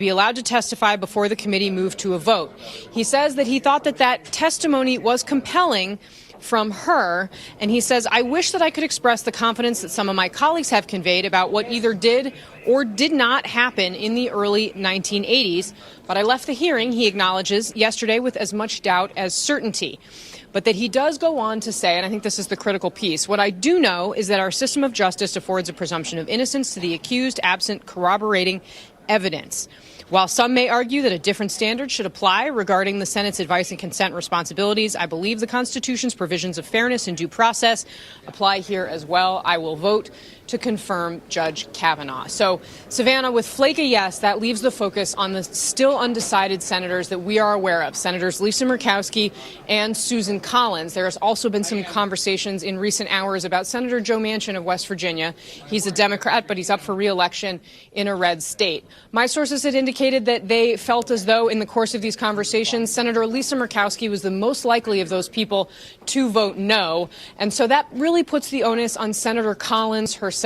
be allowed to testify before the committee moved to a vote. He says that he thought that that testimony was compelling from her, and he says, I wish that I could express the confidence that some of my colleagues have conveyed about what either did or did not happen in the early 1980s, but I left the hearing, he acknowledges, yesterday with as much doubt as certainty. But that he does go on to say, and I think this is the critical piece, what I do know is that our system of justice affords a presumption of innocence to the accused absent corroborating evidence. While some may argue that a different standard should apply regarding the Senate's advice and consent responsibilities, I believe the Constitution's provisions of fairness and due process apply here as well. I will vote to confirm Judge Kavanaugh. So, Savannah, with Flake a yes, that leaves the focus on the still undecided senators that we are aware of, Senators Lisa Murkowski and Susan Collins. There has also been some conversations in recent hours about Senator Joe Manchin of West Virginia. He's a Democrat, but he's up for re-election in a red state. My sources had indicated that they felt as though in the course of these conversations, Senator Lisa Murkowski was the most likely of those people to vote no. And so that really puts the onus on Senator Collins herself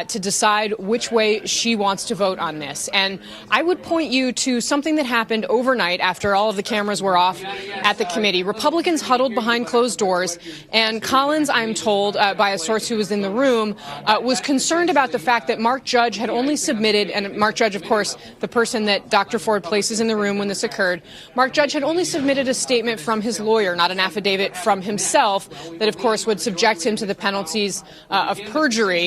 to decide which way she wants to vote on this. And I would point you to something that happened overnight after all of the cameras were off at the committee. Republicans huddled behind closed doors, and Collins, I'm told by a source who was in the room, was concerned about the fact that Mark Judge had only submitted, and Mark Judge, of course, the person that Dr. Ford places in the room when this occurred, Mark Judge had only submitted a statement from his lawyer, not an affidavit from himself, that, of course, would subject him to the penalties of perjury.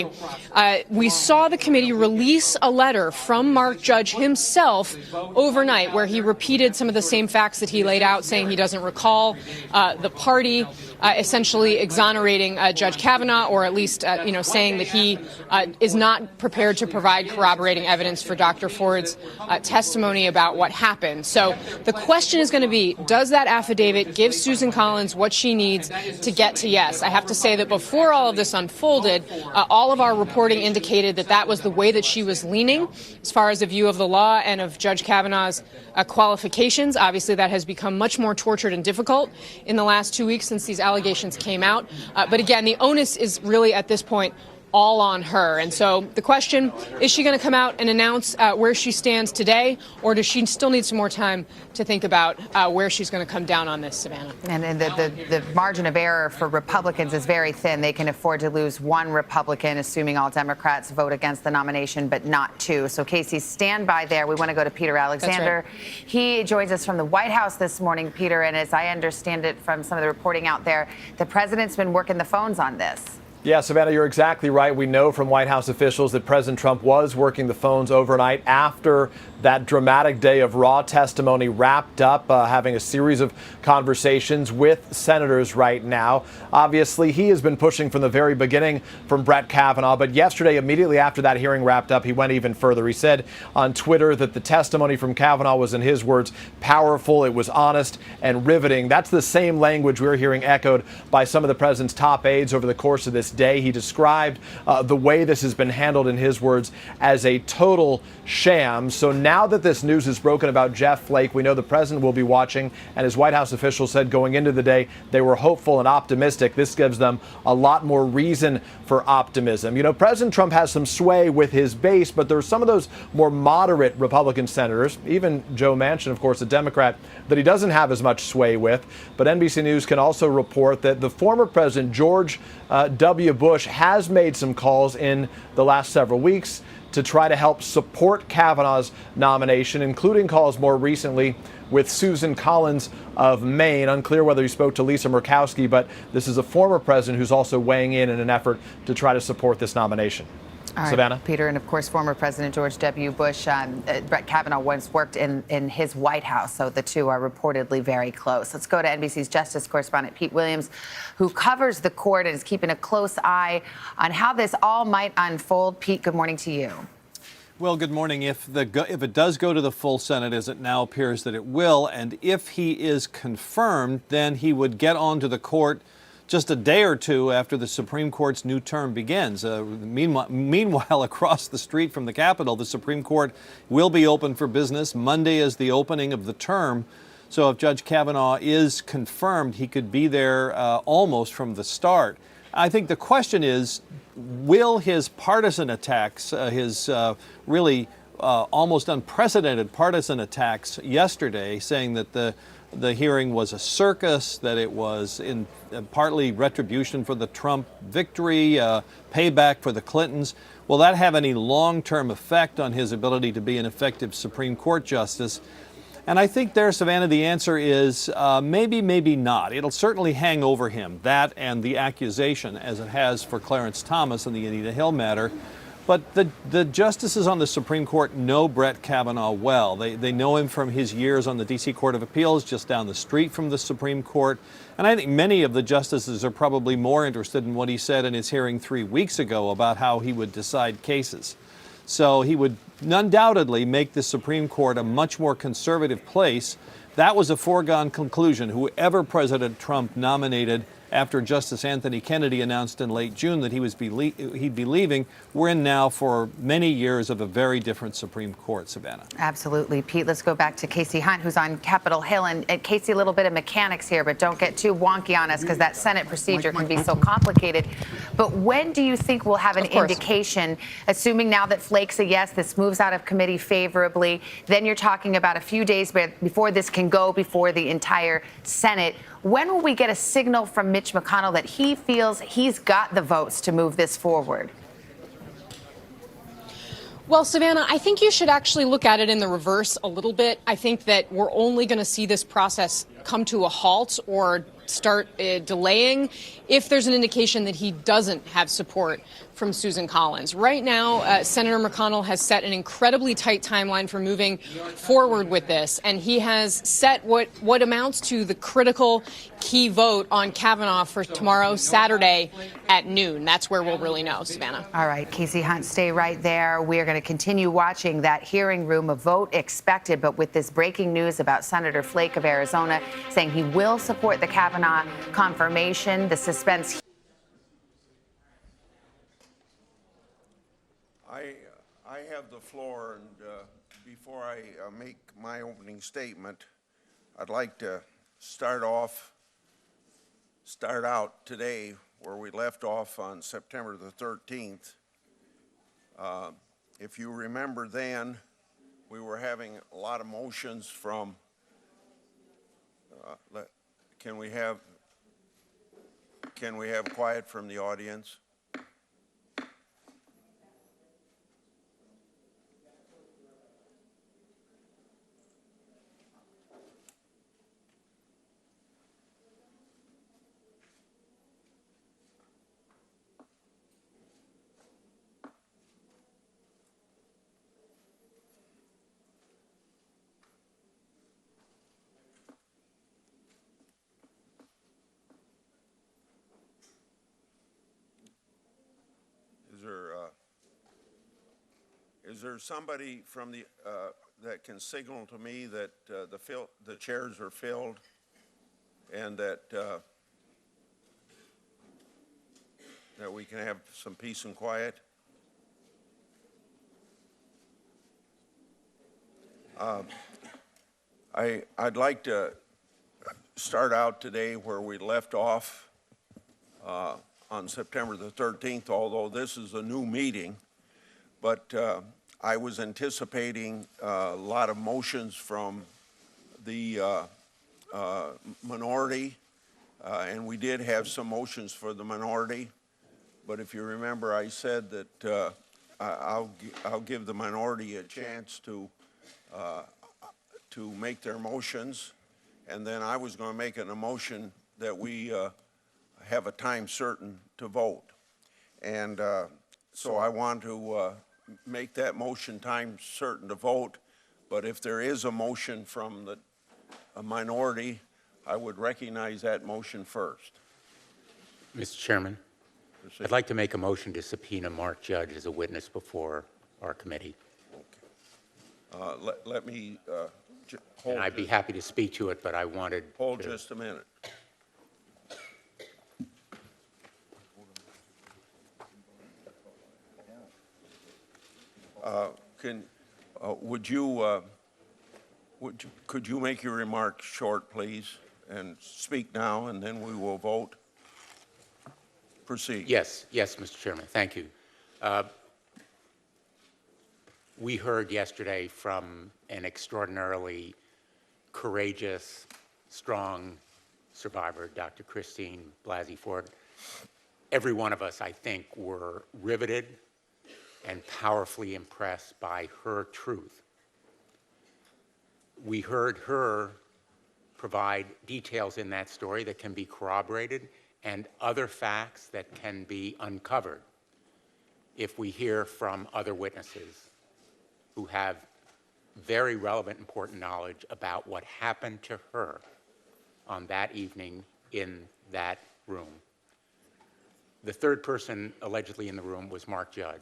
We saw the committee release a letter from Mark Judge himself overnight where he repeated some of the same facts that he laid out, saying he doesn't recall the party, essentially exonerating Judge Kavanaugh, or at least, saying that he is not prepared to provide corroborating evidence for Dr. Ford's testimony about what happened. So the question is going to be, does that affidavit give Susan Collins what she needs to get to yes? I have to say that before all of this unfolded, all of our reporting indicated that that was the way that she was leaning as far as a view of the law and of Judge Kavanaugh's qualifications. Obviously, that has become much more tortured and difficult in the last 2 weeks since these allegations came out. But again, the onus is really at this point all on her. And so the question, is she going to come out and announce where she stands today, or does she still need some more time to think about where she's going to come down on this, Savannah? And the margin of error for Republicans is very thin. They can afford to lose one Republican, assuming all Democrats vote against the nomination, but not two. So, Casey, stand by there. We want to go to Peter Alexander. That's right. He joins us from the White House this morning, Peter, and as I understand it from some of the reporting out there, the president's been working the phones on this. Yeah, Savannah, you're exactly right. We know from White House officials that President Trump was working the phones overnight after that dramatic day of raw testimony wrapped up, having a series of conversations with senators right now. Obviously, he has been pushing from the very beginning from Brett Kavanaugh. But yesterday, immediately after that hearing wrapped up, he went even further. He said on Twitter that the testimony from Kavanaugh was, in his words, powerful, it was honest and riveting. That's the same language we're hearing echoed by some of the president's top aides over the course of this day. He described the way this has been handled, in his words, as a total sham. So now that this news is broken about Jeff Flake, we know the president will be watching, and as White House officials said going into the day, they were hopeful and optimistic. This gives them a lot more reason for optimism. You know, President Trump has some sway with his base, but there are some of those more moderate Republican senators, even Joe Manchin, of course, a Democrat, that he doesn't have as much sway with. But NBC News can also report that the former president, George W. Bush, has made some calls in the last several weeks to try to help support Kavanaugh's nomination, including calls more recently with Susan Collins of Maine. Unclear whether he spoke to Lisa Murkowski, but this is a former president who's also weighing in an effort to try to support this nomination. All right, Savannah? Peter, and of course, former President George W. Bush, Brett Kavanaugh once worked in his White House, so the two are reportedly very close. Let's go to NBC's Justice correspondent Pete Williams, who covers the court and is keeping a close eye on how this all might unfold. Pete, good morning to you. Well, good morning. If it does go to the full Senate, as it now appears that it will, and if he is confirmed, then he would get onto the court just a day or two after the Supreme Court's new term begins. Meanwhile, across the street from the Capitol, the Supreme Court will be open for business. Monday is the opening of the term. So if Judge Kavanaugh is confirmed, he could be there almost from the start. I think the question is, will his partisan attacks, his really almost unprecedented partisan attacks yesterday, saying that the hearing was a circus, that it was in partly retribution for the Trump victory, payback for the Clintons. Will that have any long-term effect on his ability to be an effective Supreme Court justice? And I think there, Savannah, the answer is maybe, maybe not. It'll certainly hang over him, that and the accusation, as it has for Clarence Thomas in the Anita Hill matter. But the justices on the Supreme Court know Brett Kavanaugh well. They know him from his years on the D.C. Court of Appeals, just down the street from the Supreme Court. And I think many of the justices are probably more interested in what he said in his hearing 3 weeks ago about how he would decide cases. So he would undoubtedly make the Supreme Court a much more conservative place. That was a foregone conclusion. Whoever President Trump nominated after Justice Anthony Kennedy announced in late June that he'd be leaving, we're in now for many years of a very different Supreme Court, Savannah. Absolutely. Pete, let's go back to Casey Hunt, who's on Capitol Hill. And Casey, a little bit of mechanics here, but don't get too wonky on us because that Senate procedure can be so complicated. But when do you think we'll have an indication, assuming now that Flake's a yes, this moves out of committee favorably, then you're talking about a few days before this can go before the entire Senate. When will we get a signal from Mitch McConnell that he feels he's got the votes to move this forward? Well, Savannah, I think you should actually look at it in the reverse a little bit. I think that we're only going to see this process come to a halt or start delaying if there's an indication that he doesn't have support from Susan Collins. Right now, Senator McConnell has set an incredibly tight timeline for moving forward with this, and he has set what amounts to the critical key vote on Kavanaugh for tomorrow, Saturday at noon. That's where we'll really know, Savannah. All right, Casey Hunt, stay right there. We are going to continue watching that hearing room. A vote expected, but with this breaking news about Senator Flake of Arizona saying he will support the Kavanaugh confirmation, the suspense. I have the floor, and before I make my opening statement, I'd like to start out today where we left off on September the 13th. If you remember then, we were having a lot of motions from, can we have quiet from the audience? Is there somebody from the that can signal to me that the chairs are filled and that that we can have some peace and quiet? I'd like to start out today where we left off on September the 13th, although this is a new meeting. But I was anticipating a lot of motions from the minority, and we did have some motions for the minority. But if you remember, I said that I'll give the minority a chance to make their motions, and then I was going to make an motion that we have a time certain to vote. And so I want to make that motion time certain to vote, but if there is a motion from a minority, I would recognize that motion first. Mr. Chairman, I'd like to make a motion to subpoena Mark Judge as a witness before our committee. Okay. Let me hold. And I'd be happy to speak to it, but I wanted hold just a minute. Could you make your remarks short, please, and speak now, and then we will vote? Proceed. Yes, Mr. Chairman, thank you. We heard yesterday from an extraordinarily courageous, strong survivor, Dr. Christine Blasey Ford. Every one of us, I think, were riveted and powerfully impressed by her truth. We heard her provide details in that story that can be corroborated and other facts that can be uncovered if we hear from other witnesses who have very relevant, important knowledge about what happened to her on that evening in that room. The third person allegedly in the room was Mark Judge.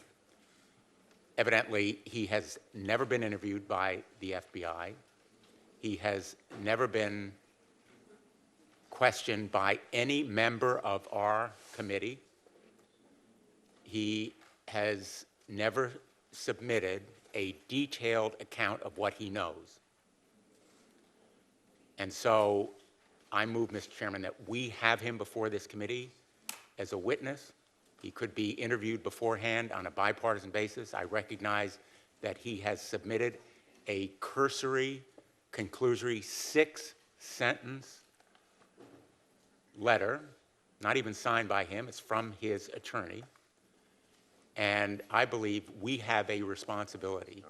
Evidently, he has never been interviewed by the FBI. He has never been questioned by any member of our committee. He has never submitted a detailed account of what he knows. And so I move, Mr. Chairman, that we have him before this committee as a witness. He could be interviewed beforehand on a bipartisan basis. I recognize that he has submitted a cursory, conclusory 6-sentence letter, not even signed by him. It's from his attorney. And I believe we have a responsibility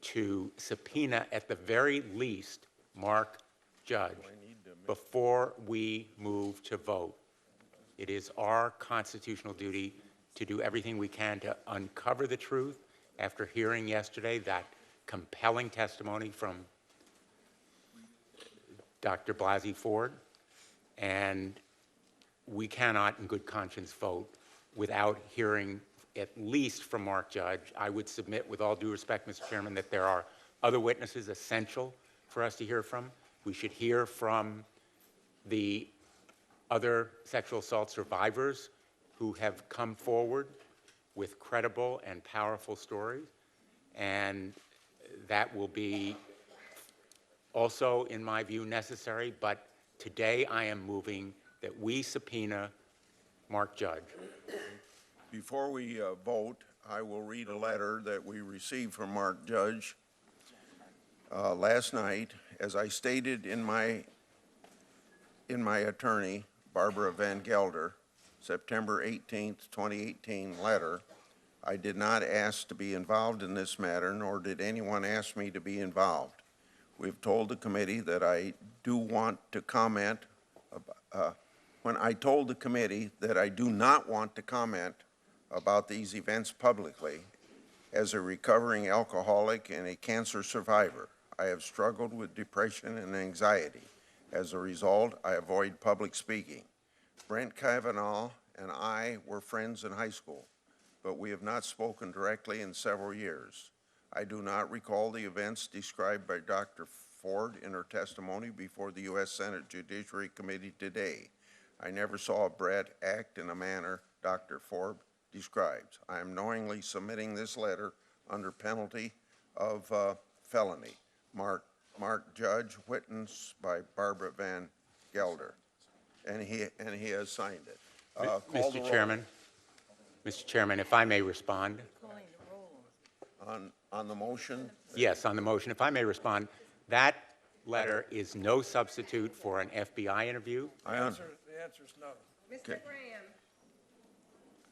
to subpoena, at the very least, Mark Judge before we move to vote. It is our constitutional duty to do everything we can to uncover the truth after hearing yesterday that compelling testimony from Dr. Blasey Ford. And we cannot, in good conscience, vote without hearing at least from Mark Judge. I would submit, with all due respect, Mr. Chairman, that there are other witnesses essential for us to hear from. We should hear from the other sexual assault survivors who have come forward with credible and powerful stories. And that will be also, in my view, necessary. But today I am moving that we subpoena Mark Judge. Before we vote, I will read a letter that we received from Mark Judge last night. As I stated in my attorney, Barbara Van Gelder, September 18th, 2018 letter, I did not ask to be involved in this matter, nor did anyone ask me to be involved. We've told the committee that I do want to comment. When I told the committee that I do not want to comment about these events publicly, as a recovering alcoholic and a cancer survivor, I have struggled with depression and anxiety. As a result, I avoid public speaking. Brent Kavanaugh and I were friends in high school, but we have not spoken directly in several years. I do not recall the events described by Dr. Ford in her testimony before the U.S. Senate Judiciary Committee today. I never saw Brett act in a manner Dr. Ford describes. I am knowingly submitting this letter under penalty of felony. Mark Judge, witnessed by Barbara Van Gelder, and he has signed it. Mr. Chairman, if I may respond. On the motion? Yes, on the motion. If I may respond, that letter is no substitute for an FBI interview. The answer is no. Mr. Graham.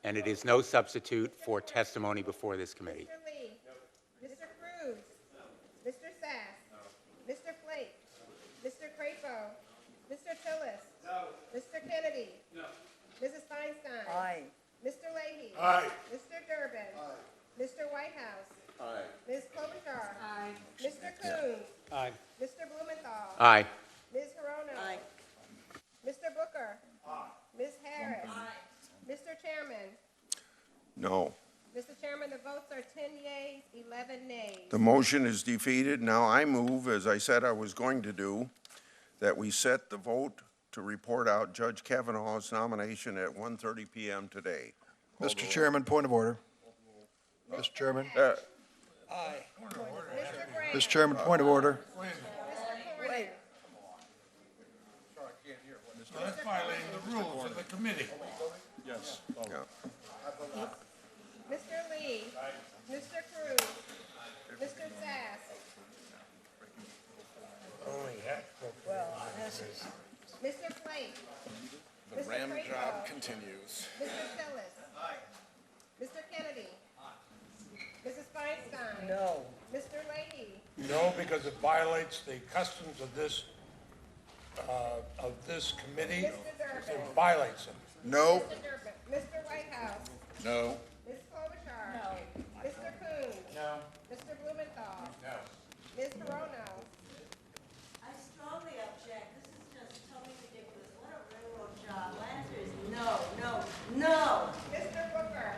And it is no substitute for testimony before this committee. Mr. Lee. No. Mr. Cruz. No. Mr. Sass. No. Mr. Flake. Mr. Crapo. Mr. Tillis. No. Mr. Kennedy. No. Mrs. Feinstein. Aye. Mr. Leahy. Aye. Mr. Durbin. Aye. Mr. Whitehouse. Aye. Ms. Klobuchar. Aye. Mr. Coons. Aye. Mr. Blumenthal. Aye. Ms. Hirono. Aye. Mr. Booker. Aye. Ms. Harris. Aye. Mr. Chairman. No. Mr. Chairman, the votes are 10 yeas, 11 nays. The motion is defeated. Now I move, as I said I was going to do, that we set the vote to report out Judge Kavanaugh's nomination at 1:30 p.m. today. Mr. Chairman, point of order. Mr. Chairman. Mr. Graham. Mr. Chairman, point of order. Mr. Cornyn. That's violating the rules of the committee. Yeah. Mr. Lee. Mr. Cruz. Mr. Sass. Mr. Flake. The Mr. ram Crapo. job continues. Mr. Tillis. Mr. Kennedy. Mrs. Feinstein. No. Mr. Leahy. No, because it violates the customs of this committee. Mr. Durbin. It violates them. No. Mr. Durbin. Mr. Whitehouse. No. Ms. Klobuchar. No. Mr. Coons. No. Mr. Blumenthal. No. Ms. Corono. I strongly object. This is just totally ridiculous. What a railroad job. My answer is no, no, no. Mr. Booker.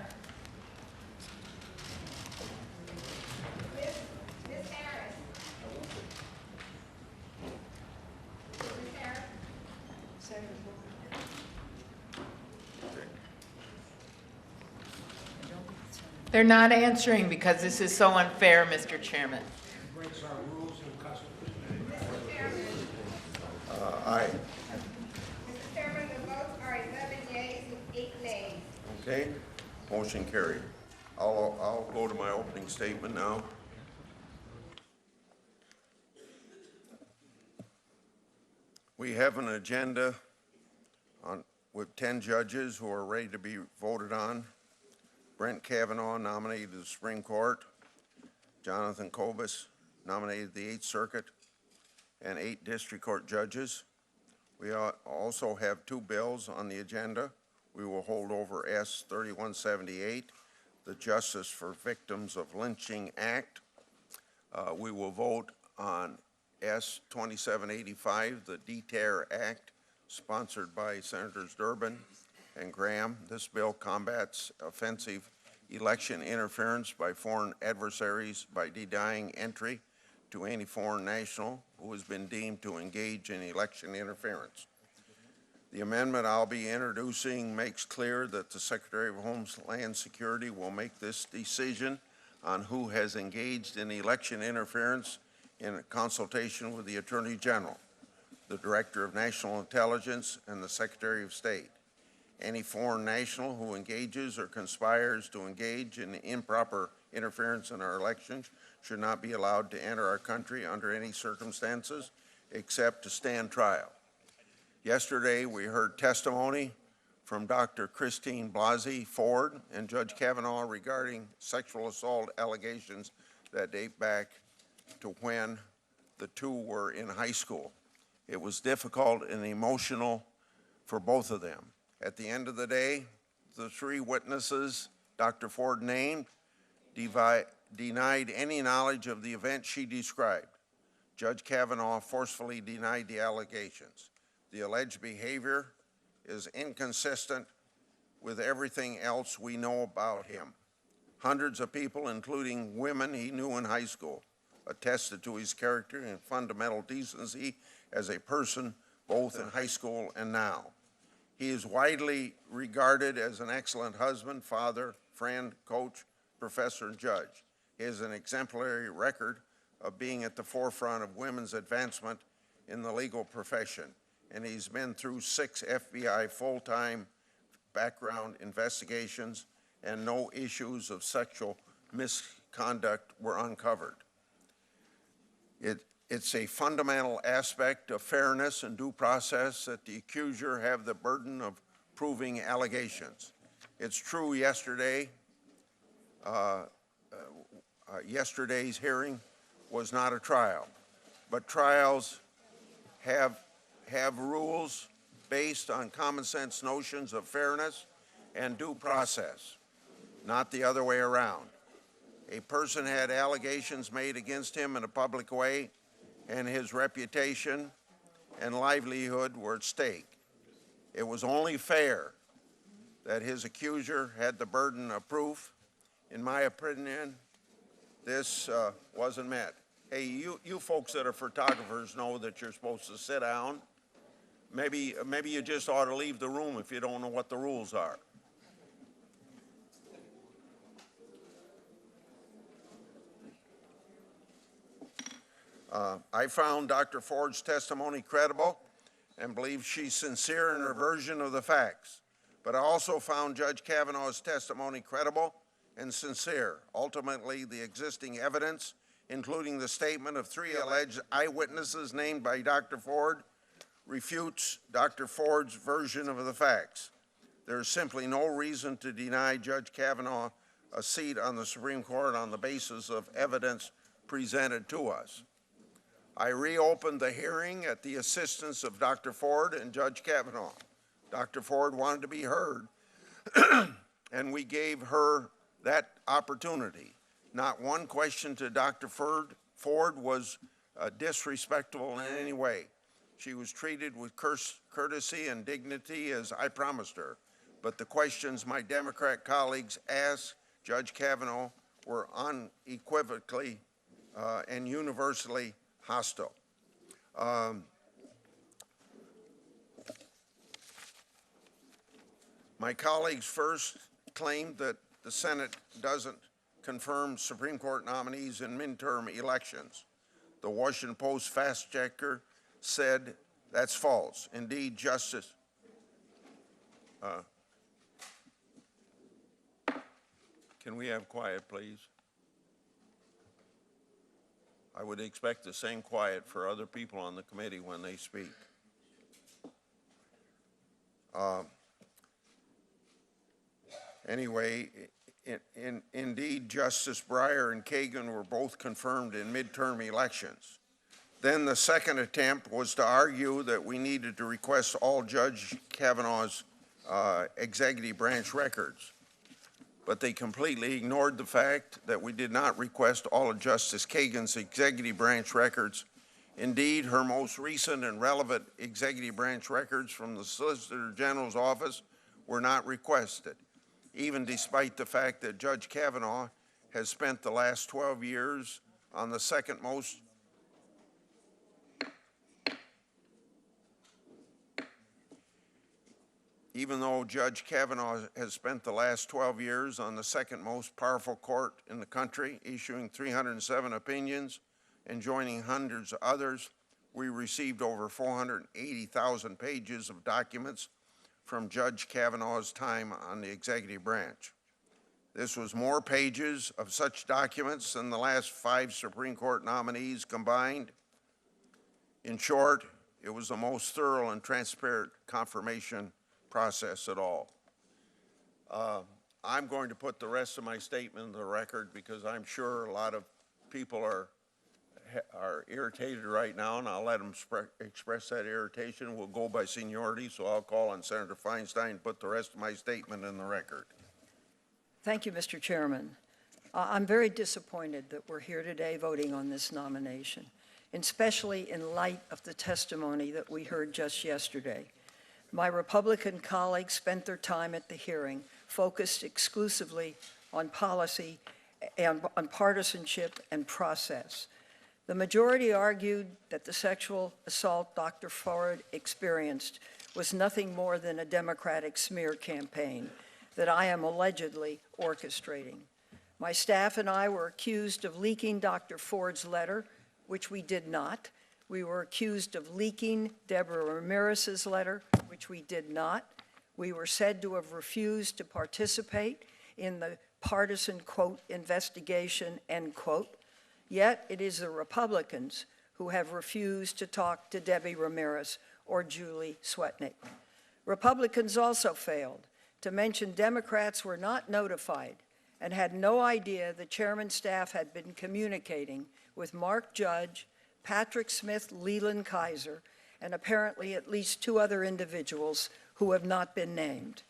Ms. Harris. Ms. Harris. They're not answering because this is so unfair, Mr. Chairman. Breaks our rules and customs. Mr. Chairman. Aye. Mr. Chairman, the votes are 11 yeas and 8 nays. Okay, motion carried. I'll go to my opening statement now. We have an agenda with 10 judges who are ready to be voted on. Brett Kavanaugh nominated to the Supreme Court. Jonathan Kobus nominated the 8th Circuit and 8 district court judges. We also have 2 bills on the agenda. We will hold over S 3178, the Justice for Victims of Lynching Act. We will vote on S 2785, the DTARE Act, sponsored by Senators Durbin and Graham. This bill combats offensive election interference by foreign adversaries by denying entry to any foreign national who has been deemed to engage in election interference. The amendment I'll be introducing makes clear that the Secretary of Homeland Security will make this decision on who has engaged in election interference in consultation with the Attorney General, the Director of National Intelligence, and the Secretary of State. Any foreign national who engages or conspires to engage in improper interference in our elections should not be allowed to enter our country under any circumstances except to stand trial. Yesterday, we heard testimony from Dr. Christine Blasey Ford and Judge Kavanaugh regarding sexual assault allegations that date back to when the two were in high school. It was difficult and emotional for both of them. At the end of the day, the 3 witnesses Dr. Ford named denied any knowledge of the event she described. Judge Kavanaugh forcefully denied the allegations. The alleged behavior is inconsistent with everything else we know about him. Hundreds of people, including women he knew in high school, attested to his character and fundamental decency as a person, both in high school and now. He is widely regarded as an excellent husband, father, friend, coach, professor, and judge. He has an exemplary record of being at the forefront of women's advancement in the legal profession, and he's been through 6 FBI full-time background investigations, and no issues of sexual misconduct were uncovered. It's a fundamental aspect of fairness and due process that the accuser have the burden of proving allegations. It's true yesterday's hearing was not a trial, but trials have rules based on common sense notions of fairness and due process, not the other way around. A person had allegations made against him in a public way, and his reputation and livelihood were at stake. It was only fair that his accuser had the burden of proof. In my opinion, this wasn't met. Hey, you folks that are photographers know that you're supposed to sit down. Maybe you just ought to leave the room if you don't know what the rules are. I found Dr. Ford's testimony credible and believe she's sincere in her version of the facts. But I also found Judge Kavanaugh's testimony credible and sincere. Ultimately, the existing evidence including the statement of 3 alleged eyewitnesses named by Dr. Ford, refutes Dr. Ford's version of the facts. There is simply no reason to deny Judge Kavanaugh a seat on the Supreme Court on the basis of evidence presented to us. I reopened the hearing at the assistance of Dr. Ford and Judge Kavanaugh. Dr. Ford wanted to be heard, and we gave her that opportunity. Not one question to Dr. Ford was disrespectful in any way. She was treated with courtesy and dignity, as I promised her. But the questions my Democrat colleagues asked Judge Kavanaugh were unequivocally and universally hostile. My colleagues first claimed that the Senate doesn't confirm Supreme Court nominees in midterm elections. The Washington Post fact checker said that's false. Indeed, Justice can we have quiet, please? I would expect the same quiet for other people on the committee when they speak. Anyway, indeed, Justice Breyer and Kagan were both confirmed in midterm elections. Then the second attempt was to argue that we needed to request all Judge Kavanaugh's executive branch records. But they completely ignored the fact that we did not request all of Justice Kagan's executive branch records. Indeed, her most recent and relevant executive branch records from the Solicitor General's office were not requested, even despite the fact that Judge Kavanaugh has spent the last 12 years on the second most Even though Judge Kavanaugh has spent the last 12 years on the second most powerful court in the country, issuing 307 opinions and joining hundreds of others, we received over 480,000 pages of documents from Judge Kavanaugh's time on the executive branch. This was more pages of such documents than the last 5 Supreme Court nominees combined. In short, it was the most thorough and transparent confirmation process at all. I'm going to put the rest of my statement in the record because I'm sure a lot of people are irritated right now, and I'll let them express that irritation. We'll go by seniority, so I'll call on Senator Feinstein and put the rest of my statement in the record. Thank you, Mr. Chairman. I'm very disappointed that we're here today voting on this nomination, especially in light of the testimony that we heard just yesterday. My Republican colleagues spent their time at the hearing focused exclusively on policy and on partisanship and process. The majority argued that the sexual assault Dr. Ford experienced was nothing more than a Democratic smear campaign that I am allegedly orchestrating. My staff and I were accused of leaking Dr. Ford's letter, which we did not. We were accused of leaking Deborah Ramirez's letter, which we did not. We were said to have refused to participate in the partisan, quote, investigation, end quote. Yet it is the Republicans who have refused to talk to Debbie Ramirez or Julie Swetnick. Republicans also failed to mention Democrats were not notified and had no idea the chairman's staff had been communicating with Mark Judge, Patrick Smith, Leland Kaiser, and apparently at least 2 other individuals who have not been named.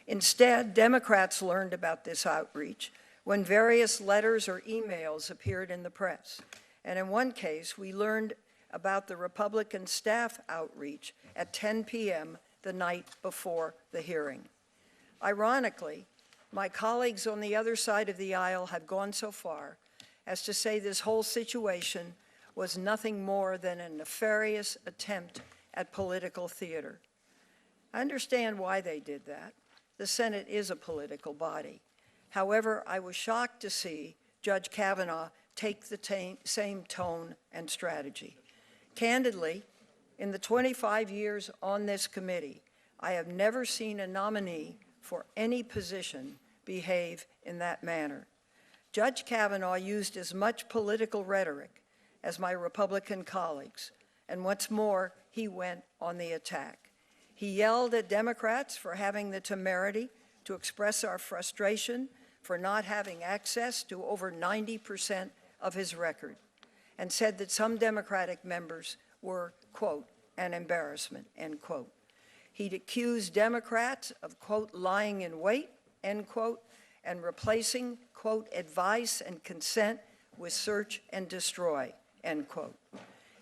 Instead, Democrats learned about this outreach when various letters or emails appeared in the press. And in one case, we learned about the Republican staff outreach at 10 p.m. the night before the hearing. Ironically, my colleagues on the other side of the aisle have gone so far as to say this whole situation was nothing more than a nefarious attempt at political theater. I understand why they did that. The Senate is a political body. However, I was shocked to see Judge Kavanaugh take the same tone and strategy. Candidly, in the 25 years on this committee, I have never seen a nominee for any position behave in that manner. Judge Kavanaugh used as much political rhetoric as my Republican colleagues, and what's more, he went on the attack. He yelled at Democrats for having the temerity to express our frustration for not having access to over 90% of his record, and said that some Democratic members were, quote, an embarrassment, end quote. He'd accused Democrats of, quote, lying in wait, end quote, and replacing, quote, advice and consent with search and destroy, end quote.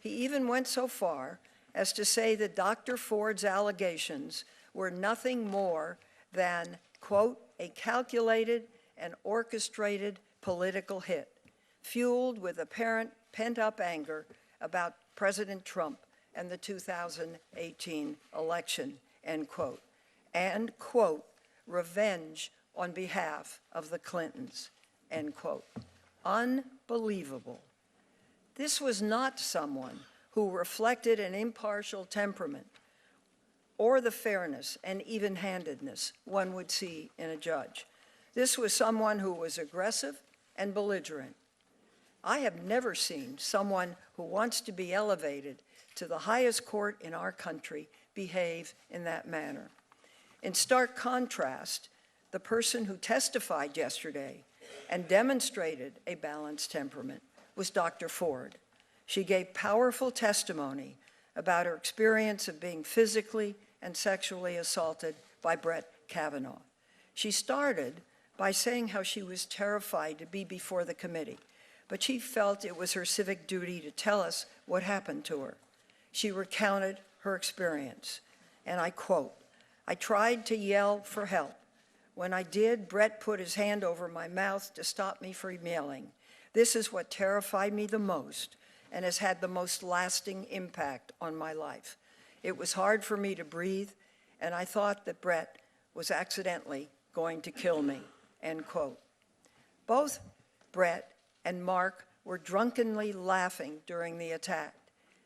He even went so far as to say that Dr. Ford's allegations were nothing more than, quote, a calculated and orchestrated political hit, fueled with apparent pent-up anger about President Trump and the 2018 election, end quote, and, quote, revenge on behalf of the Clintons, end quote. Unbelievable. This was not someone who reflected an impartial temperament or the fairness and even-handedness one would see in a judge. This was someone who was aggressive and belligerent. I have never seen someone who wants to be elevated to the highest court in our country behave in that manner. In stark contrast, the person who testified yesterday and demonstrated a balanced temperament was Dr. Ford. She gave powerful testimony about her experience of being physically and sexually assaulted by Brett Kavanaugh. She started by saying how she was terrified to be before the committee, but she felt it was her civic duty to tell us what happened to her. She recounted her experience, and I quote, "I tried to yell for help. When I did, Brett put his hand over my mouth to stop me from yelling. This is what terrified me the most and has had the most lasting impact on my life. It was hard for me to breathe, and I thought that Brett was accidentally going to kill me," end quote. Both Brett and Mark were drunkenly laughing during the attack.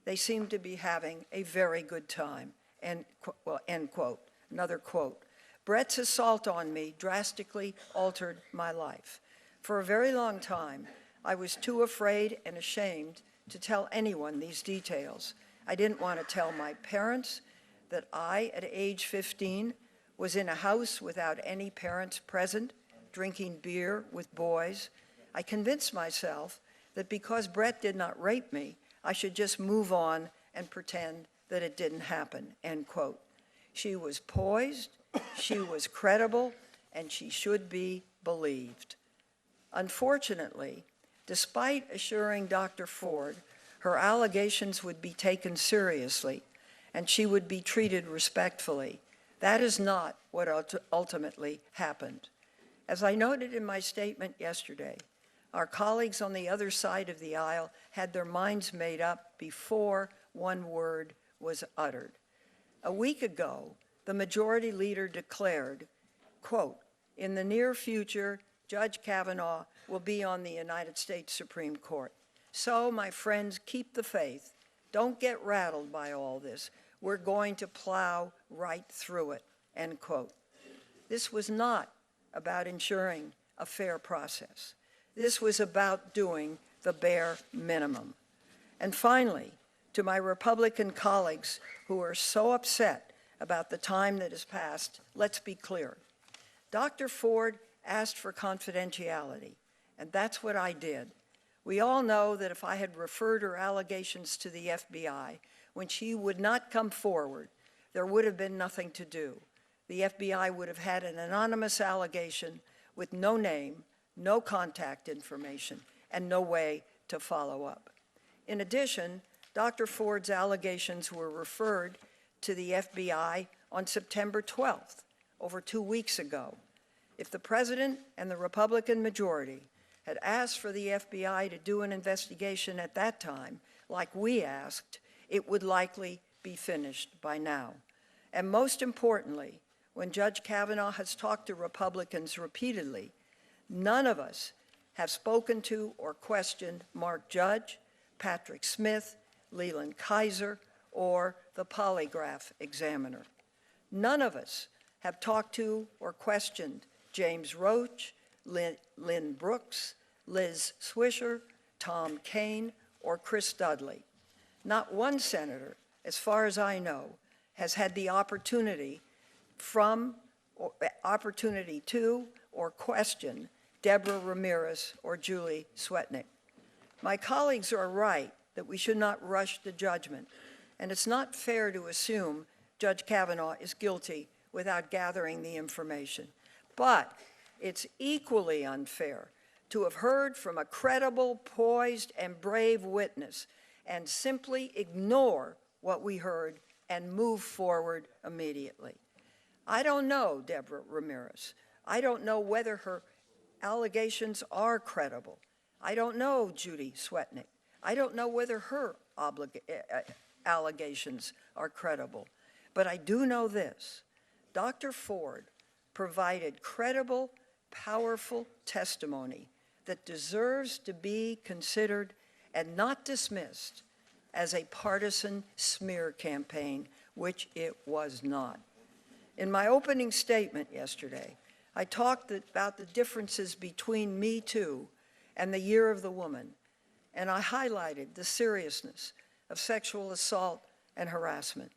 They seemed to be having a very good time, end quote. Another quote, "Brett's assault on me drastically altered my life. For a very long time, I was too afraid and ashamed to tell anyone these details. I didn't want to tell my parents that I, at age 15, was in a house without any parents present, drinking beer with boys. I convinced myself that because Brett did not rape me, I should just move on and pretend that it didn't happen," end quote. She was poised, she was credible, and she should be believed. Unfortunately, despite assuring Dr. Ford her allegations would be taken seriously and she would be treated respectfully, that is not what ultimately happened. As I noted in my statement yesterday, our colleagues on the other side of the aisle had their minds made up before one word was uttered. A week ago, the majority leader declared, quote, "In the near future, Judge Kavanaugh will be on the United States Supreme Court. So, my friends, keep the faith. Don't get rattled by all this. We're going to plow right through it," end quote. This was not about ensuring a fair process. This was about doing the bare minimum. And finally, to my Republican colleagues who are so upset about the time that has passed, let's be clear. Dr. Ford asked for confidentiality, and that's what I did. We all know that if I had referred her allegations to the FBI, when she would not come forward, there would have been nothing to do. The FBI would have had an anonymous allegation with no name, no contact information, and no way to follow up. In addition, Dr. Ford's allegations were referred to the FBI on September 12th, over 2 weeks ago. If the president and the Republican majority had asked for the FBI to do an investigation at that time, like we asked, it would likely be finished by now. And most importantly, when Judge Kavanaugh has talked to Republicans repeatedly, none of us have spoken to or questioned Mark Judge, Patrick Smith, Leland Kaiser, or the polygraph examiner. None of us have talked to or questioned James Roach, Lynn Brooks, Liz Swisher, Tom Kaine, or Chris Dudley. Not one senator, as far as I know, has had the opportunity to or question Deborah Ramirez or Julie Swetnick. My colleagues are right that we should not rush to judgment, and it's not fair to assume Judge Kavanaugh is guilty without gathering the information. But it's equally unfair to have heard from a credible, poised, and brave witness and simply ignore what we heard and move forward immediately. I don't know Deborah Ramirez. I don't know whether her allegations are credible. I don't know Judy Swetnick. I don't know whether her allegations are credible. But I do know this. Dr. Ford provided credible, powerful testimony that deserves to be considered and not dismissed as a partisan smear campaign, which it was not. In my opening statement yesterday, I talked about the differences between Me Too and the Year of the Woman, and I highlighted the seriousness of sexual assault and harassment.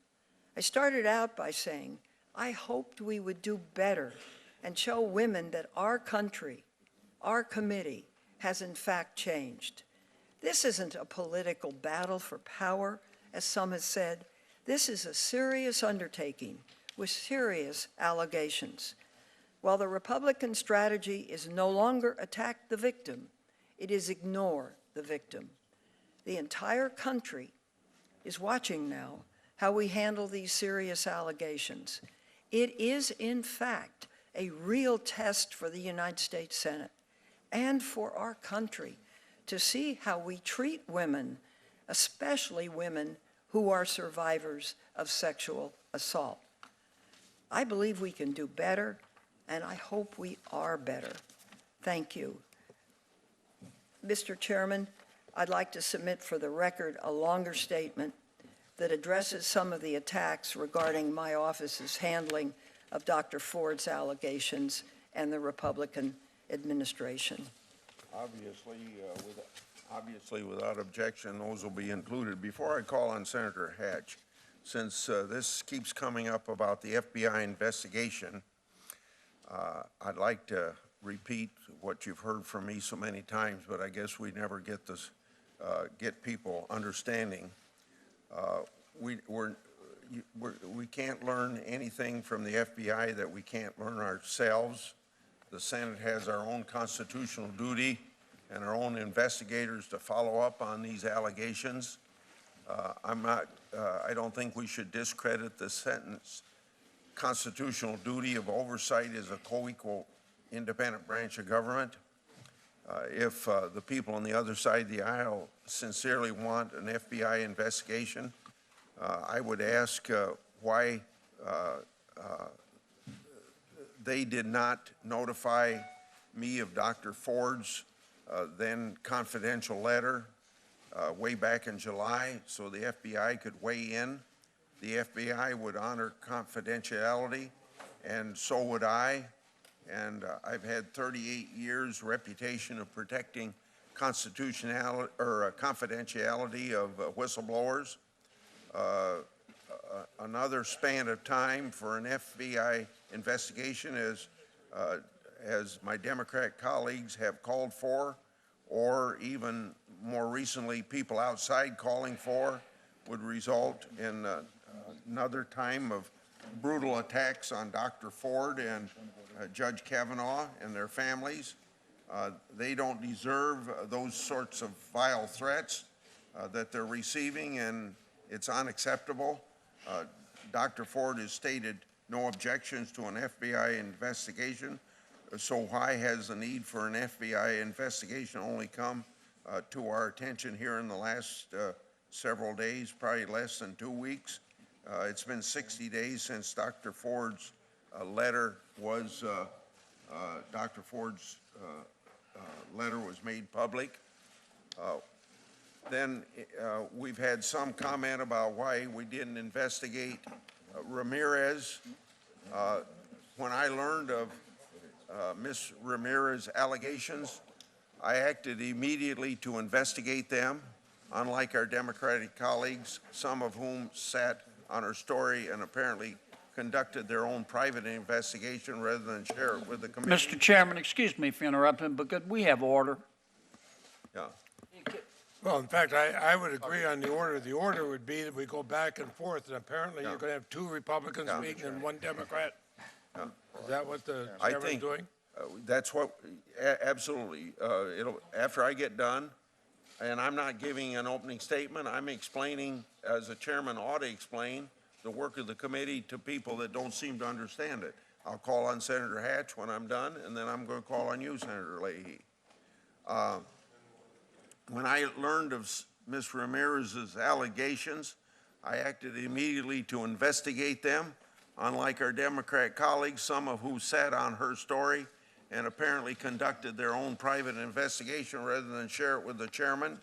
I started out by saying I hoped we would do better and show women that our country, our committee, has in fact changed. This isn't a political battle for power, as some have said. This is a serious undertaking with serious allegations. While the Republican strategy is no longer attack the victim, it is ignore the victim. The entire country is watching now how we handle these serious allegations. It is, in fact, a real test for the United States Senate and for our country to see how we treat women, especially women who are survivors of sexual assault. I believe we can do better, and I hope we are better. Thank you. Mr. Chairman, I'd like to submit for the record a longer statement that addresses some of the attacks regarding my office's handling of Dr. Ford's allegations and the Republican administration. Obviously, without objection, those will be included. Before I call on Senator Hatch, since this keeps coming up about the FBI investigation, I'd like to repeat what you've heard from me so many times, but I guess we never get this, get people understanding. We can't learn anything from the FBI that we can't learn ourselves. The Senate has our own constitutional duty and our own investigators to follow up on these allegations. I don't think we should discredit the Senate's constitutional duty of oversight as a co-equal independent branch of government. If the people on the other side of the aisle sincerely want an FBI investigation, I would ask why they did not notify me of Dr. Ford's then confidential letter way back in July so the FBI could weigh in. The FBI would honor confidentiality, and so would I. And I've had 38 years reputation of protecting constitutionality or confidentiality of whistleblowers. Another span of time for an FBI investigation is, as my Democrat colleagues have called for, or even more recently people outside calling for, would result in another time of brutal attacks on Dr. Ford and Judge Kavanaugh and their families. They don't deserve those sorts of vile threats that they're receiving, and it's unacceptable. Dr. Ford has stated no objections to an FBI investigation. So why has the need for an FBI investigation only come to our attention here in the last several days, probably less than 2 weeks? It's been 60 days since Dr. Ford's letter was made public. Then we've had some comment about why we didn't investigate Ramirez. When I learned of Ms. Ramirez's allegations, I acted immediately to investigate them, unlike our Democratic colleagues, some of whom sat on her story and apparently conducted their own private investigation rather than share it with the committee. Mr. Chairman, excuse me for interrupting, but could we have order? Yeah. Well, in fact, I would agree on the order. The order would be that we go back and forth, and apparently you're going to have 2 Republicans Yeah. speaking and 1 Democrat. Yeah. Is that what the I chairman's think doing? that's what, absolutely. After I get done, and I'm not giving an opening statement, I'm explaining, as a chairman ought to explain, the work of the committee to people that don't seem to understand it. I'll call on Senator Hatch when I'm done, and then I'm going to call on you, Senator Leahy. When I learned of Ms. Ramirez's allegations, I acted immediately to investigate them. Unlike our Democrat colleagues, some of who sat on her story and apparently conducted their own private investigation rather than share it with the chairman.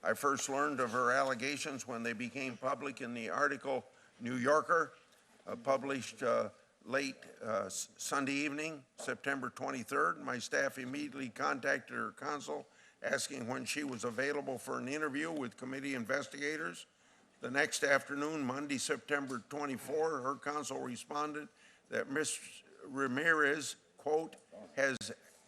I first learned of her allegations when they became public in the article New Yorker, published late Sunday evening, September 23rd. My staff immediately contacted her counsel asking when she was available for an interview with committee investigators. The next afternoon, Monday, September 24, her counsel responded that Ms. Ramirez, quote, has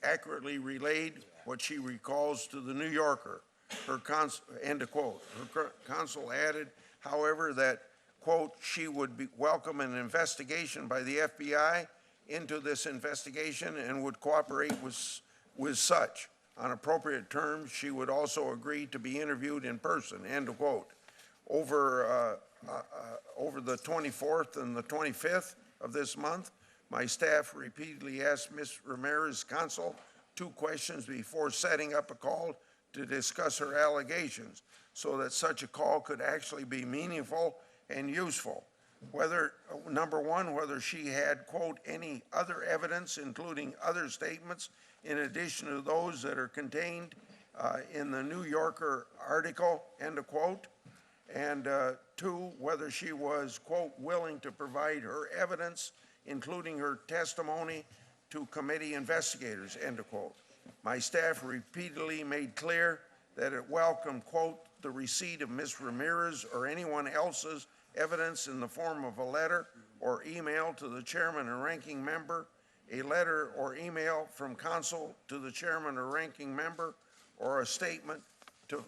accurately relayed what she recalls to the New Yorker. Her counsel, end of quote. Her counsel added, however, that, quote, she would welcome an investigation by the FBI into this investigation and would cooperate with such. On appropriate terms, she would also agree to be interviewed in person, end of quote. Over the 24th and the 25th of this month, my staff repeatedly asked Ms. Ramirez's counsel 2 questions before setting up a call to discuss her allegations so that such a call could actually be meaningful and useful. Whether, number 1, whether she had, quote, any other evidence, including other statements, in addition to those that are contained in the New Yorker article, end of quote. And 2, whether she was, quote, willing to provide her evidence, including her testimony, to committee investigators, end of quote. My staff repeatedly made clear that it welcomed, quote, the receipt of Ms. Ramirez or anyone else's evidence in the form of a letter or email to the chairman or ranking member, a letter or email from counsel to the chairman or ranking member, or a statement to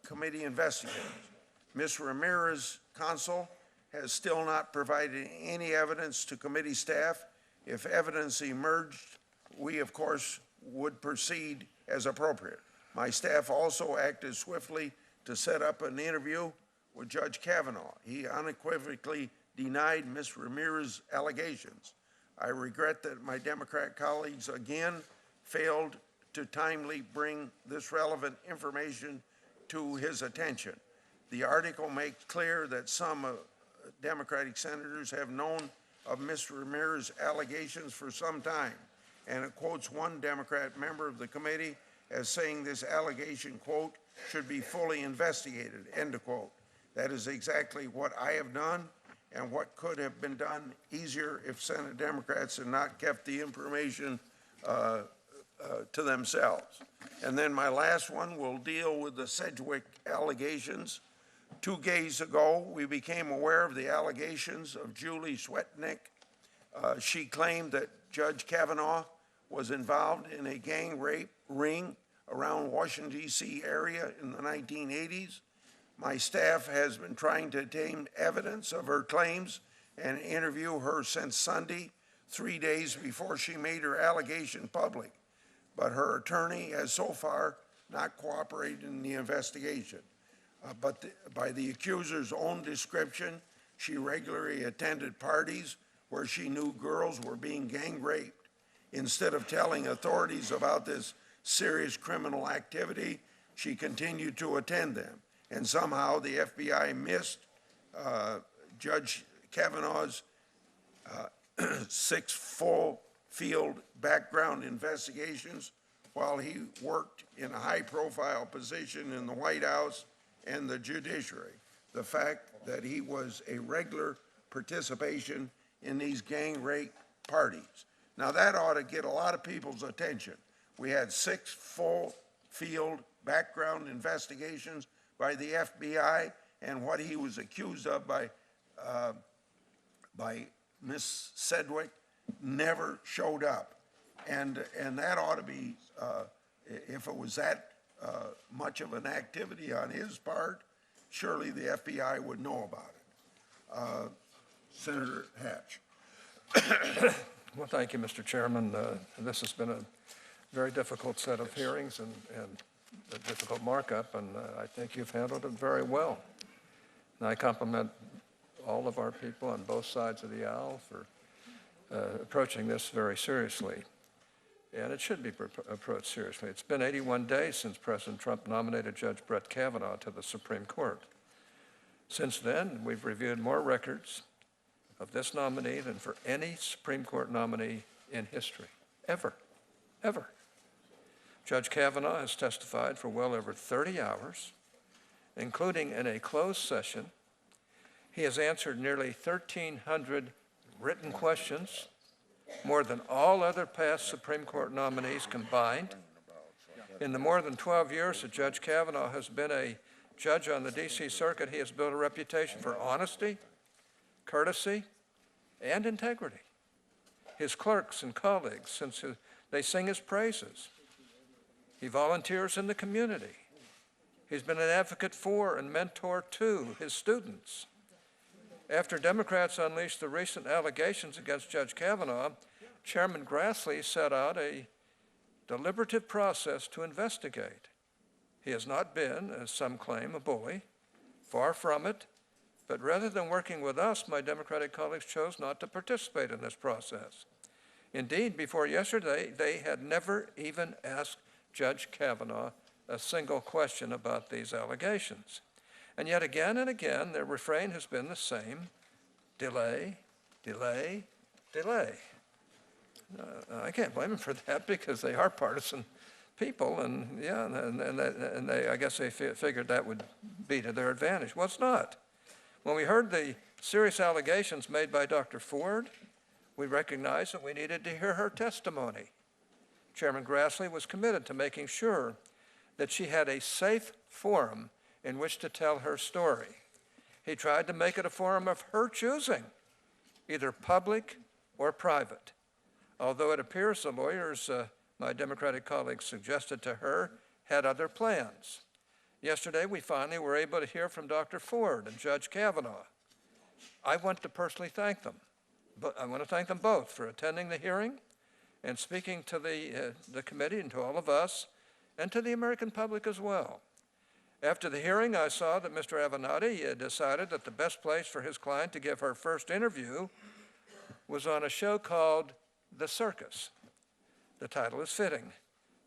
committee investigators. Ms. Ramirez's counsel has still not provided any evidence to committee staff. If evidence emerged, we, of course, would proceed as appropriate. My staff also acted swiftly to set up an interview with Judge Kavanaugh. He unequivocally denied Ms. Ramirez's allegations. I regret that my Democrat colleagues again failed to timely bring this relevant information to his attention. The article makes clear that some Democratic senators have known of Ms. Ramirez's allegations for some time, and it quotes one Democrat member of the committee as saying this allegation, quote, should be fully investigated, end of quote. That is exactly what I have done and what could have been done easier if Senate Democrats had not kept the information to themselves. And then my last one will deal with the Sedgwick allegations. 2 days ago, we became aware of the allegations of Julie Swetnick. She claimed that Judge Kavanaugh was involved in a gang rape ring around Washington, D.C. area in the 1980s. My staff has been trying to obtain evidence of her claims and interview her since Sunday, 3 days before she made her allegation public. But her attorney has so far not cooperated in the investigation. By the accuser's own description, she regularly attended parties where she knew girls were being gang raped. Instead of telling authorities about this serious criminal activity, she continued to attend them. And somehow the FBI missed Judge Kavanaugh's 6 full field background investigations while he worked in a high-profile position in the White House and the judiciary. The fact that he was a regular participation in these gang rape parties. Now that ought to get a lot of people's attention. We had 6 full field background investigations by the FBI and what he was accused of by Ms. Sedgwick never showed up. And that ought to be, if it was that much of an activity on his part, surely the FBI would know about it. Senator Hatch. Well, thank you, Mr. Chairman. This has been a very difficult set of hearings and a difficult markup, and I think you've handled it very well. And I compliment all of our people on both sides of the aisle for approaching this very seriously. And it should be approached seriously. It's been 81 days since President Trump nominated Judge Brett Kavanaugh to the Supreme Court. Since then, we've reviewed more records of this nominee than for any Supreme Court nominee in history, ever. Judge Kavanaugh has testified for well over 30 hours, including in a closed session. He has answered nearly 1,300 written questions, more than all other past Supreme Court nominees combined. In the more than 12 years that Judge Kavanaugh has been a judge on the D.C. Circuit, he has built a reputation for honesty, courtesy, and integrity. His clerks and colleagues, since they sing his praises. He volunteers in the community. He's been an advocate for and mentor to his students. After Democrats unleashed the recent allegations against Judge Kavanaugh, Chairman Grassley set out a deliberative process to investigate. He has not been, as some claim, a bully. Far from it. But rather than working with us, my Democratic colleagues chose not to participate in this process. Indeed, before yesterday, they had never even asked Judge Kavanaugh a single question about these allegations. And yet again and again, their refrain has been the same: delay, delay, delay. I can't blame them for that, because they are partisan people, and yeah, and I guess they figured that would be to their advantage. Well, it's not. When we heard the serious allegations made by Dr. Ford, we recognized that we needed to hear her testimony. Chairman Grassley was committed to making sure that she had a safe forum in which to tell her story. He tried to make it a forum of her choosing, either public or private. Although it appears the lawyers my Democratic colleagues suggested to her had other plans. Yesterday, we finally were able to hear from Dr. Ford and Judge Kavanaugh. I want to personally thank them. I want to thank them both for attending the hearing and speaking to the committee and to all of us and to the American public as well. After the hearing, I saw that Mr. Avenatti had decided that the best place for his client to give her first interview was on a show called The Circus. The title is fitting,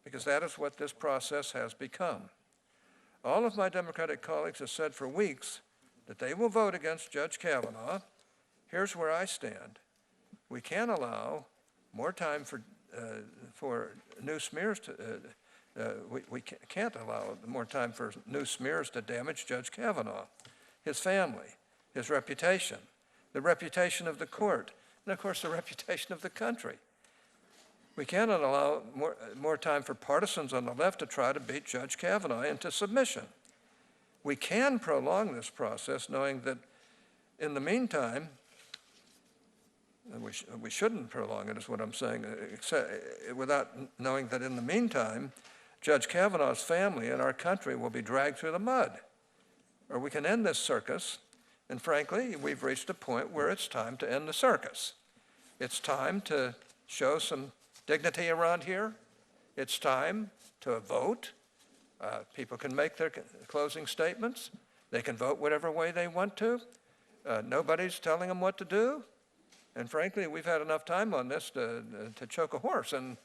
because that is what this process has become. All of my Democratic colleagues have said for weeks that they will vote against Judge Kavanaugh. Here's where I stand. We can't allow more time for new smears to, we can't allow more time for new smears to damage Judge Kavanaugh, his family, his reputation, the reputation of the court, and of course the reputation of the country. We cannot allow more time for partisans on the left to try to beat Judge Kavanaugh into submission. We can prolong this process, knowing that in the meantime, we shouldn't prolong it, is what I'm saying, without knowing that in the meantime, Judge Kavanaugh's family and our country will be dragged through the mud. Or we can end this circus, and frankly, we've reached a point where it's time to end the circus. It's time to show some dignity around here. It's time to vote. People can make their closing statements. They can vote whatever way they want to. Nobody's telling them what to do. And frankly, we've had enough time on this to choke a horse. And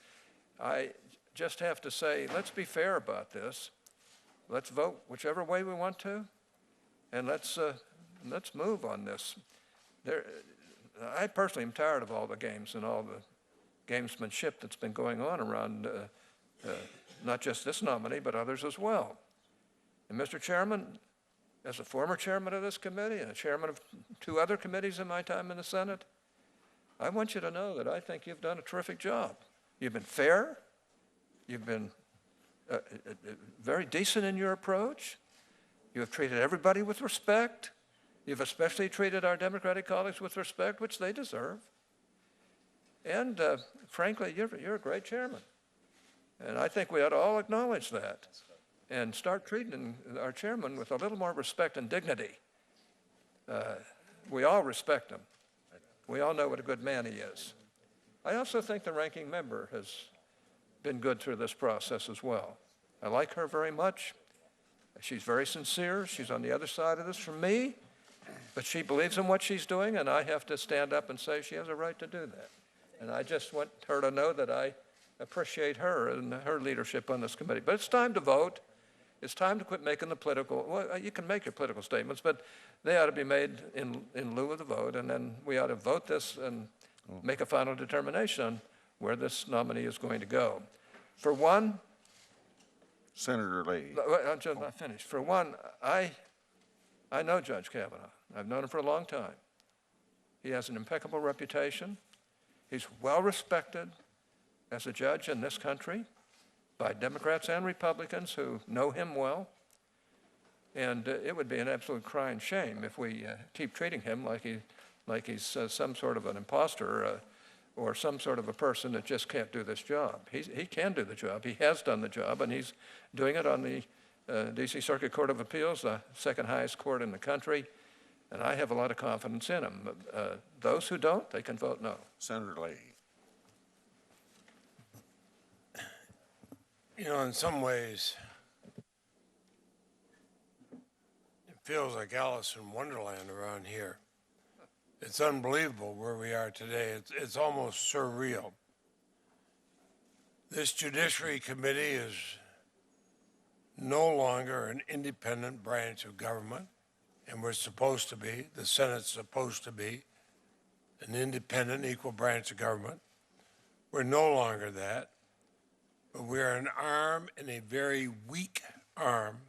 I just have to say, let's be fair about this. Let's vote whichever way we want to, and let's move on this. I personally am tired of all the games and all the gamesmanship that's been going on around not just this nominee, but others as well. And Mr. Chairman, as a former chairman of this committee and a chairman of 2 other committees in my time in the Senate, I want you to know that I think you've done a terrific job. You've been fair, you've been very decent in your approach. You have treated everybody with respect. You've especially treated our Democratic colleagues with respect, which they deserve. And frankly, you're a great chairman. And I think we ought to all acknowledge that and start treating our chairman with a little more respect and dignity. We all respect him. We all know what a good man he is. I also think the ranking member has been good through this process as well. I like her very much. She's very sincere. She's on the other side of this from me, but she believes in what she's doing, and I have to stand up and say she has a right to do that. And I just want her to know that I appreciate her and her leadership on this committee. But it's time to vote. It's time to quit making the political, well, you can make your political statements, but they ought to be made in lieu of the vote, and then we ought to vote this and make a final determination on where this nominee is going to go. For one, Senator Leahy. I'm just not finished. For one, I know Judge Kavanaugh. I've known him for a long time. He has an impeccable reputation. He's well respected as a judge in this country by Democrats and Republicans who know him well. And it would be an absolute crying shame if we keep treating him like he's some sort of an imposter or some sort of a person that just can't do this job. He can do the job. He has done the job, and he's doing it on the D.C. Circuit Court of Appeals, the second highest court in the country, and I have a lot of confidence in him. Those who don't, they can vote no. Senator Leahy. You know, in some ways, it feels like Alice in Wonderland around here. It's unbelievable where we are today. It's almost surreal. This Judiciary Committee is no longer an independent branch of government, and we're supposed to be. The Senate's supposed to be an independent, equal branch of government. We're no longer that, but we're an arm and a very weak arm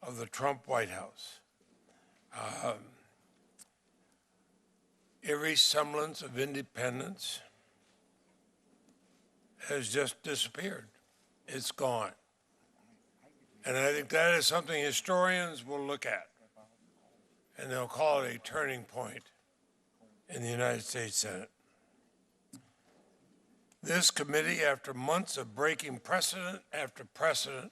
of the Trump White House. Every semblance of independence has just disappeared. It's gone. And I think that is something historians will look at, and they'll call it a turning point in the United States Senate. This committee, after months of breaking precedent after precedent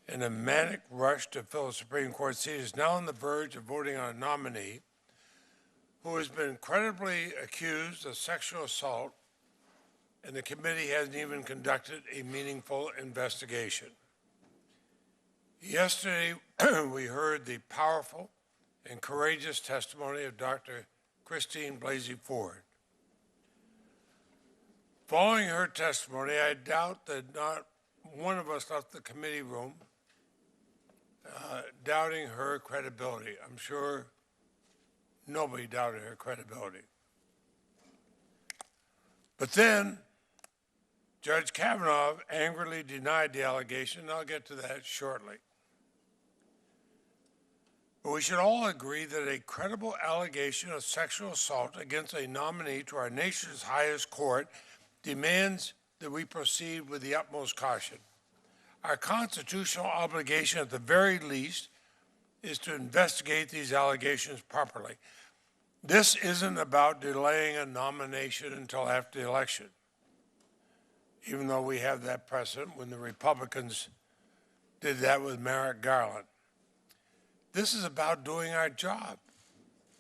in a manic rush to fill a Supreme Court seat, is now on the verge of voting on a nominee who has been credibly accused of sexual assault, and the committee hasn't even conducted a meaningful investigation. Yesterday, we heard the powerful and courageous testimony of Dr. Christine Blasey Ford. Following her testimony, I doubt that not one of us left the committee room doubting her credibility. I'm sure nobody doubted her credibility. But then Judge Kavanaugh angrily denied the allegation, and I'll get to that shortly. But we should all agree that a credible allegation of sexual assault against a nominee to our nation's highest court demands that we proceed with the utmost caution. Our constitutional obligation, at the very least, is to investigate these allegations properly. This isn't about delaying a nomination until after the election, even though we have that precedent when the Republicans did that with Merrick Garland. This is about doing our job.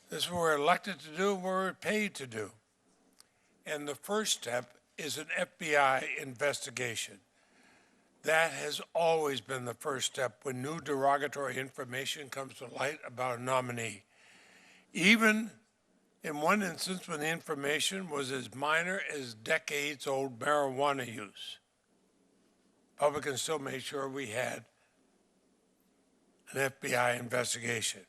This is what we're elected to do, what we're paid to do. And the first step is an FBI investigation. That has always been the first step when new derogatory information comes to light about a nominee. Even in one instance when the information was as minor as decades-old marijuana use, Republicans still made sure we had an FBI investigation.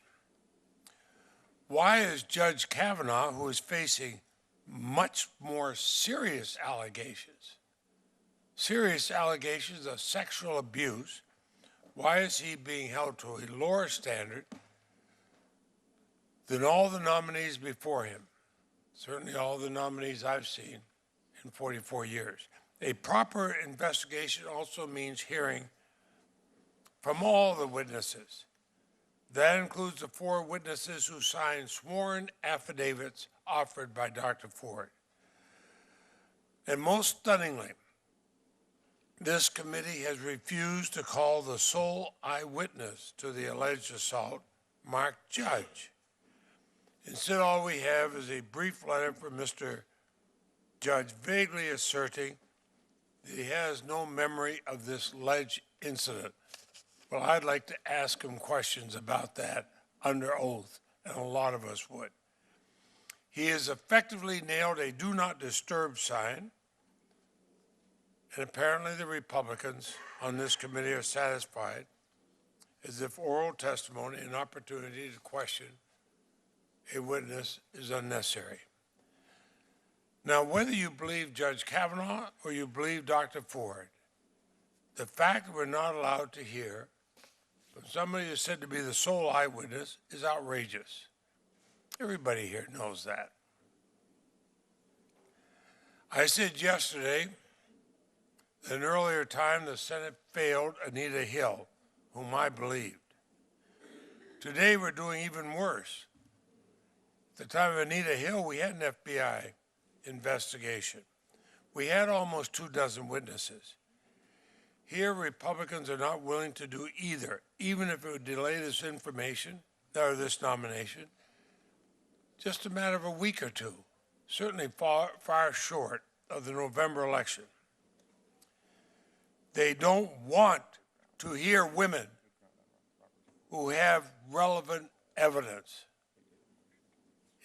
Why is Judge Kavanaugh, who is facing much more serious allegations of sexual abuse, why is he being held to a lower standard than all the nominees before him? Certainly all the nominees I've seen in 44 years. A proper investigation also means hearing from all the witnesses. That includes the 4 witnesses who signed sworn affidavits offered by Dr. Ford. And most stunningly, this committee has refused to call the sole eyewitness to the alleged assault, Mark Judge. Instead, all we have is a brief letter from Mr. Judge vaguely asserting that he has no memory of this alleged incident. Well, I'd like to ask him questions about that under oath, and a lot of us would. He has effectively nailed a do not disturb sign, and apparently the Republicans on this committee are satisfied, as if oral testimony and opportunity to question a witness is unnecessary. Now, whether you believe Judge Kavanaugh or you believe Dr. Ford, the fact that we're not allowed to hear from somebody who's said to be the sole eyewitness is outrageous. Everybody here knows that. I said yesterday that an earlier time the Senate failed Anita Hill, whom I believed. Today we're doing even worse. At the time of Anita Hill, we had an FBI investigation. We had almost 24 witnesses. Here, Republicans are not willing to do either, even if it would delay this information, or this nomination, just a matter of a week or two, certainly far short of the November election. They don't want to hear women who have relevant evidence.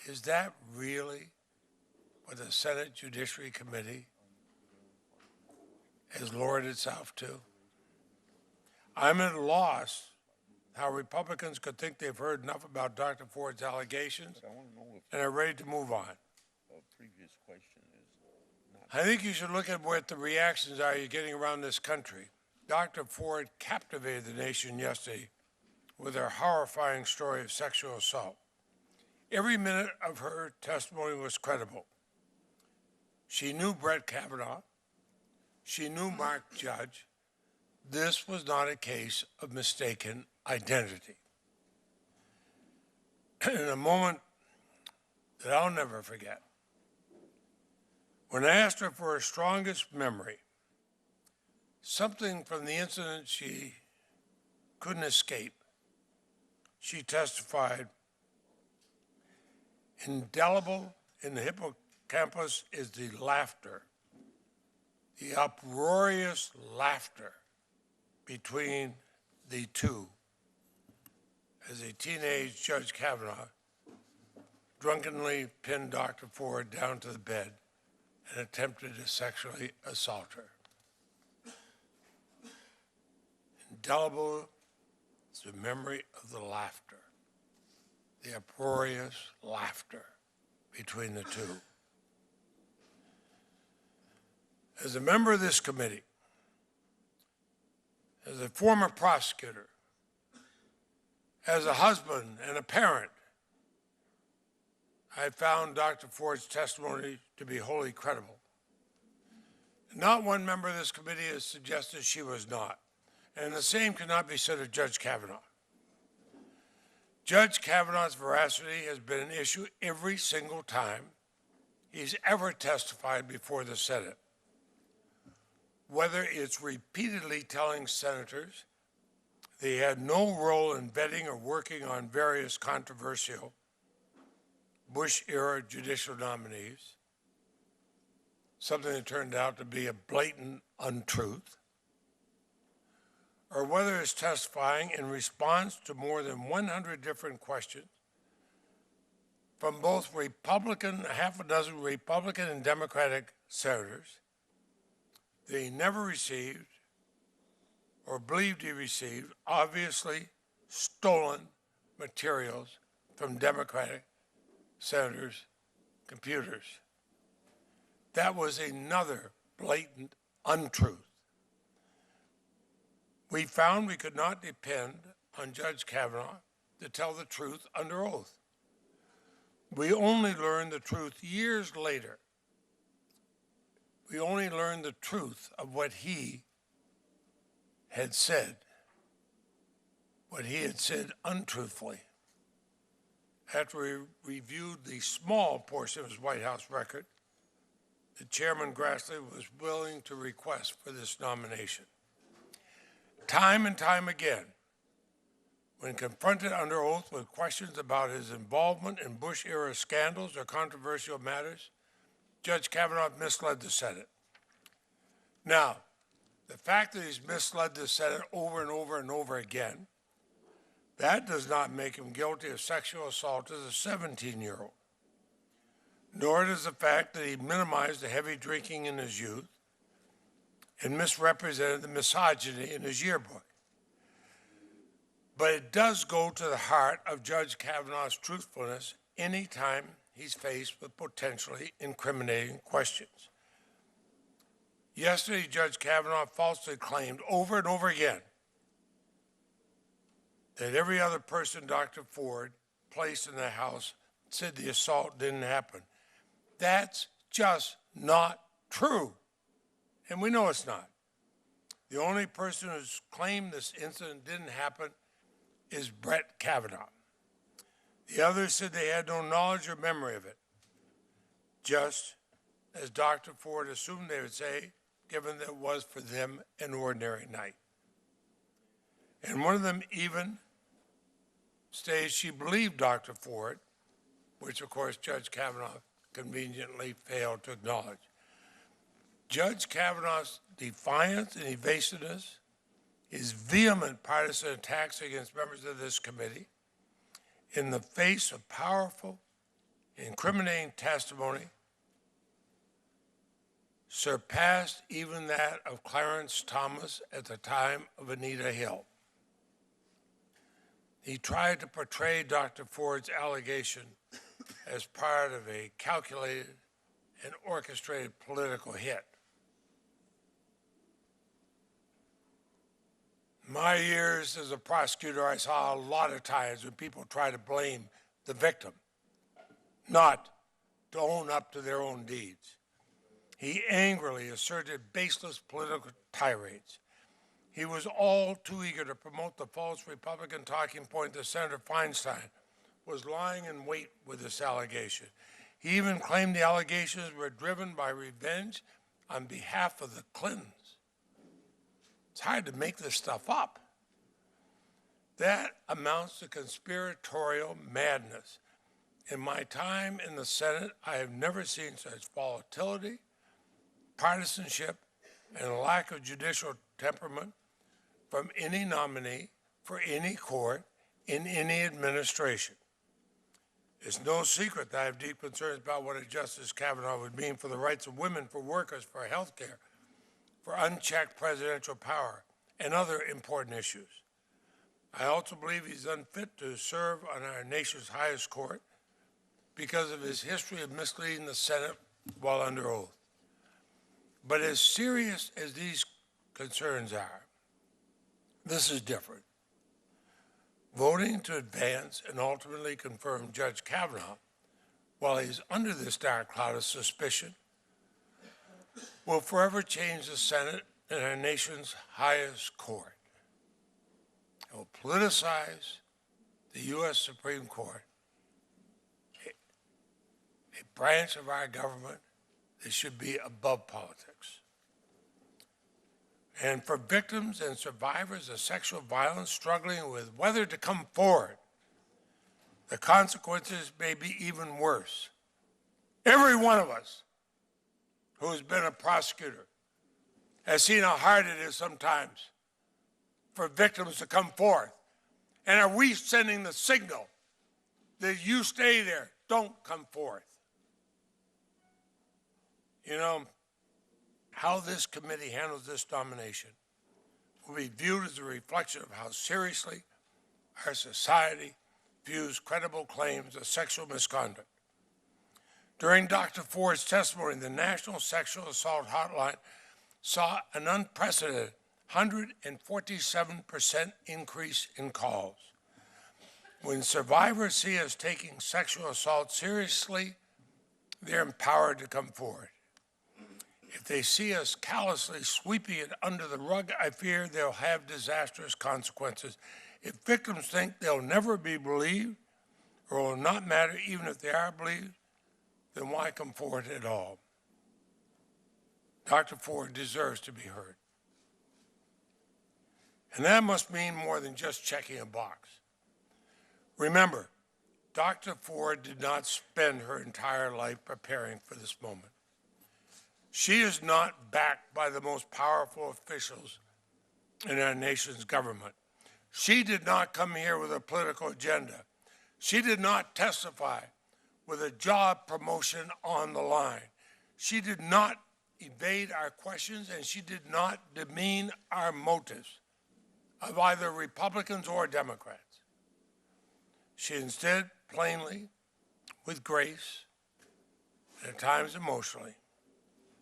Is that really what the Senate Judiciary Committee has lowered itself to? I'm at a loss how Republicans could think they've heard enough about Dr. Ford's allegations and are ready to move on. I think you should look at what the reactions are you're getting around this country. Dr. Ford captivated the nation yesterday with her horrifying story of sexual assault. Every minute of her testimony was credible. She knew Brett Kavanaugh. She knew Mark Judge. This was not a case of mistaken identity. In a moment that I'll never forget, when I asked her for her strongest memory, something from the incident she couldn't escape, she testified, indelible in the hippocampus is the laughter, the uproarious laughter between the two as a teenage Judge Kavanaugh drunkenly pinned Dr. Ford down to the bed and attempted to sexually assault her. Indelible is the memory of the laughter, the uproarious laughter between the two. As a member of this committee, as a former prosecutor, as a husband and a parent, I found Dr. Ford's testimony to be wholly credible. Not one member of this committee has suggested she was not. And the same cannot be said of Judge Kavanaugh. Judge Kavanaugh's veracity has been an issue every single time he's ever testified before the Senate. Whether it's repeatedly telling senators they had no role in vetting or working on various controversial Bush-era judicial nominees, something that turned out to be a blatant untruth, or whether it's testifying in response to more than 100 different questions from both Republican, half a dozen Republican and Democratic senators that he never received or believed he received obviously stolen materials from Democratic senators' computers. That was another blatant untruth. We found we could not depend on Judge Kavanaugh to tell the truth under oath. We only learned the truth years later we only learned the truth of what he had said, untruthfully. After we reviewed the small portion of his White House record, the Chairman Grassley was willing to request for this nomination. Time and time again, when confronted under oath with questions about his involvement in Bush-era scandals or controversial matters, Judge Kavanaugh misled the Senate. Now, the fact that he's misled the Senate over and over and over again, that does not make him guilty of sexual assault as a 17-year-old. Nor does the fact that he minimized the heavy drinking in his youth and misrepresented the misogyny in his yearbook. But it does go to the heart of Judge Kavanaugh's truthfulness anytime he's faced with potentially incriminating questions. Yesterday, Judge Kavanaugh falsely claimed over and over again that every other person Dr. Ford placed in the house said the assault didn't happen. That's just not true. And we know it's not. The only person who's claimed this incident didn't happen is Brett Kavanaugh. The others said they had no knowledge or memory of it, just as Dr. Ford assumed they would say, given that it was for them an ordinary night. And one of them even states she believed Dr. Ford, which of course Judge Kavanaugh conveniently failed to acknowledge. Judge Kavanaugh's defiance and evasiveness, his vehement partisan attacks against members of this committee, in the face of powerful, incriminating testimony, surpassed even that of Clarence Thomas at the time of Anita Hill. He tried to portray Dr. Ford's allegation as part of a calculated and orchestrated political hit. My years as a prosecutor, I saw a lot of times when people try to blame the victim, not to own up to their own deeds. He angrily asserted baseless political tirades. He was all too eager to promote the false Republican talking point that Senator Feinstein was lying in wait with this allegation. He even claimed the allegations were driven by revenge on behalf of the Clintons. It's hard to make this stuff up. That amounts to conspiratorial madness. In my time in the Senate, I have never seen such volatility, partisanship, and a lack of judicial temperament from any nominee for any court in any administration. It's no secret that I have deep concerns about what a Justice Kavanaugh would mean for the rights of women, for workers, for health care, for unchecked presidential power, and other important issues. I also believe he's unfit to serve on our nation's highest court because of his history of misleading the Senate while under oath. But as serious as these concerns are, this is different. Voting to advance and ultimately confirm Judge Kavanaugh while he's under this dark cloud of suspicion will forever change the Senate and our nation's highest court. It will politicize the U.S. Supreme Court, a branch of our government that should be above politics. And for victims and survivors of sexual violence struggling with whether to come forward, the consequences may be even worse. Every one of us who has been a prosecutor has seen how hard it is sometimes for victims to come forth. And are we sending the signal that you stay there, don't come forth? You know, how this committee handles this nomination will be viewed as a reflection of how seriously our society views credible claims of sexual misconduct. During Dr. Ford's testimony, the National Sexual Assault Hotline saw an unprecedented 147% increase in calls. When survivors see us taking sexual assault seriously, they're empowered to come forward. If they see us callously sweeping it under the rug, I fear they'll have disastrous consequences. If victims think they'll never be believed or will not matter even if they are believed, then why come forward at all? Dr. Ford deserves to be heard. And that must mean more than just checking a box. Remember, Dr. Ford did not spend her entire life preparing for this moment. She is not backed by the most powerful officials in our nation's government. She did not come here with a political agenda. She did not testify with a job promotion on the line. She did not evade our questions, and she did not demean our motives of either Republicans or Democrats. She instead plainly, with grace, and at times emotionally,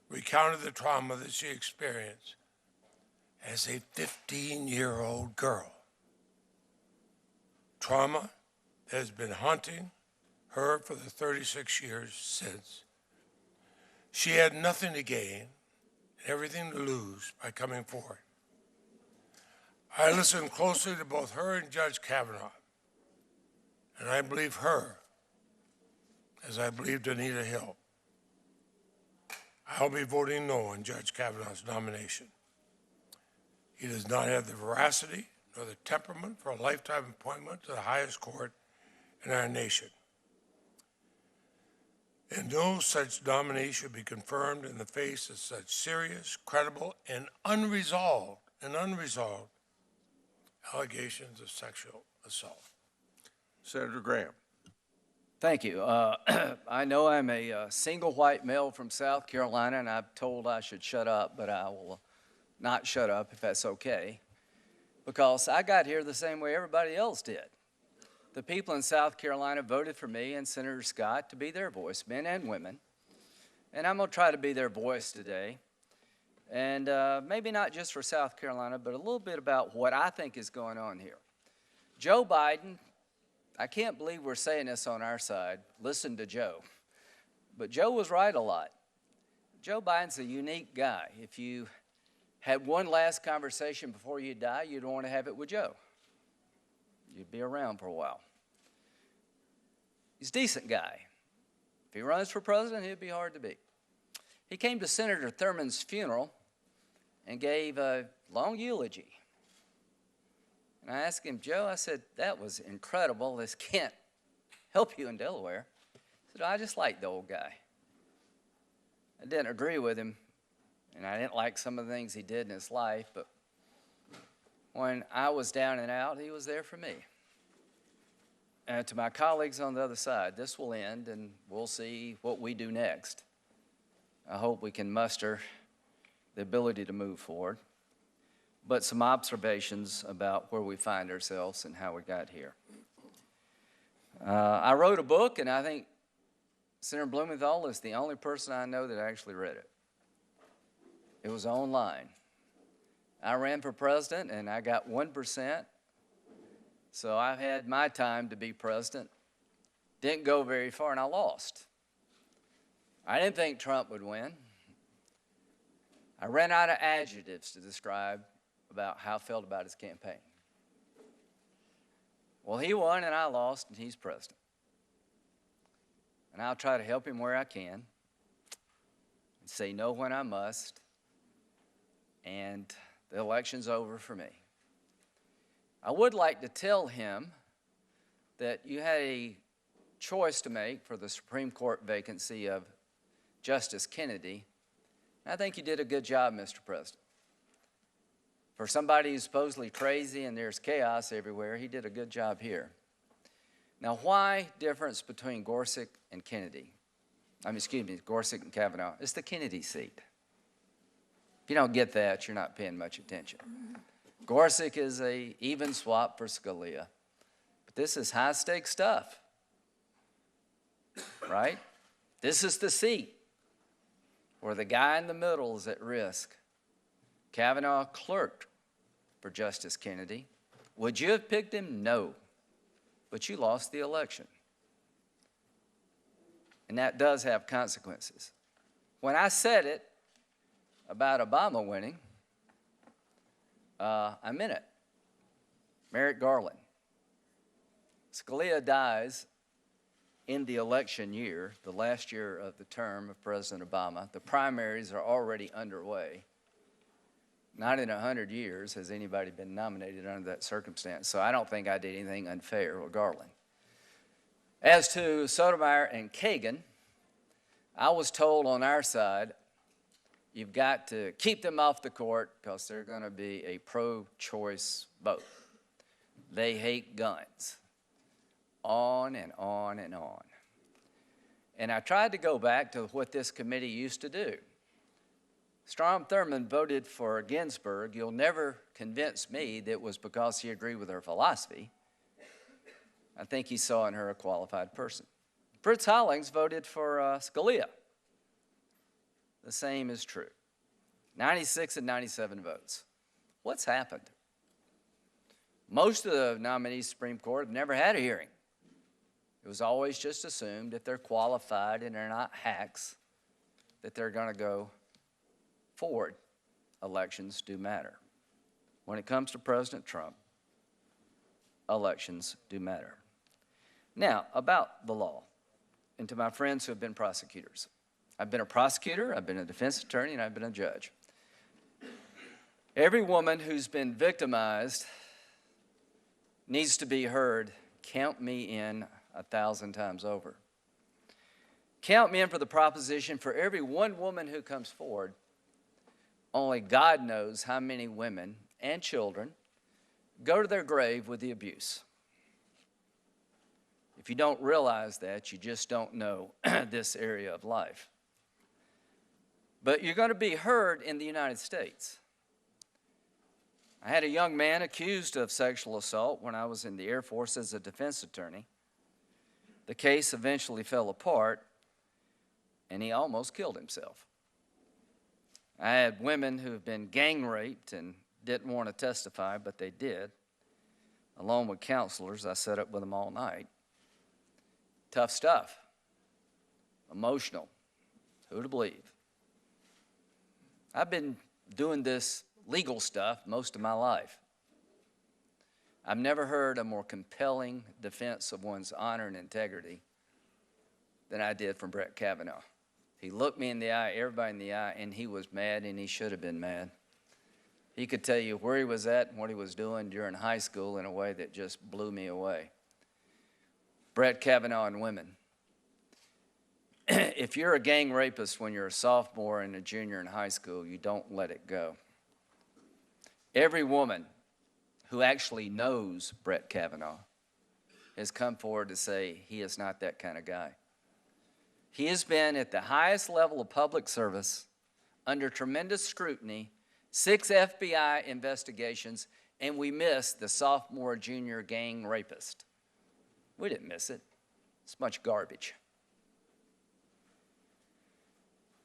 recounted the trauma that she experienced as a 15-year-old girl. Trauma that has been haunting her for the 36 years since. She had nothing to gain and everything to lose by coming forward. I listened closely to both her and Judge Kavanaugh, and I believe her as I believed Anita Hill. I'll be voting no on Judge Kavanaugh's nomination. He does not have the veracity nor the temperament for a lifetime appointment to the highest court in our nation. And no such nominee should be confirmed in the face of such serious, credible, and unresolved allegations of sexual assault. Senator Graham. Thank you. I know I'm a single white male from South Carolina, and I'm told I should shut up, but I will not shut up if that's okay, because I got here the same way everybody else did. The people in South Carolina voted for me and Senator Scott to be their voice, men and women, and I'm going to try to be their voice today. And maybe not just for South Carolina, but a little bit about what I think is going on here. Joe Biden, I can't believe we're saying this on our side. Listen to Joe. But Joe was right a lot. Joe Biden's a unique guy. If you had one last conversation before you die, you'd want to have it with Joe. You'd be around for a while. He's a decent guy. If he runs for president, he'd be hard to beat. He came to Senator Thurmond's funeral and gave a long eulogy. And I asked him, Joe, I said, that was incredible. This can't help you in Delaware. He said, I just like the old guy. I didn't agree with him, and I didn't like some of the things he did in his life, but when I was down and out, he was there for me. And to my colleagues on the other side, this will end, and we'll see what we do next. I hope we can muster the ability to move forward, but some observations about where we find ourselves and how we got here. I wrote a book, and I think Senator Blumenthal is the only person I know that actually read it. It was online. I ran for president, and I got 1%, so I've had my time to be president. Didn't go very far, and I lost. I didn't think Trump would win. I ran out of adjectives to describe about how I felt about his campaign. Well, he won and I lost, and he's president. And I'll try to help him where I can, and say no when I must, and the election's over for me. I would like to tell him that you had a choice to make for the Supreme Court vacancy of Justice Kennedy. I think you did a good job, Mr. President. For somebody who's supposedly crazy and there's chaos everywhere, he did a good job here. Now, why difference between Gorsuch and Kennedy? Gorsuch and Kavanaugh. It's the Kennedy seat. If you don't get that, you're not paying much attention. Gorsuch is an even swap for Scalia. But this is high-stakes stuff, right? This is the seat where the guy in the middle is at risk. Kavanaugh clerked for Justice Kennedy. Would you have picked him? No. But you lost the election. And that does have consequences. When I said it, about Obama winning, I'm in it. Merrick Garland. Scalia dies in the election year, the last year of the term of President Obama. The primaries are already underway. Not in 100 years has anybody been nominated under that circumstance, so I don't think I did anything unfair with Garland. As to Sotomayor and Kagan, I was told on our side, you've got to keep them off the court because they're going to be a pro-choice vote. They hate guns. On and on and on. And I tried to go back to what this committee used to do. Strom Thurmond voted for Ginsburg. You'll never convince me that it was because he agreed with her philosophy. I think he saw in her a qualified person. Fritz Hollings voted for Scalia. The same is true. 96 and 97 votes. What's happened? Most of the nominees to the Supreme Court have never had a hearing. It was always just assumed if they're qualified and they're not hacks, that they're going to go forward. Elections do matter. When it comes to President Trump, elections do matter. Now, about the law, and to my friends who have been prosecutors. I've been a prosecutor, I've been a defense attorney, and I've been a judge. Every woman who's been victimized needs to be heard. Count me in 1,000 times over. Count me in for the proposition for every one woman who comes forward, only God knows how many women and children go to their grave with the abuse. If you don't realize that, you just don't know this area of life. But you're going to be heard in the United States. I had a young man accused of sexual assault when I was in the Air Force as a defense attorney. The case eventually fell apart, and he almost killed himself. I had women who have been gang raped and didn't want to testify, but they did. Along with counselors, I sat up with them all night. Tough stuff. Emotional. Who to believe? I've been doing this legal stuff most of my life. I've never heard a more compelling defense of one's honor and integrity than I did from Brett Kavanaugh. He looked me in the eye, everybody in the eye, and he was mad, and he should have been mad. He could tell you where he was at and what he was doing during high school in a way that just blew me away. Brett Kavanaugh and women. If you're a gang rapist when you're a sophomore and a junior in high school, you don't let it go. Every woman who actually knows Brett Kavanaugh has come forward to say he is not that kind of guy. He has been at the highest level of public service, under tremendous scrutiny, 6 FBI investigations, and we missed the sophomore, junior gang rapist. We didn't miss it. It's much garbage.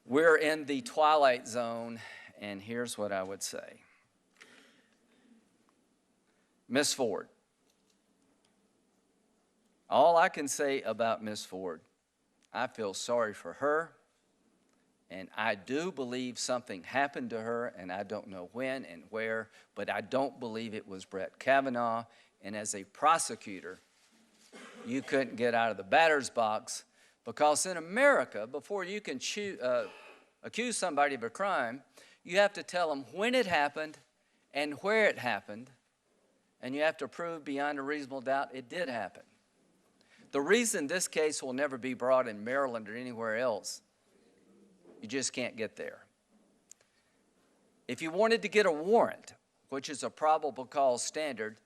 We're in the twilight zone, and here's what I would say. Miss Ford. All I can say about Miss Ford, I feel sorry for her, and I do believe something happened to her, and I don't know when and where, but I don't believe it was Brett Kavanaugh. And as a prosecutor, you couldn't get out of the batter's box, because in America, before you can accuse somebody of a crime, you have to tell them when it happened and where it happened, and you have to prove beyond a reasonable doubt it did happen. The reason this case will never be brought in Maryland or anywhere else, you just can't get there. If you wanted to get a warrant, which is a probable cause standard,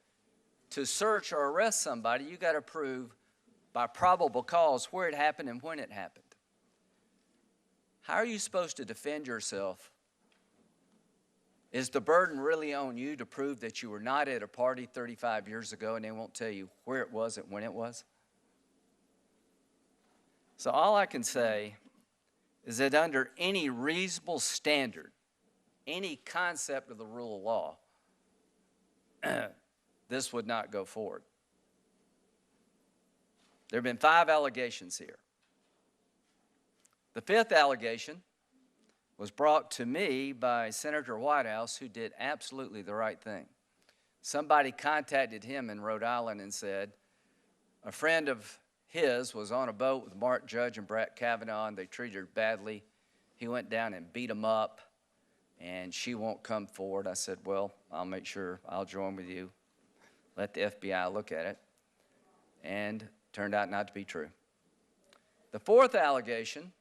to search or arrest somebody, you got to prove by probable cause where it happened and when it happened. How are you supposed to defend yourself? Is the burden really on you to prove that you were not at a party 35 years ago and they won't tell you where it was and when it was? So all I can say is that under any reasonable standard, any concept of the rule of law, this would not go forward. There have been 5 allegations here. The 5th allegation was brought to me by Senator Whitehouse, who did absolutely the right thing. Somebody contacted him in Rhode Island and said a friend of his was on a boat with Mark Judge and Brett Kavanaugh, and they treated her badly. He went down and beat him up, and she won't come forward. I said, well, I'll make sure I'll join with you. Let the FBI look at it. And turned out not to be true. The fourth allegation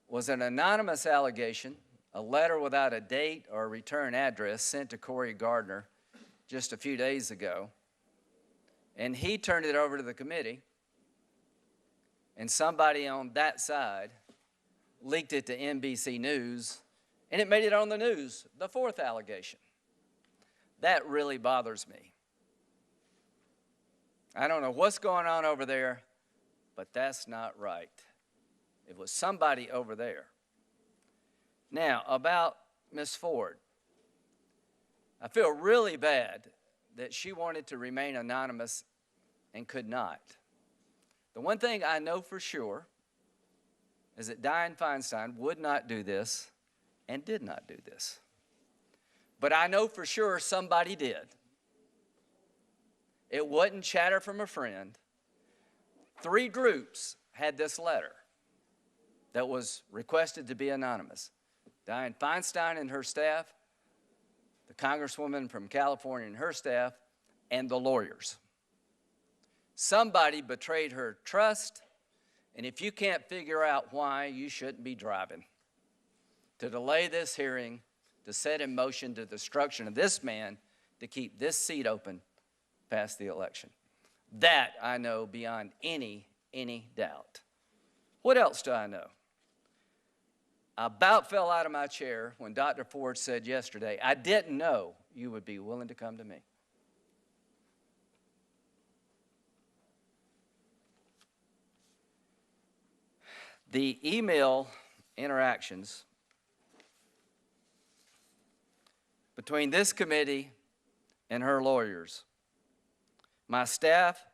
was an anonymous allegation, a letter without a date or a return address sent to Corey Gardner just a few days ago. And he turned it over to the committee, and somebody on that side leaked it to NBC News, and it made it on the news, the fourth allegation. That really bothers me. I don't know what's going on over there, but that's not right. It was somebody over there. Now, about Ms. Ford. I feel really bad that she wanted to remain anonymous and could not. The one thing I know for sure is that Dianne Feinstein would not do this and did not do this. But I know for sure somebody did. It wasn't chatter from a friend. 3 groups had this letter that was requested to be anonymous. Dianne Feinstein and her staff, the Congresswoman from California and her staff, and the lawyers. Somebody betrayed her trust, and if you can't figure out why, you shouldn't be driving. To delay this hearing, to set in motion the destruction of this man, to keep this seat open past the election. That I know beyond any doubt. What else do I know? I about fell out of my chair when Dr. Ford said yesterday, I didn't know you would be willing to come to me. The email interactions between this committee and her lawyers, my staff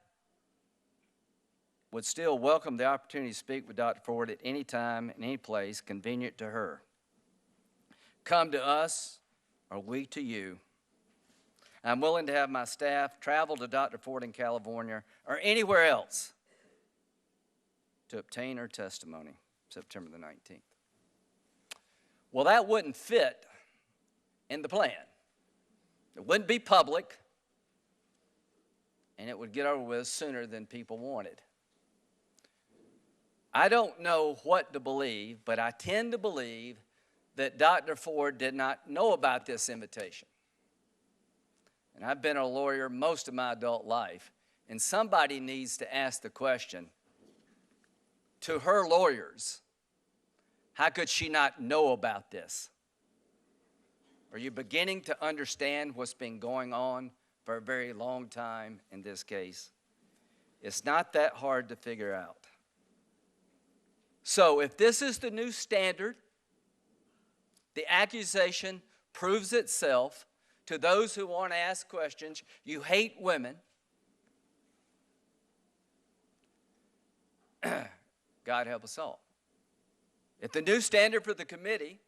would still welcome the opportunity to speak with Dr. Ford at any time and any place convenient to her. Come to us or we to you. I'm willing to have my staff travel to Dr. Ford in California or anywhere else to obtain her testimony, September the 19th. Well, that wouldn't fit in the plan. It wouldn't be public, and it would get over with sooner than people wanted. I don't know what to believe, but I tend to believe that Dr. Ford did not know about this invitation. And I've been a lawyer most of my adult life, and somebody needs to ask the question to her lawyers, how could she not know about this? Are you beginning to understand what's been going on for a very long time in this case? It's not that hard to figure out. So if this is the new standard, the accusation proves itself to those who want to ask questions. You hate women. God help us all. If the new standard for the committee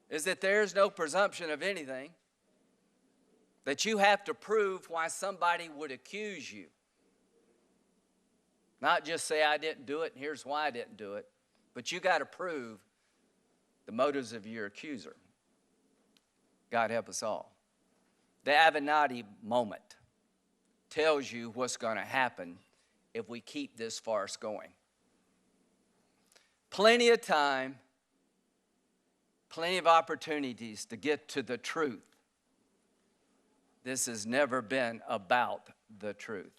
is that there's no presumption of anything, that you have to prove why somebody would accuse you. Not just say, I didn't do it, and here's why I didn't do it, but you got to prove the motives of your accuser. God help us all. The Avenatti moment tells you what's going to happen if we keep this farce going. Plenty of time, plenty of opportunities to get to the truth. This has never been about the truth.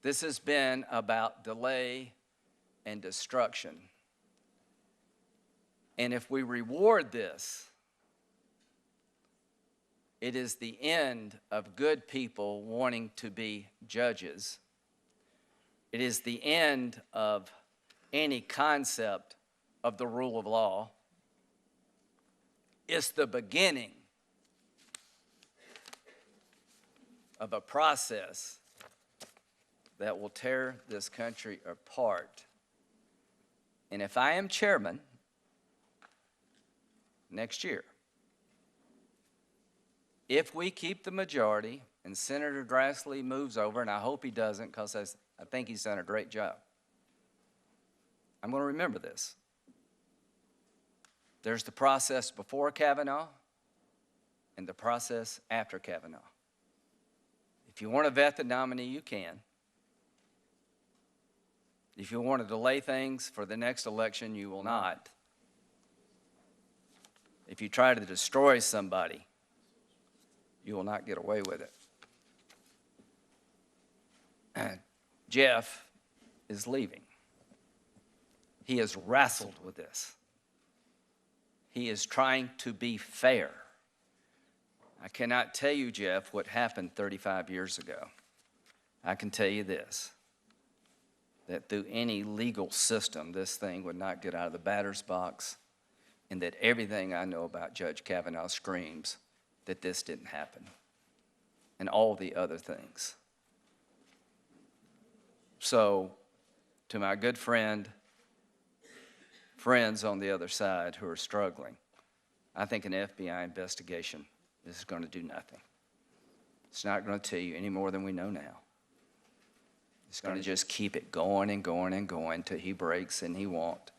This has been about delay and destruction. And if we reward this, it is the end of good people wanting to be judges. It is the end of any concept of the rule of law. It's the beginning of a process that will tear this country apart. And if I am chairman, next year. If we keep the majority and Senator Grassley moves over, and I hope he doesn't because I think he's done a great job, I'm going to remember this. There's the process before Kavanaugh and the process after Kavanaugh. If you want to vet the nominee, you can. If you want to delay things for the next election, you will not. If you try to destroy somebody, you will not get away with it. Jeff is leaving. He has wrestled with this. He is trying to be fair. I cannot tell you, Jeff, what happened 35 years ago. I can tell you this, that through any legal system, this thing would not get out of the batter's box, and that everything I know about Judge Kavanaugh screams that this didn't happen, and all the other things. So, to my good friends on the other side who are struggling, I think an FBI investigation is going to do nothing. It's not going to tell you any more than we know now. It's going to just keep it going and going and going till he breaks and he won't,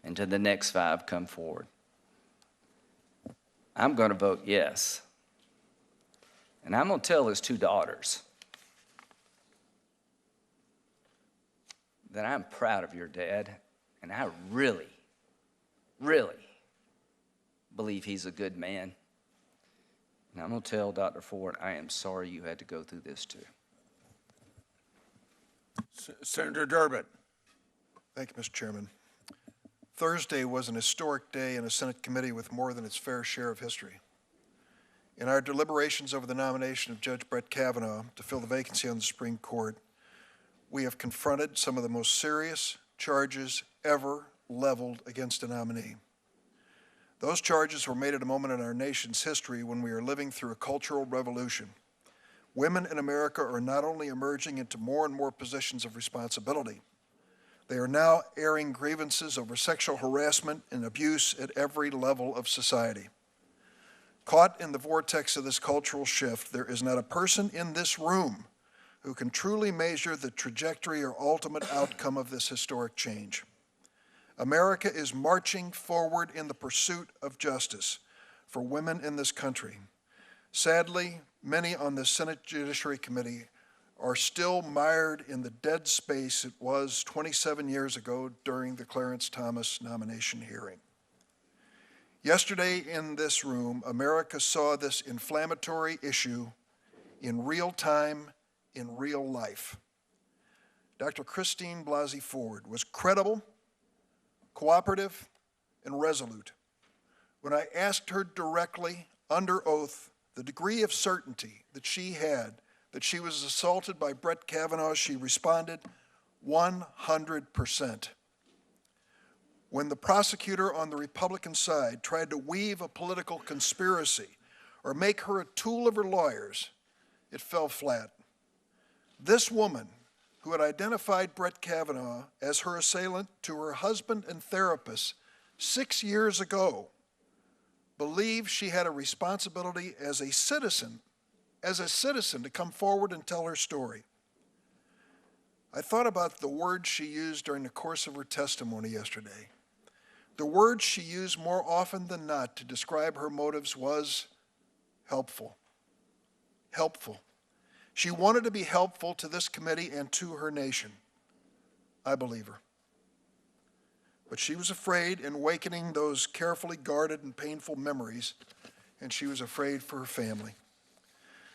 until the next 5 come forward. I'm going to vote yes. And I'm going to tell his 2 daughters that I'm proud of your dad, and I really, really believe he's a good man. And I'm going to tell Dr. Ford, I am sorry you had to go through this too. Senator Durbin. Thank you, Mr. Chairman. Thursday was an historic day in a Senate committee with more than its fair share of history. In our deliberations over the nomination of Judge Brett Kavanaugh to fill the vacancy on the Supreme Court, we have confronted some of the most serious charges ever leveled against a nominee. Those charges were made at a moment in our nation's history when we are living through a cultural revolution. Women in America are not only emerging into more and more positions of responsibility, they are now airing grievances over sexual harassment and abuse at every level of society. Caught in the vortex of this cultural shift, there is not a person in this room who can truly measure the trajectory or ultimate outcome of this historic change. America is marching forward in the pursuit of justice for women in this country. Sadly, many on the Senate Judiciary Committee are still mired in the dead space it was 27 years ago during the Clarence Thomas nomination hearing. Yesterday in this room, America saw this inflammatory issue in real time, in real life. Dr. Christine Blasey Ford was credible, cooperative, and resolute. When I asked her directly, under oath, the degree of certainty that she had that she was assaulted by Brett Kavanaugh, she responded 100%. When the prosecutor on the Republican side tried to weave a political conspiracy or make her a tool of her lawyers, it fell flat. This woman, who had identified Brett Kavanaugh as her assailant to her husband and therapist 6 years ago, believed she had a responsibility as a citizen to come forward and tell her story. I thought about the words she used during the course of her testimony yesterday. The word she used more often than not to describe her motives was helpful. Helpful. She wanted to be helpful to this committee and to her nation. I believe her. But she was afraid in awakening those carefully guarded and painful memories, and she was afraid for her family.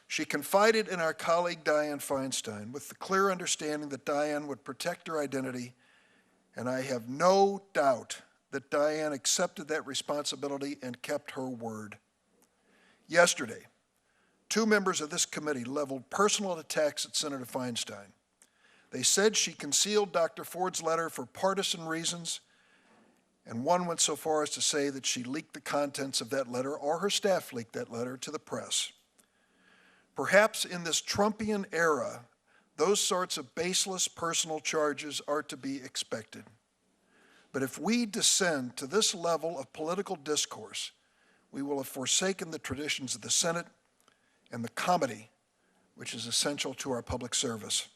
She confided in our colleague Dianne Feinstein with the clear understanding that Dianne would protect her identity, and I have no doubt that Dianne accepted that responsibility and kept her word. Yesterday, 2 members of this committee leveled personal attacks at Senator Feinstein. They said she concealed Dr. Ford's letter for partisan reasons, and one went so far as to say that she leaked the contents of that letter, or her staff leaked that letter, to the press. Perhaps in this Trumpian era, those sorts of baseless personal charges are to be expected. But if we descend to this level of political discourse, we will have forsaken the traditions of the Senate and the comedy which is essential to our public service.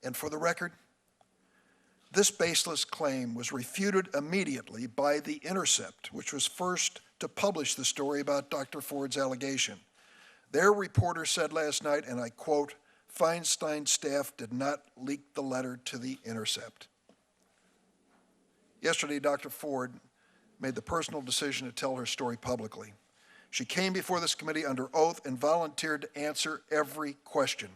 And for the record, this baseless claim was refuted immediately by The Intercept, which was first to publish the story about Dr. Ford's allegation. Their reporter said last night, and I quote, "Feinstein's staff did not leak the letter to The Intercept." Yesterday, Dr. Ford made the personal decision to tell her story publicly. She came before this committee under oath and volunteered to answer every question.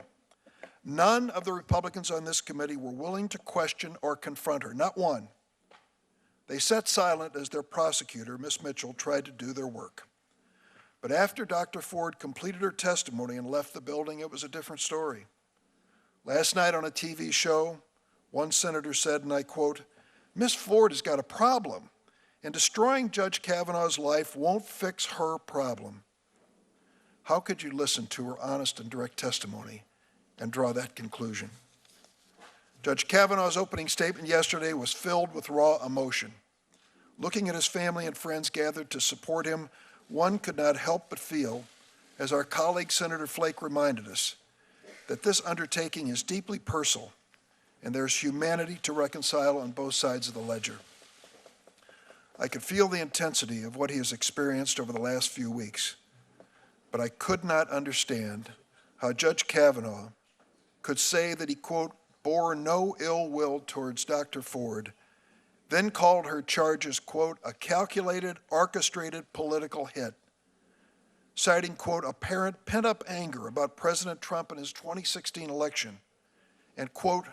None of the Republicans on this committee were willing to question or confront her, not one. They sat silent as their prosecutor, Ms. Mitchell, tried to do their work. But after Dr. Ford completed her testimony and left the building, it was a different story. Last night on a TV show, one senator said, and I quote, "Ms. Ford has got a problem, and destroying Judge Kavanaugh's life won't fix her problem." How could you listen to her honest and direct testimony and draw that conclusion? Judge Kavanaugh's opening statement yesterday was filled with raw emotion. Looking at his family and friends gathered to support him, one could not help but feel, as our colleague Senator Flake reminded us, that this undertaking is deeply personal and there's humanity to reconcile on both sides of the ledger. I could feel the intensity of what he has experienced over the last few weeks, but I could not understand how Judge Kavanaugh could say that he, quote, "bore no ill will towards Dr. Ford," then called her charges, quote, "a calculated, orchestrated political hit," citing, quote, "apparent pent-up anger about President Trump and his 2016 election," and, quote,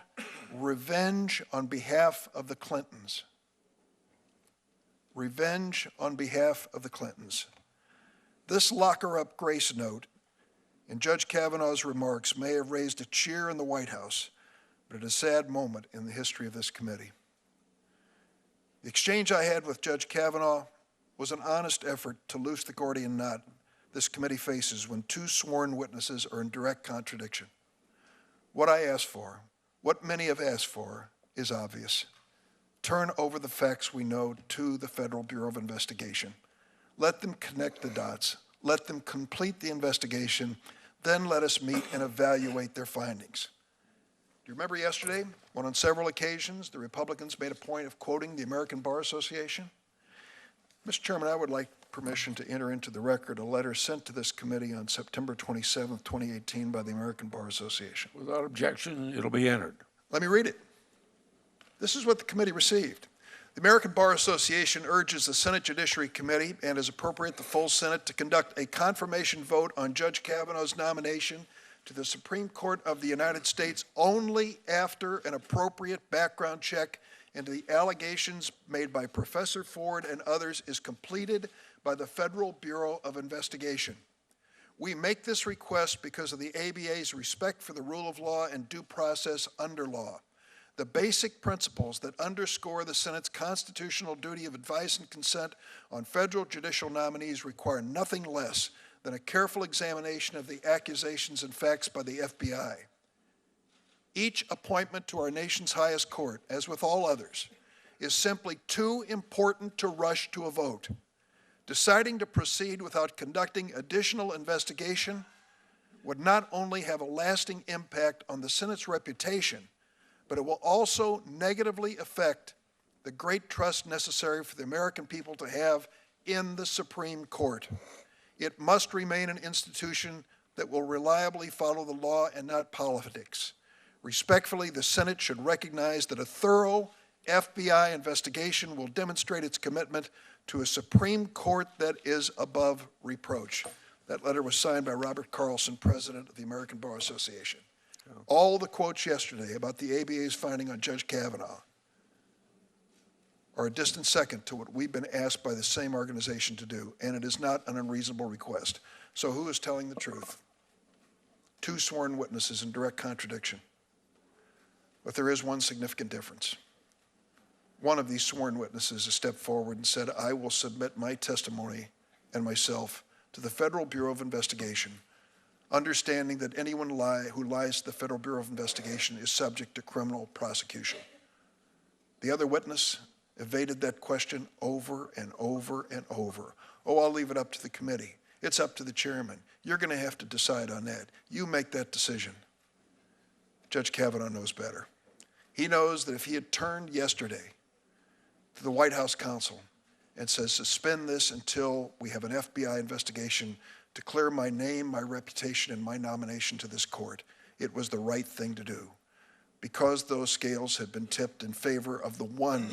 "revenge on behalf of the Clintons." Revenge on behalf of the Clintons. This lock-her-up grace note in Judge Kavanaugh's remarks may have raised a cheer in the White House, but it is a sad moment in the history of this committee. The exchange I had with Judge Kavanaugh was an honest effort to loose the Gordian knot this committee faces when two sworn witnesses are in direct contradiction. What I asked for, what many have asked for, is obvious. Turn over the facts we know to the Federal Bureau of Investigation. Let them connect the dots. Let them complete the investigation. Then let us meet and evaluate their findings. Do you remember yesterday when on several occasions the Republicans made a point of quoting the American Bar Association? Mr. Chairman, I would like permission to enter into the record a letter sent to this committee on September 27, 2018 by the American Bar Association. Without objection, it'll be entered. Let me read it. This is what the committee received. The American Bar Association urges the Senate Judiciary Committee, and as appropriate, the full Senate, to conduct a confirmation vote on Judge Kavanaugh's nomination to the Supreme Court of the United States only after an appropriate background check into the allegations made by Professor Ford and others is completed by the Federal Bureau of Investigation. We make this request because of the ABA's respect for the rule of law and due process under law. The basic principles that underscore the Senate's constitutional duty of advice and consent on federal judicial nominees require nothing less than a careful examination of the accusations and facts by the FBI. Each appointment to our nation's highest court, as with all others, is simply too important to rush to a vote. Deciding to proceed without conducting additional investigation would not only have a lasting impact on the Senate's reputation, but it will also negatively affect the great trust necessary for the American people to have in the Supreme Court. It must remain an institution that will reliably follow the law and not politics. Respectfully, the Senate should recognize that a thorough FBI investigation will demonstrate its commitment to a Supreme Court that is above reproach. That letter was signed by Robert Carlson, President of the American Bar Association. All the quotes yesterday about the ABA's finding on Judge Kavanaugh are a distant second to what we've been asked by the same organization to do, and it is not an unreasonable request. So who is telling the truth? Two sworn witnesses in direct contradiction. But there is one significant difference. One of these sworn witnesses has stepped forward and said, "I will submit my testimony and myself to the Federal Bureau of Investigation, understanding that anyone who lies to the Federal Bureau of Investigation is subject to criminal prosecution." The other witness evaded that question over and over and over. Oh, I'll leave it up to the committee. It's up to the chairman. You're going to have to decide on that. You make that decision. Judge Kavanaugh knows better. He knows that if he had turned yesterday to the White House counsel and says, suspend this until we have an FBI investigation to clear my name, my reputation, and my nomination to this court, it was the right thing to do. Because those scales had been tipped in favor of the one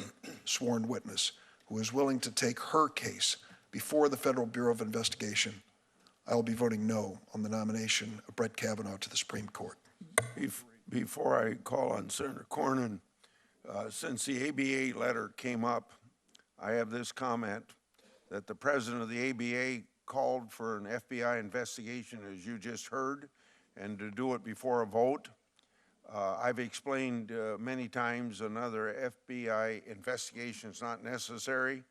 sworn witness who is willing to take her case before the Federal Bureau of Investigation, I will be voting no on the nomination of Brett Kavanaugh to the Supreme Court. Before I call on Senator Cornyn, since the ABA letter came up, I have this comment that the president of the ABA called for an FBI investigation, as you just heard, and to do it before a vote. I've explained many times another FBI investigation is not necessary.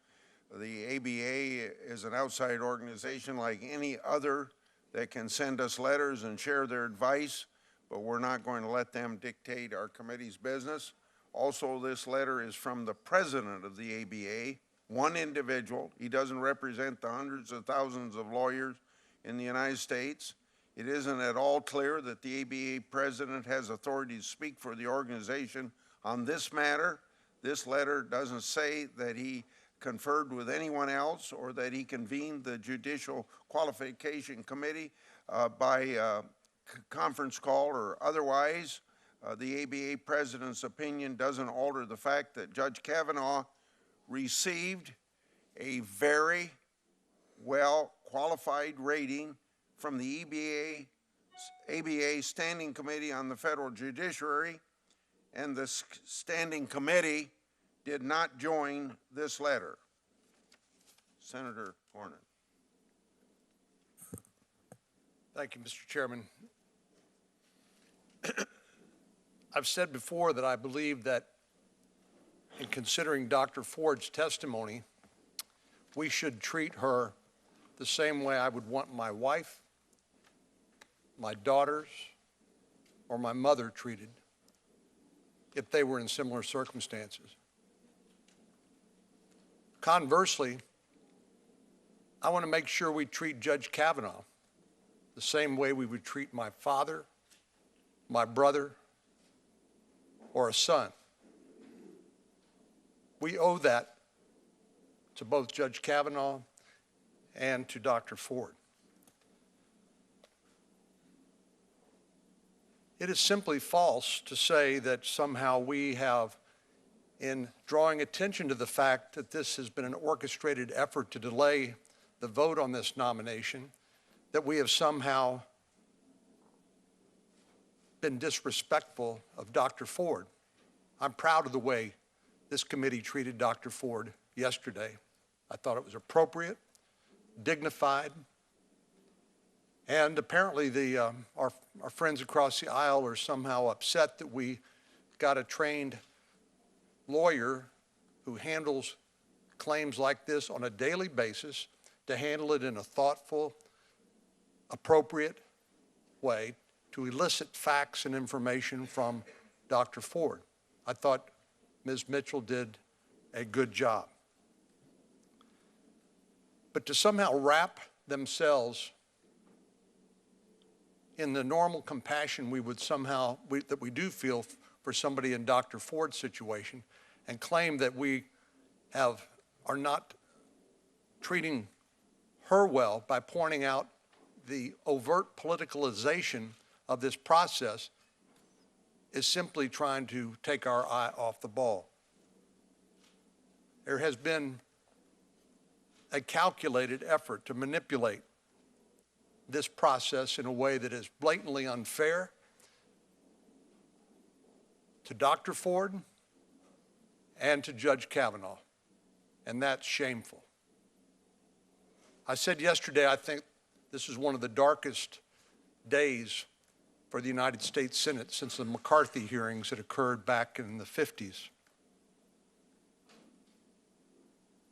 The ABA is an outside organization like any other that can send us letters and share their advice, but we're not going to let them dictate our committee's business. Also, this letter is from the president of the ABA, one individual. He doesn't represent the hundreds of thousands of lawyers in the United States. It isn't at all clear that the ABA president has authority to speak for the organization on this matter. This letter doesn't say that he conferred with anyone else or that he convened the Judicial Qualification Committee by conference call or otherwise. The ABA president's opinion doesn't alter the fact that Judge Kavanaugh received a very well qualified rating from the ABA Standing Committee on the Federal Judiciary, and the Standing Committee did not join this letter. Senator Cornyn. Thank you, Mr. Chairman. I've said before that I believe that in considering Dr. Ford's testimony, we should treat her the same way I would want my wife, my daughters, or my mother treated if they were in similar circumstances. Conversely, I want to make sure we treat Judge Kavanaugh the same way we would treat my father, my brother, or a son. We owe that to both Judge Kavanaugh and to Dr. Ford. It is simply false to say that somehow we have, in drawing attention to the fact that this has been an orchestrated effort to delay the vote on this nomination, that we have somehow been disrespectful of Dr. Ford. I'm proud of the way this committee treated Dr. Ford yesterday. I thought it was appropriate, dignified, and apparently our friends across the aisle are somehow upset that we got a trained lawyer who handles claims like this on a daily basis to handle it in a thoughtful, appropriate way to elicit facts and information from Dr. Ford. I thought Ms. Mitchell did a good job. But to somehow wrap themselves in the normal compassion we would somehow, that we do feel for somebody in Dr. Ford's situation, and claim that we are not treating her well by pointing out the overt politicalization of this process, is simply trying to take our eye off the ball. There has been a calculated effort to manipulate this process in a way that is blatantly unfair to Dr. Ford and to Judge Kavanaugh, and that's shameful. I said yesterday, I think this is one of the darkest days for the United States Senate since the McCarthy hearings that occurred back in the 50s.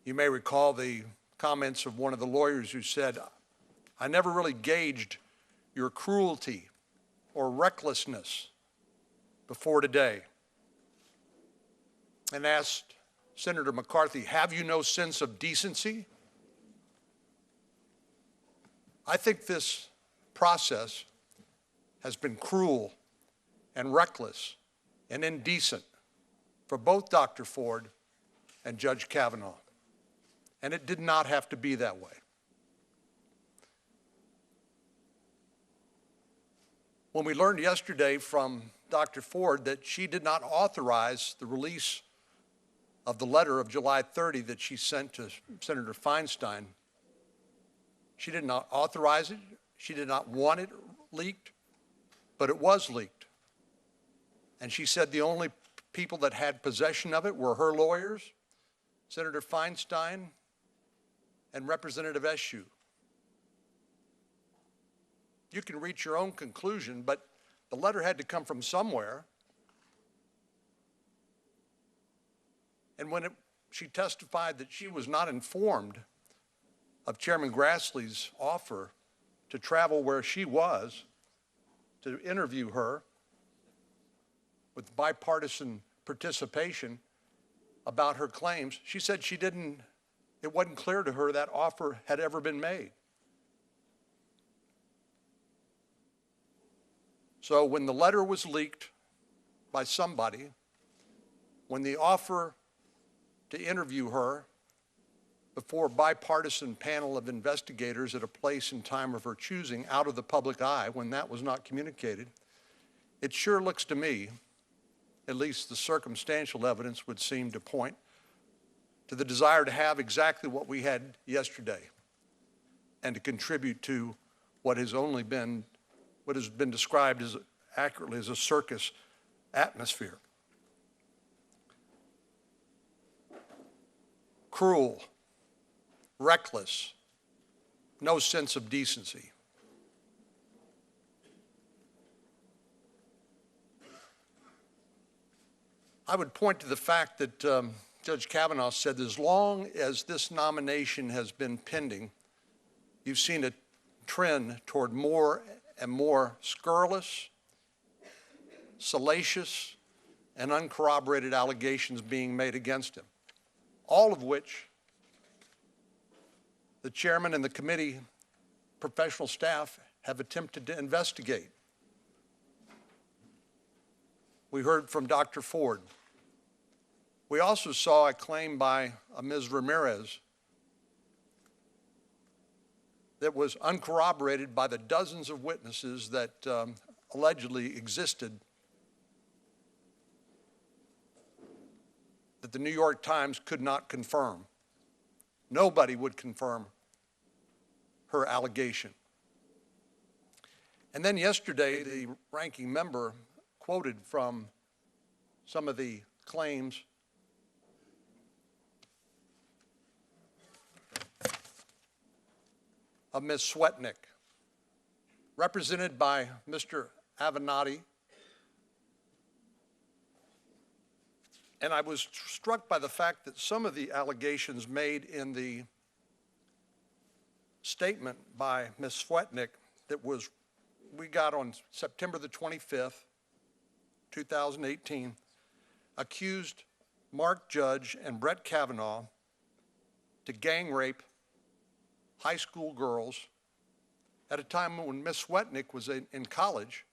You may recall the comments of one of the lawyers who said, I never really gauged your cruelty or recklessness before today, and asked Senator McCarthy, have you no sense of decency? I think this process has been cruel and reckless and indecent for both Dr. Ford and Judge Kavanaugh. And it did not have to be that way. When we learned yesterday from Dr. Ford that she did not authorize the release of the letter of July 30 that she sent to Senator Feinstein, she did not authorize it, she did not want it leaked, but it was leaked. And she said the only people that had possession of it were her lawyers, Senator Feinstein, and Representative Eshoo. You can reach your own conclusion, but the letter had to come from somewhere. And when she testified that she was not informed of Chairman Grassley's offer to travel where she was to interview her with bipartisan participation about her claims, she said it wasn't clear to her that offer had ever been made. So when the letter was leaked by somebody, when the offer to interview her before a bipartisan panel of investigators at a place and time of her choosing out of the public eye, when that was not communicated, it sure looks to me, at least the circumstantial evidence would seem to point to the desire to have exactly what we had yesterday and to contribute to what has been described as accurately as a circus atmosphere. Cruel, reckless, no sense of decency. I would point to the fact that Judge Kavanaugh said that as long as this nomination has been pending, you've seen a trend toward more and more scurrilous, salacious, and uncorroborated allegations being made against him, all of which the chairman and the committee professional staff have attempted to investigate. We heard from Dr. Ford. We also saw a claim by Ms. Ramirez that was uncorroborated by the dozens of witnesses that allegedly existed that the New York Times could not confirm. Nobody would confirm her allegation. And then yesterday, the ranking member quoted from some of the claims of Ms. Swetnick, represented by Mr. Avenatti. And I was struck by the fact that some of the allegations made in the statement by Ms. Swetnick that we got on September the 25th, 2018, accused Mark Judge and Brett Kavanaugh to gang rape high school girls at a time when Ms. Swetnick was in college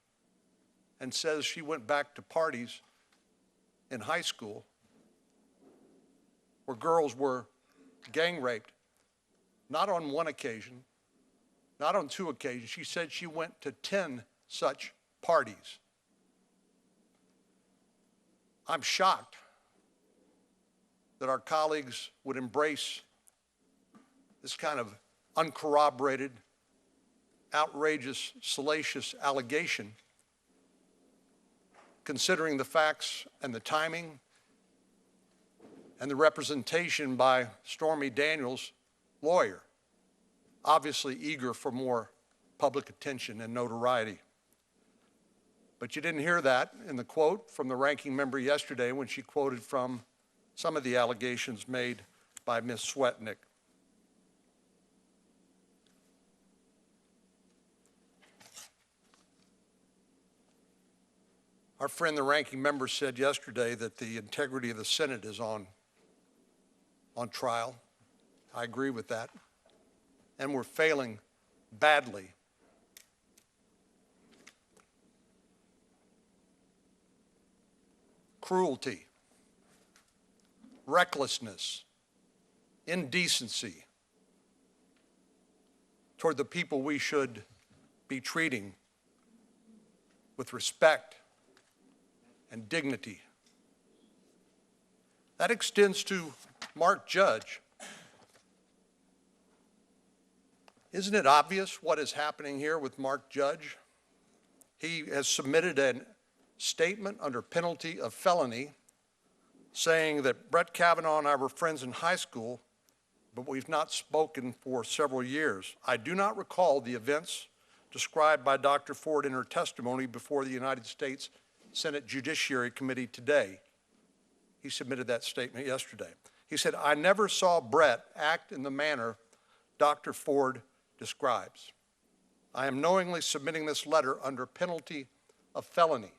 and says she went back to parties in high school where girls were gang raped, not on one occasion, not on two occasions. She said she went to 10 such parties. I'm shocked that our colleagues would embrace this kind of uncorroborated, outrageous, salacious allegation, considering the facts and the timing and the representation by Stormy Daniels' lawyer, obviously eager for more public attention and notoriety. But you didn't hear that in the quote from the ranking member yesterday when she quoted from some of the allegations made by Ms. Swetnick. Our friend, the ranking member, said yesterday that the integrity of the Senate is on on trial. I agree with that. And we're failing badly. Cruelty, recklessness, indecency toward the people we should be treating with respect and dignity. That extends to Mark Judge. Isn't it obvious what is happening here with Mark Judge? He has submitted a statement under penalty of felony saying that Brett Kavanaugh and I were friends in high school, but we've not spoken for several years. I do not recall the events described by Dr. Ford in her testimony before the United States Senate Judiciary Committee today. He submitted that statement yesterday. He said, I never saw Brett act in the manner Dr. Ford describes. I am knowingly submitting this letter under penalty of felony.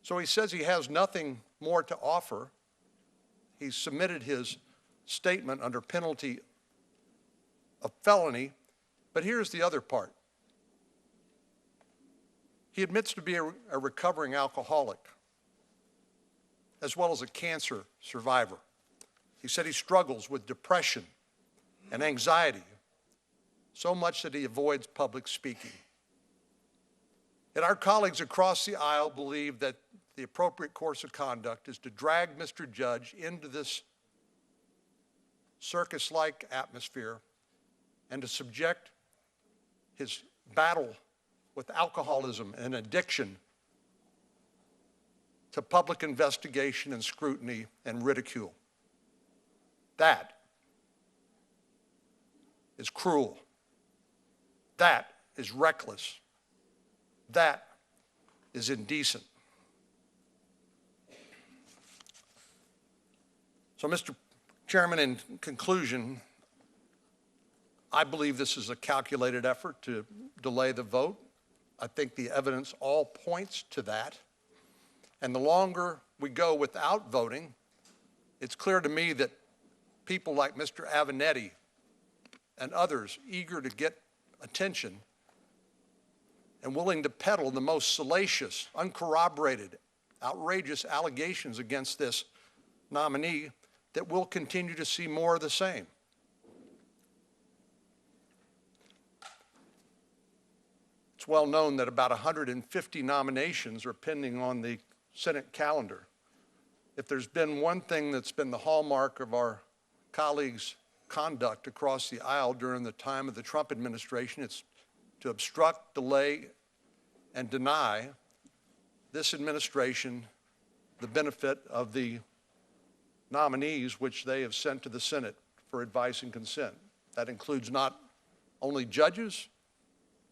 So he says he has nothing more to offer. He submitted his statement under penalty of felony, but here's the other part. He admits to be a recovering alcoholic, as well as a cancer survivor. He said he struggles with depression and anxiety, so much that he avoids public speaking. And our colleagues across the aisle believe that the appropriate course of conduct is to drag Mr. Judge into this circus-like atmosphere and to subject his battle with alcoholism and addiction to public investigation and scrutiny and ridicule. That is cruel. That is reckless. That is indecent. So, Mr. Chairman, in conclusion, I believe this is a calculated effort to delay the vote. I think the evidence all points to that. And the longer we go without voting, it's clear to me that people like Mr. Avenatti and others eager to get attention and willing to peddle the most salacious, uncorroborated, outrageous allegations against this nominee, that we'll continue to see more of the same. It's well known that about 150 nominations are pending on the Senate calendar. If there's been one thing that's been the hallmark of our colleagues' conduct across the aisle during the time of the Trump administration, it's to obstruct, delay, and deny this administration the benefit of the nominees which they have sent to the Senate for advice and consent. That includes not only judges,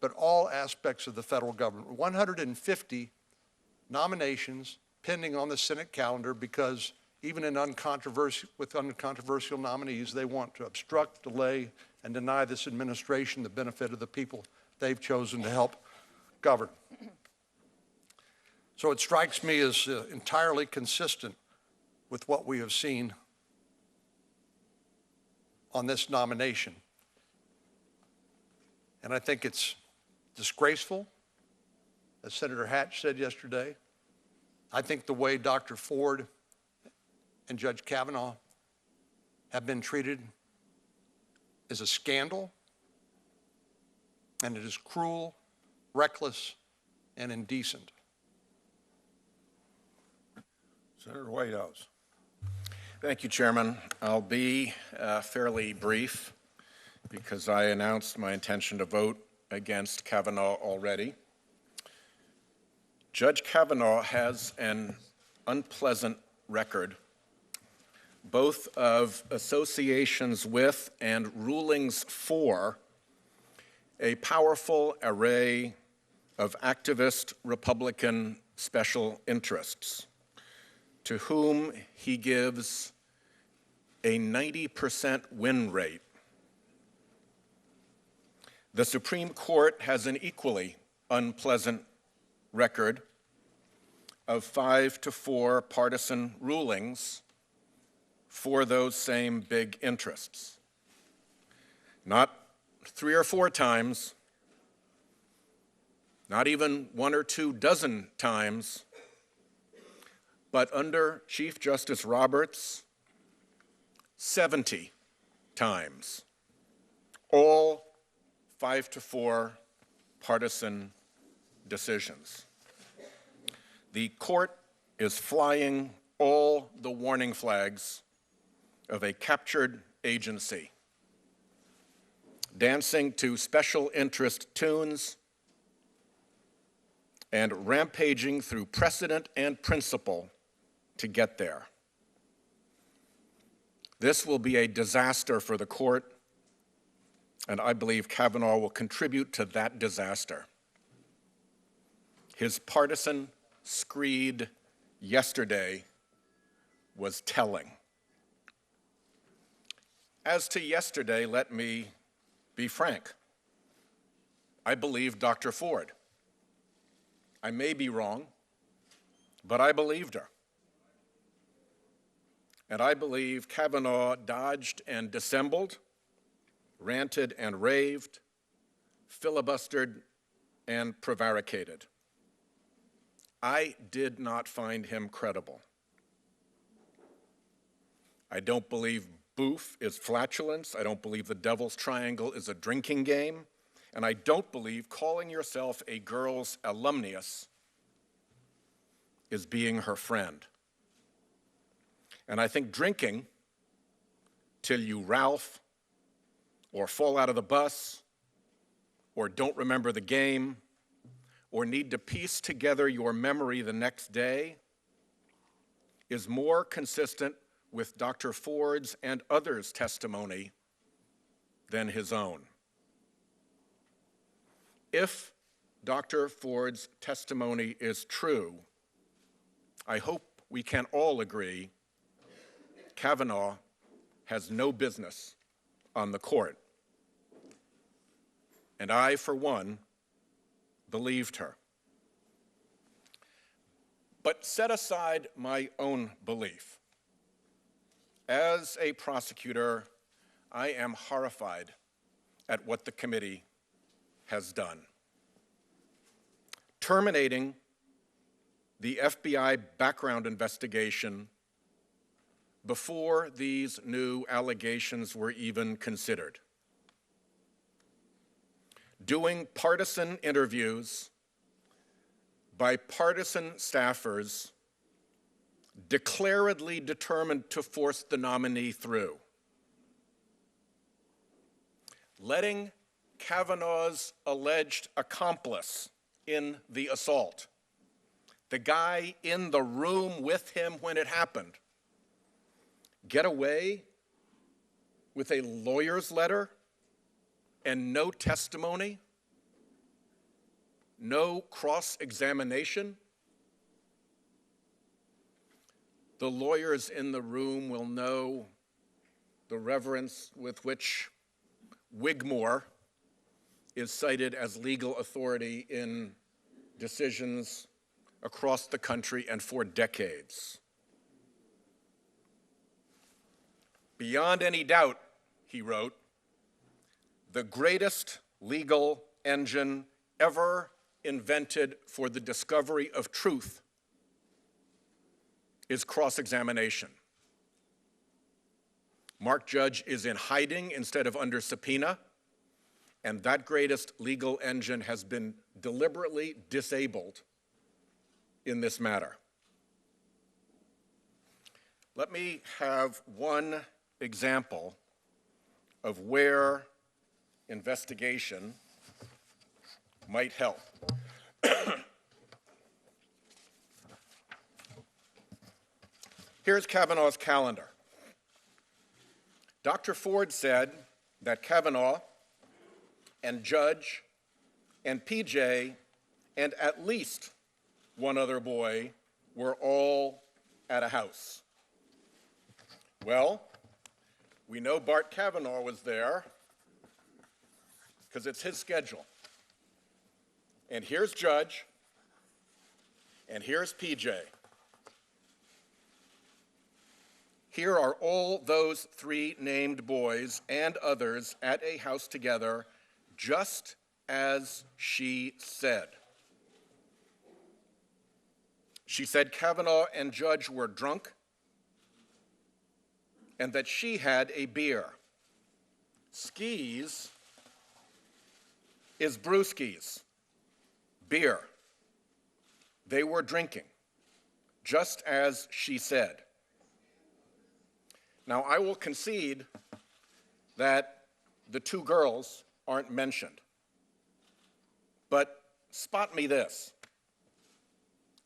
but all aspects of the federal government. 150 nominations pending on the Senate calendar because even with uncontroversial nominees, they want to obstruct, delay, and deny this administration the benefit of the people they've chosen to help govern. So it strikes me as entirely consistent with what we have seen on this nomination. And I think it's disgraceful, as Senator Hatch said yesterday. I think the way Dr. Ford and Judge Kavanaugh have been treated is a scandal, and it is cruel, reckless, and indecent. Senator Whitehouse. Thank you, Chairman. I'll be fairly brief because I announced my intention to vote against Kavanaugh already. Judge Kavanaugh has an unpleasant record, both of associations with and rulings for a powerful array of activist Republican special interests, to whom he gives a 90% win rate. The Supreme Court has an equally unpleasant record of 5-4 partisan rulings for those same big interests. Not 3 or 4 times, not even 1 or 2 dozen times, but under Chief Justice Roberts, 70 times, all 5-4 partisan decisions. The court is flying all the warning flags of a captured agency, dancing to special interest tunes and rampaging through precedent and principle to get there. This will be a disaster for the court, and I believe Kavanaugh will contribute to that disaster. His partisan screed yesterday was telling. As to yesterday, let me be frank. I believed Dr. Ford. I may be wrong, but I believed her. And I believe Kavanaugh dodged and dissembled, ranted and raved, filibustered and prevaricated. I did not find him credible. I don't believe boof is flatulence. I don't believe the Devil's Triangle is a drinking game. And I don't believe calling yourself a girl's alumnus is being her friend. And I think drinking till you Ralph, or fall out of the bus, or don't remember the game, or need to piece together your memory the next day is more consistent with Dr. Ford's and others' testimony than his own. If Dr. Ford's testimony is true, I hope we can all agree Kavanaugh has no business on the court. And I, for one, believed her. But set aside my own belief. As a prosecutor, I am horrified at what the committee has done. Terminating the FBI background investigation before these new allegations were even considered. Doing partisan interviews by partisan staffers declaredly determined to force the nominee through. Letting Kavanaugh's alleged accomplice in the assault, the guy in the room with him when it happened, get away with a lawyer's letter and no testimony, no cross-examination. The lawyers in the room will know the reverence with which Wigmore is cited as legal authority in decisions across the country and for decades. Beyond any doubt, he wrote, the greatest legal engine ever invented for the discovery of truth is cross-examination. Mark Judge is in hiding instead of under subpoena, and that greatest legal engine has been deliberately disabled in this matter. Let me have one example of where investigation might help. Here's Kavanaugh's calendar. Dr. Ford said that Kavanaugh and Judge and PJ and at least one other boy were all at a house. Well, we know Bart Kavanaugh was there because it's his schedule. And here's Judge, and here's PJ. Here are all those 3 named boys and others at a house together, just as she said. She said Kavanaugh and Judge were drunk and that she had a beer. Skis is brewskis, beer. They were drinking, just as she said. Now, I will concede that the 2 girls aren't mentioned. But spot me this.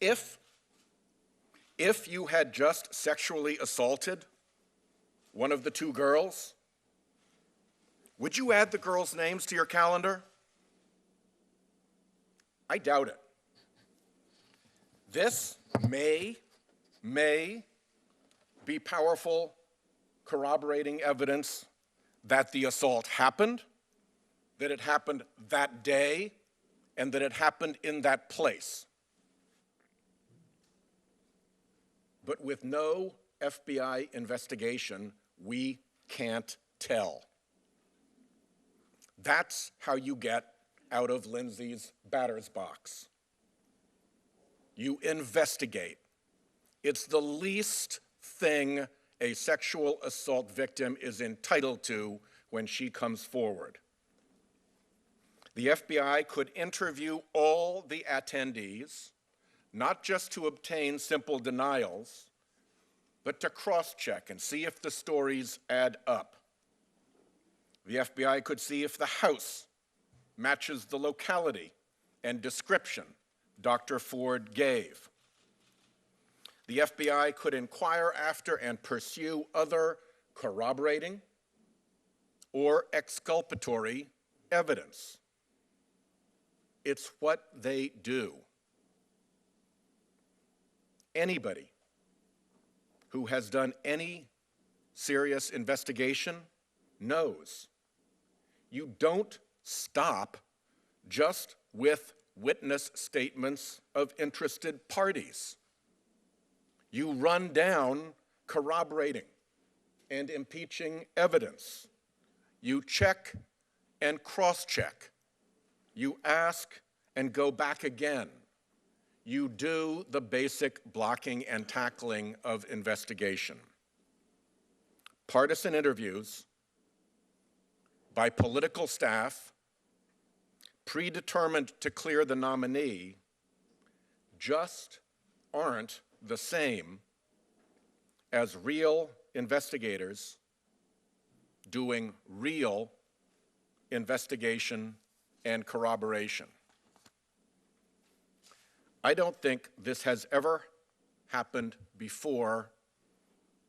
If you had just sexually assaulted one of the 2 girls, would you add the girls' names to your calendar? I doubt it. This may be powerful corroborating evidence that the assault happened, that it happened that day, and that it happened in that place. But with no FBI investigation, we can't tell. That's how you get out of Lindsay's batter's box. You investigate. It's the least thing a sexual assault victim is entitled to when she comes forward. The FBI could interview all the attendees, not just to obtain simple denials, but to cross-check and see if the stories add up. The FBI could see if the house matches the locality and description Dr. Ford gave. The FBI could inquire after and pursue other corroborating or exculpatory evidence. It's what they do. Anybody who has done any serious investigation knows you don't stop just with witness statements of interested parties. You run down corroborating and impeaching evidence. You check and cross-check. You ask and go back again. You do the basic blocking and tackling of investigation. Partisan interviews by political staff predetermined to clear the nominee just aren't the same as real investigators doing real investigation and corroboration. I don't think this has ever happened before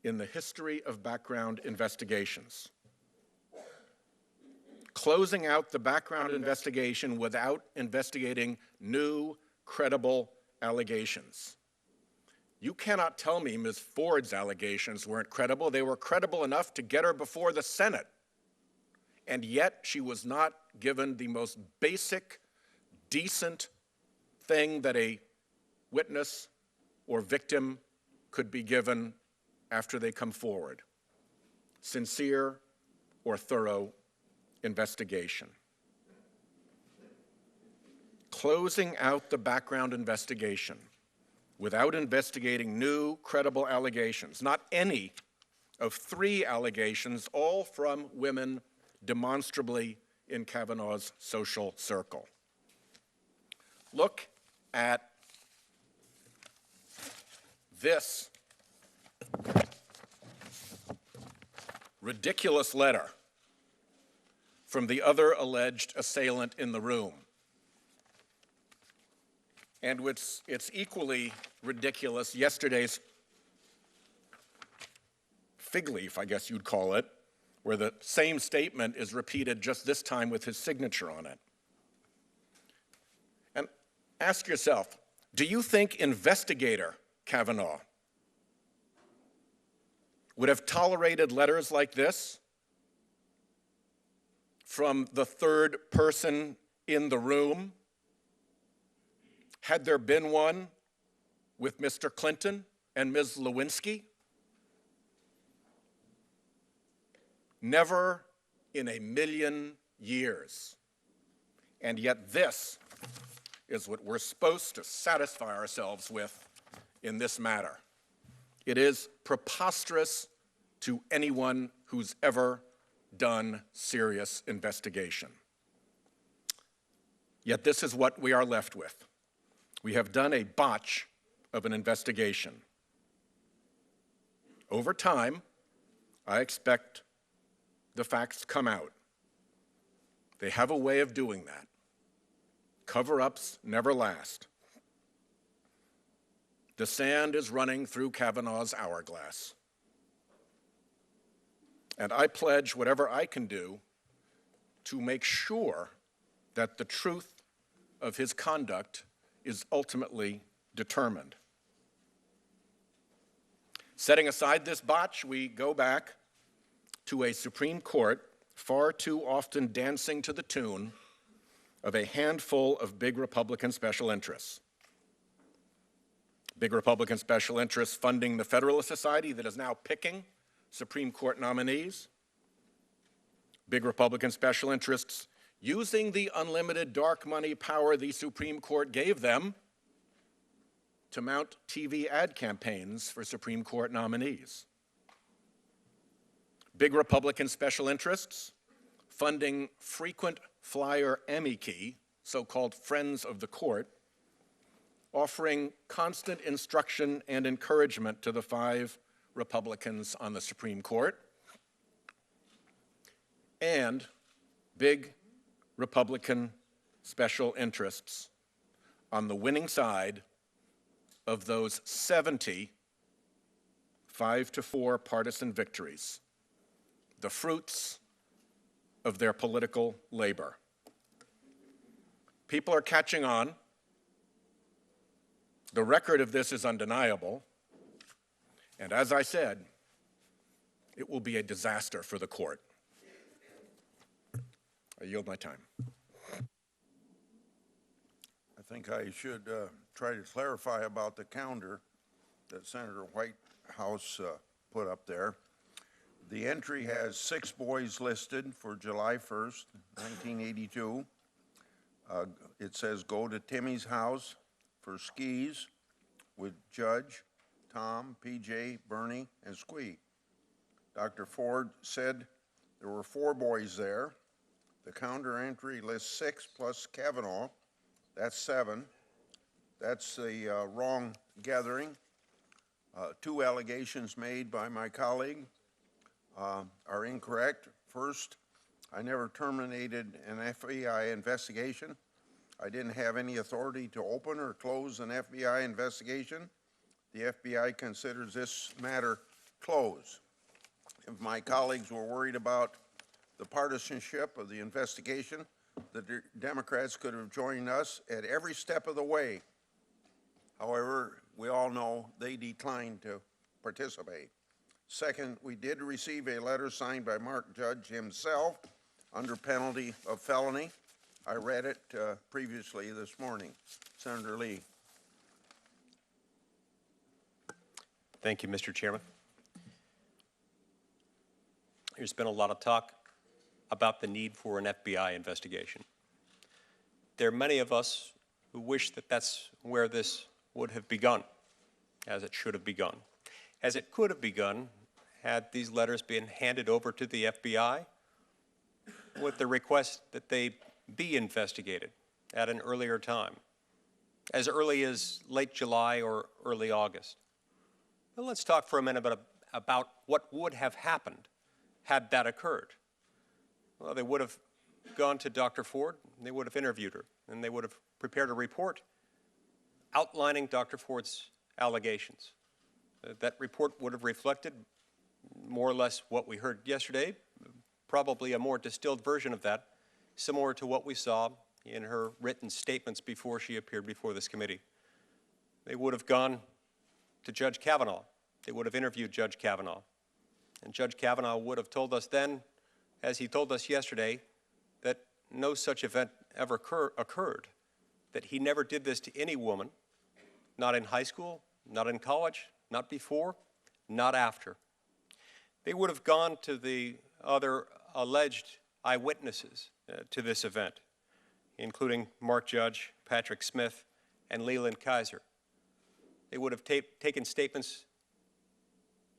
in the history of background investigations. Closing out the background investigation without investigating new, credible allegations. You cannot tell me Ms. Ford's allegations weren't credible. They were credible enough to get her before the Senate. And yet she was not given the most basic, decent thing that a witness or victim could be given after they come forward: sincere or thorough investigation. Closing out the background investigation without investigating new, credible allegations, not any of 3 allegations, all from women demonstrably in Kavanaugh's social circle. Look at this ridiculous letter from the other alleged assailant in the room. And it's equally ridiculous, yesterday's fig leaf, I guess you'd call it, where the same statement is repeated, just this time with his signature on it. And ask yourself, do you think investigator Kavanaugh would have tolerated letters like this from the third person in the room had there been one with Mr. Clinton and Ms. Lewinsky? Never in a million years. And yet this is what we're supposed to satisfy ourselves with in this matter. It is preposterous to anyone who's ever done serious investigation. Yet this is what we are left with. We have done a botch of an investigation. Over time, I expect the facts come out. They have a way of doing that. Cover-ups never last. The sand is running through Kavanaugh's hourglass. And I pledge whatever I can do to make sure that the truth of his conduct is ultimately determined. Setting aside this botch, we go back to a Supreme Court far too often dancing to the tune of a handful of big Republican special interests. Big Republican special interests funding the Federalist Society that is now picking Supreme Court nominees. Big Republican special interests using the unlimited dark money power the Supreme Court gave them to mount TV ad campaigns for Supreme Court nominees. Big Republican special interests funding frequent flyer amici, so-called friends of the court, offering constant instruction and encouragement to the 5 Republicans on the Supreme Court, and big Republican special interests on the winning side of those 70 5-4 partisan victories, the fruits of their political labor. People are catching on. The record of this is undeniable. And as I said, it will be a disaster for the court. I yield my time. I think I should try to clarify about the calendar that Senator Whitehouse put up there. The entry has 6 boys listed for July 1st, 1982. It says go to Timmy's house for skis with Judge, Tom, PJ, Bernie, and Squee. Dr. Ford said there were 4 boys there. The counter entry lists 6 plus Kavanaugh. That's 7. That's the wrong gathering. 2 allegations made by my colleague are incorrect. First, I never terminated an FBI investigation. I didn't have any authority to open or close an FBI investigation. The FBI considers this matter closed. If my colleagues were worried about the partisanship of the investigation, the Democrats could have joined us at every step of the way. However, we all know they declined to participate. Second, we did receive a letter signed by Mark Judge himself under penalty of felony. I read it previously this morning. Senator Lee. Thank you, Mr. Chairman. There's been a lot of talk about the need for an FBI investigation. There are many of us who wish that that's where this would have begun, as it should have begun, as it could have begun had these letters been handed over to the FBI with the request that they be investigated at an earlier time, as early as late July or early August. But let's talk for a minute about what would have happened had that occurred. Well, they would have gone to Dr. Ford, they would have interviewed her, and they would have prepared a report outlining Dr. Ford's allegations. That report would have reflected more or less what we heard yesterday, probably a more distilled version of that, similar to what we saw in her written statements before she appeared before this committee. They would have gone to Judge Kavanaugh. They would have interviewed Judge Kavanaugh. And Judge Kavanaugh would have told us then, as he told us yesterday, that no such event ever occurred, that he never did this to any woman, not in high school, not in college, not before, not after. They would have gone to the other alleged eyewitnesses to this event, including Mark Judge, Patrick Smith, and Leland Kaiser. They would have taken statements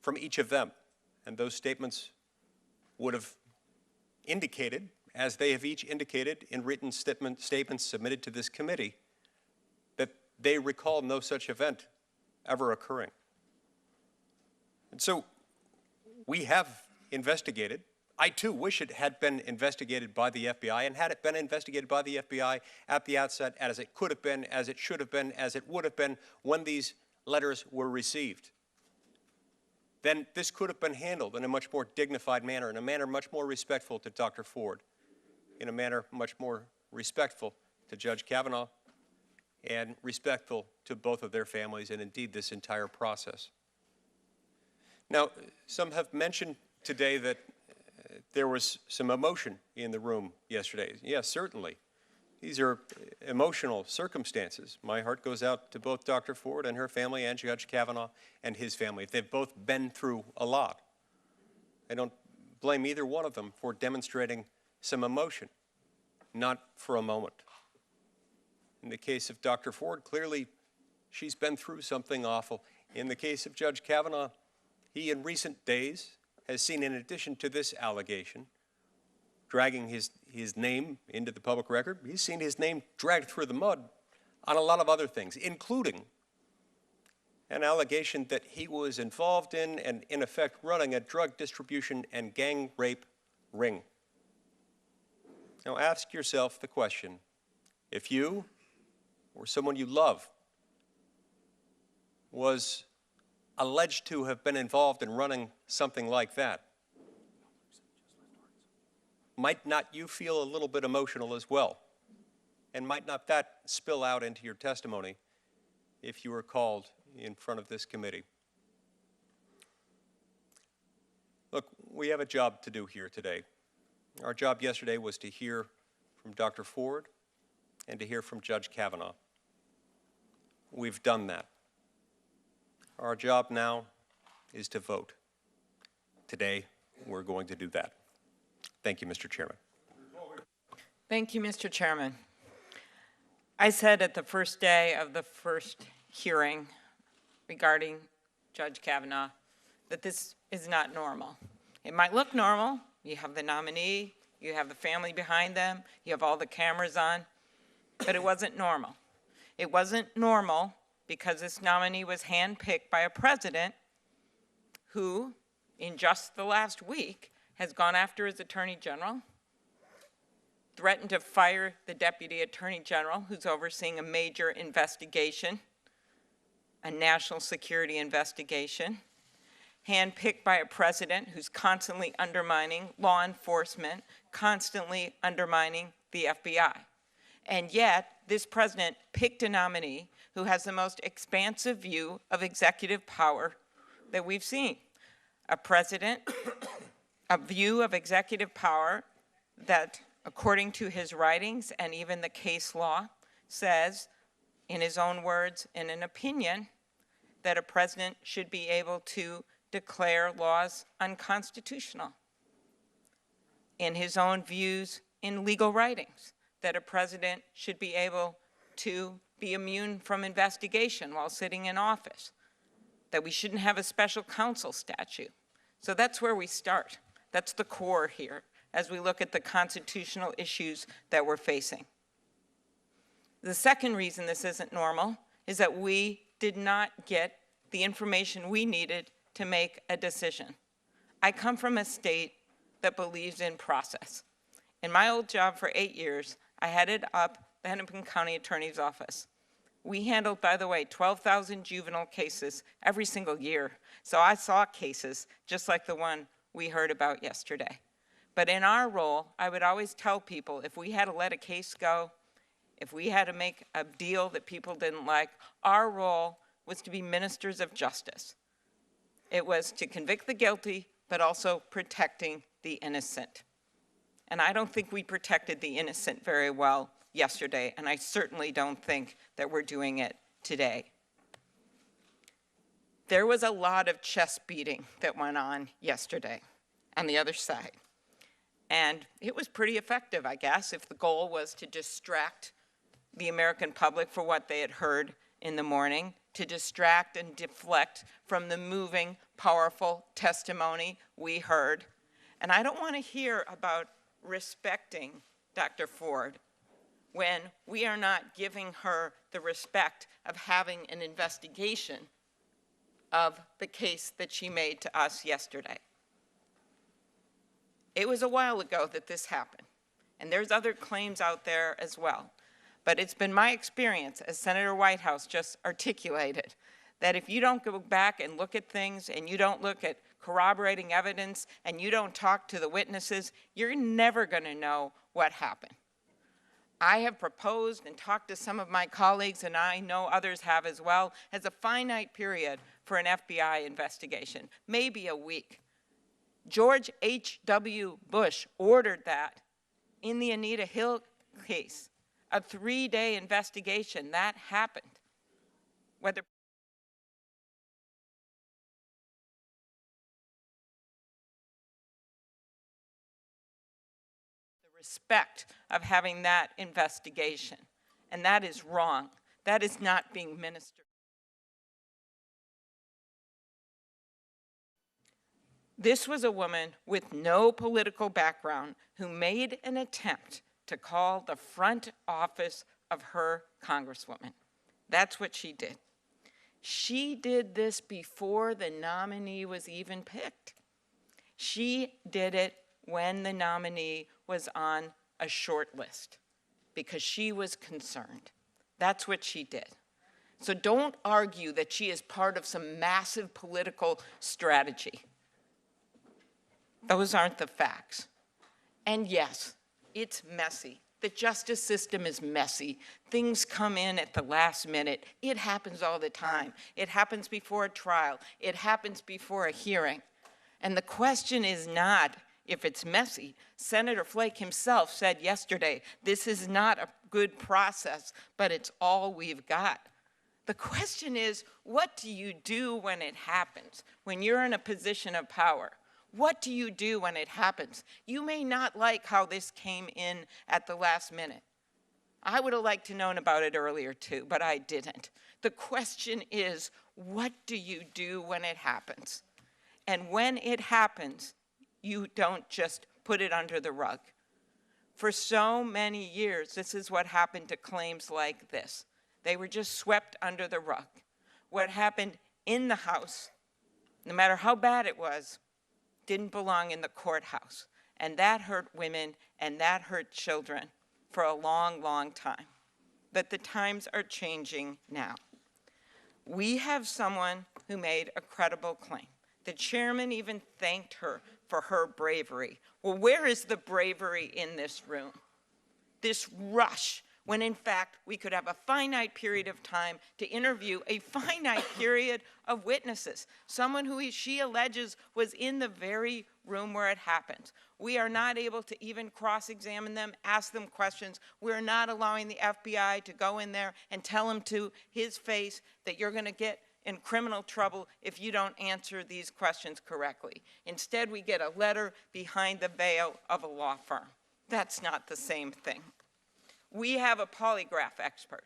from each of them, and those statements would have indicated, as they have each indicated in written statements submitted to this committee, that they recall no such event ever occurring. And so we have investigated. I too wish it had been investigated by the FBI, and had it been investigated by the FBI at the outset, as it could have been, as it should have been, as it would have been when these letters were received, then this could have been handled in a much more dignified manner, in a manner much more respectful to Dr. Ford, in a manner much more respectful to Judge Kavanaugh, and respectful to both of their families and indeed this entire process. Now, some have mentioned today that there was some emotion in the room yesterday. Yes, certainly. These are emotional circumstances. My heart goes out to both Dr. Ford and her family and Judge Kavanaugh and his family. They've both been through a lot. I don't blame either one of them for demonstrating some emotion, not for a moment. In the case of Dr. Ford, clearly she's been through something awful. In the case of Judge Kavanaugh, he in recent days has seen, in addition to this allegation, dragging his name into the public record, he's seen his name dragged through the mud on a lot of other things, including an allegation that he was involved in and, in effect, running a drug distribution and gang rape ring. Now ask yourself the question, if you or someone you love was alleged to have been involved in running something like that, might not you feel a little bit emotional as well? And might not that spill out into your testimony if you were called in front of this committee? Look, we have a job to do here today. Our job yesterday was to hear from Dr. Ford and to hear from Judge Kavanaugh. We've done that. Our job now is to vote. Today, we're going to do that. Thank you, Mr. Chairman. Thank you, Mr. Chairman. I said at the first day of the first hearing regarding Judge Kavanaugh that this is not normal. It might look normal. You have the nominee, you have the family behind them, you have all the cameras on, but it wasn't normal. It wasn't normal because this nominee was handpicked by a president who, in just the last week, has gone after his attorney general, threatened to fire the deputy attorney general who's overseeing a major investigation, a national security investigation, handpicked by a president who's constantly undermining law enforcement, constantly undermining the FBI. And yet, this president picked a nominee who has the most expansive view of executive power that we've seen. A president, a view of executive power that, according to his writings and even the case law, says, in his own words, in an opinion, that a president should be able to declare laws unconstitutional. In his own views in legal writings, that a president should be able to be immune from investigation while sitting in office, that we shouldn't have a special counsel statute. So that's where we start. That's the core here as we look at the constitutional issues that we're facing. The second reason this isn't normal is that we did not get the information we needed to make a decision. I come from a state that believes in process. In my old job for 8 years, I headed up the Hennepin County Attorney's Office. We handled, by the way, 12,000 juvenile cases every single year. So I saw cases just like the one we heard about yesterday. But in our role, I would always tell people if we had to let a case go, if we had to make a deal that people didn't like, our role was to be ministers of justice. It was to convict the guilty, but also protecting the innocent. And I don't think we protected the innocent very well yesterday, and I certainly don't think that we're doing it today. There was a lot of chest beating that went on yesterday on the other side. And it was pretty effective, I guess, if the goal was to distract the American public for what they had heard in the morning, to distract and deflect from the moving, powerful testimony we heard. And I don't want to hear about respecting Dr. Ford when we are not giving her the respect of having an investigation of the case that she made to us yesterday. It was a while ago that this happened, and there's other claims out there as well. But it's been my experience, as Senator Whitehouse just articulated, that if you don't go back and look at things and you don't look at corroborating evidence and you don't talk to the witnesses, you're never going to know what happened. I have proposed and talked to some of my colleagues, and I know others have as well, as a finite period for an FBI investigation, maybe a week. George H.W. Bush ordered that in the Anita Hill case, a 3-day investigation. That happened. Whether the respect of having that investigation, and that is wrong. That is not being ministered. This was a woman with no political background who made an attempt to call the front office of her congresswoman. That's what she did. She did this before the nominee was even picked. She did it when the nominee was on a short list because she was concerned. That's what she did. So don't argue that she is part of some massive political strategy. Those aren't the facts. And yes, it's messy. The justice system is messy. Things come in at the last minute. It happens all the time. It happens before a trial. It happens before a hearing. And the question is not if it's messy. Senator Flake himself said yesterday, this is not a good process, but it's all we've got. The question is, what do you do when it happens, when you're in a position of power? What do you do when it happens? You may not like how this came in at the last minute. I would have liked to known about it earlier too, but I didn't. The question is, what do you do when it happens? And when it happens, you don't just put it under the rug. For so many years, this is what happened to claims like this. They were just swept under the rug. What happened in the House, no matter how bad it was, didn't belong in the courthouse. And that hurt women and that hurt children for a long, long time. But the times are changing now. We have someone who made a credible claim. The chairman even thanked her for her bravery. Well, where is the bravery in this room? This rush, when in fact we could have a finite period of time to interview a finite period of witnesses, someone who she alleges was in the very room where it happened. We are not able to even cross-examine them, ask them questions. We're not allowing the FBI to go in there and tell him to his face that you're going to get in criminal trouble if you don't answer these questions correctly. Instead, we get a letter behind the veil of a law firm. That's not the same thing. We have a polygraph expert.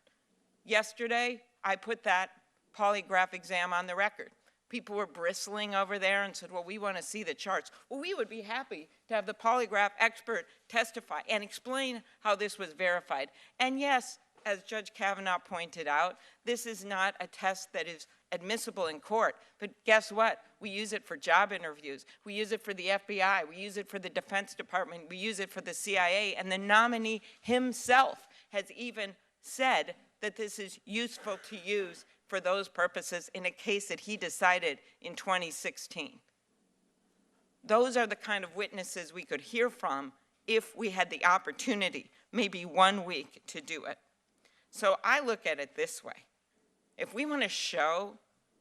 Yesterday, I put that polygraph exam on the record. People were bristling over there and said, well, we want to see the charts. Well, we would be happy to have the polygraph expert testify and explain how this was verified. And yes, as Judge Kavanaugh pointed out, this is not a test that is admissible in court. But guess what? We use it for job interviews. We use it for the FBI. We use it for the Defense Department. We use it for the CIA. And the nominee himself has even said that this is useful to use for those purposes in a case that he decided in 2016. Those are the kind of witnesses we could hear from if we had the opportunity, maybe 1 week, to do it. So I look at it this way. If we want to show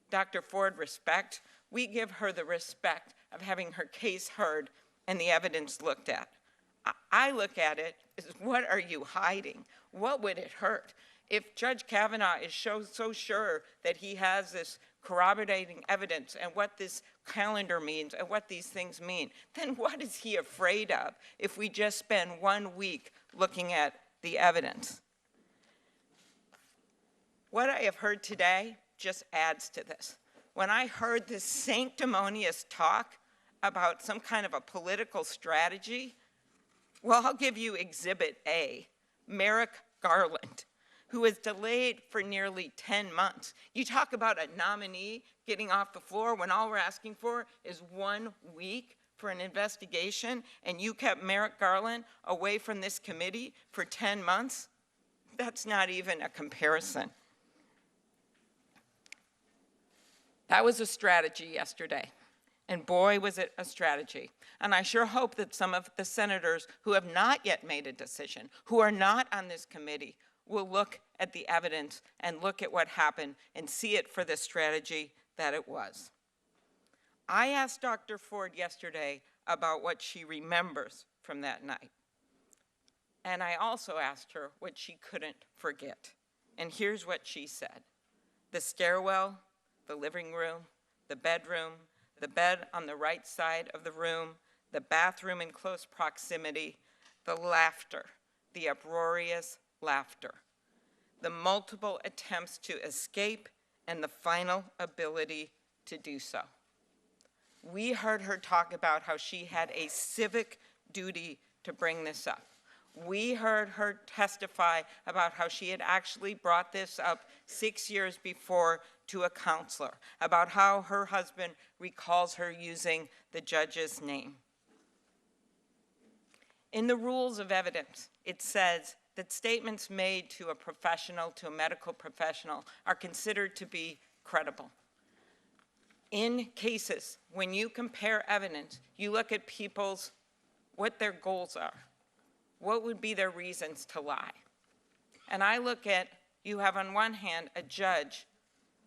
Dr. Ford respect, we give her the respect of having her case heard and the evidence looked at. I look at it as, what are you hiding? What would it hurt? If Judge Kavanaugh is so sure that he has this corroborating evidence and what this calendar means and what these things mean, then what is he afraid of if we just spend 1 week looking at the evidence? What I have heard today just adds to this. When I heard this sanctimonious talk about some kind of a political strategy, well, I'll give you Exhibit A, Merrick Garland, who was delayed for nearly 10 months. You talk about a nominee getting off the floor when all we're asking for is 1 week for an investigation, and you kept Merrick Garland away from this committee for 10 months? That's not even a comparison. That was a strategy yesterday. And boy, was it a strategy. And I sure hope that some of the senators who have not yet made a decision, who are not on this committee, will look at the evidence and look at what happened and see it for the strategy that it was. I asked Dr. Ford yesterday about what she remembers from that night. And I also asked her what she couldn't forget. And here's what she said. The stairwell, the living room, the bedroom, the bed on the right side of the room, the bathroom in close proximity, the laughter, the uproarious laughter, the multiple attempts to escape, and the final ability to do so. We heard her talk about how she had a civic duty to bring this up. We heard her testify about how she had actually brought this up 6 years before to a counselor, about how her husband recalls her using the judge's name. In the rules of evidence, it says that statements made to a professional, to a medical professional, are considered to be credible. In cases, when you compare evidence, you look at people's, what their goals are. What would be their reasons to lie? And I look at, you have on one hand a judge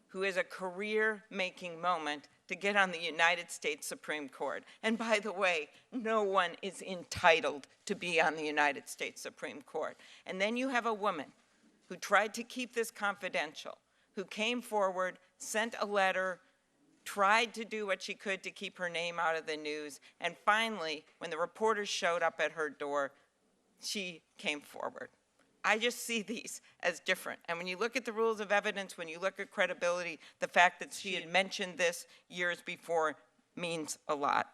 who is a career-making moment to get on the United States Supreme Court. And by the way, no one is entitled to be on the United States Supreme Court. And then you have a woman who tried to keep this confidential, who came forward, sent a letter, tried to do what she could to keep her name out of the news, and finally, when the reporters showed up at her door, she came forward. I just see these as different. And when you look at the rules of evidence, when you look at credibility, the fact that she had mentioned this years before means a lot.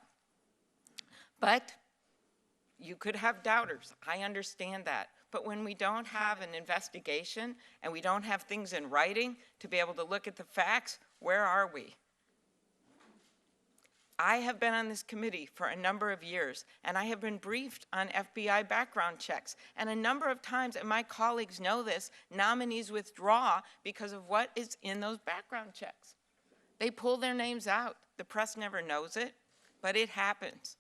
But you could have doubters. I understand that. But when we don't have an investigation and we don't have things in writing to be able to look at the facts, where are we? I have been on this committee for a number of years, and I have been briefed on FBI background checks. And a number of times, and my colleagues know this, nominees withdraw because of what is in those background checks. They pull their names out. The press never knows it, but it happens.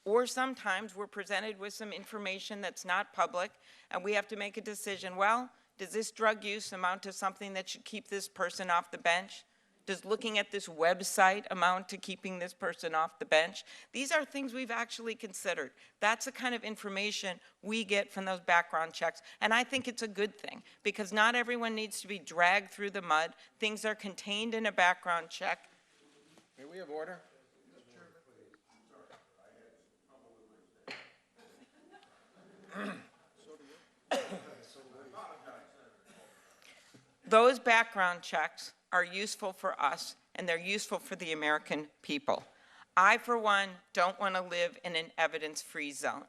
Or sometimes we're presented with some information that's not public, and we have to make a decision. Well, does this drug use amount to something that should keep this person off the bench? Does looking at this website amount to keeping this person off the bench? These are things we've actually considered. That's the kind of information we get from those background checks. And I think it's a good thing, because not everyone needs to be dragged through the mud. Things are contained in a background check. May we have order? Those background checks are useful for us, and they're useful for the American people. I, for one, don't want to live in an evidence-free zone.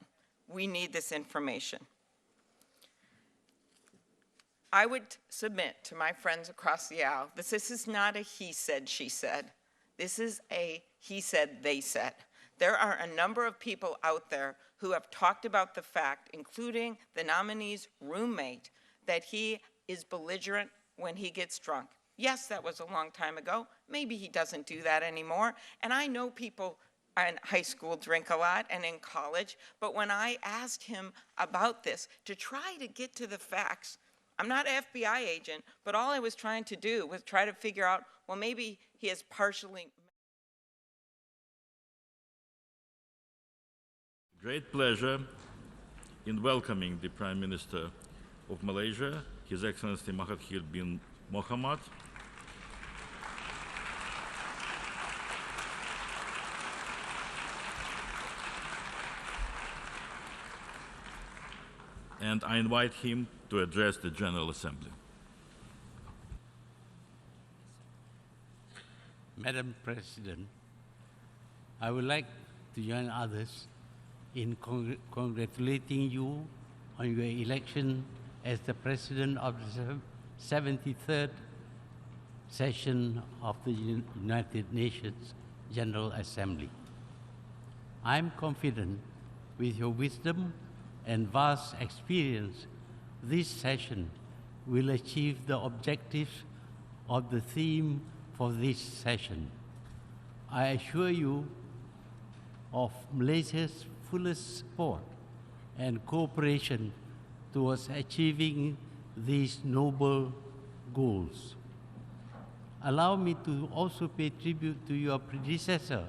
We need this information. I would submit to my friends across the aisle that this is not a he said, she said. This is a he said, they said. There are a number of people out there who have talked about the fact, including the nominee's roommate, that he is belligerent when he gets drunk. Yes, that was a long time ago. Maybe he doesn't do that anymore. And I know people in high school drink a lot and in college, but when I asked him about this to try to get to the facts, I'm not an FBI agent, but all I was trying to do was try to figure out, well, maybe he is partially. Great pleasure in welcoming the Prime Minister of Malaysia, His Excellency Mahathir bin Mohamad. and I invite him to address the General Assembly. Madam President, I would like to join others in congratulating you on your election as the President of the 73rd session of the United Nations General Assembly. I am confident with your wisdom and vast experience, this session will achieve the objectives of the theme for this session. I assure you of Malaysia's fullest support and cooperation towards achieving these noble goals. Allow me to also pay tribute to your predecessor,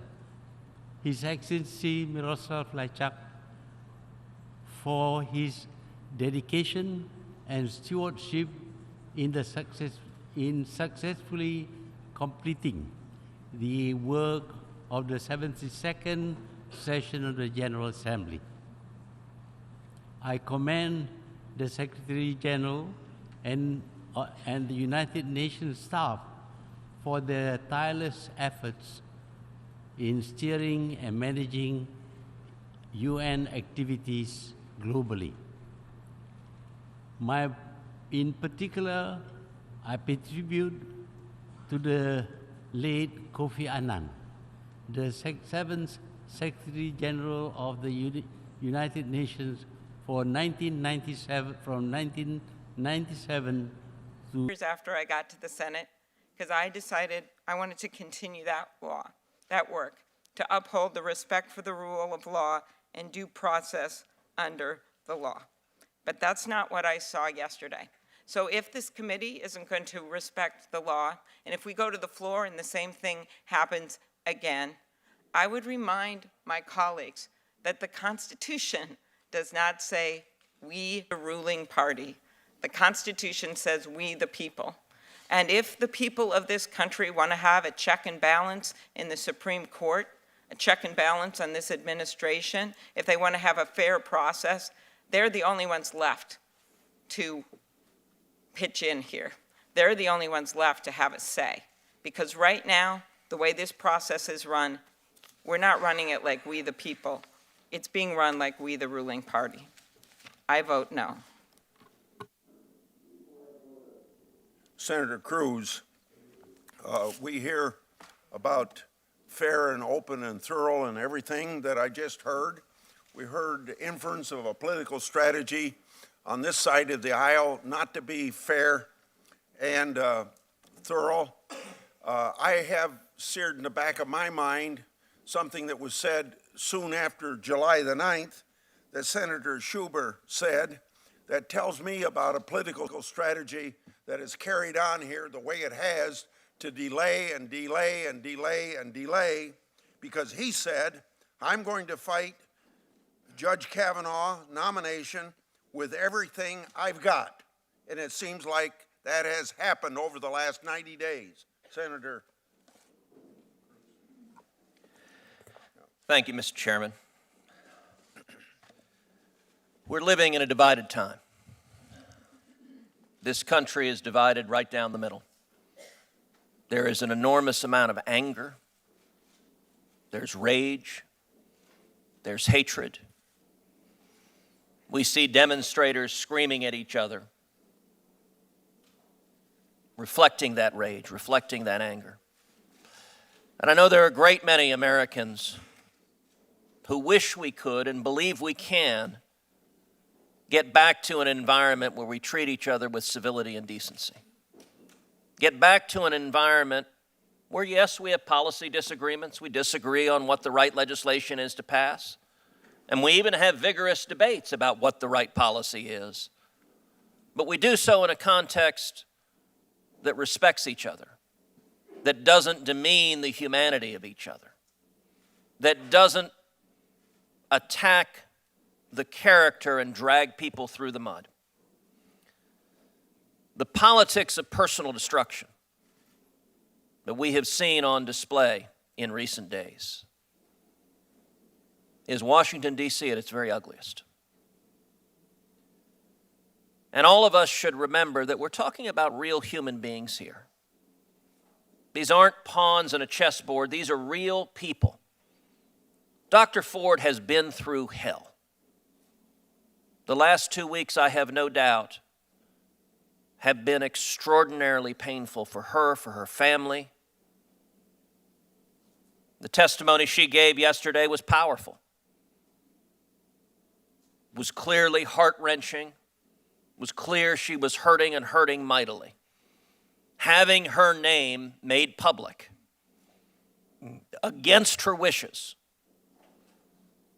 His Excellency Miroslav Lajcak, for his dedication and stewardship in successfully completing the work of the 72nd session of the General Assembly. I commend the Secretary General and the United Nations staff for their tireless efforts in steering and managing UN activities globally. In particular, I pay tribute to the late Kofi Annan, the 7th Secretary General of the United Nations from 1997 to... Years after I got to the Senate, because I decided I wanted to continue that work, to uphold the respect for the rule of law and due process under the law. But that's not what I saw yesterday. So if this committee isn't going to respect the law, and if we go to the floor and the same thing happens again, I would remind my colleagues that the Constitution does not say we, the ruling party. The Constitution says we, the people. And if the people of this country want to have a check and balance in the Supreme Court, a check and balance on this administration, if they want to have a fair process, they're the only ones left to pitch in here. They're the only ones left to have a say. Because right now, the way this process is run, we're not running it like we the people. It's being run like we the ruling party. I vote no. Senator Cruz, we hear about fair and open and thorough and everything that I just heard. We heard inference of a political strategy on this side of the aisle not to be fair and thorough. I have seared in the back of my mind something that was said soon after July the 9th that Senator Schumer said that tells me about a political strategy that is carried on here the way it has to delay and delay and delay and delay, because he said, I'm going to fight Judge Kavanaugh nomination with everything I've got. And it seems like that has happened over the last 90 days. Senator. Thank you, Mr. Chairman. We're living in a divided time. This country is divided right down the middle. There is an enormous amount of anger. There's rage. There's hatred. We see demonstrators screaming at each other, reflecting that rage, reflecting that anger. And I know there are a great many Americans who wish we could and believe we can get back to an environment where we treat each other with civility and decency. Get back to an environment where, yes, we have policy disagreements. We disagree on what the right legislation is to pass. And we even have vigorous debates about what the right policy is. But we do so in a context that respects each other, that doesn't demean the humanity of each other, that doesn't attack the character and drag people through the mud. The politics of personal destruction that we have seen on display in recent days is Washington, D.C. at its very ugliest. And all of us should remember that we're talking about real human beings here. These aren't pawns on a chessboard. These are real people. Dr. Ford has been through hell. The last 2 weeks, I have no doubt, have been extraordinarily painful for her family. The testimony she gave yesterday was powerful, was clearly heart-wrenching, was clear she was hurting and hurting mightily. Having her name made public against her wishes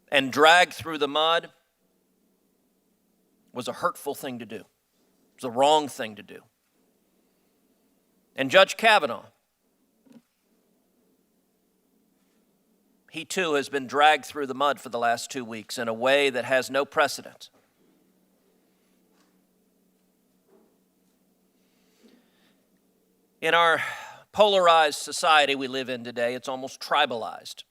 and dragged through the mud was a hurtful thing to do. It was the wrong thing to do. And Judge Kavanaugh, he too has been dragged through the mud for the last 2 weeks in a way that has no precedent. In our polarized society we live in today, it's almost tribalized,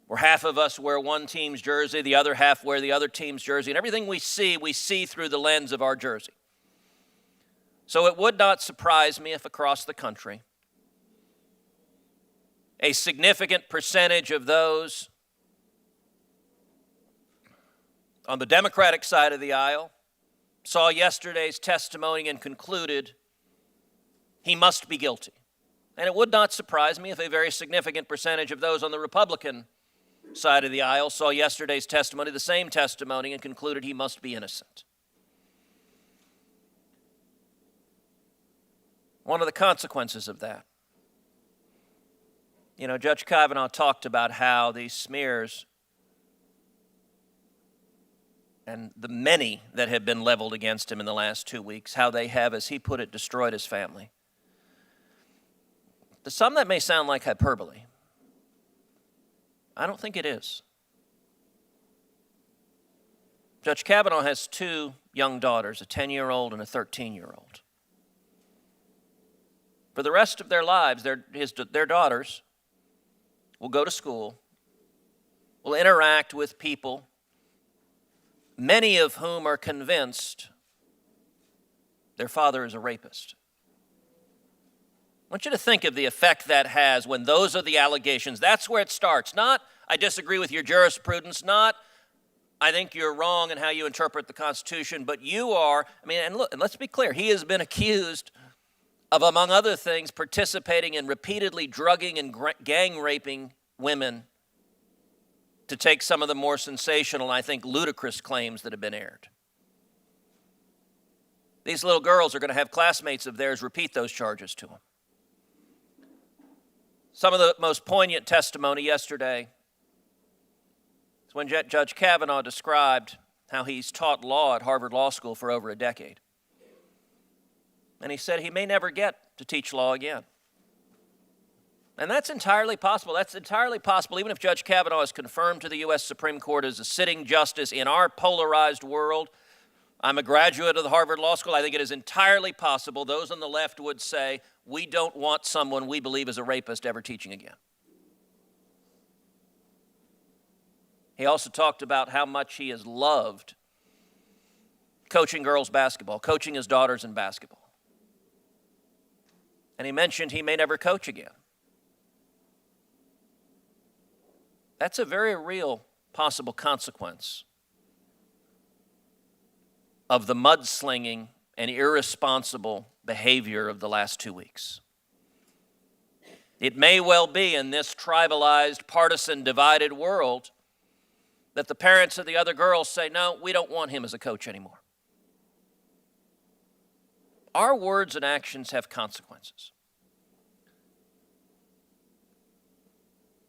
where half of us wear one team's jersey, the other half wear the other team's jersey, and everything we see through the lens of our jersey. So it would not surprise me if across the country, a significant percentage of those on the Democratic side of the aisle saw yesterday's testimony and concluded he must be guilty. And it would not surprise me if a very significant percentage of those on the Republican side of the aisle saw yesterday's testimony, the same testimony, and concluded he must be innocent. One of the consequences of that, Judge Kavanaugh talked about how these smears and the many that have been leveled against him in the last 2 weeks, how they have, as he put it, destroyed his family. To some, that may sound like hyperbole. I don't think it is. Judge Kavanaugh has 2 young daughters, a 10-year-old and a 13-year-old. For the rest of their lives, their daughters will go to school, will interact with people, many of whom are convinced their father is a rapist. I want you to think of the effect that has when those are the allegations. That's where it starts. Not, I disagree with your jurisprudence, not, I think you're wrong in how you interpret the Constitution, but you are, and let's be clear, he has been accused of, among other things, participating in repeatedly drugging and gang raping women, to take some of the more sensational, I think, ludicrous claims that have been aired. These little girls are going to have classmates of theirs repeat those charges to them. Some of the most poignant testimony yesterday is when Judge Kavanaugh described how he's taught law at Harvard Law School for over a decade. And he said he may never get to teach law again. And that's entirely possible. That's entirely possible, even if Judge Kavanaugh is confirmed to the U.S. Supreme Court as a sitting justice in our polarized world. I'm a graduate of the Harvard Law School. I think it is entirely possible those on the left would say, we don't want someone we believe is a rapist ever teaching again. He also talked about how much he has loved coaching girls basketball, coaching his daughters in basketball. And he mentioned he may never coach again. That's a very real possible consequence of the mudslinging and irresponsible behavior of the last 2 weeks. It may well be in this tribalized, partisan, divided world that the parents of the other girls say, no, we don't want him as a coach anymore. Our words and actions have consequences.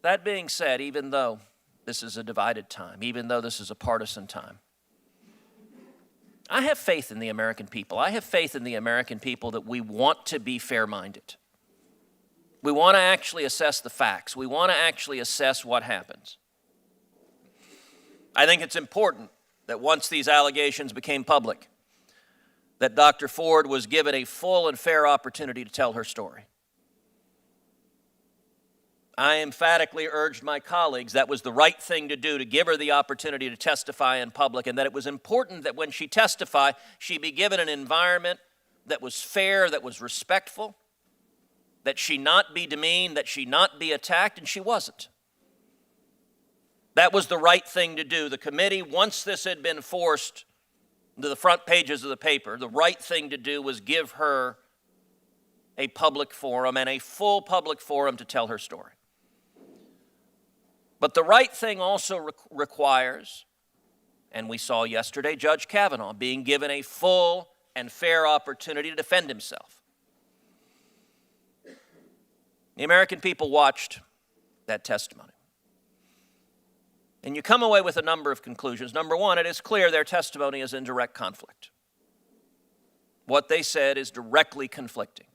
That being said, even though this is a divided time, even though this is a partisan time, I have faith in the American people. I have faith in the American people that we want to be fair-minded. We want to actually assess the facts. We want to actually assess what happens. I think it's important that once these allegations became public, that Dr. Ford was given a full and fair opportunity to tell her story. I emphatically urged my colleagues that was the right thing to do, to give her the opportunity to testify in public, and that it was important that when she testified, she be given an environment that was fair, that was respectful, that she not be demeaned, that she not be attacked, and she wasn't. That was the right thing to do. The committee, once this had been forced to the front pages of the paper, the right thing to do was give her a public forum, and a full public forum, to tell her story. But the right thing also requires, and we saw yesterday, Judge Kavanaugh being given a full and fair opportunity to defend himself. The American people watched that testimony. And you come away with a number of conclusions. Number one, it is clear their testimony is in direct conflict. What they said is directly conflicting.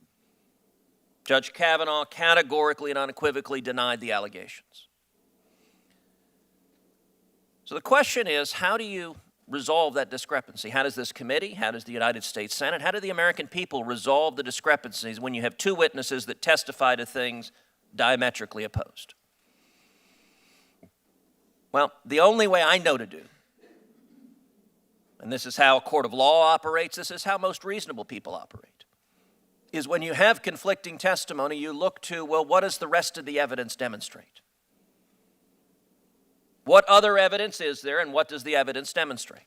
Judge Kavanaugh categorically and unequivocally denied the allegations. So the question is, how do you resolve that discrepancy? How does this committee, how does the United States Senate, how do the American people resolve the discrepancies when you have two witnesses that testify to things diametrically opposed? Well, the only way I know to do, and this is how a court of law operates, this is how most reasonable people operate, is when you have conflicting testimony, you look to, well, what does the rest of the evidence demonstrate? What other evidence is there, and what does the evidence demonstrate?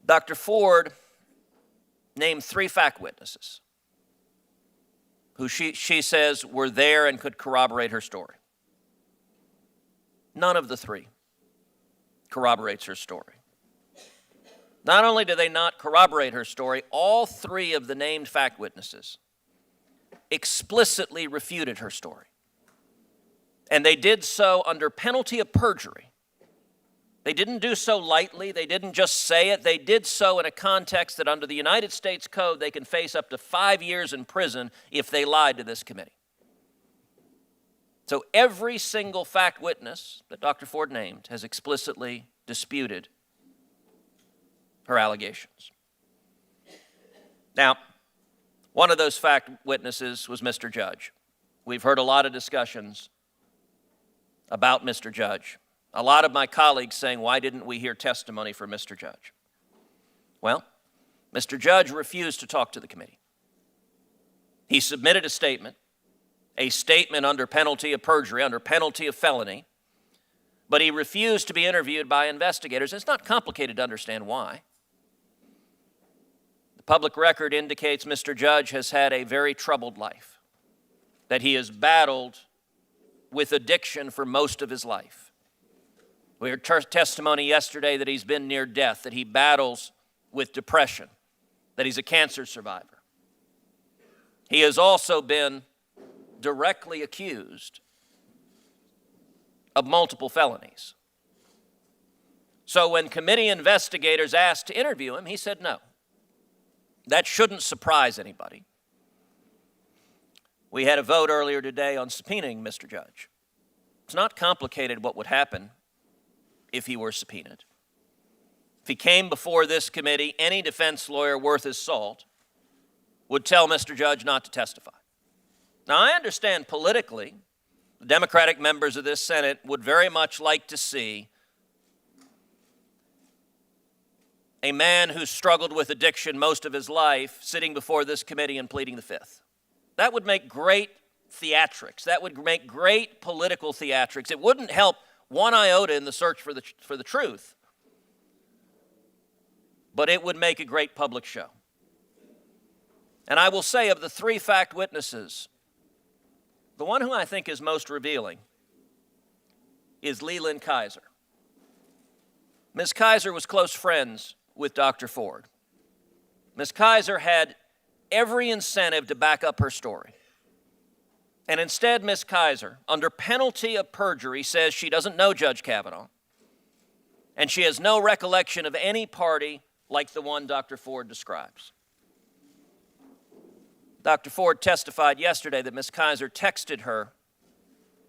Dr. Ford named 3 fact witnesses who she says were there and could corroborate her story. None of the 3 corroborates her story. Not only do they not corroborate her story, all 3 of the named fact witnesses explicitly refuted her story. And they did so under penalty of perjury. They didn't do so lightly. They didn't just say it. They did so in a context that under the United States Code, they can face up to 5 years in prison if they lied to this committee. So every single fact witness that Dr. Ford named has explicitly disputed her allegations. Now, one of those fact witnesses was Mr. Judge. We've heard a lot of discussions about Mr. Judge. A lot of my colleagues saying, why didn't we hear testimony from Mr. Judge? Well, Mr. Judge refused to talk to the committee. He submitted a statement under penalty of perjury, under penalty of felony, but he refused to be interviewed by investigators. It's not complicated to understand why. The public record indicates Mr. Judge has had a very troubled life, that he has battled with addiction for most of his life. We heard testimony yesterday that he's been near death, that he battles with depression, that he's a cancer survivor. He has also been directly accused of multiple felonies. So when committee investigators asked to interview him, he said no. That shouldn't surprise anybody. We had a vote earlier today on subpoenaing Mr. Judge. It's not complicated what would happen if he were subpoenaed. If he came before this committee, any defense lawyer worth his salt would tell Mr. Judge not to testify. Now, I understand politically, the Democratic members of this Senate would very much like to see a man who struggled with addiction most of his life sitting before this committee and pleading the Fifth. That would make great theatrics. That would make great political theatrics. It wouldn't help one iota in the search for the truth, but it would make a great public show. And I will say, of the 3 fact witnesses, the one who I think is most revealing is Leland Kaiser. Ms. Kaiser was close friends with Dr. Ford. Ms. Kaiser had every incentive to back up her story. And instead, Ms. Kaiser, under penalty of perjury, says she doesn't know Judge Kavanaugh, and she has no recollection of any party like the one Dr. Ford describes. Dr. Ford testified yesterday that Ms. Kaiser texted her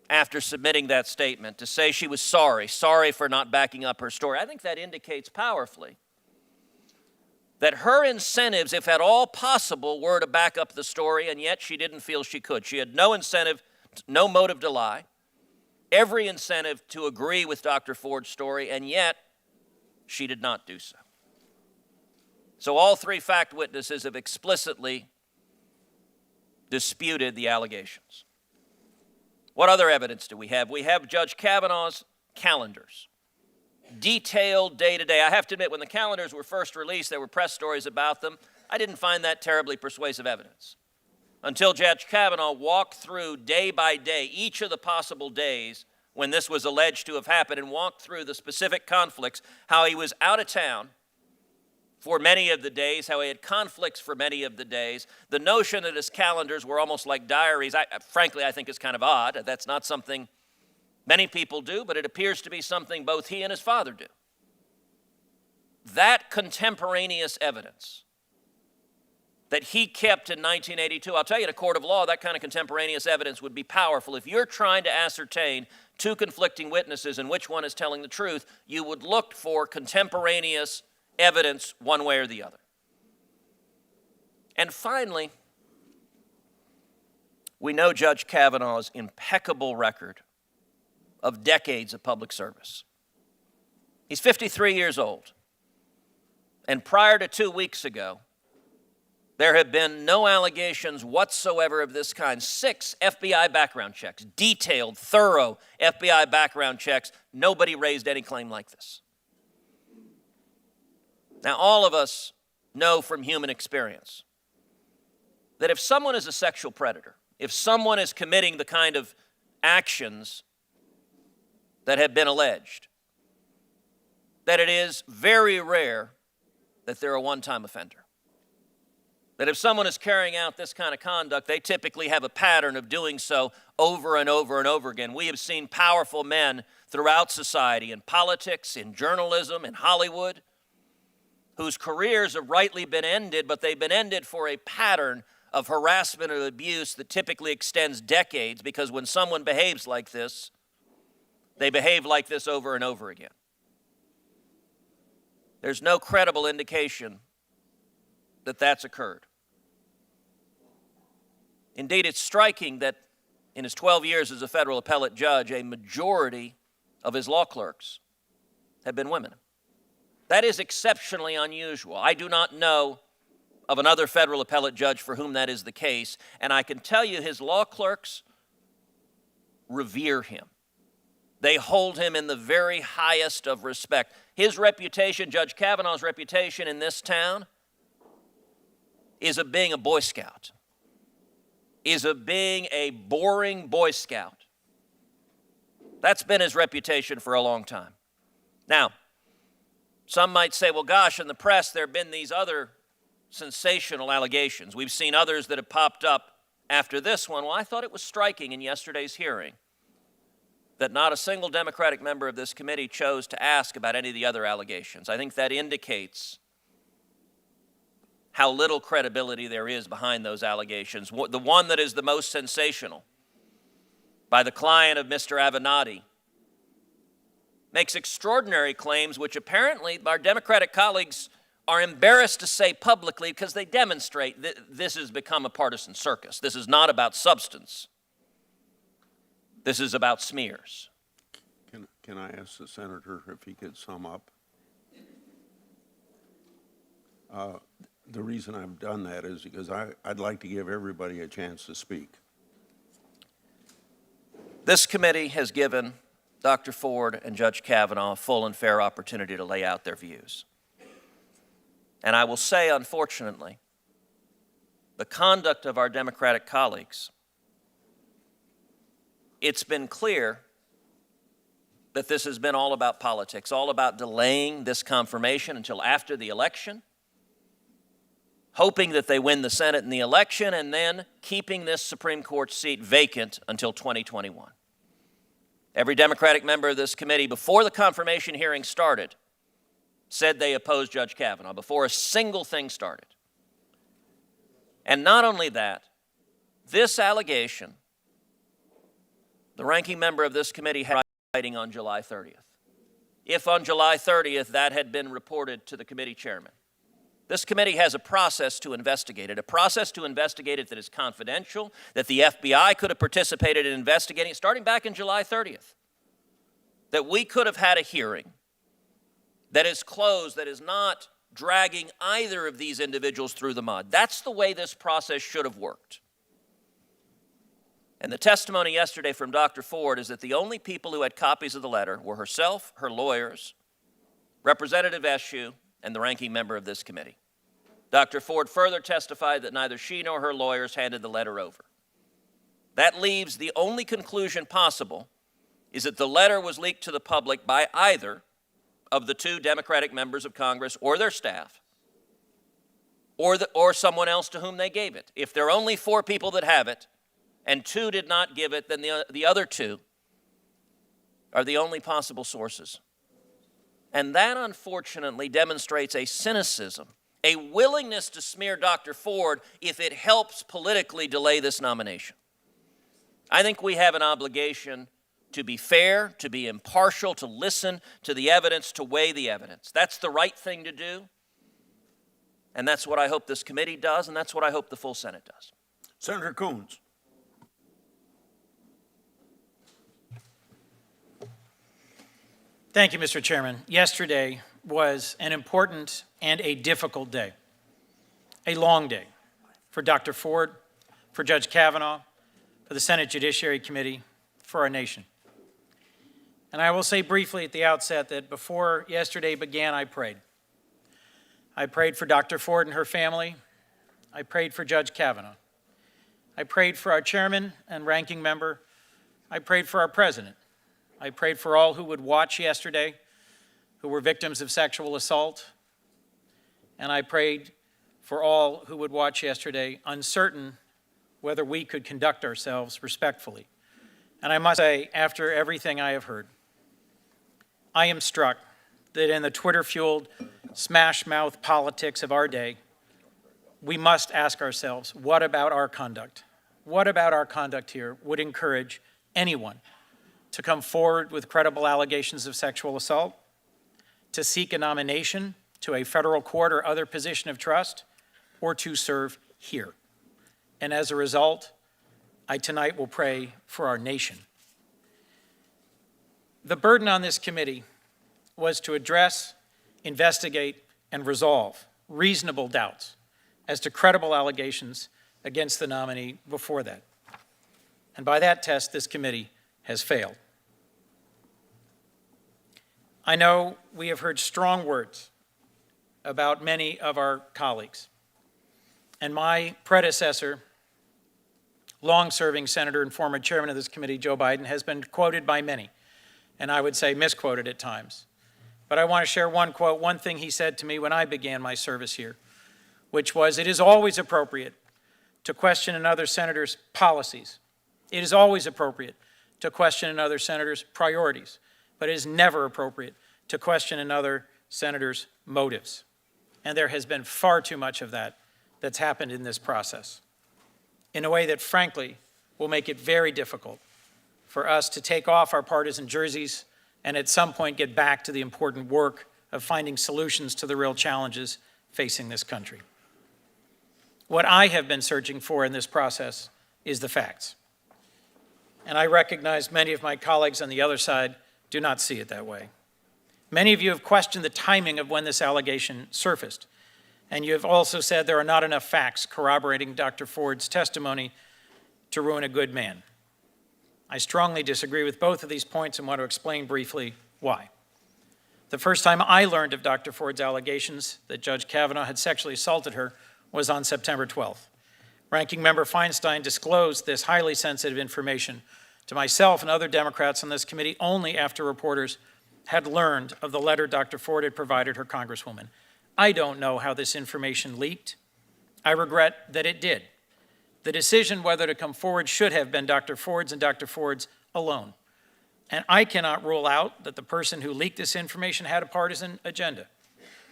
after submitting that statement to say she was sorry for not backing up her story. I think that indicates powerfully that her incentives, if at all possible, were to back up the story, and yet she didn't feel she could. She had no incentive, no motive to lie, every incentive to agree with Dr. Ford's story, and yet she did not do so. So all three fact witnesses have explicitly disputed the allegations. What other evidence do we have? We have Judge Kavanaugh's calendars, detailed day-to-day. I have to admit, when the calendars were first released, there were press stories about them. I didn't find that terribly persuasive evidence until Judge Kavanaugh walked through day by day each of the possible days when this was alleged to have happened and walked through the specific conflicts, how he was out of town for many of the days, how he had conflicts for many of the days. The notion that his calendars were almost like diaries, frankly, I think is kind of odd. That's not something many people do, but it appears to be something both he and his father do. That contemporaneous evidence that he kept in 1982, I'll tell you, in a court of law, that kind of contemporaneous evidence would be powerful. If you're trying to ascertain two conflicting witnesses and which one is telling the truth, you would look for contemporaneous evidence one way or the other. And finally, we know Judge Kavanaugh's impeccable record of decades of public service. He's 53 years old. And prior to 2 weeks ago, there have been no allegations whatsoever of this kind. 6 FBI background checks, detailed, thorough FBI background checks. Nobody raised any claim like this. Now, all of us know from human experience that if someone is a sexual predator, if someone is committing the kind of actions that have been alleged, that it is very rare that they're a one-time offender. That if someone is carrying out this kind of conduct, they typically have a pattern of doing so over and over and over again. We have seen powerful men throughout society, in politics, in journalism, in Hollywood, whose careers have rightly been ended, but they've been ended for a pattern of harassment and abuse that typically extends decades, because when someone behaves like this, they behave like this over and over again. There's no credible indication that that's occurred. Indeed, it's striking that in his 12 years as a federal appellate judge, a majority of his law clerks have been women. That is exceptionally unusual. I do not know of another federal appellate judge for whom that is the case, and I can tell you his law clerks revere him. They hold him in the very highest of respect. His reputation, Judge Kavanaugh's reputation in this town, is of being a Boy Scout, is of being a boring Boy Scout. That's been his reputation for a long time. Now, some might say, well, gosh, in the press there have been these other sensational allegations. We've seen others that have popped up after this one. Well, I thought it was striking in yesterday's hearing that not a single Democratic member of this committee chose to ask about any of the other allegations. I think that indicates how little credibility there is behind those allegations. The one that is the most sensational, by the client of Mr. Avenatti, makes extraordinary claims which apparently our Democratic colleagues are embarrassed to say publicly, because they demonstrate that this has become a partisan circus. This is not about substance. This is about smears. Can I ask the senator if he could sum up? The reason I've done that is because I'd like to give everybody a chance to speak. This committee has given Dr. Ford and Judge Kavanaugh a full and fair opportunity to lay out their views. And I will say, unfortunately, the conduct of our Democratic colleagues, it's been clear that this has been all about politics, all about delaying this confirmation until after the election, hoping that they win the Senate in the election, and then keeping this Supreme Court seat vacant until 2021. Every Democratic member of this committee, before the confirmation hearing started, said they opposed Judge Kavanaugh, before a single thing started. And not only that, this allegation, the ranking member of this committee had writing on July 30th. If on July 30th that had been reported to the committee chairman, This committee has a process to investigate it, that is confidential, that the FBI could have participated in investigating starting back in July 30th, that we could have had a hearing that is closed, that is not dragging either of these individuals through the mud. That's the way this process should have worked. And the testimony yesterday from Dr. Ford is that the only people who had copies of the letter were herself, her lawyers, Representative Eshoo, and the ranking member of this committee. Dr. Ford further testified that neither she nor her lawyers handed the letter over. That leaves the only conclusion possible is that the letter was leaked to the public by either of the two Democratic members of Congress or their staff, or someone else to whom they gave it. If there are only 4 people that have it, and 2 did not give it, then the other 2 are the only possible sources. And that, unfortunately, demonstrates a cynicism, a willingness to smear Dr. Ford if it helps politically delay this nomination. I think we have an obligation to be fair, to be impartial, to listen to the evidence, to weigh the evidence. That's the right thing to do, and that's what I hope this committee does, and that's what I hope the full Senate does. Senator Coons. Thank you, Mr. Chairman. Yesterday was an important and a difficult day, a long day for Dr. Ford, for Judge Kavanaugh, for the Senate Judiciary Committee, for our nation. And I will say briefly at the outset that before yesterday began, I prayed. I prayed for Dr. Ford and her family. I prayed for Judge Kavanaugh. I prayed for our chairman and ranking member. I prayed for our president. I prayed for all who would watch yesterday, who were victims of sexual assault. And I prayed for all who would watch yesterday, uncertain whether we could conduct ourselves respectfully. And I must say, after everything I have heard, I am struck that in the Twitter-fueled smash-mouth politics of our day, we must ask ourselves, what about our conduct? What about our conduct here would encourage anyone to come forward with credible allegations of sexual assault, to seek a nomination to a federal court or other position of trust, or to serve here? And as a result, I tonight will pray for our nation. The burden on this committee was to address, investigate, and resolve reasonable doubts as to credible allegations against the nominee before that. And by that test, this committee has failed. I know we have heard strong words about many of our colleagues. And my predecessor, long-serving senator and former chairman of this committee, Joe Biden, has been quoted by many, and I would say misquoted at times. But I want to share one quote, one thing he said to me when I began my service here, which was, "It is always appropriate to question another senator's policies. It is always appropriate to question another senator's priorities, but it is never appropriate to question another senator's motives." And there has been far too much of that that's happened in this process, in a way that, frankly, will make it very difficult for us to take off our partisan jerseys and at some point get back to the important work of finding solutions to the real challenges facing this country. What I have been searching for in this process is the facts. And I recognize many of my colleagues on the other side do not see it that way. Many of you have questioned the timing of when this allegation surfaced, and you have also said there are not enough facts corroborating Dr. Ford's testimony to ruin a good man. I strongly disagree with both of these points and want to explain briefly why. The first time I learned of Dr. Ford's allegations that Judge Kavanaugh had sexually assaulted her was on September 12th. Ranking Member Feinstein disclosed this highly sensitive information to myself and other Democrats on this committee only after reporters had learned of the letter Dr. Ford had provided her Congresswoman. I don't know how this information leaked. I regret that it did. The decision whether to come forward should have been Dr. Ford's and Dr. Ford's alone. And I cannot rule out that the person who leaked this information had a partisan agenda.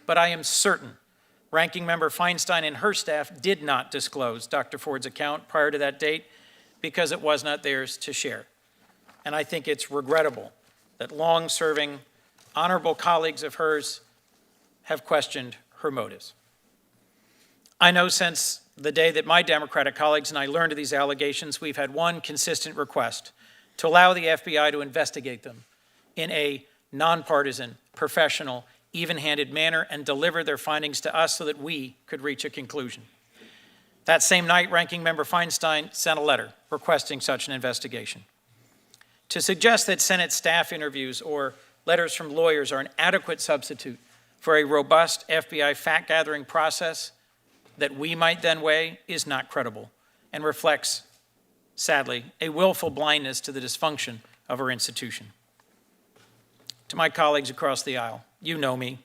But I am certain Ranking Member Feinstein and her staff did not disclose Dr. Ford's account prior to that date because it was not theirs to share. And I think it's regrettable that long-serving, honorable colleagues of hers have questioned her motives. I know since the day that my Democratic colleagues and I learned of these allegations, we've had one consistent request: to allow the FBI to investigate them in a nonpartisan, professional, even-handed manner and deliver their findings to us so that we could reach a conclusion. That same night, Ranking Member Feinstein sent a letter requesting such an investigation. To suggest that Senate staff interviews or letters from lawyers are an adequate substitute for a robust FBI fact-gathering process that we might then weigh is not credible and reflects, sadly, a willful blindness to the dysfunction of our institution. To my colleagues across the aisle, you know me.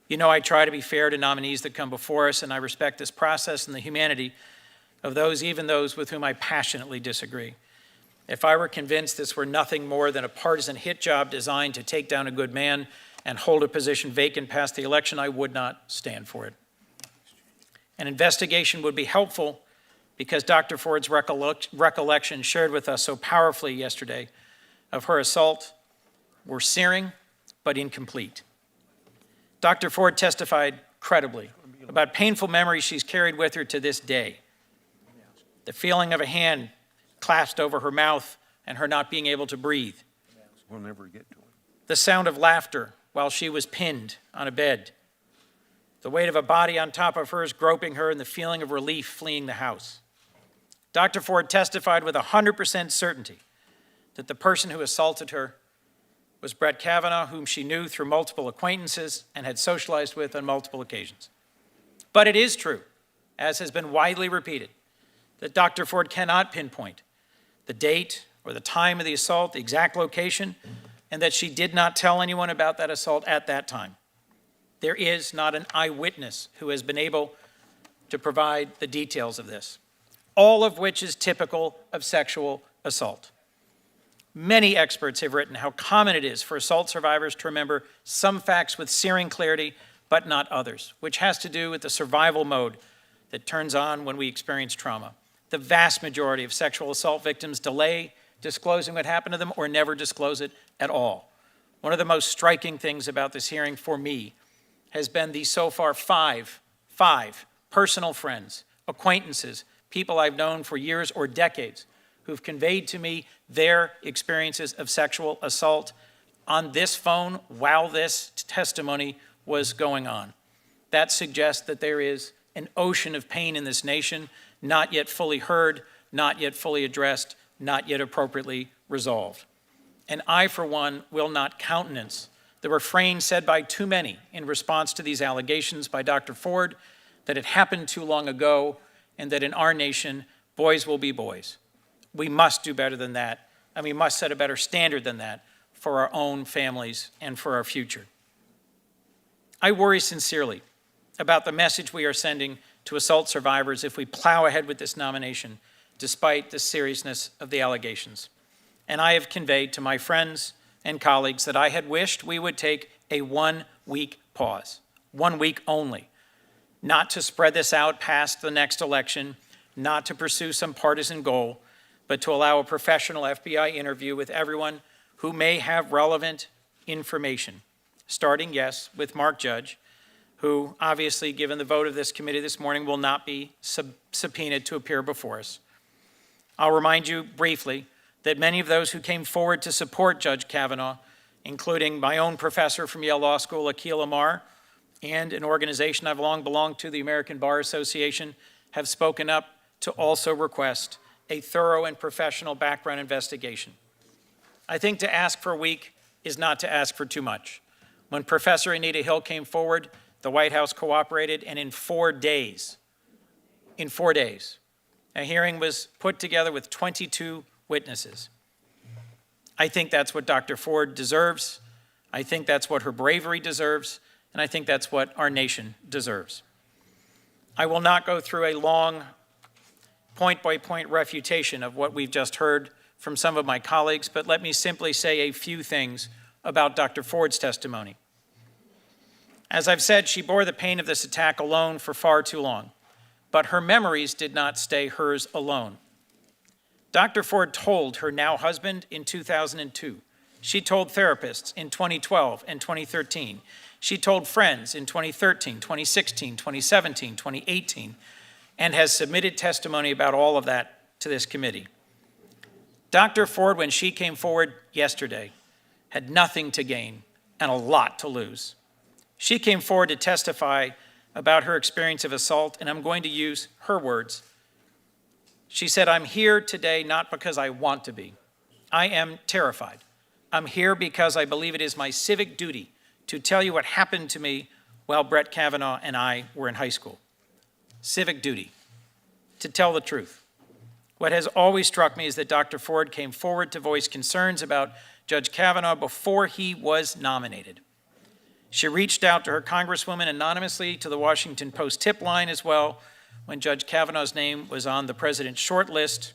You know I try to be fair to nominees that come before us, and I respect this process and the humanity of those, even those with whom I passionately disagree. If I were convinced this were nothing more than a partisan hit job designed to take down a good man and hold a position vacant past the election, I would not stand for it. An investigation would be helpful because Dr. Ford's recollection shared with us so powerfully yesterday of her assault were searing but incomplete. Dr. Ford testified credibly about painful memories she's carried with her to this day. The feeling of a hand clasped over her mouth and her not being able to breathe. We'll never get to it. The sound of laughter while she was pinned on a bed. The weight of a body on top of hers groping her and the feeling of relief fleeing the house. Dr. Ford testified with 100% certainty that the person who assaulted her was Brett Kavanaugh, whom she knew through multiple acquaintances and had socialized with on multiple occasions. But it is true, as has been widely repeated, that Dr. Ford cannot pinpoint the date or the time of the assault, the exact location, and that she did not tell anyone about that assault at that time. There is not an eyewitness who has been able to provide the details of this, all of which is typical of sexual assault. Many experts have written how common it is for assault survivors to remember some facts with searing clarity, but not others, which has to do with the survival mode that turns on when we experience trauma. The vast majority of sexual assault victims delay disclosing what happened to them or never disclose it at all. One of the most striking things about this hearing for me has been the so far five personal friends, acquaintances, people I've known for years or decades who've conveyed to me their experiences of sexual assault on this phone while this testimony was going on. That suggests that there is an ocean of pain in this nation, not yet fully heard, not yet fully addressed, not yet appropriately resolved. And I, for one, will not countenance the refrain said by too many in response to these allegations by Dr. Ford that it happened too long ago and that in our nation, boys will be boys. We must do better than that, and we must set a better standard than that for our own families and for our future. I worry sincerely about the message we are sending to assault survivors if we plow ahead with this nomination, despite the seriousness of the allegations. And I have conveyed to my friends and colleagues that I had wished we would take a 1-week pause, 1 week only, not to spread this out past the next election, not to pursue some partisan goal, but to allow a professional FBI interview with everyone who may have relevant information, starting, yes, with Mark Judge, who obviously, given the vote of this committee this morning, will not be subpoenaed to appear before us. I'll remind you briefly that many of those who came forward to support Judge Kavanaugh, including my own professor from Yale Law School, Akhil Amar, and an organization I've long belonged to, the American Bar Association, have spoken up to also request a thorough and professional background investigation. I think to ask for a week is not to ask for too much. When Professor Anita Hill came forward, the White House cooperated, and in 4 days, a hearing was put together with 22 witnesses. I think that's what Dr. Ford deserves. I think that's what her bravery deserves, and I think that's what our nation deserves. I will not go through a long point-by-point refutation of what we've just heard from some of my colleagues, but let me simply say a few things about Dr. Ford's testimony. As I've said, she bore the pain of this attack alone for far too long, but her memories did not stay hers alone. Dr. Ford told her now husband in 2002 She told therapists in 2012 and 2013. She told friends in 2013, 2016, 2017, 2018, and has submitted testimony about all of that to this committee. Dr. Ford, when she came forward yesterday, had nothing to gain and a lot to lose. She came forward to testify about her experience of assault, and I'm going to use her words. She said, "I'm here today not because I want to be. I am terrified. I'm here because I believe it is my civic duty to tell you what happened to me while Brett Kavanaugh and I were in high school. Civic duty, to tell the truth. What has always struck me is that Dr. Ford came forward to voice concerns about Judge Kavanaugh before he was nominated. She reached out to her congresswoman anonymously, to the Washington Post tip line as well, when Judge Kavanaugh's name was on the president's short list.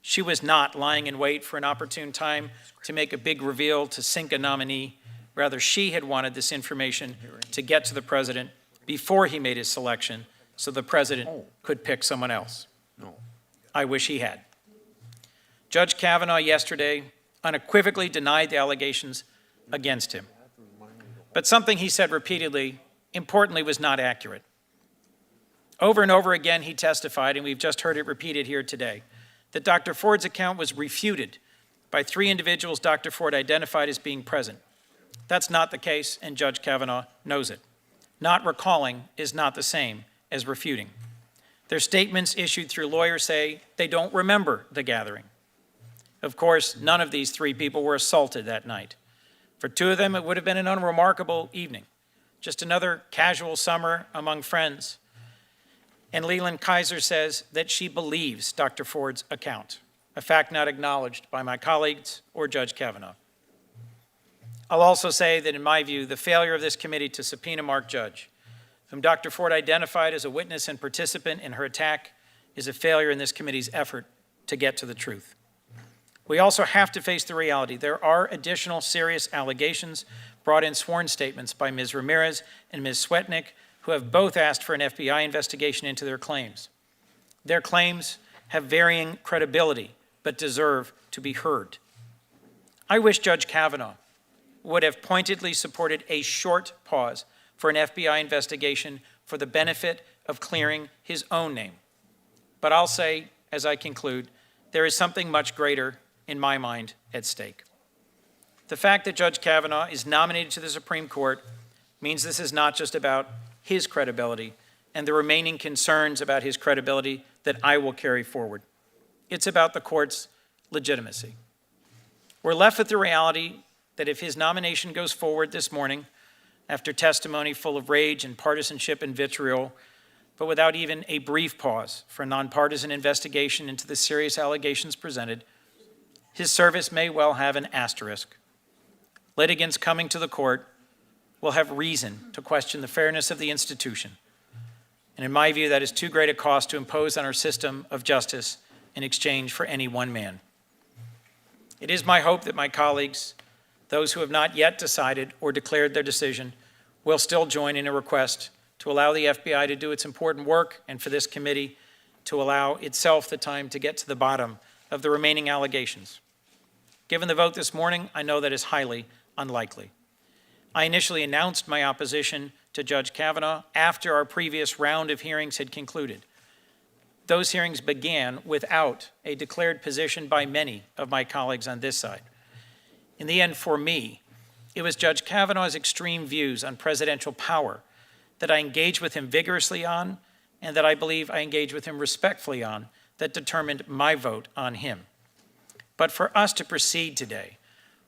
She was not lying in wait for an opportune time to make a big reveal to sink a nominee. Rather, she had wanted this information to get to the president before he made his selection so the president could pick someone else. I wish he had. Judge Kavanaugh yesterday unequivocally denied the allegations against him. But something he said repeatedly, importantly, was not accurate. Over and over again, he testified, and we've just heard it repeated here today, that Dr. Ford's account was refuted by 3 individuals Dr. Ford identified as being present. That's not the case, and Judge Kavanaugh knows it. Not recalling is not the same as refuting. Their statements issued through lawyers say they don't remember the gathering. Of course, none of these 3 people were assaulted that night. For 2 of them, it would have been an unremarkable evening, just another casual summer among friends. And Leland Kaiser says that she believes Dr. Ford's account, a fact not acknowledged by my colleagues or Judge Kavanaugh. I'll also say that in my view, the failure of this committee to subpoena Mark Judge, whom Dr. Ford identified as a witness and participant in her attack, is a failure in this committee's effort to get to the truth. We also have to face the reality. There are additional serious allegations brought in sworn statements by Ms. Ramirez and Ms. Swetnick, who have both asked for an FBI investigation into their claims. Their claims have varying credibility, but deserve to be heard. I wish Judge Kavanaugh would have pointedly supported a short pause for an FBI investigation for the benefit of clearing his own name. But I'll say, as I conclude, there is something much greater, in my mind, at stake. The fact that Judge Kavanaugh is nominated to the Supreme Court means this is not just about his credibility and the remaining concerns about his credibility that I will carry forward. It's about the court's legitimacy. We're left with the reality that if his nomination goes forward this morning, after testimony full of rage and partisanship and vitriol, but without even a brief pause for a nonpartisan investigation into the serious allegations presented, his service may well have an asterisk. Litigants coming to the court will have reason to question the fairness of the institution. And in my view, that is too great a cost to impose on our system of justice in exchange for any one man. It is my hope that my colleagues, those who have not yet decided or declared their decision, will still join in a request to allow the FBI to do its important work and for this committee to allow itself the time to get to the bottom of the remaining allegations. Given the vote this morning, I know that is highly unlikely. I initially announced my opposition to Judge Kavanaugh after our previous round of hearings had concluded. Those hearings began without a declared position by many of my colleagues on this side. In the end, for me, it was Judge Kavanaugh's extreme views on presidential power that I engaged with him vigorously on, and that I believe I engaged with him respectfully on, that determined my vote on him. But for us to proceed today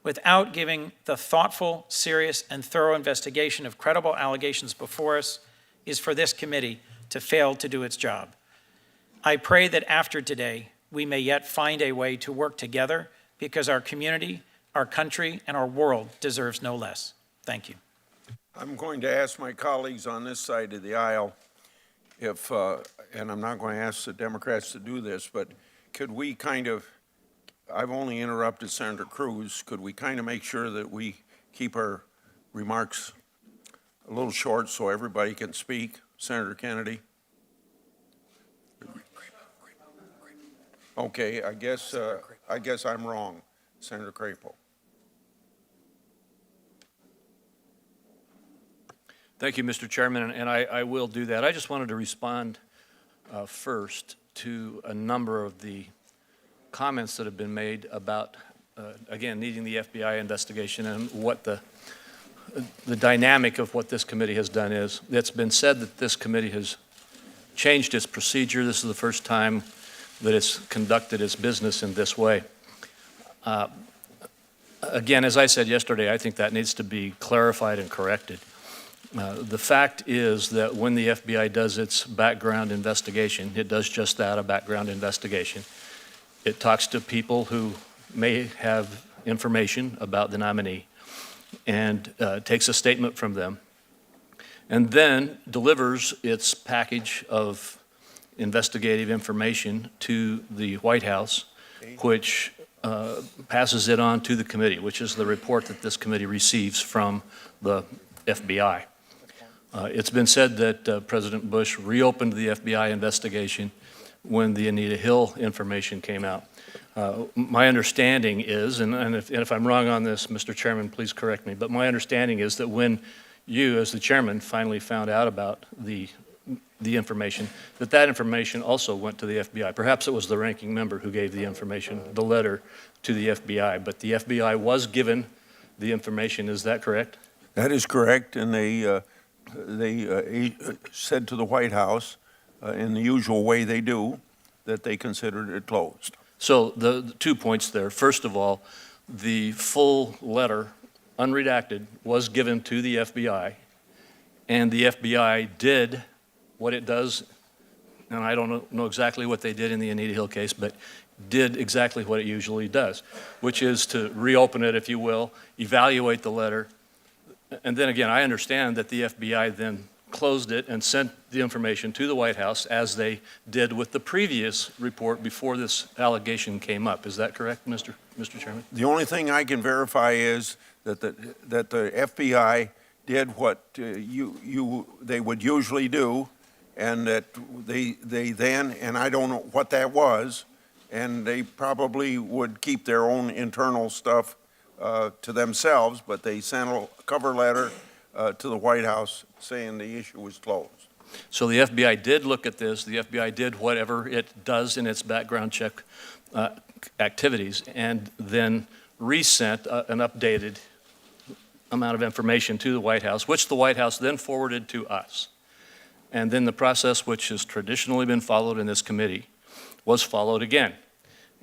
without giving the thoughtful, serious, and thorough investigation of credible allegations before us is for this committee to fail to do its job. I pray that after today, we may yet find a way to work together because our community, our country, and our world deserves no less. Thank you. I'm going to ask my colleagues on this side of the aisle if, and I'm not going to ask the Democrats to do this, but could we I've only interrupted Senator Cruz, could we kind of make sure that we keep our remarks a little short so everybody can speak? Senator Kennedy? Okay, I guess I'm wrong, Senator Crapo. Thank you, Mr. Chairman, and I will do that. I just wanted to respond first to a number of the comments that have been made about, again, needing the FBI investigation and what the dynamic of what this committee has done is. It's been said that this committee has changed its procedure. This is the first time that it's conducted its business in this way. Again, as I said yesterday, I think that needs to be clarified and corrected. The fact is that when the FBI does its background investigation, it does just that, a background investigation. It talks to people who may have information about the nominee and takes a statement from them, and then delivers its package of investigative information to the White House, which passes it on to the committee, which is the report that this committee receives from the FBI. It's been said that President Bush reopened the FBI investigation when the Anita Hill information came out. My understanding is, and if I'm wrong on this, Mr. Chairman, please correct me, but my understanding is that when you, as the chairman, finally found out about the information, that information also went to the FBI. Perhaps it was the ranking member who gave the information, the letter to the FBI, but the FBI was given the information. Is that correct? That is correct, and they said to the White House, in the usual way they do, that they considered it closed. So the 2 points there. First of all, the full letter, unredacted, was given to the FBI, and the FBI did what it does, and I don't know exactly what they did in the Anita Hill case, but did exactly what it usually does, which is to reopen it, if you will, evaluate the letter, and then again, I understand that the FBI then closed it and sent the information to the White House as they did with the previous report before this allegation came up. Is that correct, Mr. Chairman? The only thing I can verify is that the FBI did what they would usually do, and that they then, and I don't know what that was, and they probably would keep their own internal stuff to themselves, but they sent a cover letter to the White House saying the issue was closed. So the FBI did look at this. The FBI did whatever it does in its background check activities, and then resent an updated amount of information to the White House, which the White House then forwarded to us. And then the process which has traditionally been followed in this committee was followed again.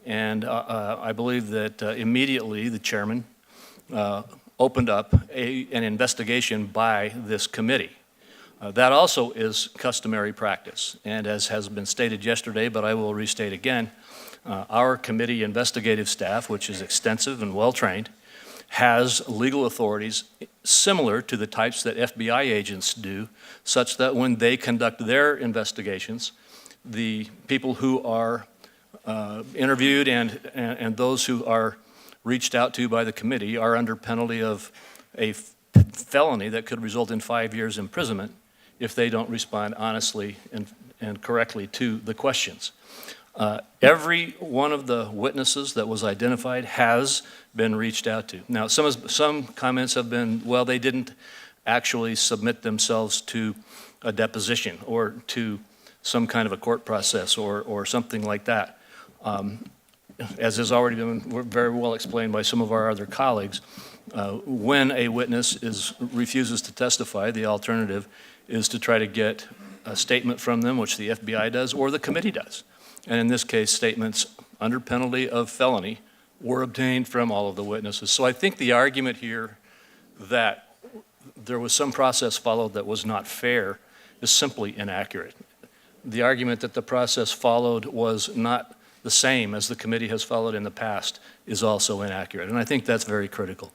And I believe that immediately the chairman opened up an investigation by this committee. That also is customary practice. And as has been stated yesterday, but I will restate again, our committee investigative staff, which is extensive and well-trained, has legal authorities similar to the types that FBI agents do, such that when they conduct their investigations, the people who are interviewed and those who are reached out to by the committee are under penalty of a felony that could result in 5 years imprisonment if they don't respond honestly and correctly to the questions. Every one of the witnesses that was identified has been reached out to. Now, some comments have been, well, they didn't actually submit themselves to a deposition or to some kind of a court process or something like that. As has already been very well explained by some of our other colleagues, when a witness refuses to testify, the alternative is to try to get a statement from them, which the FBI does or the committee does. And in this case, statements under penalty of felony were obtained from all of the witnesses. So I think the argument here that there was some process followed that was not fair is simply inaccurate. The argument that the process followed was not the same as the committee has followed in the past is also inaccurate, and I think that's very critical.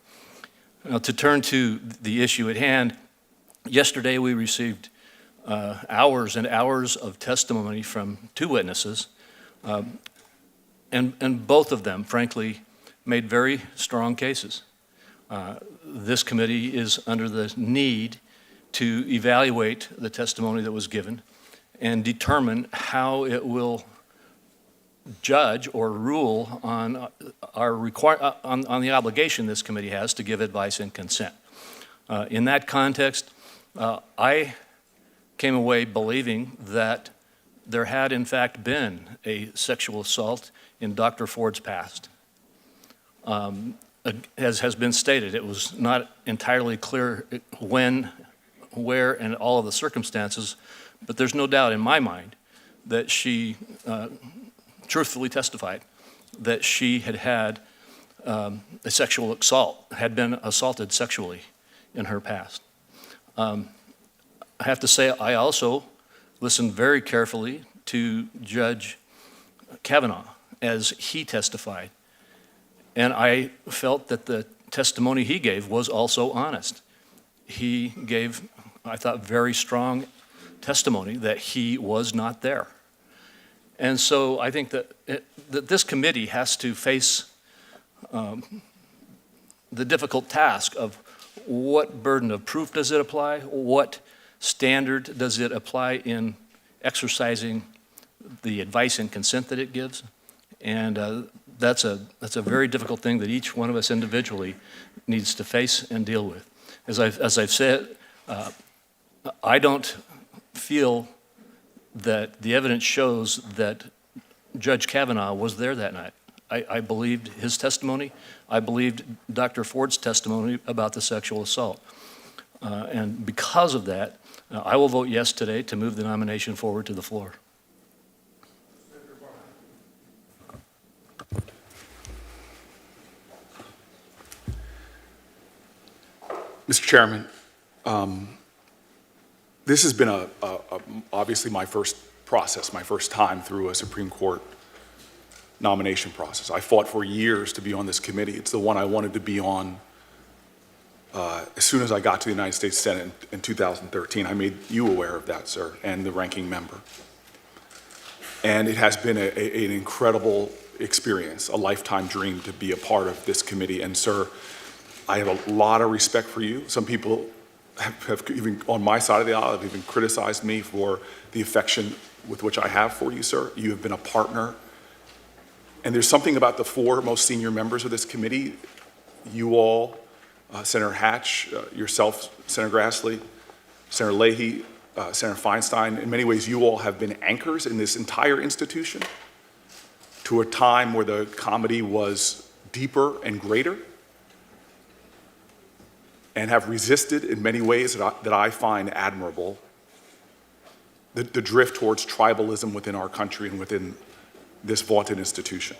Now, to turn to the issue at hand, yesterday we received hours and hours of testimony from two witnesses, and both of them, frankly, made very strong cases. This committee is under the need to evaluate the testimony that was given and determine how it will judge or rule on on the obligation this committee has to give advice and consent. In that context, I came away believing that there had in fact been a sexual assault in Dr. Ford's past. As has been stated, it was not entirely clear when, where, and all of the circumstances, but there's no doubt in my mind that she truthfully testified that she had a sexual assault, had been assaulted sexually in her past. I have to say, I also listened very carefully to Judge Kavanaugh as he testified, and I felt that the testimony he gave was also honest. He gave, I thought, very strong testimony that he was not there. And so I think that, that this committee has to face the difficult task of what burden of proof does it apply, what standard does it apply in exercising the advice and consent that it gives. And that's a very difficult thing that each one of us individually needs to face and deal with. As I've said, I don't feel that the evidence shows that Judge Kavanaugh was there that night. I believed his testimony. I believed Dr. Ford's testimony about the sexual assault. And because of that, I will vote yes today to move the nomination forward to the floor. Mr. Chairman, this has been obviously my first process, my first time through a Supreme Court nomination process. I fought for years to be on this committee. It's the one I wanted to be on as soon as I got to the United States Senate in 2013. I made you aware of that, sir, and the ranking member. And it has been an incredible experience, a lifetime dream to be a part of this committee. And sir, I have a lot of respect for you. Some people have even, on my side of the aisle, have even criticized me for the affection with which I have for you, sir. You have been a partner. And there's something about the four most senior members of this committee, you all, Senator Hatch, yourself, Senator Grassley, Senator Leahy, Senator Feinstein. In many ways, you all have been anchors in this entire institution to a time where the comedy was deeper and greater, and have resisted in many ways that I find admirable the drift towards tribalism within our country and within this vaunted institution.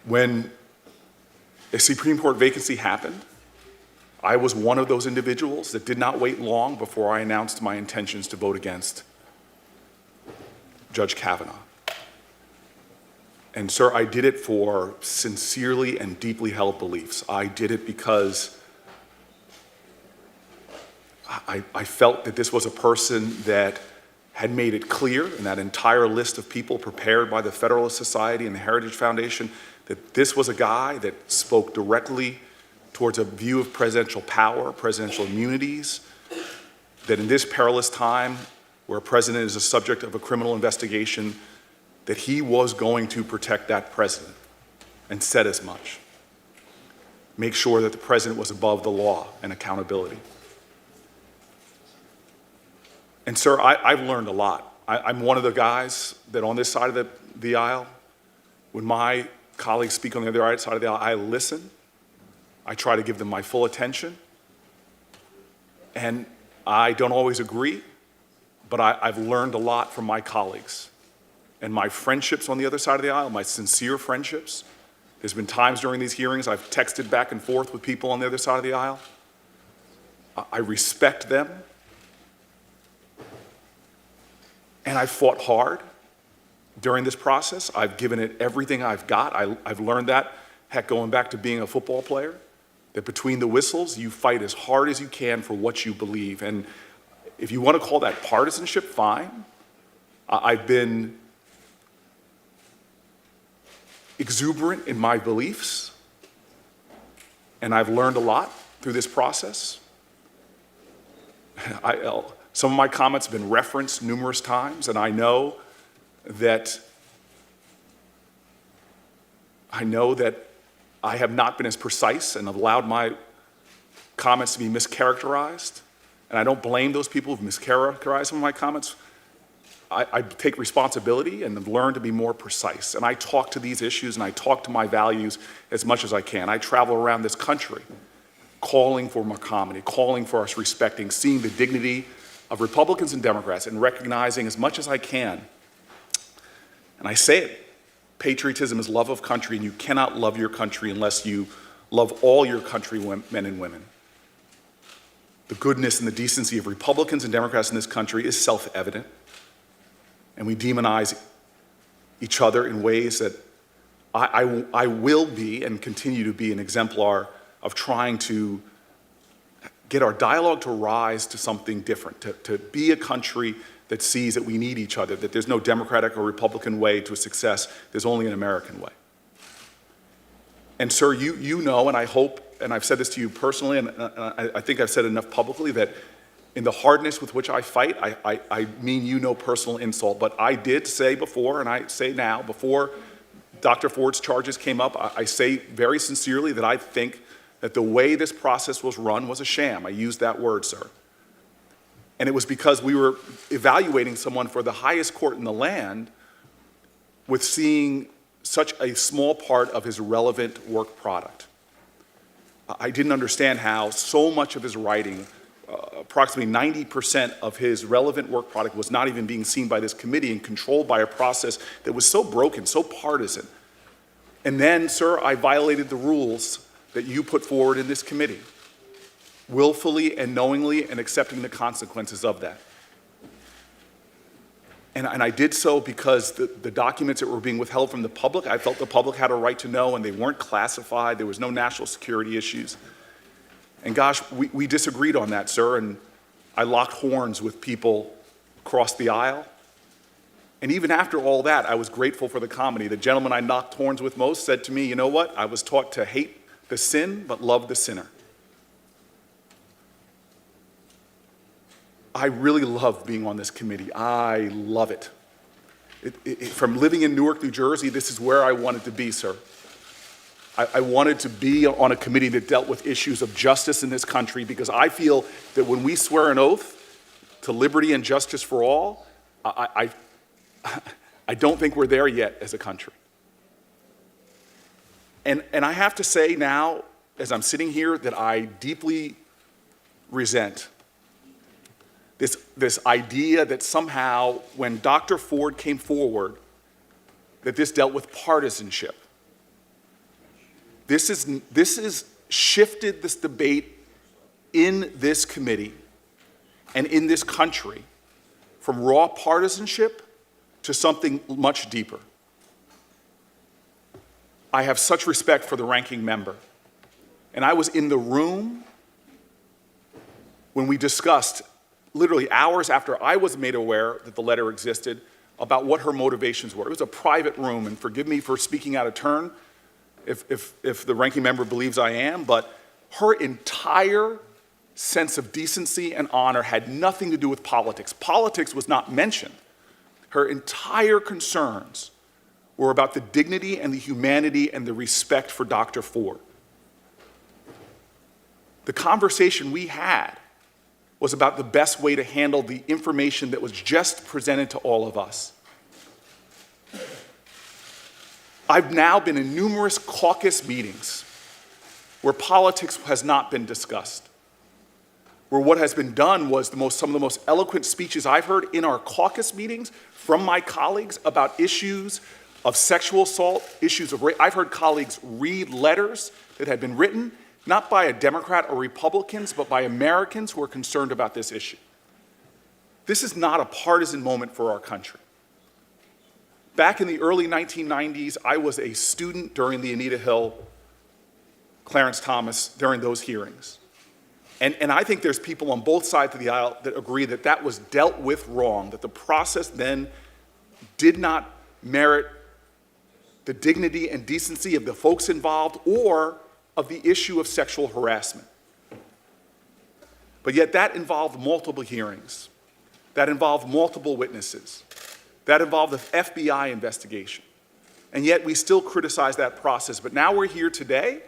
When a Supreme Court vacancy happened, I was one of those individuals that did not wait long before I announced my intentions to vote against Judge Kavanaugh. And sir, I did it for sincerely and deeply held beliefs. I did it because I felt that this was a person that had made it clear in that entire list of people prepared by the Federalist Society and the Heritage Foundation that this was a guy that spoke directly towards a view of presidential power, presidential immunities, that in this perilous time where a president is a subject of a criminal investigation, that he was going to protect that president, and said as much. Make sure that the president was above the law and accountability. And sir, I've learned a lot. I'm one of the guys that on this side of the aisle, when my colleagues speak on the other side of the aisle, I listen. I try to give them my full attention. And I don't always agree, but I've learned a lot from my colleagues. And my friendships on the other side of the aisle, my sincere friendships. There's been times during these hearings I've texted back and forth with people on the other side of the aisle. I respect them. And I fought hard during this process. I've given it everything I've got. I've learned that, heck, going back to being a football player, that between the whistles, you fight as hard as you can for what you believe. And if you want to call that partisanship, fine. I've been exuberant in my beliefs, and I've learned a lot through this process. Some of my comments have been referenced numerous times, and I know that I have not been as precise and allowed my comments to be mischaracterized, and I don't blame those people who've mischaracterized some of my comments. I take responsibility and have learned to be more precise. And I talk to these issues and I talk to my values as much as I can. I travel around this country calling for more comedy, calling for us respecting, seeing the dignity of Republicans and Democrats and recognizing as much as I can. And I say it, patriotism is love of country, and you cannot love your country unless you love all your countrymen and women. The goodness and the decency of Republicans and Democrats in this country is self-evident. And we demonize each other in ways that I will be and continue to be an exemplar of trying to get our dialogue to rise to something different, to be a country that sees that we need each other, that there's no Democratic or Republican way to success, there's only an American way. And sir, you know, and I hope, and I've said this to you personally, and I think I've said enough publicly, that in the hardness with which I fight, I mean you no personal insult, but I did say before, and I say now, before Dr. Ford's charges came up, I say very sincerely that I think that the way this process was run was a sham. I used that word, sir. And it was because we were evaluating someone for the highest court in the land with seeing such a small part of his relevant work product. I didn't understand how so much of his writing, approximately 90% of his relevant work product, was not even being seen by this committee and controlled by a process that was so broken, so partisan. And then, sir, I violated the rules that you put forward in this committee, willfully and knowingly, and accepting the consequences of that. And I did so because the documents that were being withheld from the public, I felt the public had a right to know, and they weren't classified. There was no national security issues. And gosh, we disagreed on that, sir, and I locked horns with people across the aisle. And even after all that, I was grateful for the comedy. The gentleman I knocked horns with most said to me, you know what? I was taught to hate the sin, but love the sinner. I really love being on this committee. I love it. From living in Newark, New Jersey, this is where I wanted to be, sir. I wanted to be on a committee that dealt with issues of justice in this country, because I feel that when we swear an oath to liberty and justice for all, I don't think we're there yet as a country. And I have to say now, as I'm sitting here, that I deeply resent this idea that somehow, when Dr. Ford came forward, that this dealt with partisanship. This is shifted this debate in this committee and in this country from raw partisanship to something much deeper. I have such respect for the ranking member. And I was in the room when we discussed, literally hours after I was made aware that the letter existed, about what her motivations were. It was a private room, and forgive me for speaking out of turn if the ranking member believes I am, but her entire sense of decency and honor had nothing to do with politics. Politics was not mentioned. Her entire concerns were about the dignity and the humanity and the respect for Dr. Ford. The conversation we had was about the best way to handle the information that was just presented to all of us. I've now been in numerous caucus meetings where politics has not been discussed, where what has been done was some of the most eloquent speeches I've heard in our caucus meetings from my colleagues about issues of sexual assault, issues of rape. I've heard colleagues read letters that had been written not by a Democrat or Republicans, but by Americans who are concerned about this issue. This is not a partisan moment for our country. Back in the early 1990s, I was a student during the Anita Hill, Clarence Thomas, during those hearings. And I think there's people on both sides of the aisle that agree that that was dealt with wrong, that the process then did not merit the dignity and decency of the folks involved or of the issue of sexual harassment. But yet that involved multiple hearings. That involved multiple witnesses. That involved the FBI investigation. And yet we still criticize that process. But now we're here today,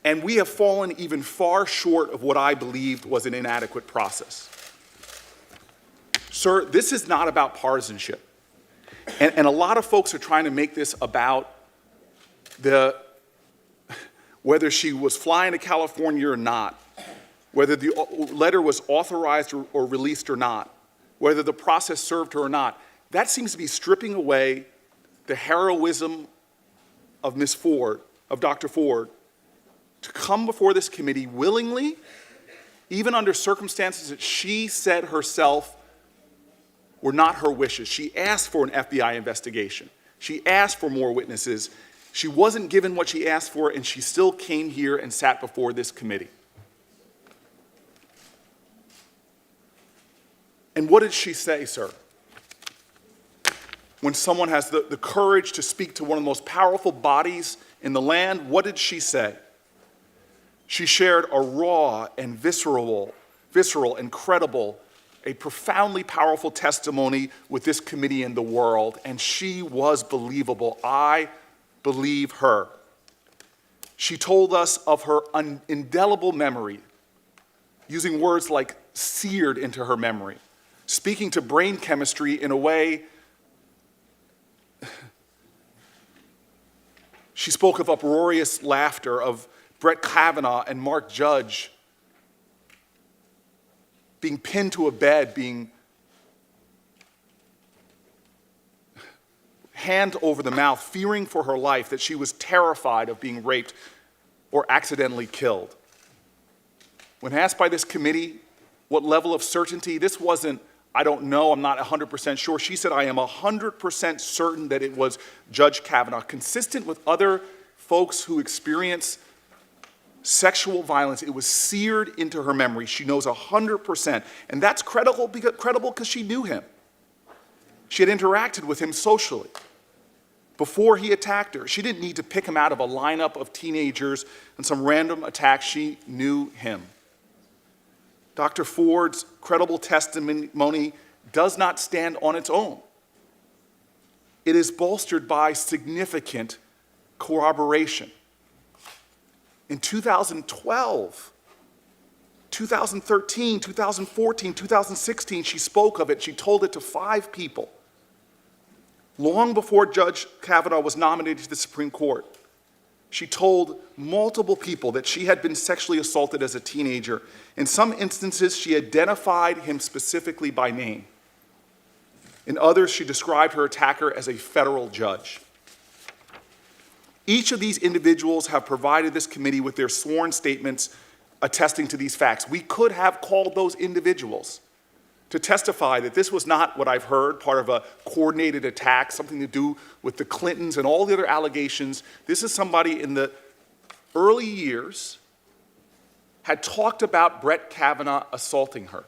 And we have fallen even far short of what I believed was an inadequate process. Sir, this is not about partisanship. And a lot of folks are trying to make this about whether she was flying to California or not, whether the letter was authorized or released or not, whether the process served her or not. That seems to be stripping away the heroism of Ms. Ford, of Dr. Ford, to come before this committee willingly, even under circumstances that she said herself were not her wishes. She asked for an FBI investigation. She asked for more witnesses. She wasn't given what she asked for, and she still came here and sat before this committee. And what did she say, sir? When someone has the courage to speak to one of the most powerful bodies in the land, what did she say? She shared a raw and visceral and credible, a profoundly powerful testimony with this committee and the world, and she was believable. I believe her. She told us of her indelible memory, using words like seared into her memory, speaking to brain chemistry in a way. She spoke of uproarious laughter, of Brett Kavanaugh and Mark Judge being pinned to a bed, being hand over the mouth, fearing for her life, that she was terrified of being raped or accidentally killed. When asked by this committee what level of certainty, this wasn't, I don't know, I'm not 100% sure. She said, I am 100% certain that it was Judge Kavanaugh, consistent with other folks who experience sexual violence. It was seared into her memory. She knows 100%. And that's credible because she knew him. She had interacted with him socially before he attacked her. She didn't need to pick him out of a lineup of teenagers and some random attack. She knew him. Dr. Ford's credible testimony does not stand on its own. It is bolstered by significant corroboration. In 2012, 2013, 2014, 2016, she spoke of it. She told it to 5 people. Long before Judge Kavanaugh was nominated to the Supreme Court, she told multiple people that she had been sexually assaulted as a teenager. In some instances, she identified him specifically by name. In others, she described her attacker as a federal judge. Each of these individuals have provided this committee with their sworn statements attesting to these facts. We could have called those individuals to testify that this was not what I've heard, part of a coordinated attack, something to do with the Clintons and all the other allegations. This is somebody in the early years had talked about Brett Kavanaugh assaulting her.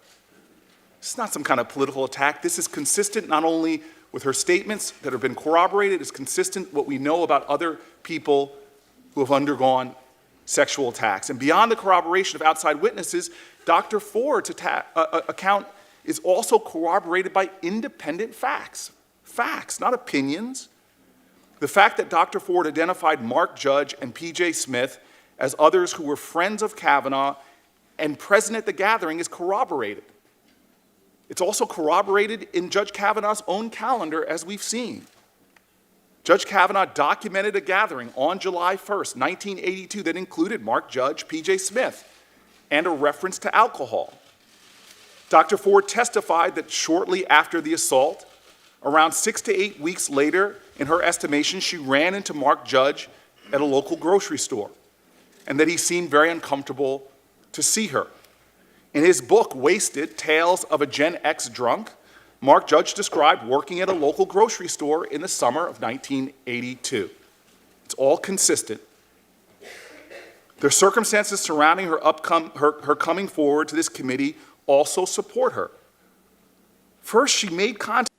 This is not some kind of political attack. This is consistent not only with her statements that have been corroborated, it's consistent what we know about other people who have undergone sexual attacks. And beyond the corroboration of outside witnesses, Dr. Ford's account is also corroborated by independent facts. Facts, not opinions. The fact that Dr. Ford identified Mark Judge and P.J. Smith as others who were friends of Kavanaugh and present at the gathering is corroborated. It's also corroborated in Judge Kavanaugh's own calendar, as we've seen. Judge Kavanaugh documented a gathering on July 1st, 1982, that included Mark Judge, P.J. Smith, and a reference to alcohol. Dr. Ford testified that shortly after the assault, around 6 to 8 weeks later, in her estimation, she ran into Mark Judge at a local grocery store, and that he seemed very uncomfortable to see her. In his book, Wasted, Tales of a Gen X Drunk, Mark Judge described working at a local grocery store in the summer of 1982. It's all consistent. The circumstances surrounding her coming forward to this committee also support her. First, she made contact.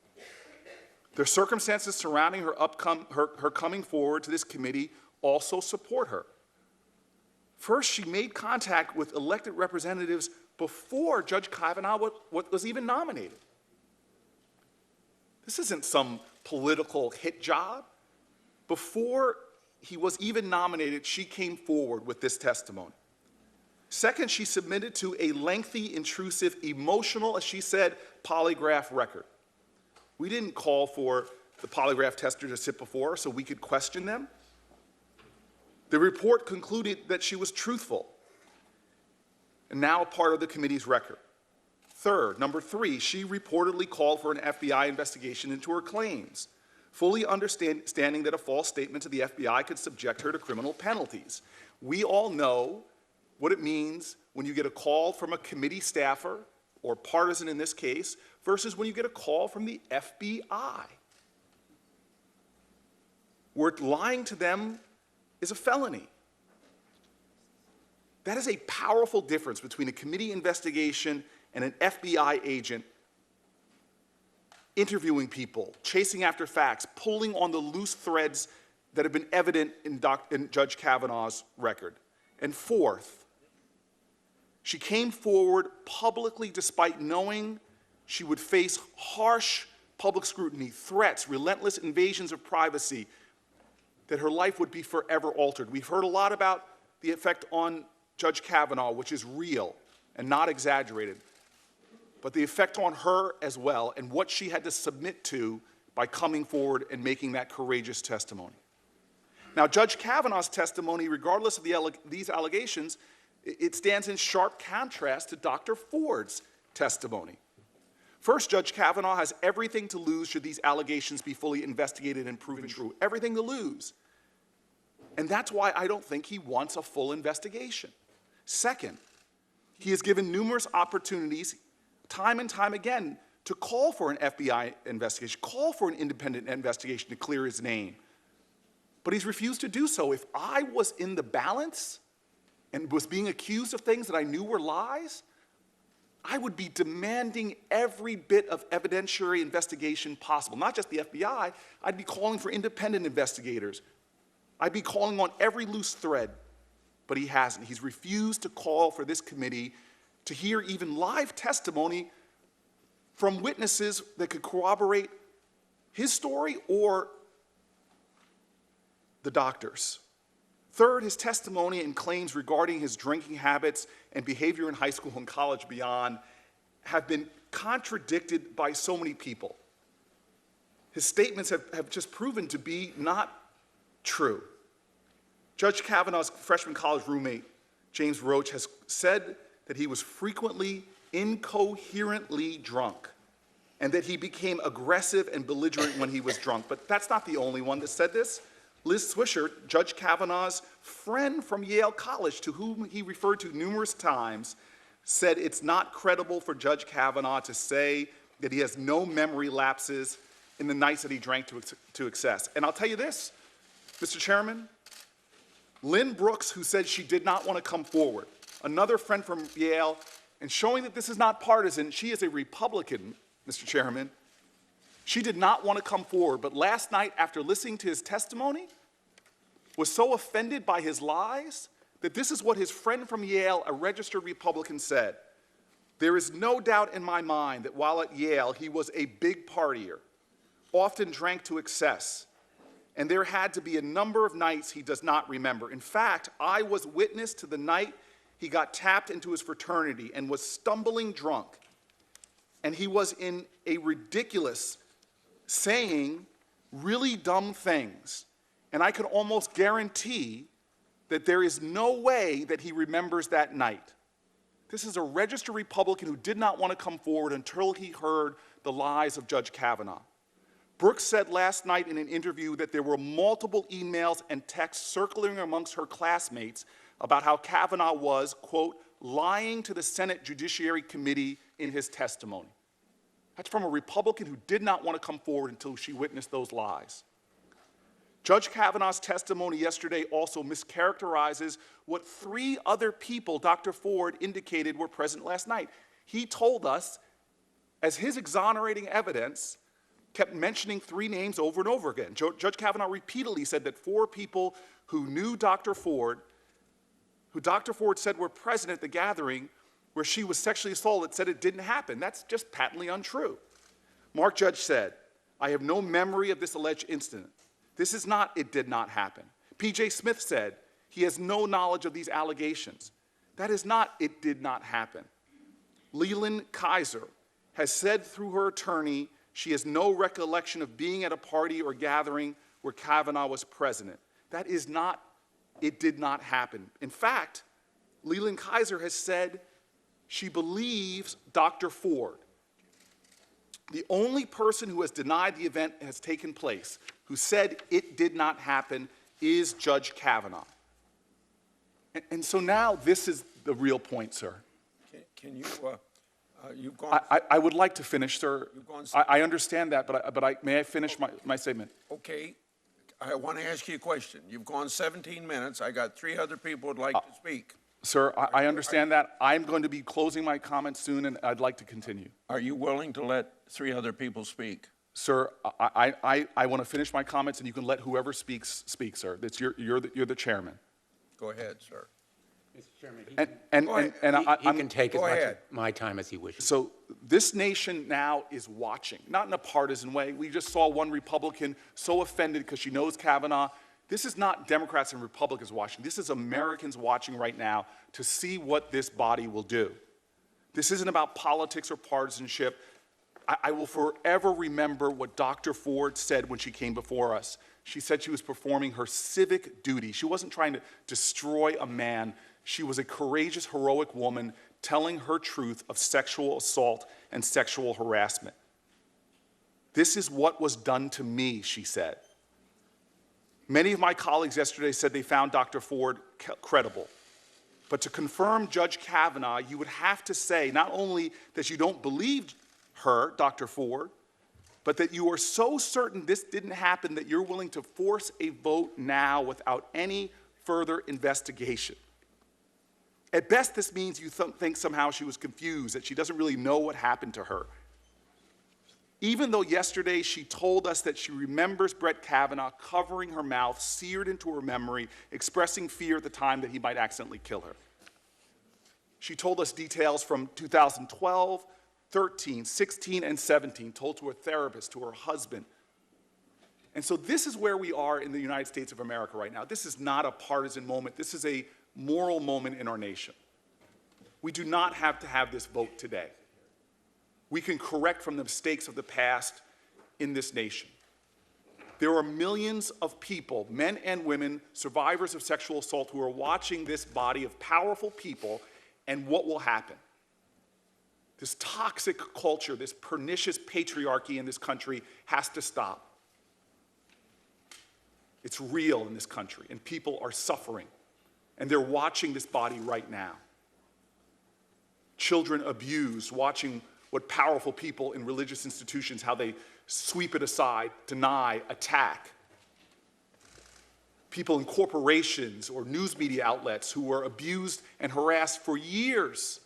The circumstances surrounding her coming forward to this committee also support her. First, she made contact with elected representatives before Judge Kavanaugh was even nominated. This isn't some political hit job. Before he was even nominated, she came forward with this testimony. Second, she submitted to a lengthy, intrusive, emotional, as she said, polygraph record. We didn't call for the polygraph tester to sit before her so we could question them. The report concluded that she was truthful and now a part of the committee's record. Third, number three, she reportedly called for an FBI investigation into her claims, fully understanding that a false statement to the FBI could subject her to criminal penalties. We all know what it means when you get a call from a committee staffer, or partisan in this case, versus when you get a call from the FBI. Where lying to them is a felony. That is a powerful difference between a committee investigation and an FBI agent interviewing people, chasing after facts, pulling on the loose threads that have been evident in Judge Kavanaugh's record. And fourth, she came forward publicly despite knowing she would face harsh public scrutiny, threats, relentless invasions of privacy, that her life would be forever altered. We've heard a lot about the effect on Judge Kavanaugh, which is real and not exaggerated, but the effect on her as well and what she had to submit to by coming forward and making that courageous testimony. Now, Judge Kavanaugh's testimony, regardless of these allegations, it stands in sharp contrast to Dr. Ford's testimony. First, Judge Kavanaugh has everything to lose should these allegations be fully investigated and proven true. Everything to lose. And that's why I don't think he wants a full investigation. Second, he has given numerous opportunities, time and time again, to call for an FBI investigation, call for an independent investigation to clear his name. But he's refused to do so. If I was in the balance and was being accused of things that I knew were lies, I would be demanding every bit of evidentiary investigation possible. Not just the FBI, I'd be calling for independent investigators. I'd be calling on every loose thread, but he hasn't. He's refused to call for this committee to hear even live testimony from witnesses that could corroborate his story or the doctor's. Third, his testimony and claims regarding his drinking habits and behavior in high school and college beyond have been contradicted by so many people. His statements have just proven to be not true. Judge Kavanaugh's freshman college roommate, James Roach, has said that he was frequently incoherently drunk and that he became aggressive and belligerent when he was drunk. But that's not the only one that said this. Liz Swisher, Judge Kavanaugh's friend from Yale College, to whom he referred to numerous times, said it's not credible for Judge Kavanaugh to say that he has no memory lapses in the nights that he drank to excess. And I'll tell you this, Mr. Chairman, Lynn Brooks, who said she did not want to come forward, another friend from Yale, and showing that this is not partisan, she is a Republican, Mr. Chairman. She did not want to come forward, but last night, after listening to his testimony, was so offended by his lies that this is what his friend from Yale, a registered Republican, said. There is no doubt in my mind that while at Yale, he was a big partier, often drank to excess, and there had to be a number of nights he does not remember. In fact, I was witness to the night he got tapped into his fraternity and was stumbling drunk, and he was in a ridiculous saying really dumb things. And I can almost guarantee that there is no way that he remembers that night. This is a registered Republican who did not want to come forward until he heard the lies of Judge Kavanaugh. Brooks said last night in an interview that there were multiple emails and texts circling amongst her classmates about how Kavanaugh was, quote, lying to the Senate Judiciary Committee in his testimony. That's from a Republican who did not want to come forward until she witnessed those lies. Judge Kavanaugh's testimony yesterday also mischaracterizes what three other people Dr. Ford indicated were present last night. He told us, as his exonerating evidence, kept mentioning three names over and over again. Judge Kavanaugh repeatedly said that four people who knew Dr. Ford, who Dr. Ford said were present at the gathering where she was sexually assaulted, said it didn't happen. That's just patently untrue. Mark Judge said, I have no memory of this alleged incident. This is not, it did not happen. P.J. Smith said he has no knowledge of these allegations. That is not, it did not happen. Leland Kaiser has said through her attorney she has no recollection of being at a party or gathering where Kavanaugh was president. That is not, it did not happen. In fact, Leland Kaiser has said she believes Dr. Ford. The only person who has denied the event has taken place, who said it did not happen, is Judge Kavanaugh. And so now this is the real point, sir. Can you, you've gone. I would like to finish, sir. You've gone. I understand that, but may I finish my statement? Okay, I want to ask you a question. You've gone 17 minutes. I got 3 other people who'd like to speak. Sir, I understand that. I'm going to be closing my comments soon, and I'd like to continue. Are you willing to let 3 other people speak? Sir, I want to finish my comments, and you can let whoever speaks, speak, sir. You're the chairman. Go ahead, sir. Mr. Chairman, And he can take as much of my time as he wishes. So this nation now is watching, not in a partisan way. We just saw one Republican so offended because she knows Kavanaugh. This is not Democrats and Republicans watching. This is Americans watching right now to see what this body will do. This isn't about politics or partisanship. I will forever remember what Dr. Ford said when she came before us. She said she was performing her civic duty. She wasn't trying to destroy a man. She was a courageous, heroic woman telling her truth of sexual assault and sexual harassment. This is what was done to me, she said. Many of my colleagues yesterday said they found Dr. Ford credible. But to confirm Judge Kavanaugh, you would have to say not only that you don't believe her, Dr. Ford, but that you are so certain this didn't happen that you're willing to force a vote now without any further investigation. At best, this means you think somehow she was confused, that she doesn't really know what happened to her. Even though yesterday she told us that she remembers Brett Kavanaugh covering her mouth, seared into her memory, expressing fear at the time that he might accidentally kill her. She told us details from 2012, 13, 16, and 17, told to her therapist, to her husband. And so this is where we are in the United States of America right now. This is not a partisan moment. This is a moral moment in our nation. We do not have to have this vote today. We can correct from the mistakes of the past in this nation. There are millions of people, men and women, survivors of sexual assault, who are watching this body of powerful people, and what will happen? This toxic culture, this pernicious patriarchy in this country has to stop. It's real in this country, and people are suffering, and they're watching this body right now. Children abused, watching what powerful people in religious institutions, how they sweep it aside, deny, attack. People in corporations or news media outlets who were abused and harassed for years.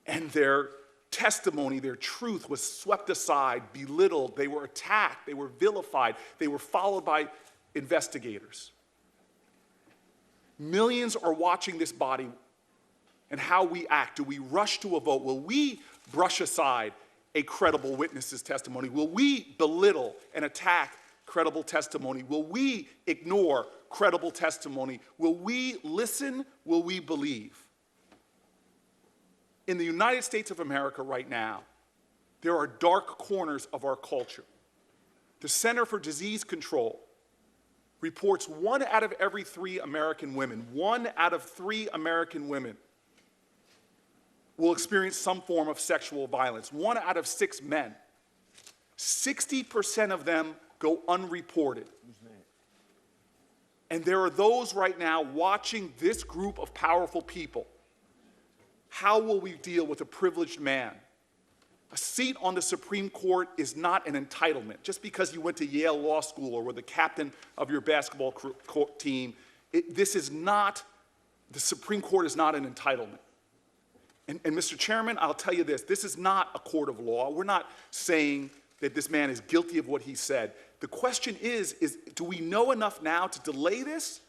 And their testimony, their truth was swept aside, belittled. They were attacked, they were vilified, they were followed by investigators. Millions are watching this body and how we act. Do we rush to a vote? Will we brush aside a credible witness's testimony? Will we belittle and attack credible testimony? Will we ignore credible testimony? Will we listen? Will we believe? In the United States of America right now, there are dark corners of our culture. The Center for Disease Control reports 1 out of every 3 American women, 1 out of 3 American women will experience some form of sexual violence. 1 out of 6 men. 60% of them go unreported. And there are those right now watching this group of powerful people. How will we deal with a privileged man? A seat on the Supreme Court is not an entitlement. Just because you went to Yale Law School or were the captain of your basketball team, the Supreme Court is not an entitlement. And Mr. Chairman, I'll tell you this is not a court of law. We're not saying that this man is guilty of what he said. The question is do we know enough now to delay this?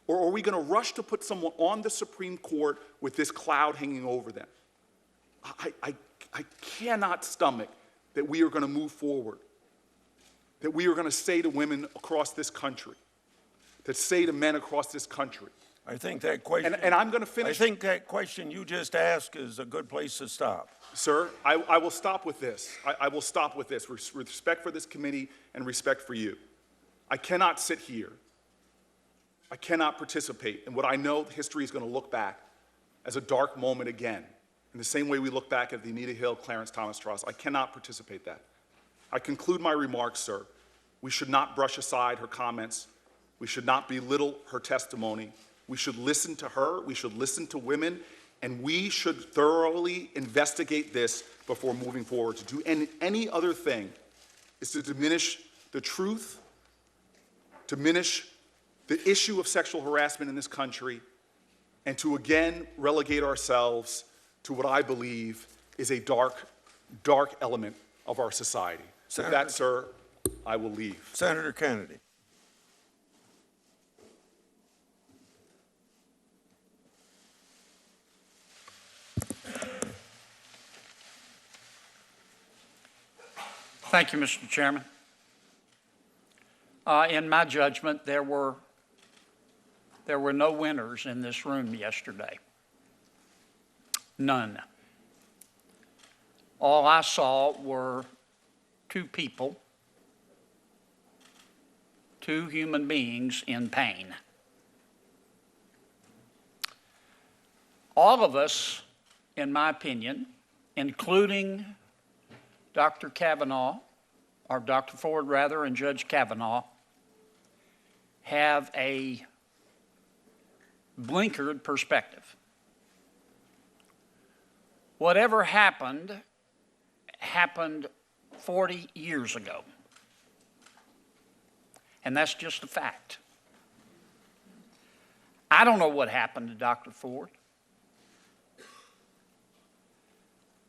Or are we going to rush to put someone on the Supreme Court with this cloud hanging over them? I cannot stomach that we are going to move forward that we are going to say to women across this country, to say to men across this country. I think that question. And I'm going to finish. I think that question you just asked is a good place to stop. Sir, I will stop with this. I will stop with this with respect for this committee and respect for you. I cannot sit here. I cannot participate in what I know history is going to look back as a dark moment again, in the same way we look back at the Anita Hill, Clarence Thomas trials. I cannot participate that. I conclude my remarks, sir. We should not brush aside her comments. We should not belittle her testimony. We should listen to her. We should listen to women. And we should thoroughly investigate this before moving forward. To do any other thing is to diminish the truth, diminish the issue of sexual harassment in this country, and to again relegate ourselves to what I believe is a dark, dark element of our society. With that, sir, I will leave. Senator Kennedy. Thank you, Mr. Chairman. In my judgment, there were no winners in this room yesterday. None. All I saw were two people, two human beings in pain. All of us, in my opinion, including Dr. Kavanaugh, or Dr. Ford rather, and Judge Kavanaugh, have a blinkered perspective. Whatever happened, happened 40 years ago. And that's just a fact. I don't know what happened to Dr. Ford.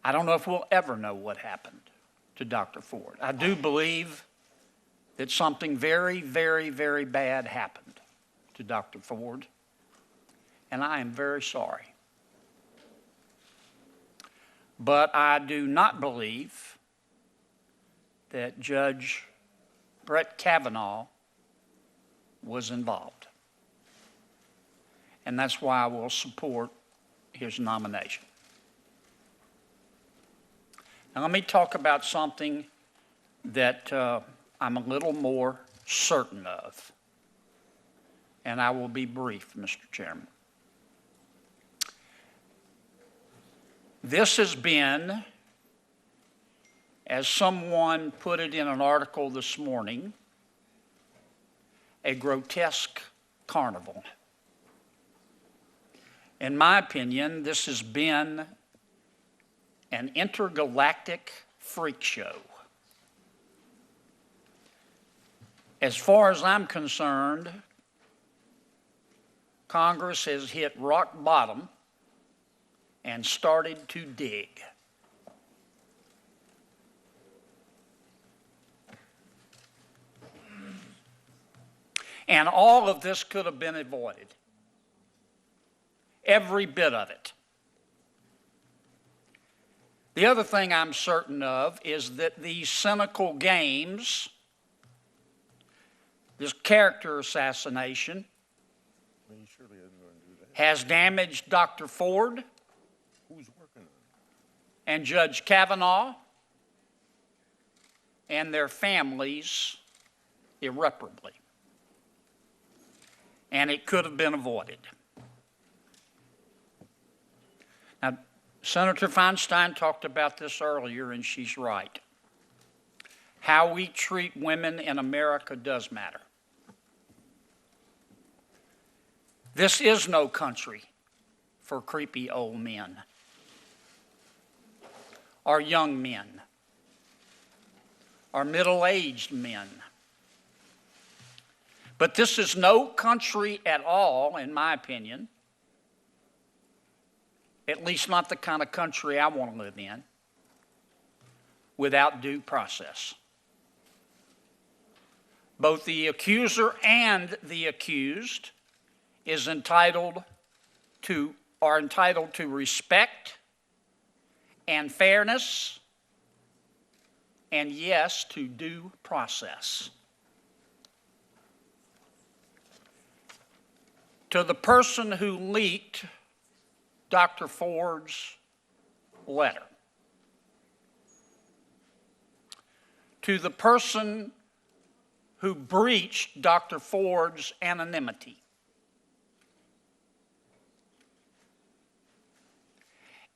I don't know if we'll ever know what happened to Dr. Ford. I do believe that something very, very, very bad happened to Dr. Ford, and I am very sorry. But I do not believe that Judge Brett Kavanaugh was involved. And that's why I will support his nomination. Now, let me talk about something that I'm a little more certain of. And I will be brief, Mr. Chairman. This has been, as someone put it in an article this morning, a grotesque carnival. In my opinion, this has been an intergalactic freak show. As far as I'm concerned, Congress has hit rock bottom and started to dig. And all of this could have been avoided. Every bit of it. The other thing I'm certain of is that these cynical games, this character assassination, has damaged Dr. Ford and Judge Kavanaugh and their families irreparably. And it could have been avoided. Now, Senator Feinstein talked about this earlier, and she's right. How we treat women in America does matter. This is no country for creepy old men or young men or middle-aged men. But this is no country at all, in my opinion, at least not the kind of country I want to live in, without due process. Both the accuser and the accused are entitled to respect and fairness and yes to due process. To the person who leaked Dr. Ford's letter, to the person who breached Dr. Ford's anonymity,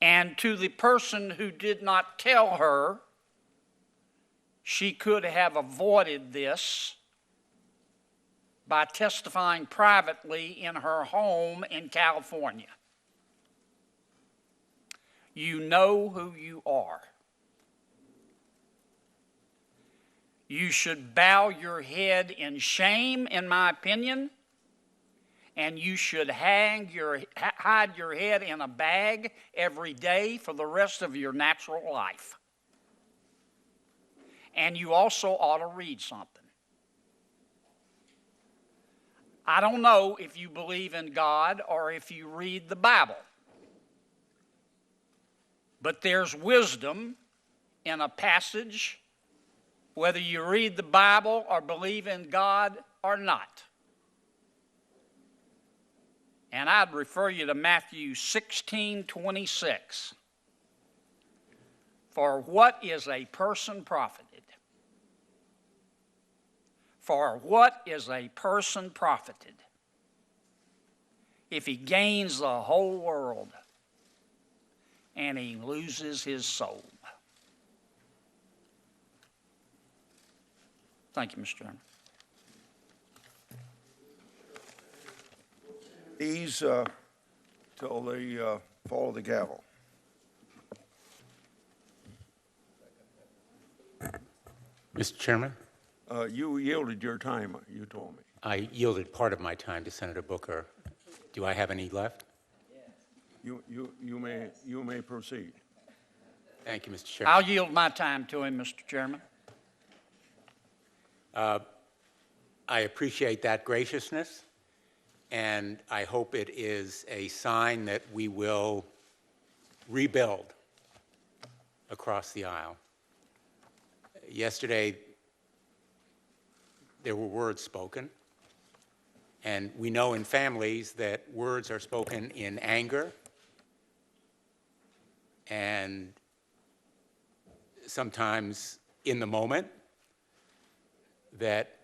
and to the person who did not tell her she could have avoided this by testifying privately in her home in California. You know who you are. You should bow your head in shame, in my opinion, and you should hide your head in a bag every day for the rest of your natural life. And you also ought to read something. I don't know if you believe in God or if you read the Bible, but there's wisdom in a passage, whether you read the Bible or believe in God or not. And I'd refer you to Matthew 16:26. For what is a person profited? For what is a person profited if he gains the whole world and he loses his soul? Thank you, Mr. Chairman. These till the fall of the gavel. Mr. Chairman, You yielded your time, you told me. I yielded part of my time to Senator Booker. Do I have any left? You may proceed. Thank you, Mr. Chairman. I'll yield my time to him, Mr. Chairman. I appreciate that graciousness, and I hope it is a sign that we will rebuild across the aisle. Yesterday, there were words spoken, and we know in families that words are spoken in anger and sometimes in the moment that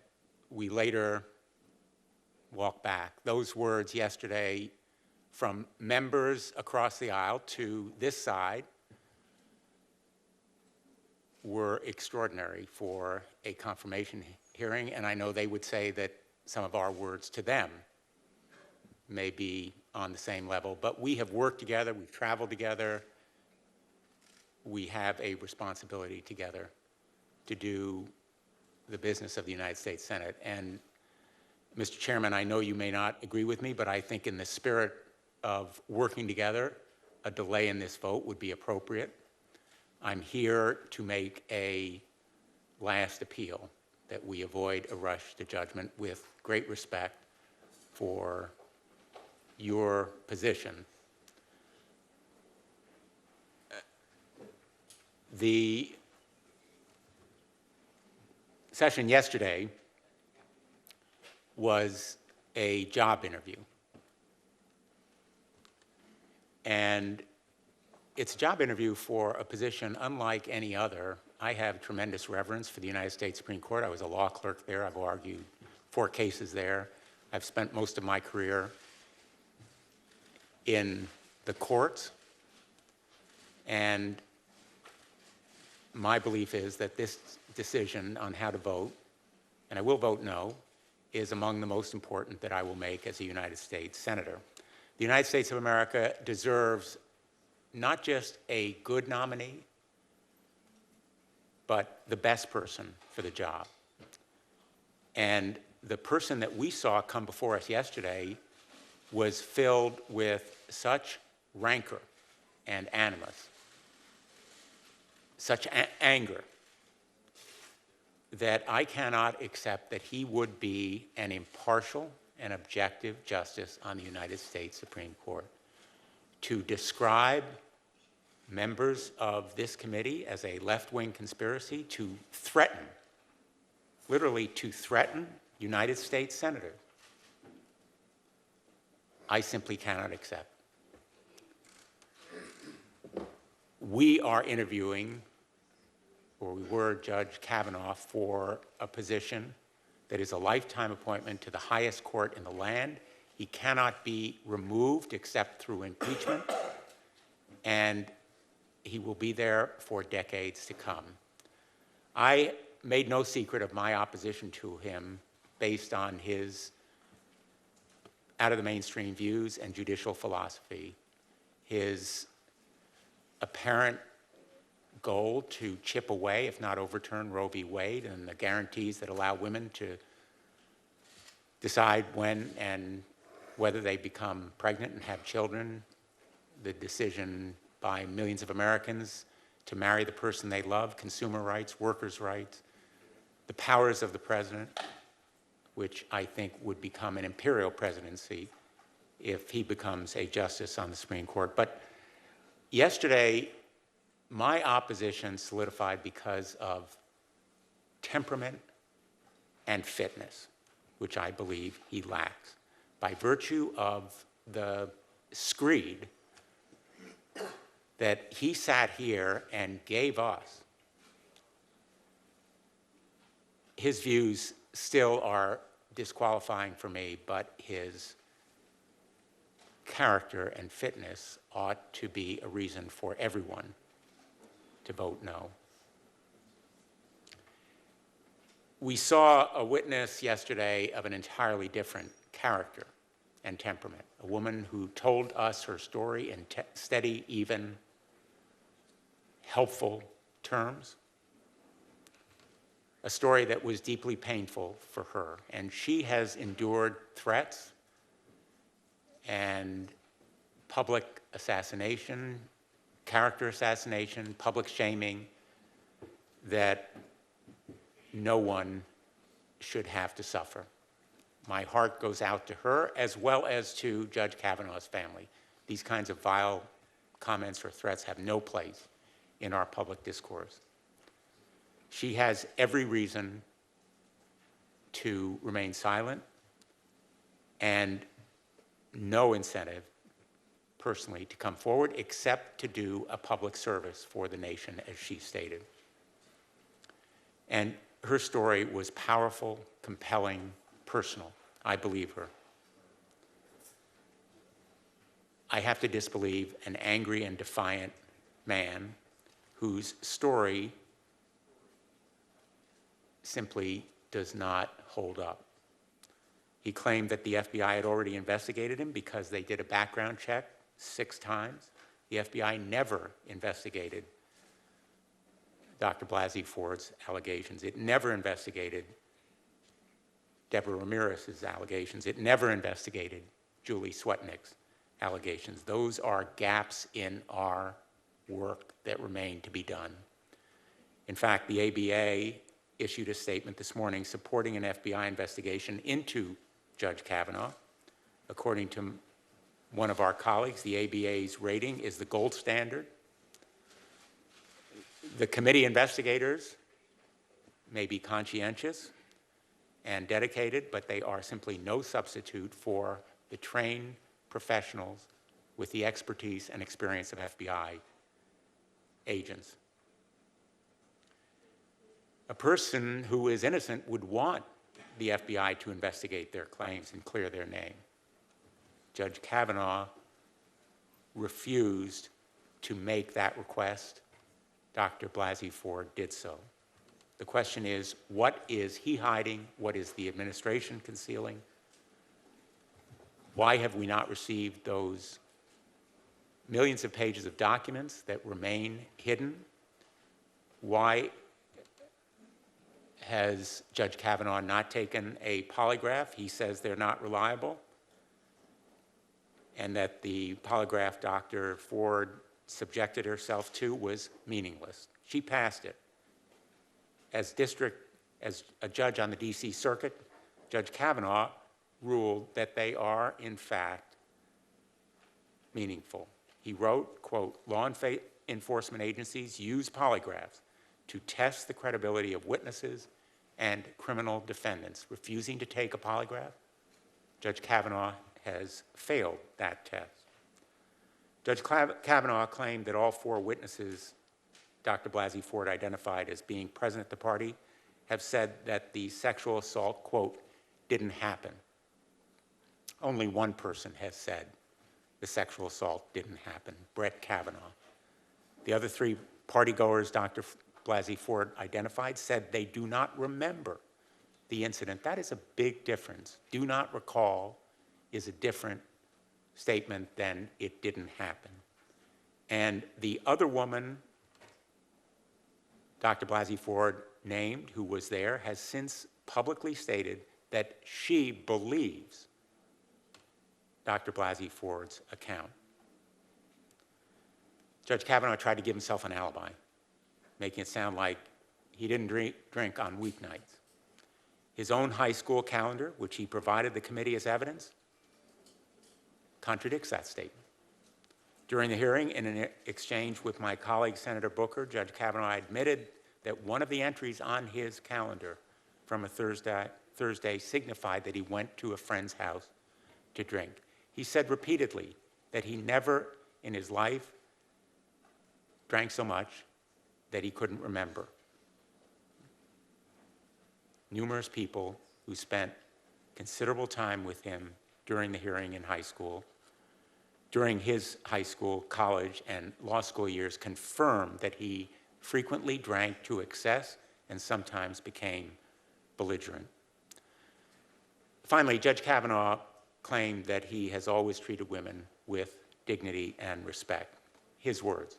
we later walk back. Those words yesterday from members across the aisle to this side were extraordinary for a confirmation hearing, and I know they would say that some of our words to them may be on the same level, but we have worked together, we've traveled together, we have a responsibility together to do the business of the United States Senate. And Mr. Chairman, I know you may not agree with me, but I think in the spirit of working together, a delay in this vote would be appropriate. I'm here to make a last appeal that we avoid a rush to judgment with great respect for your position. The session yesterday was a job interview. And it's a job interview for a position unlike any other. I have tremendous reverence for the United States Supreme Court. I was a law clerk there. I've argued 4 cases there. I've spent most of my career in the courts. And my belief is that this decision on how to vote, and I will vote no, is among the most important that I will make as a United States Senator. The United States of America deserves not just a good nominee, but the best person for the job. And the person that we saw come before us yesterday was filled with such rancor and animus, such anger, that I cannot accept that he would be an impartial and objective justice on the United States Supreme Court. To describe members of this committee as a left-wing conspiracy to threaten, literally to threaten, United States senators, I simply cannot accept. We are interviewing, or we were, Judge Kavanaugh for a position that is a lifetime appointment to the highest court in the land. He cannot be removed except through impeachment, and he will be there for decades to come. I made no secret of my opposition to him based on his out-of-the-mainstream views and judicial philosophy, his apparent goal to chip away, if not overturn, Roe v. Wade and the guarantees that allow women to decide when and whether they become pregnant and have children, the decision by millions of Americans to marry the person they love, consumer rights, workers' rights, the powers of the president, which I think would become an imperial presidency if he becomes a justice on the Supreme Court. But yesterday, my opposition solidified because of temperament and fitness, which I believe he lacks. By virtue of the screed that he sat here and gave us, his views still are disqualifying for me, but his character and fitness ought to be a reason for everyone to vote no. We saw a witness yesterday of an entirely different character and temperament, a woman who told us her story in steady, even, helpful terms, a story that was deeply painful for her. And she has endured threats and public assassination, character assassination, public shaming that no one should have to suffer. My heart goes out to her as well as to Judge Kavanaugh's family. These kinds of vile comments or threats have no place in our public discourse. She has every reason to remain silent and no incentive personally to come forward except to do a public service for the nation, as she stated. And her story was powerful, compelling, personal. I believe her. I have to disbelieve an angry and defiant man whose story simply does not hold up. He claimed that the FBI had already investigated him because they did a background check 6 times. The FBI never investigated Dr. Blasey Ford's allegations. It never investigated Deborah Ramirez's allegations. It never investigated Julie Swetnick's allegations. Those are gaps in our work that remain to be done. In fact, the ABA issued a statement this morning supporting an FBI investigation into Judge Kavanaugh. According to one of our colleagues, the ABA's rating is the gold standard. The committee investigators may be conscientious and dedicated, but they are simply no substitute for the trained professionals with the expertise and experience of FBI agents. A person who is innocent would want the FBI to investigate their claims and clear their name. Judge Kavanaugh refused to make that request. Dr. Blasey Ford did so. The question is, what is he hiding? What is the administration concealing? Why have we not received those millions of pages of documents that remain hidden? Why has Judge Kavanaugh not taken a polygraph? He says they're not reliable, and that the polygraph Dr. Ford subjected herself to was meaningless. She passed it. As a judge on the DC Circuit, Judge Kavanaugh ruled that they are, in fact, meaningful. He wrote, quote, law enforcement agencies use polygraphs to test the credibility of witnesses and criminal defendants. Refusing to take a polygraph, Judge Kavanaugh has failed that test. Judge Kavanaugh claimed that all 4 witnesses Dr. Blasey Ford identified as being present at the party have said that the sexual assault, quote, didn't happen. Only one person has said the sexual assault didn't happen, Brett Kavanaugh. The other 3 partygoers Dr. Blasey Ford identified said they do not remember the incident. That is a big difference. Do not recall is a different statement than it didn't happen. And the other woman Dr. Blasey Ford named, who was there, has since publicly stated that she believes Dr. Blasey Ford's account. Judge Kavanaugh tried to give himself an alibi, making it sound like he didn't drink on weeknights. His own high school calendar, which he provided the committee as evidence, contradicts that statement. During the hearing, in an exchange with my colleague, Senator Booker, Judge Kavanaugh admitted that one of the entries on his calendar from a Thursday signified that he went to a friend's house to drink. He said repeatedly that he never in his life drank so much that he couldn't remember. Numerous people who spent considerable time with him during the hearing in high school, during his high school, college, and law school years confirmed that he frequently drank to excess and sometimes became belligerent. Finally, Judge Kavanaugh claimed that he has always treated women with dignity and respect. His words.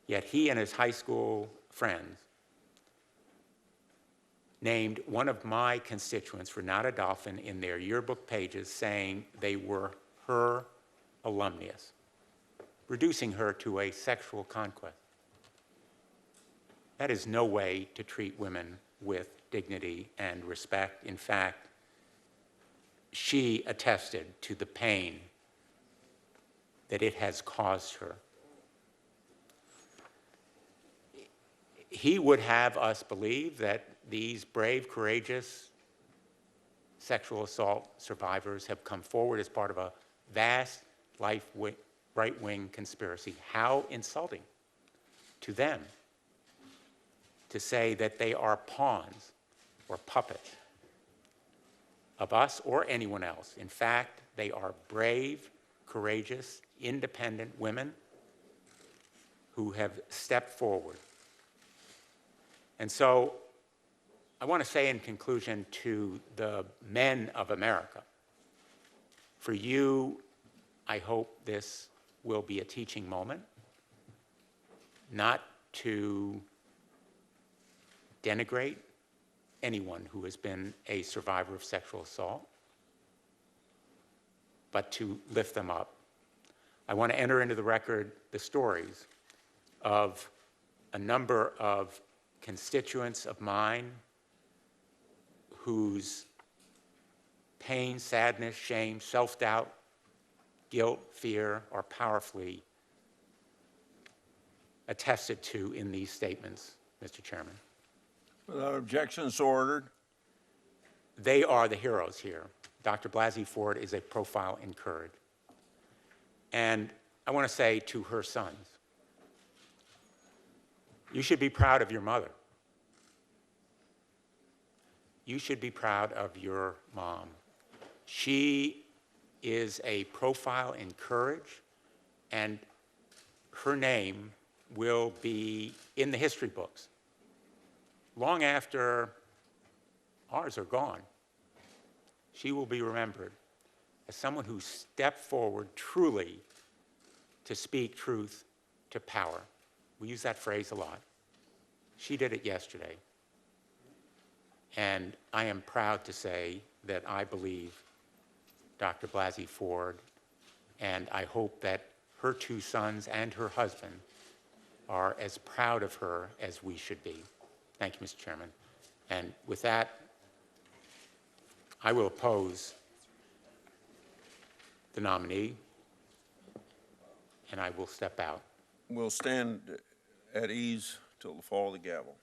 Yet he and his high school friends named one of my constituents, Renata Dolphin, in their yearbook pages, saying they were her alumnus, reducing her to a sexual conquest. That is no way to treat women with dignity and respect. In fact, she attested to the pain that it has caused her. He would have us believe that these brave, courageous sexual assault survivors have come forward as part of a vast right-wing conspiracy. How insulting to them to say that they are pawns or puppets of us or anyone else. In fact, they are brave, courageous, independent women who have stepped forward. And so I want to say in conclusion to the men of America, for you, I hope this will be a teaching moment, not to denigrate anyone who has been a survivor of sexual assault, but to lift them up. I want to enter into the record the stories of a number of constituents of mine whose pain, sadness, shame, self-doubt, guilt, fear are powerfully attested to in these statements, Mr. Chairman. Without objection, so ordered. They are the heroes here. Dr. Blasey Ford is a profile in courage. And I want to say to her sons, you should be proud of your mother. You should be proud of your mom. She is a profile in courage, and her name will be in the history books long after ours are gone. She will be remembered as someone who stepped forward truly to speak truth to power. We use that phrase a lot. She did it yesterday. And I am proud to say that I believe Dr. Blasey Ford, and I hope that her 2 sons and her husband are as proud of her as we should be. Thank you, Mr. Chairman. And with that, I will oppose the nominee, and I will step out. we'll stand at ease till the fall of the gavel.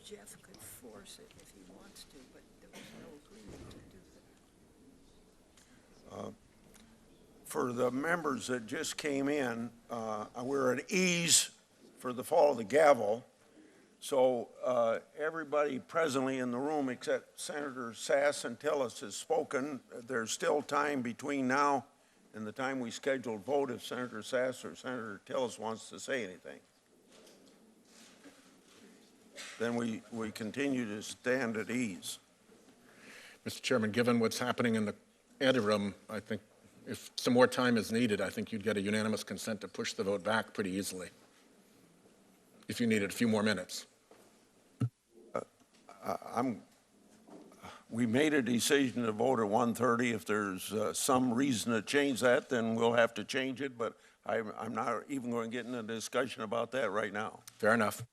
Jeff could force it if he wants to, but there was no agreement to do that. For the members that just came in, we're at ease for the fall of the gavel. So everybody presently in the room except Senator Sass and Tillis has spoken. There's still time between now and the time we scheduled vote if Senator Sass or Senator Tillis wants to say anything. Then we continue to stand at ease. Mr. Chairman, given what's happening in the interim, I think if some more time is needed, I think you'd get a unanimous consent to push the vote back pretty easily, if you needed a few more minutes. We made a decision to vote at 1:30. If there's some reason to change that, then we'll have to change it, but I'm not even going to get into a discussion about that right now. Fair enough.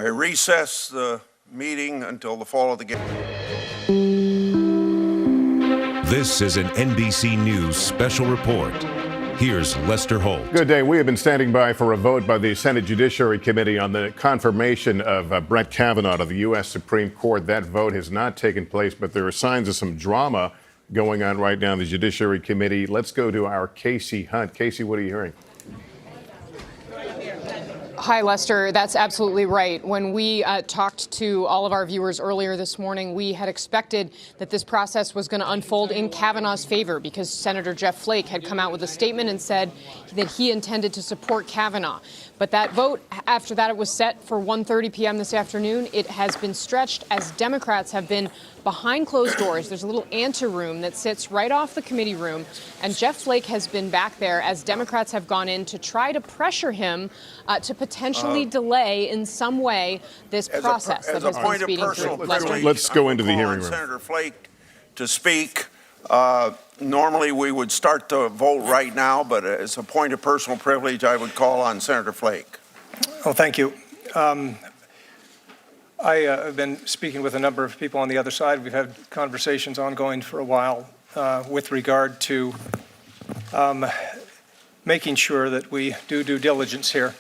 I recess the meeting until the fall of the game. This is an NBC News special report. Here's Lester Holt. Good day. We have been standing by for a vote by the Senate Judiciary Committee on the confirmation of Brett Kavanaugh to the U.S. Supreme Court. That vote has not taken place, but there are signs of some drama going on right now in the Judiciary Committee. Let's go to our Casey Hunt. Casey, what are you hearing? Hi, Lester. That's absolutely right. When we talked to all of our viewers earlier this morning, we had expected that this process was going to unfold in Kavanaugh's favor because Senator Jeff Flake had come out with a statement and said that he intended to support Kavanaugh. But that vote, after that it was set for 1:30 p.m. this afternoon, it has been stretched as Democrats have been behind closed doors. There's a little anteroom that sits right off the committee room, and Jeff Flake has been back there as Democrats have gone in to try to pressure him to potentially delay in some way this process that has been speeding through. Let's go into the hearing room. Senator Flake to speak. Normally, we would start the vote right now, but as a point of personal privilege, I would call on Senator Flake. Oh, thank you. I have been speaking with a number of people on the other side. We've had conversations ongoing for a while with regard to making sure that we do due diligence here.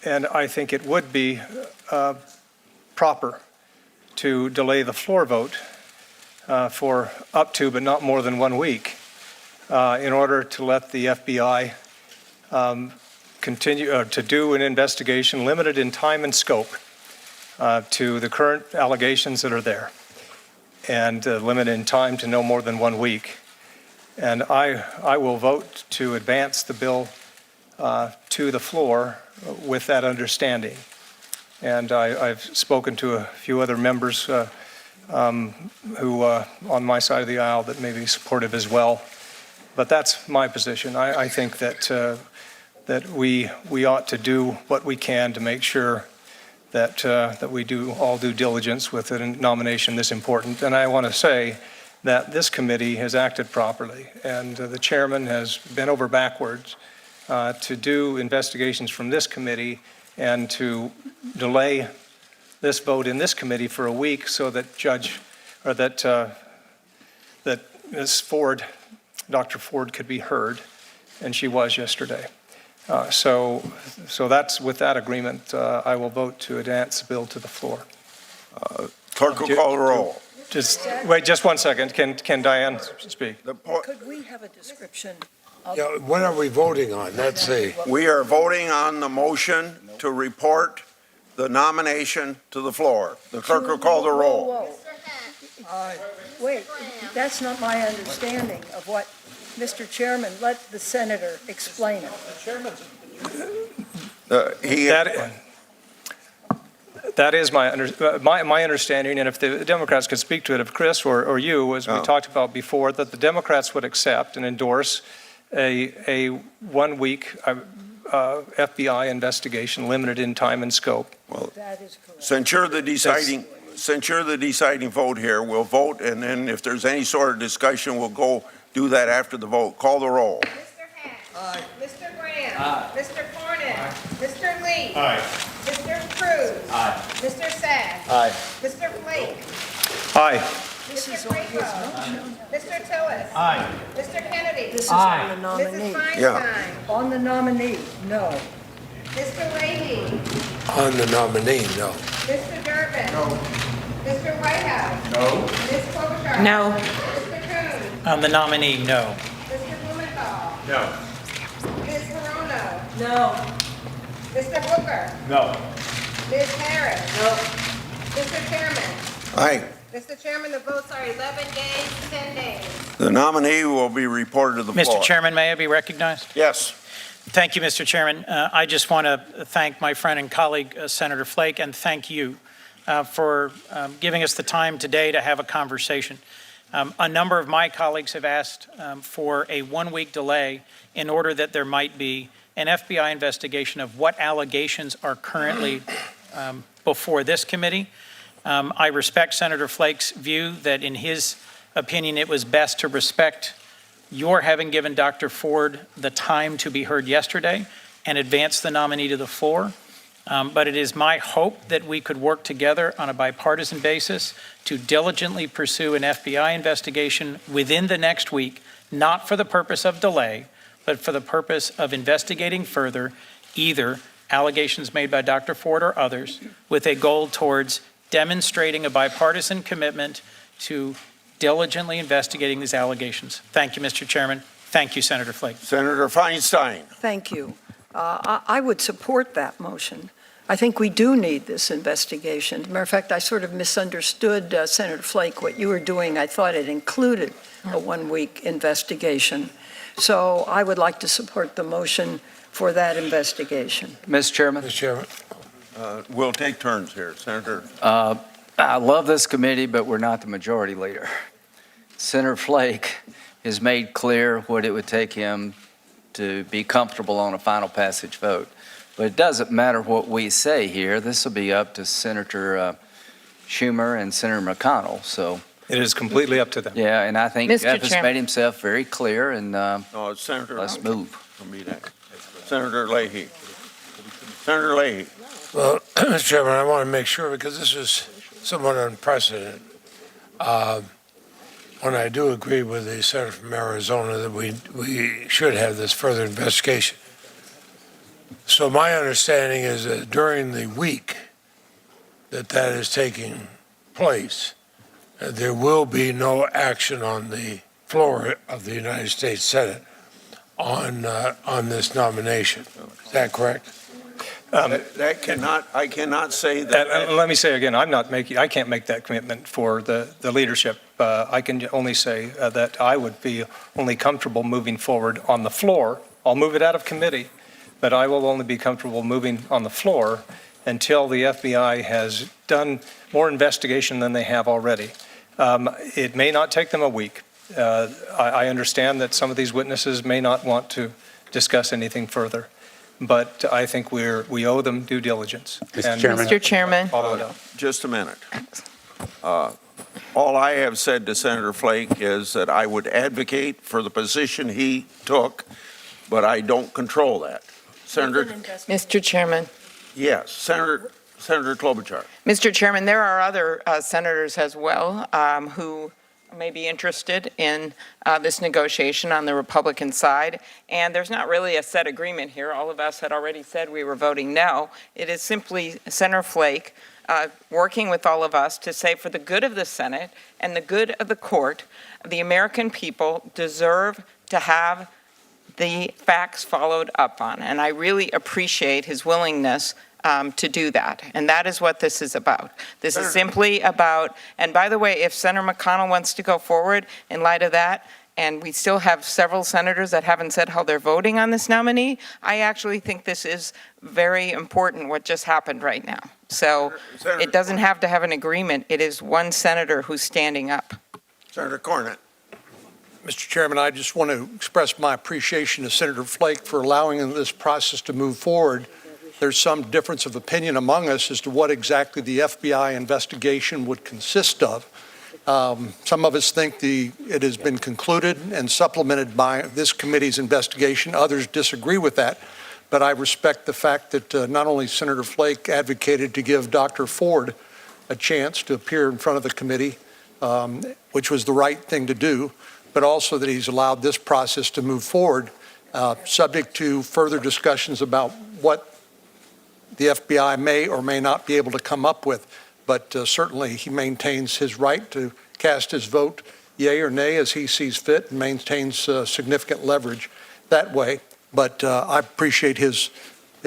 And I think it would be proper to delay the floor vote for up to, but not more than 1 week, in order to let the FBI continue to do an investigation limited in time and scope to the current allegations that are there, and limited in time to no more than 1 week. And I will vote to advance the bill to the floor with that understanding. And I've spoken to a few other members who, on my side of the aisle, that may be supportive as well. But that's my position. I think that that we ought to do what we can to make sure that we do all due diligence with a nomination this important. And I want to say that this committee has acted properly, and the chairman has bent over backwards to do investigations from this committee and to delay this vote in this committee for a week so that that Ms. Ford, Dr. Ford, could be heard, and she was yesterday. So that's with that agreement, I will vote to advance the bill to the floor. Clerk will call the roll. Just wait, just 1 second. Can Diane speak? Could we have a description of... Yeah, what are we voting on? Let's see. We are voting on the motion to report the nomination to the floor. The clerk will call the roll. Wait, that's not my understanding of what, Mr. Chairman, let the senator explain it. That is my understanding, and if the Democrats could speak to it, if Chris or you, as we talked about before, that the Democrats would accept and endorse a 1 week FBI investigation limited in time and scope. Well, since you're the deciding vote here, we'll vote, and then if there's any sort of discussion, we'll go do that after the vote. Call the roll. Mr. Hatch. Aye. Mr. Graham. Aye. Mr. Cornyn. Aye. Mr. Lee. Aye. Mr. Cruz. Aye. Mr. Sass. Aye. Mr. Flake. Aye. Mr. Crapo. Mr. Tillis. Aye. Mr. Kennedy. This is on the nominee. Mrs. Feinstein. On the nominee, no. Mr. Leahy. On the nominee, no. Mr. Durbin. No. Mr. Whitehouse. No. Ms. Klobuchar. No. Mr. Coons. On the nominee, no. Mr. Blumenthal. No. Ms. Hirono. No. Mr. Booker. No. Ms. Harris. No. Mr. Chairman. Aye. Mr. Chairman, the votes are 11 days, 10 days. The nominee will be reported to the floor. Mr. Chairman, may I be recognized? Yes. Thank you, Mr. Chairman. I just want to thank my friend and colleague, Senator Flake, and thank you for giving us the time today to have a conversation. A number of my colleagues have asked for a 1 week delay in order that there might be an FBI investigation of what allegations are currently before this committee. I respect Senator Flake's view that in his opinion it was best to respect your having given Dr. Ford the time to be heard yesterday and advance the nominee to the floor. But it is my hope that we could work together on a bipartisan basis to diligently pursue an FBI investigation within the next week, not for the purpose of delay, but for the purpose of investigating further either allegations made by Dr. Ford or others, with a goal towards demonstrating a bipartisan commitment to diligently investigating these allegations. Thank you, Mr. Chairman. Thank you, Senator Flake. Senator Feinstein. Thank you. I would support that motion. I think we do need this investigation. As a matter of fact, I sort of misunderstood, Senator Flake, what you were doing. I thought it included a one-week investigation. So I would like to support the motion for that investigation. Mr. Chairman. Mr. Chairman. We'll take turns here. Senator. I love this committee, but we're not the majority leader. Senator Flake has made clear what it would take him to be comfortable on a final passage vote. But it doesn't matter what we say here. This will be up to Senator Schumer and Senator McConnell. So it is completely up to them. Yeah, and I think Jeff has made himself very clear, and no, Senator, let's move. Senator Leahy. Senator Leahy. Well, Mr. Chairman, I want to make sure, because this is somewhat unprecedented. When I do agree with the senator from Arizona that we should have this further investigation. So my understanding is that during the week that is taking place, there will be no action on the floor of the United States Senate on this nomination. Is that correct? I cannot say that. Let me say again, I can't make that commitment for the leadership. I can only say that I would be only comfortable moving forward on the floor. I'll move it out of committee, but I will only be comfortable moving on the floor until the FBI has done more investigation than they have already. It may not take them a week. I understand that some of these witnesses may not want to discuss anything further, but I think we owe them due diligence. Mr. Chairman. Just a minute. All I have said to Senator Flake is that I would advocate for the position he took, but I don't control that. Senator. Mr. Chairman. Yes, Senator Klobuchar. Mr. Chairman, there are other senators as well who may be interested in this negotiation on the Republican side, and there's not really a set agreement here. All of us had already said we were voting no. It is simply Senator Flake working with all of us to say, for the good of the Senate and the good of the court, the American people deserve to have the facts followed up on. And I really appreciate his willingness to do that. And that is what this is about. This is simply about, and by the way, if Senator McConnell wants to go forward in light of that, and we still have several senators that haven't said how they're voting on this nominee, I actually think this is very important what just happened right now. So it doesn't have to have an agreement. It is one senator who's standing up. Senator Cornett. Mr. Chairman, I just want to express my appreciation to Senator Flake for allowing this process to move forward. There's some difference of opinion among us as to what exactly the FBI investigation would consist of. Some of us think it has been concluded and supplemented by this committee's investigation. Others disagree with that. But I respect the fact that not only Senator Flake advocated to give Dr. Ford a chance to appear in front of the committee, which was the right thing to do, but also that he's allowed this process to move forward, subject to further discussions about what the FBI may or may not be able to come up with. But certainly he maintains his right to cast his vote yea or nay as he sees fit, and maintains significant leverage that way. But I appreciate his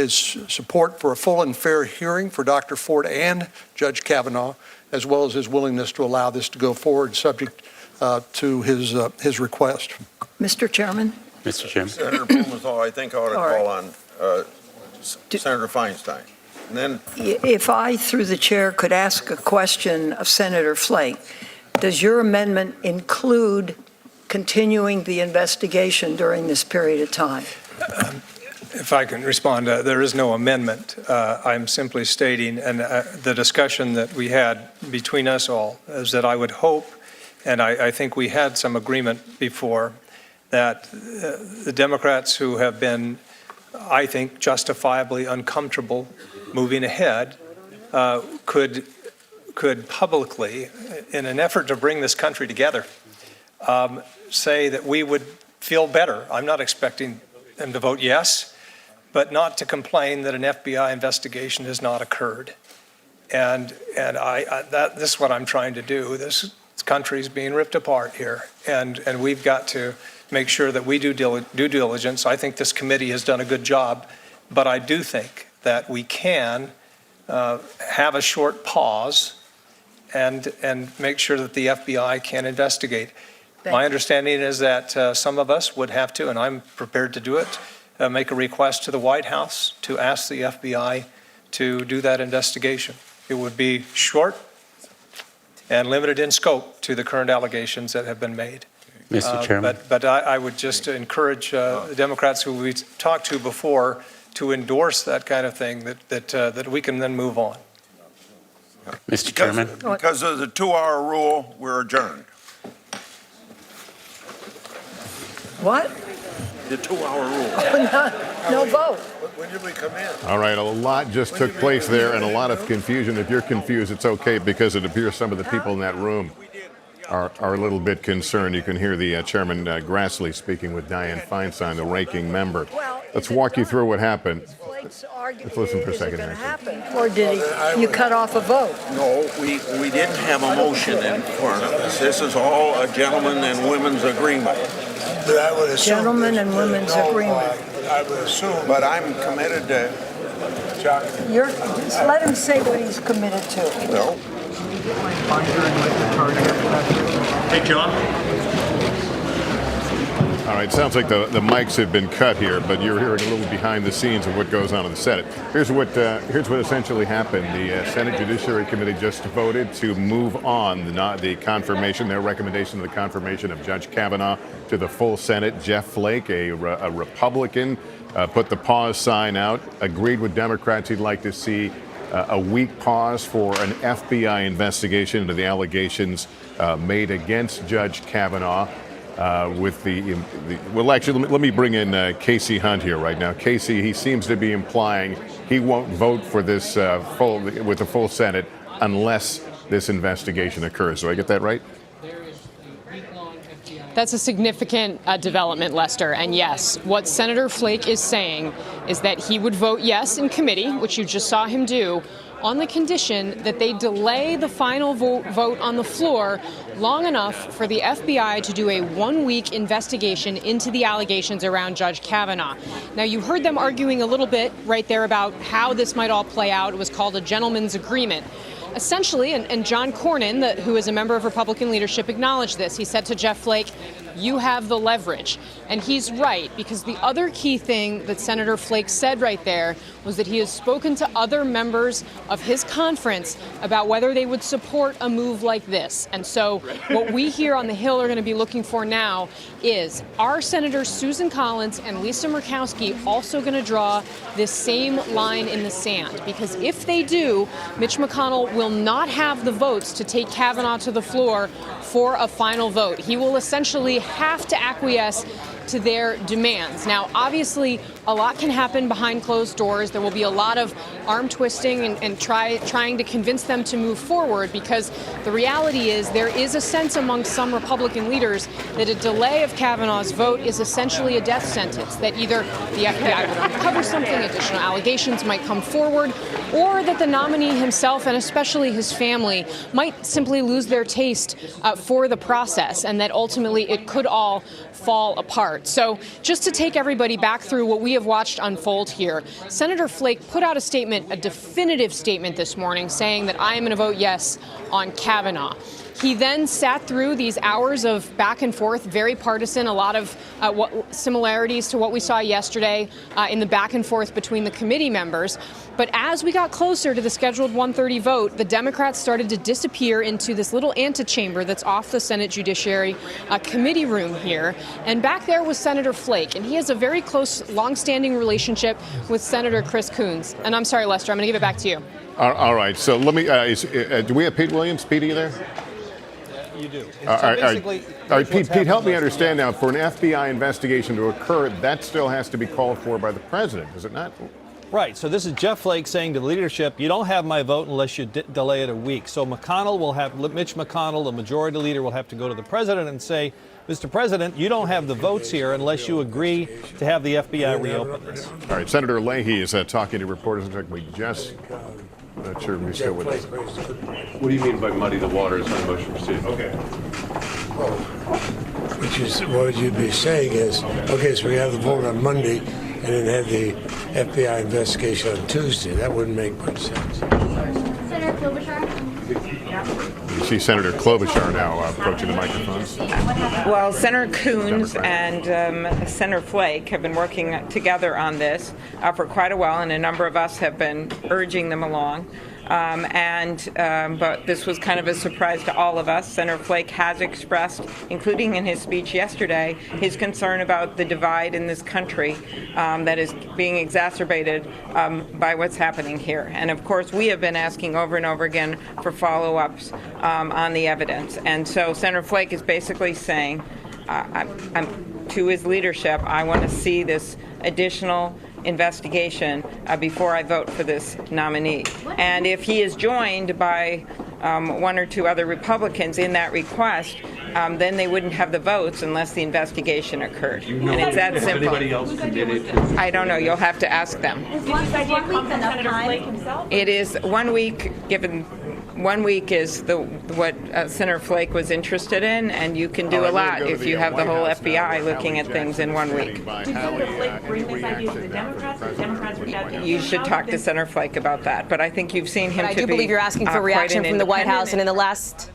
support for a full and fair hearing for Dr. Ford and Judge Kavanaugh, as well as his willingness to allow this to go forward subject to his request. Mr. Chairman? Mr. Chairman. Senator Blumenthal, I think I ought to call on Senator Feinstein. And then, if I, through the chair, could ask a question of Senator Flake, does your amendment include continuing the investigation during this period of time? If I can respond, there is no amendment. I'm simply stating, and the discussion that we had between us all is that I would hope, and I think we had some agreement before, that the Democrats who have been, I think, justifiably uncomfortable moving ahead, could publicly, in an effort to bring this country together, say that we would feel better. I'm not expecting them to vote yes, but not to complain that an FBI investigation has not occurred. And this is what I'm trying to do. This country is being ripped apart here, and we've got to make sure that we do due diligence. I think this committee has done a good job, but I do think that we can have a short pause and make sure that the FBI can investigate. My understanding is that some of us would have to, and I'm prepared to do it, make a request to the White House to ask the FBI to do that investigation. It would be short and limited in scope to the current allegations that have been made. Mr. Chairman. But I would just encourage the Democrats who we talked to before to endorse that kind of thing, that we can then move on. Mr. Chairman. Because of the 2-hour rule, we're adjourned. What? The 2-hour rule. No vote. When did we come in? All right, a lot just took place there and a lot of confusion. If you're confused, it's okay because it appears some of the people in that room are a little bit concerned. You can hear the Chairman Grassley speaking with Dianne Feinstein, the ranking member. Let's walk you through what happened. Let's listen for a second here. Or did you cut off a vote? No, we didn't have a motion in front of us. This is all a gentleman and women's agreement. But I would assume. Gentlemen and women's agreement. I would assume. But I'm committed to. Just let him say what he's committed to. No. Hey, John. All right, sounds like the mics have been cut here, but you're hearing a little behind the scenes of what goes on in the Senate. Here's what essentially happened. The Senate Judiciary Committee just voted to move on the confirmation, their recommendation of the confirmation of Judge Kavanaugh to the full Senate. Jeff Flake, a Republican, put the pause sign out, agreed with Democrats he'd like to see a week pause for an FBI investigation into the allegations made against Judge Kavanaugh. Well, actually, let me bring in Casey Hunt here right now. Casey, he seems to be implying he won't vote for this with the full Senate unless this investigation occurs. Do I get that right? That's a significant development, Lester. And yes, what Senator Flake is saying is that he would vote yes in committee, which you just saw him do, on the condition that they delay the final vote on the floor long enough for the FBI to do a 1-week investigation into the allegations around Judge Kavanaugh. Now, you heard them arguing a little bit right there about how this might all play out. It was called a gentleman's agreement. Essentially, and John Cornyn, who is a member of Republican leadership, acknowledged this. He said to Jeff Flake, you have the leverage. And he's right, because the other key thing that Senator Flake said right there was that he has spoken to other members of his conference about whether they would support a move like this. And so what we here on the Hill are going to be looking for now is, are Senators Susan Collins and Lisa Murkowski also going to draw this same line in the sand? Because if they do, Mitch McConnell will not have the votes to take Kavanaugh to the floor for a final vote. He will essentially have to acquiesce to their demands. Now, obviously, a lot can happen behind closed doors. There will be a lot of arm twisting and trying to convince them to move forward, because the reality is there is a sense among some Republican leaders that a delay of Kavanaugh's vote is essentially a death sentence, that either the FBI would uncover something, additional allegations might come forward, or that the nominee himself and especially his family might simply lose their taste for the process, and that ultimately it could all fall apart. So just to take everybody back through what we have watched unfold here, Senator Flake put out a statement, a definitive statement this morning, saying that I am going to vote yes on Kavanaugh. He then sat through these hours of back and forth, very partisan, a lot of similarities to what we saw yesterday in the back and forth between the committee members. But as we got closer to the scheduled 1:30 vote, the Democrats started to disappear into this little antechamber that's off the Senate Judiciary Committee room here. And back there was Senator Flake, and he has a very close, longstanding relationship with Senator Chris Coons. And I'm sorry, Lester, I'm going to give it back to you. All right. So let me. Do we have Pete Williams? Pete, are you there? You do. All right, Pete, help me understand now. For an FBI investigation to occur, that still has to be called for by the president, does it not? Right. So this is Jeff Flake saying to the leadership, you don't have my vote unless you delay it a week. So Mitch McConnell, the majority leader, will have to go to the president and say, Mr. President, you don't have the votes here unless you agree to have the FBI reopen this. All right, Senator Leahy is talking to reporters. In fact, we just, not sure if he's still with us. What do you mean by muddy the waters on motion to proceed? Okay. What you'd be saying is, okay, so we have the vote on Monday and then have the FBI investigation on Tuesday. That wouldn't make much sense. Senator Klobuchar? You see Senator Klobuchar now approaching the microphones. Well, Senator Coons and Senator Flake have been working together on this for quite a while, and a number of us have been urging them along. But this was kind of a surprise to all of us. Senator Flake has expressed, including in his speech yesterday, his concern about the divide in this country that is being exacerbated by what's happening here. And of course, we have been asking over and over again for follow-ups on the evidence. And so Senator Flake is basically saying to his leadership, I want to see this additional investigation before I vote for this nominee. And if he is joined by one or two other Republicans in that request, then they wouldn't have the votes unless the investigation occurred. And it's that simple. Anybody else committed? I don't know. You'll have to ask them. Is 1 week enough time? It is 1 week, given 1 week is what Senator Flake was interested in, and you can do a lot if you have the whole FBI looking at things in 1 week. Did Senator Flake bring this idea to the Democrats? The Democrats reached out to him? You should talk to Senator Flake about that, but I think you've seen him But I to do be believe you're asking for a quite reaction an from the White independent- House, and in the last...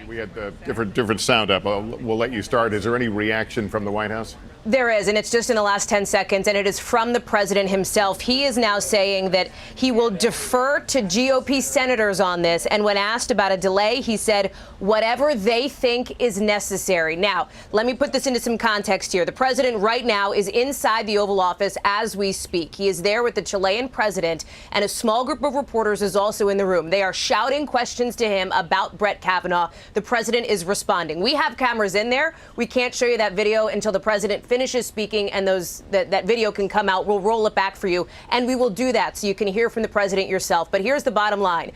We had different sound up. We'll let you start. Is there any reaction from the White House? There is, and it's just in the last 10 seconds, and it is from the president himself. He is now saying that he will defer to GOP senators on this, and when asked about a delay, he said, whatever they think is necessary. Now, let me put this into some context here. The president right now is inside the Oval Office as we speak. He is there with the Chilean president, and a small group of reporters is also in the room. They are shouting questions to him about Brett Kavanaugh. The president is responding. We have cameras in there. We can't show you that video until the president finishes speaking and that video can come out. We'll roll it back for you, and we will do that so you can hear from the president yourself. But here's the bottom line.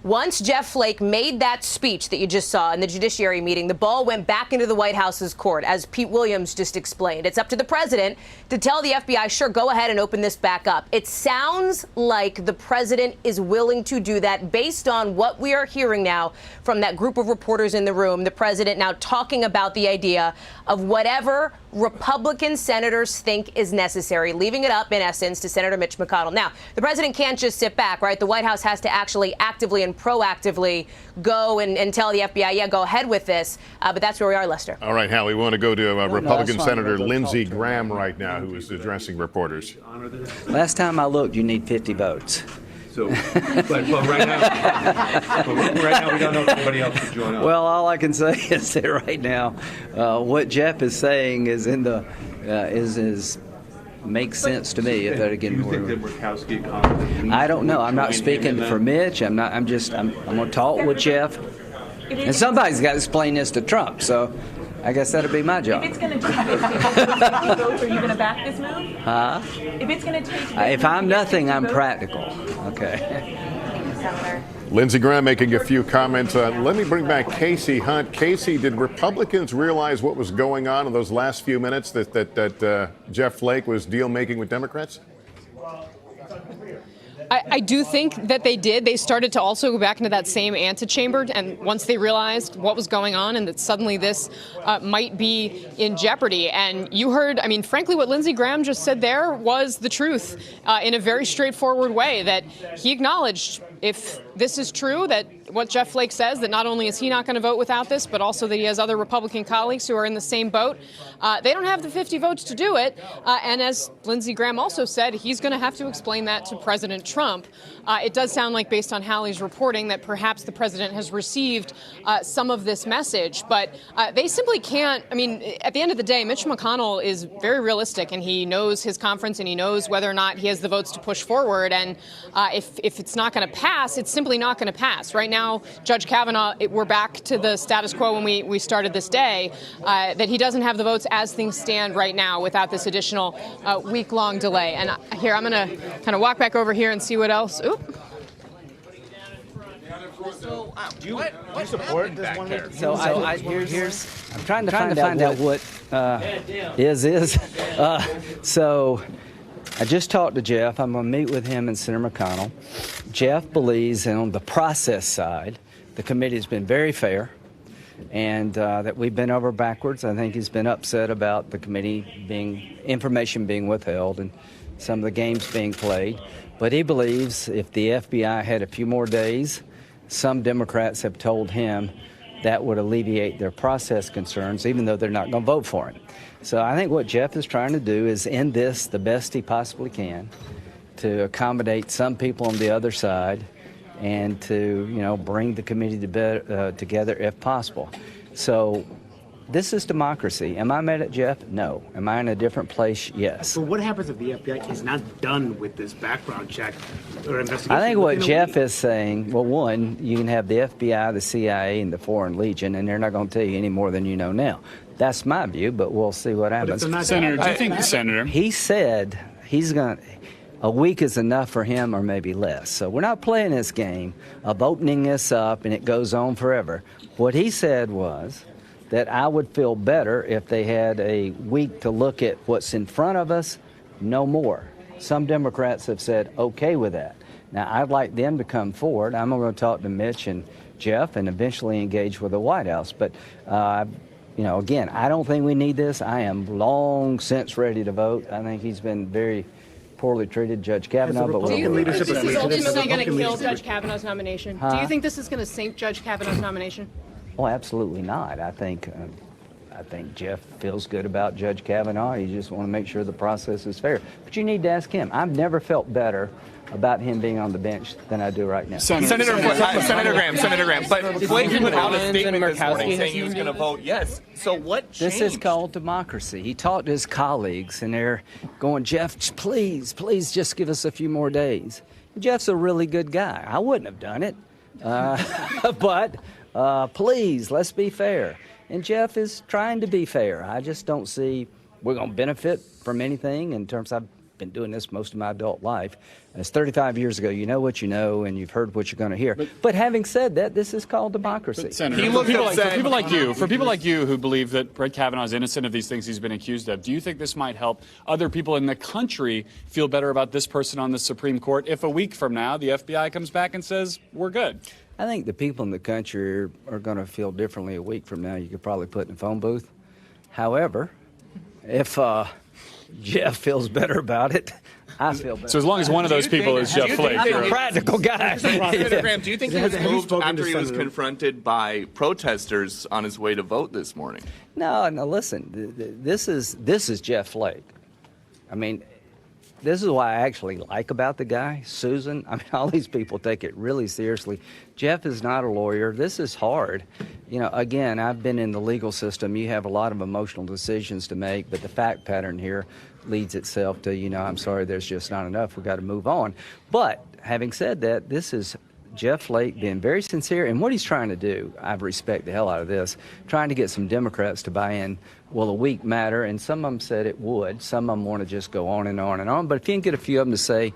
Once Jeff Flake made that speech that you just saw in the Judiciary meeting, the ball went back into the White House's court, as Pete Williams just explained. It's up to the president to tell the FBI, sure, go ahead and open this back up. It sounds like the president is willing to do that based on what we are hearing now from that group of reporters in the room. The president now talking about the idea of whatever Republican senators think is necessary, leaving it up, in essence, to Senator Mitch McConnell. Now, the president can't just sit back, right? The White House has to actually actively and proactively go and tell the FBI, yeah, go ahead with this. But that's where we are, Lester. All right, Hal, we want to go to Republican Senator Lindsey Graham right now, who is addressing reporters. Last time I looked, you need 50 votes. So, right now we don't know if anybody else can join us. Well, all I can say is that right now, what Jeff is saying is makes sense to me. If that again, do you think that Murkowski? I don't know. I'm not speaking for Mitch. I'm going to talk with Jeff, and somebody's got to explain this to Trump. So, I guess that'll be my job. If it's going to take 50 votes, are you going to back this move? Huh? If it's going to take... If I'm nothing, I'm practical. Okay. Thank you, Senator. Lindsey Graham making a few comments. Let me bring back Casey Hunt. Casey, did Republicans realize what was going on in those last few minutes that Jeff Flake was deal-making with Democrats? I do think that they did. They started to also go back into that same antechamber, and once they realized what was going on and that suddenly this might be in jeopardy. And you heard, I mean, frankly, what Lindsey Graham just said there was the truth in a very straightforward way, that he acknowledged if this is true, that what Jeff Flake says, that not only is he not going to vote without this, but also that he has other Republican colleagues who are in the same boat. They don't have the 50 votes to do it. And as Lindsey Graham also said, he's going to have to explain that to President Trump. It does sound like, based on Hallie's reporting, that perhaps the president has received some of this message. But they simply can't. I mean, at the end of the day, Mitch McConnell is very realistic, and he knows his conference, and he knows whether or not he has the votes to push forward. And if it's not going to pass, it's simply simply not going to pass. Right now, Judge Kavanaugh, we're back to the status quo when we started this day, that he doesn't have the votes as things stand right now without this additional week-long delay. And here, I'm going to kind of walk back over here and see what else. Oop. Do you support this one? So I'm trying to find out what is. So I just talked to Jeff. I'm going to meet with him and Senator McConnell. Jeff believes that on the process side, the committee has been very fair and that we've been over backwards. I think he's been upset about the committee information being withheld and some of the games being played. But he believes if the FBI had a few more days, some Democrats have told him that would alleviate their process concerns, even though they're not going to vote for him. So I think what Jeff is trying to do is end this the best he possibly can to accommodate some people on the other side and to, bring the committee together if possible. So this is democracy. Am I mad at Jeff? No. Am I in a different place? Yes. But what happens if the FBI is not done with this background check or investigation? I think what Jeff is saying, well, one, you can have the FBI, the CIA, and the Foreign Legion, and they're not going to tell you any more than you know now. That's my view, but we'll see what happens. Senator, do you think the senator? He said he's going to, a week is enough for him or maybe less. So we're not playing this game of opening this up and it goes on forever. What he said was that I would feel better if they had a week to look at what's in front of us, no more. Some Democrats have said okay with that. Now, I'd like them to come forward. I'm going to talk to Mitch and Jeff and eventually engage with the White House. But, again, I don't think we need this. I am long since ready to vote. I think he's been very poorly treated, Judge Kavanaugh. But do you think this is ultimately going to kill Judge Kavanaugh's nomination? Do you think this is going to sink Judge Kavanaugh's nomination? Oh, absolutely not. I think Jeff feels good about Judge Kavanaugh. You just want to make sure the process is fair. But you need to ask him. I've never felt better about him being on the bench than I do right now. Senator Graham. But Flake put out a statement this morning saying he was going to vote yes. So what changed? This is called democracy. He talked to his colleagues, and they're going, Jeff, please just give us a few more days. Jeff's a really good guy. I wouldn't have done it. But please, let's be fair. And Jeff is trying to be fair. I just don't see we're going to benefit from anything in terms of I've been doing this most of my adult life. It's 35 years ago. You know what you know, and you've heard what you're going to hear. But having said that, this is called democracy. Senator, for people like you who believe that Brett Kavanaugh is innocent of these things he's been accused of, do you think this might help other people in the country feel better about this person on the Supreme Court if a week from now the FBI comes back and says, we're good? I think the people in the country are going to feel differently a week from now. You could probably put in a phone booth. However, if Jeff feels better about it, I feel better. So as long as one of those people is Jeff Flake. I'm a practical guy. Senator Graham, do you think he was moved after he was confronted by protesters on his way to vote this morning? No, listen, this is Jeff Flake. I mean, this is what I actually like about the guy. Susan, I mean, all these people take it really seriously. Jeff is not a lawyer. This is hard. Again, I've been in the legal system. You have a lot of emotional decisions to make, but the fact pattern here leads itself to, I'm sorry, there's just not enough. We've got to move on. But having said that, this is Jeff Flake being very sincere. And what he's trying to do, I respect the hell out of this, trying to get some Democrats to buy in, will a week matter? And some of them said it would. Some of them want to just go on and on and on. But if you can get a few of them to say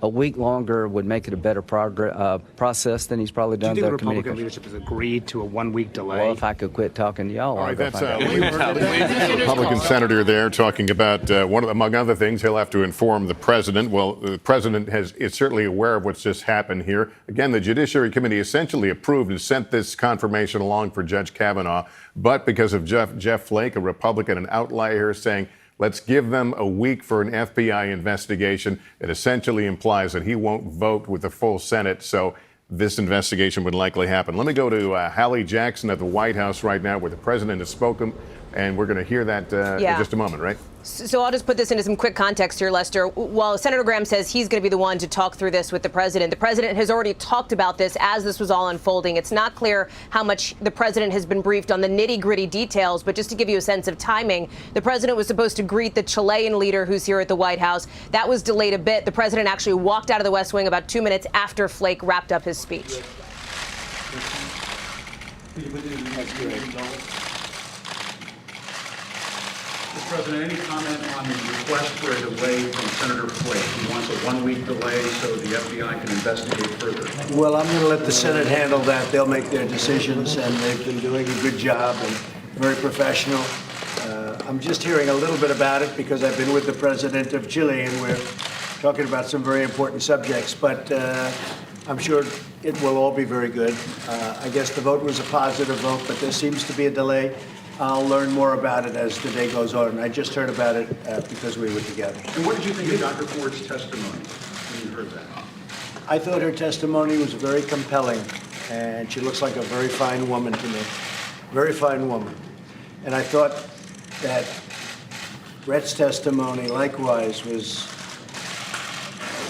a week longer would make it a better process than he's probably done. Do you think the Republican leadership has agreed to a 1 week delay? Well, if I could quit talking to y'all. All right, that's Republican senator there talking about, among other things, he'll have to inform the president. Well, the president is certainly aware of what's just happened here. Again, the Judiciary Committee essentially approved and sent this confirmation along for Judge Kavanaugh. But because of Jeff Flake, a Republican, an outlier, saying, let's give them a week for an FBI investigation. It essentially implies that he won't vote with the full Senate, so this investigation would likely happen. Let me go to Hallie Jackson at the White House right now, where the president has spoken, and we're going to hear that in just a moment, right? So I'll just put this into some quick context here, Lester. While Senator Graham says he's going to be the one to talk through this with the president has already talked about this as this was all unfolding. It's not clear how much the president has been briefed on the nitty-gritty details, but just to give you a sense of timing, the president was supposed to greet the Chilean leader who's here at the White House. That was delayed a bit. The president actually walked out of the West Wing about 2 minutes after Flake wrapped up his speech. Mr. President, any comment on the request for a delay from Senator Flake? He wants a one-week delay so the FBI can investigate further. Well, I'm going to let the Senate handle that. They'll make their decisions, and they've been doing a good job and very professional. I'm just hearing a little bit about it because I've been with the president of Chile, and we're talking about some very important subjects. But I'm sure it will all be very good. I guess the vote was a positive vote, but there seems to be a delay. I'll learn more about it as the day goes on. I just heard about it because we were together. And what did you think of Dr. Ford's testimony when you heard that? I thought her testimony was very compelling, and she looks like a very fine woman to me. Very fine woman. And I thought that Brett's testimony, likewise, was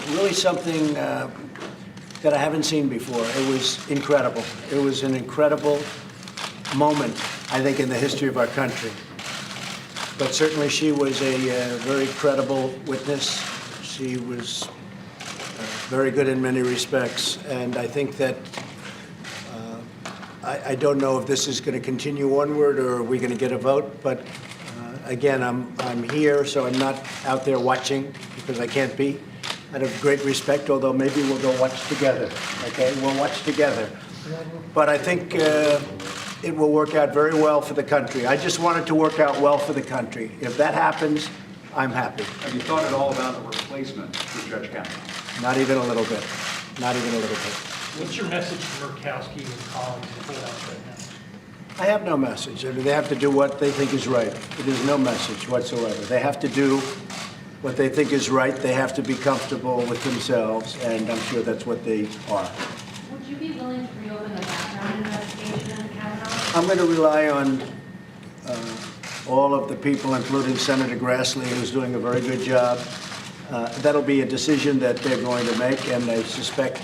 really something that I haven't seen before. It was incredible. It was an incredible moment, I think, in the history of our country. But certainly she was a very credible witness. She was very good in many respects. And I think that I don't know if this is going to continue onward or are we going to get a vote. But again, I'm here, so I'm not out there watching because I can't be. Out of great respect, although maybe we'll go watch together. Okay, we'll watch together. But I think it will work out very well for the country. I just want it to work out well for the country. If that happens, I'm happy. Have you thought at all about a replacement for Judge Kavanaugh? Not even a little bit. Not even a little bit. What's your message to Murkowski and colleagues in the House right now? I have no message. I mean, they have to do what they think is right. There's no message whatsoever. They have to do what they think is right. They have to be comfortable with themselves, and I'm sure that's what they are. Would you be willing to reopen the background investigation into Kavanaugh? I'm going to rely on all of the people, including Senator Grassley, who's doing a very good job. That'll be a decision that they're going to make, and I suspect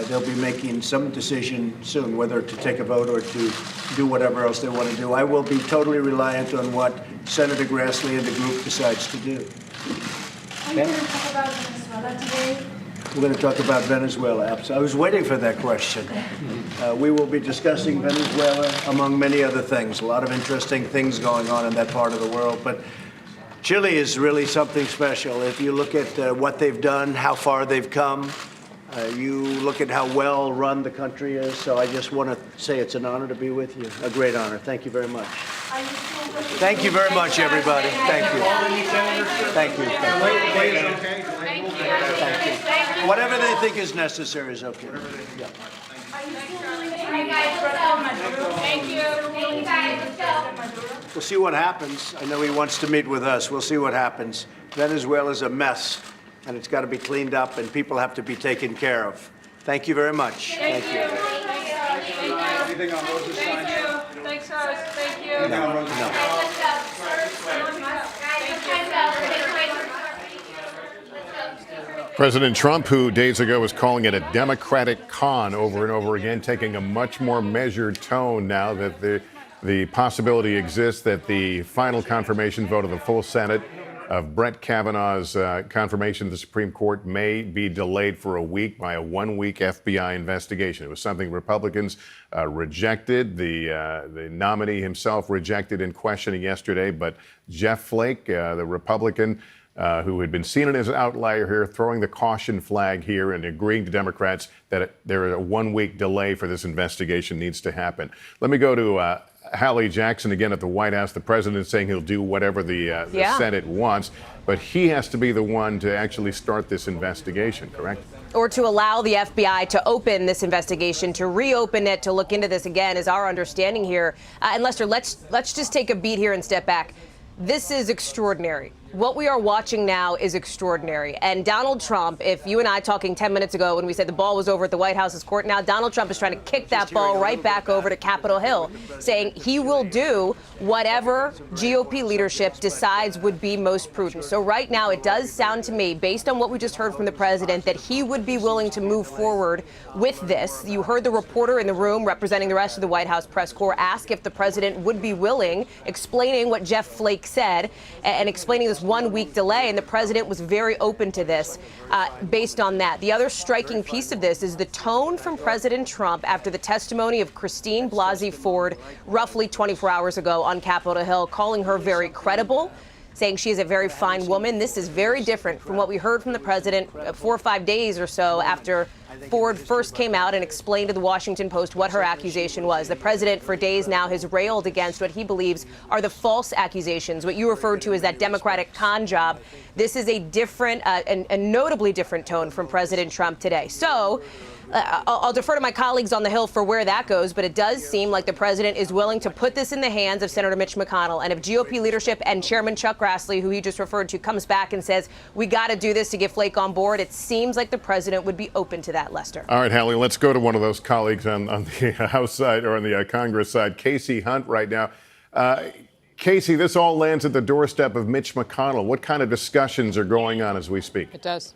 they'll be making some decision soon, whether to take a vote or to do whatever else they want to do. I will be totally reliant on what Senator Grassley and the group decides to do. Are you going to talk about Venezuela today? We're going to talk about Venezuela. I was waiting for that question. We will be discussing Venezuela, among many other things. A lot of interesting things going on in that part of the world. But Chile is really something special. If you look at what they've done, how far they've come, you look at how well run the country is. So I just want to say it's an honor to be with you. A great honor. Thank you very much. Thank you very much, everybody. Thank you. Thank you. Thank you. Whatever they think is necessary is okay. Yeah. Thank you. We'll see what happens. I know he wants to meet with us. We'll see what happens. Venezuela's a mess, and it's got to be cleaned up, and people have to be taken care of. Thank you very much. Thank you. Anything on Rosa Stein? Thanks, Rose. Thank you. No. President Trump, who days ago was calling it a Democratic con over and over again, taking a much more measured tone now that the possibility exists that the final confirmation vote of the full Senate of Brett Kavanaugh's confirmation to the Supreme Court may be delayed for a week by a one-week FBI investigation. It was something Republicans rejected. The nominee himself rejected in questioning yesterday, but Jeff Flake, the Republican who had been seen as an outlier here, throwing the caution flag here and agreeing to Democrats that there is a one-week delay for this investigation needs to happen. Let me go to Hallie Jackson again at the White House. The president saying he'll do whatever the Senate wants, but he has to be the one to actually start this investigation, correct? Or to allow the FBI to open this investigation, to reopen it, to look into this again is our understanding here. And Lester, let's just take a beat here and step back. This is extraordinary. what we are watching now is extraordinary. And Donald Trump, if you and I talking 10 minutes ago when we said the ball was over at the White House's court, now Donald Trump is trying to kick that ball right back over to Capitol Hill, saying he will do whatever GOP leadership decides would be most prudent. So right now it does sound to me, based on what we just heard from the president, that he would be willing to move forward with this. You heard the reporter in the room representing the rest of the White House press corps ask if the president would be willing, explaining what Jeff Flake said and explaining this 1 week delay, and the president was very open to this based on that. The other striking piece of this is the tone from President Trump after the testimony of Christine Blasey Ford roughly 24 hours ago on Capitol Hill, calling her very credible, saying she is a very fine woman. This is very different from what we heard from the president 4 or 5 days or so after Ford first came out and explained to the Washington Post what her accusation was. The president for days now has railed against what he believes are the false accusations, what you referred to as that Democratic con job. This is a different, a notably different tone from President Trump today. So I'll defer to my colleagues on the Hill for where that goes, but it does seem like the president is willing to put this in the hands of Senator Mitch McConnell. And if GOP leadership and Chairman Chuck Grassley, who he just referred to, comes back and says, we got to do this to get Flake on board, it seems like the president would be open to that, Lester. All right, Hallie, let's go to one of those colleagues on the House side or on the Congress side, Casey Hunt right now. Casey, this all lands at the doorstep of Mitch McConnell. What kind of discussions are going on as we speak? It does.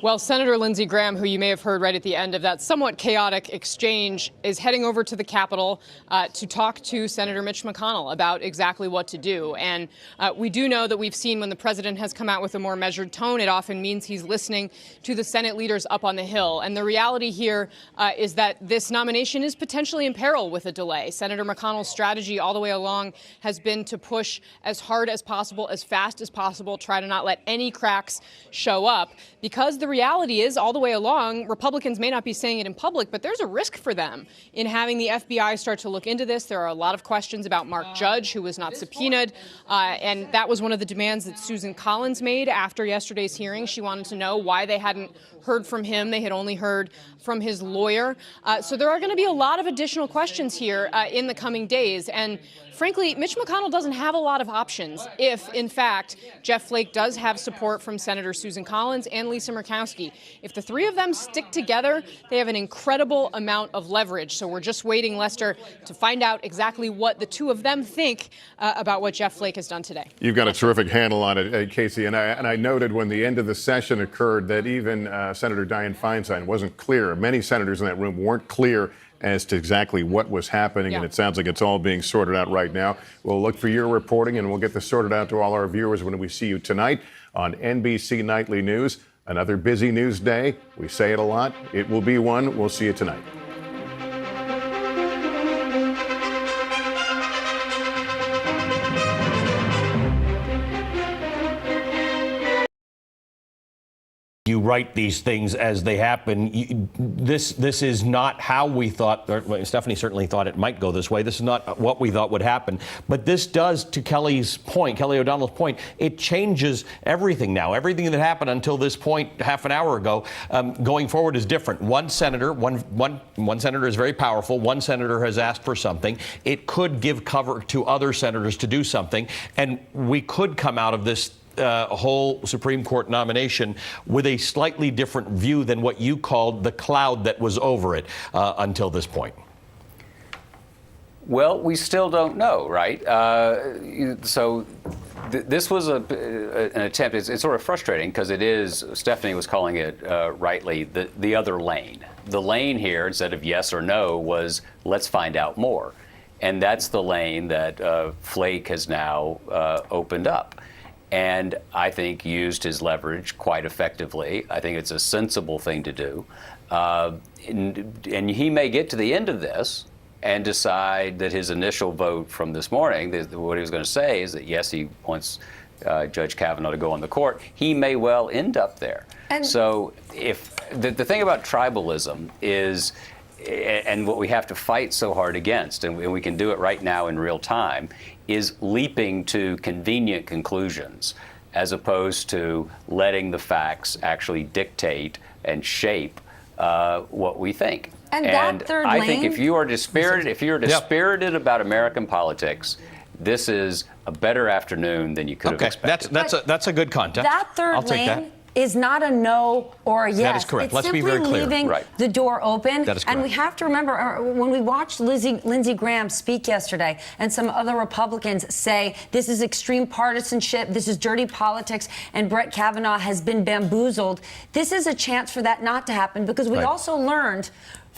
Well, Senator Lindsey Graham, who you may have heard right at the end of that somewhat chaotic exchange, is heading over to the Capitol to talk to Senator Mitch McConnell about exactly what to do. And we do know that we've seen when the president has come out with a more measured tone, it often means he's listening to the Senate leaders up on the Hill. And the reality here is that this nomination is potentially in peril with a delay. Senator McConnell's strategy all the way along has been to push as hard as possible, as fast as possible, try to not let any cracks show up, because the reality is, all the way along, Republicans may not be saying it in public, but there's a risk for them in having the FBI start to look into this. There are a lot of questions about Mark Judge, who was not subpoenaed, and that was one of the demands that Susan Collins made after yesterday's hearing. She wanted to know why they hadn't heard from him. They had only heard from his lawyer. So there are going to be a lot of additional questions here in the coming days. And frankly, Mitch McConnell doesn't have a lot of options if, in fact, Jeff Flake does have support from Senator Susan Collins and Lisa Murkowski. If the three of them stick together, they have an incredible amount of leverage. So we're just waiting, Lester, to find out exactly what the two of them think about what Jeff Flake has done today. You've got a terrific handle on it, Casey. And I noted when the end of the session occurred that even Senator Dianne Feinstein wasn't clear. Many senators in that room weren't clear as to exactly what was happening, and it sounds like it's all being sorted out right now. We'll look for your reporting, and we'll get this sorted out to all our viewers when we see you tonight on NBC Nightly News. Another busy news day. We say it a lot. It will be one. We'll see you tonight. You write these things as they happen. This is not how we thought. Stephanie certainly thought it might go this way. This is not what we thought would happen. But this does, to Kelly O'Donnell's point, it changes everything now. Everything that happened until this point, half an hour ago, going forward is different. One senator is very powerful. One senator has asked for something. It could give cover to other senators to do something, and we could come out of this whole Supreme Court nomination with a slightly different view than what you called the cloud that was over it until this point. Well, we still don't know, right? This was an attempt. It's sort of frustrating because it is, Stephanie was calling it rightly, the other lane. The lane here, instead of yes or no, was let's find out more. And that's the lane that Flake has now opened up. And I think used his leverage quite effectively. I think it's a sensible thing to do. And he may get to the end of this and decide that his initial vote from this morning, what he was going to say is that, yes, he wants Judge Kavanaugh to go on the court. He may well end up there. So if the thing about tribalism is, and what we have to fight so hard against, and we can do it right now in real time, is leaping to convenient conclusions as opposed to letting the facts actually dictate and shape what we think. And that third I lane? think if you are dispirited, about American politics, this is a better afternoon than you could have expected. That's a good context. That third I'll take lane that. is not a no or a yes. That is correct. It's Let's be simply very clear. leaving Right. the door open. That is And we correct. have to remember, when we watched Lindsey Graham speak yesterday and some other Republicans say this is extreme partisanship, this is dirty politics, and Brett Kavanaugh has been bamboozled, this is a chance for that not to happen, because we also learned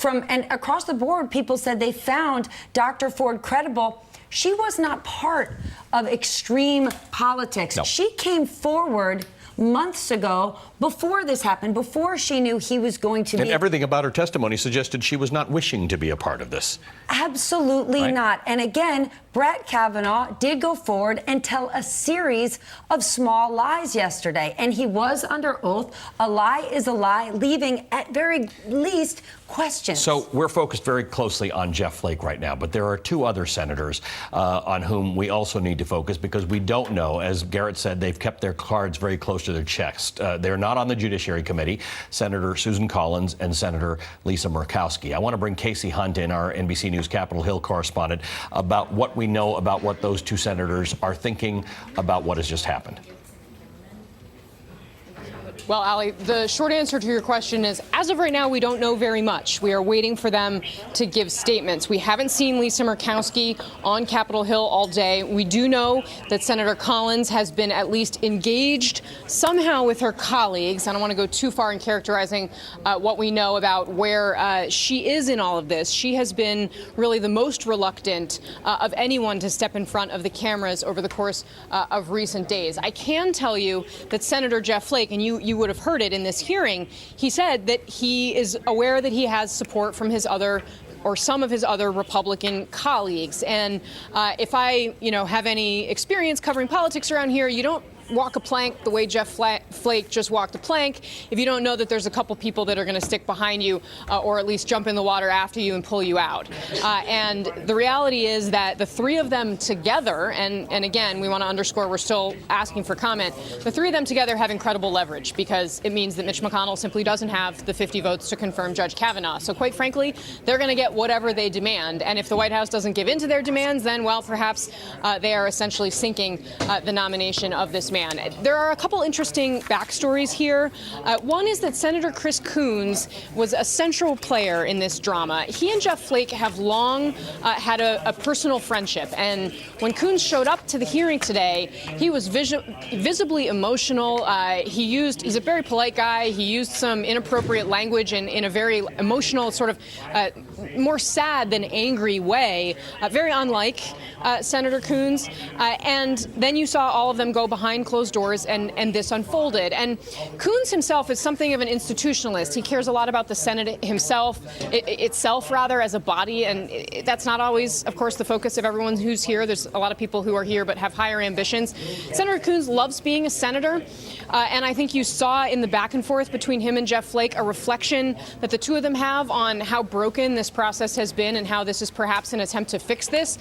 and across the board, people said they found Dr. Ford credible. She was not part of extreme politics. No. She came forward months ago, before this happened, before she knew he was going to And be. everything about her testimony suggested she was not wishing to be a part of this. Absolutely Right. not. And again, Brett Kavanaugh did go forward and tell a series of small lies yesterday. And he was under oath. A lie is a lie, leaving at very least questions. So we're focused very closely on Jeff Flake right now, but there are two other senators on whom we also need to focus, because we don't know. As Garrett said, they've kept their cards very close to their chest. They're not on the Judiciary Committee, Senator Susan Collins and Senator Lisa Murkowski. I want to bring Casey Hunt in, our NBC News Capitol Hill correspondent, about what we know about what those two senators are thinking about what has just happened. Well, Ali, the short answer to your question is, as of right now, we don't know very much. We are waiting for them to give statements. We haven't seen Lisa Murkowski on Capitol Hill all day. We do know that Senator Collins has been at least engaged somehow with her colleagues. I don't want to go too far in characterizing what we know about where she is in all of this. She has been really the most reluctant of anyone to step in front of the cameras over the course of recent days. I can tell you that Senator Jeff Flake, and you would have heard it in this hearing, he said that he is aware that he has support from his other or some of his other Republican colleagues. And if I, have any experience covering politics around here, you don't walk a plank the way Jeff Flake just walked a plank if you don't know that there's a couple people that are going to stick behind you or at least jump in the water after you and pull you out. And the reality is that the three of them together, and again, we want to underscore we're still asking for comment, the three of them together have incredible leverage, because it means that Mitch McConnell simply doesn't have the 50 votes to confirm Judge Kavanaugh. So quite frankly, they're going to get whatever they demand. And if the White House doesn't give in to their demands, then, well, perhaps they are essentially sinking the nomination of this man. There are a couple interesting backstories here. One is that Senator Chris Coons was a central player in this drama. He and Jeff Flake have long had a personal friendship. And when Coons showed up to the hearing today, he was visibly emotional. He's a very polite guy. He used some inappropriate language in a very emotional, sort of more sad than angry way, very unlike Senator Coons. And then you saw all of them go behind closed doors, and this unfolded. And Coons himself is something of an institutionalist. He cares a lot about the Senate itself, as a body, and that's not always, of course, the focus of everyone who's here. There's a lot of people who are here but have higher ambitions. Senator Coons loves being a senator, and I think you saw in the back and forth between him and Jeff Flake a reflection that the two of them have on how broken this process has been and how this is perhaps an attempt to fix this.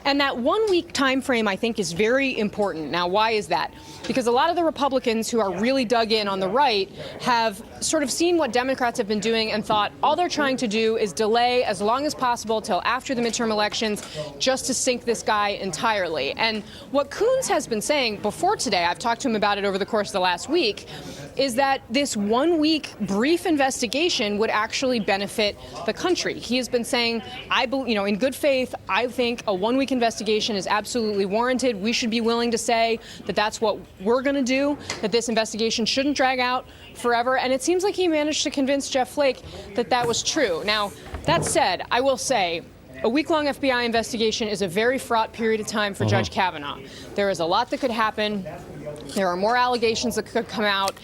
And that 1 week time frame, I think, is very important. Now, why is that? Because a lot of the Republicans who are really dug in on the right have sort of seen what Democrats have been doing and thought all they're trying to do is delay as long as possible till after the midterm elections just to sink this guy entirely. And what Coons has been saying before today, I've talked to him about it over the course of the last week, is that this 1 week brief investigation would actually benefit the country. He has been saying, in good faith, I think a 1 week investigation is absolutely warranted. We should be willing to say that that's what we're going to do, that this investigation shouldn't drag out forever. And it seems like he managed to convince Jeff Flake that that was true. Now, that said, I will say, a week-long FBI investigation is a very fraught period of time for Judge Kavanaugh. There is a lot that could happen. There are more allegations that could come out.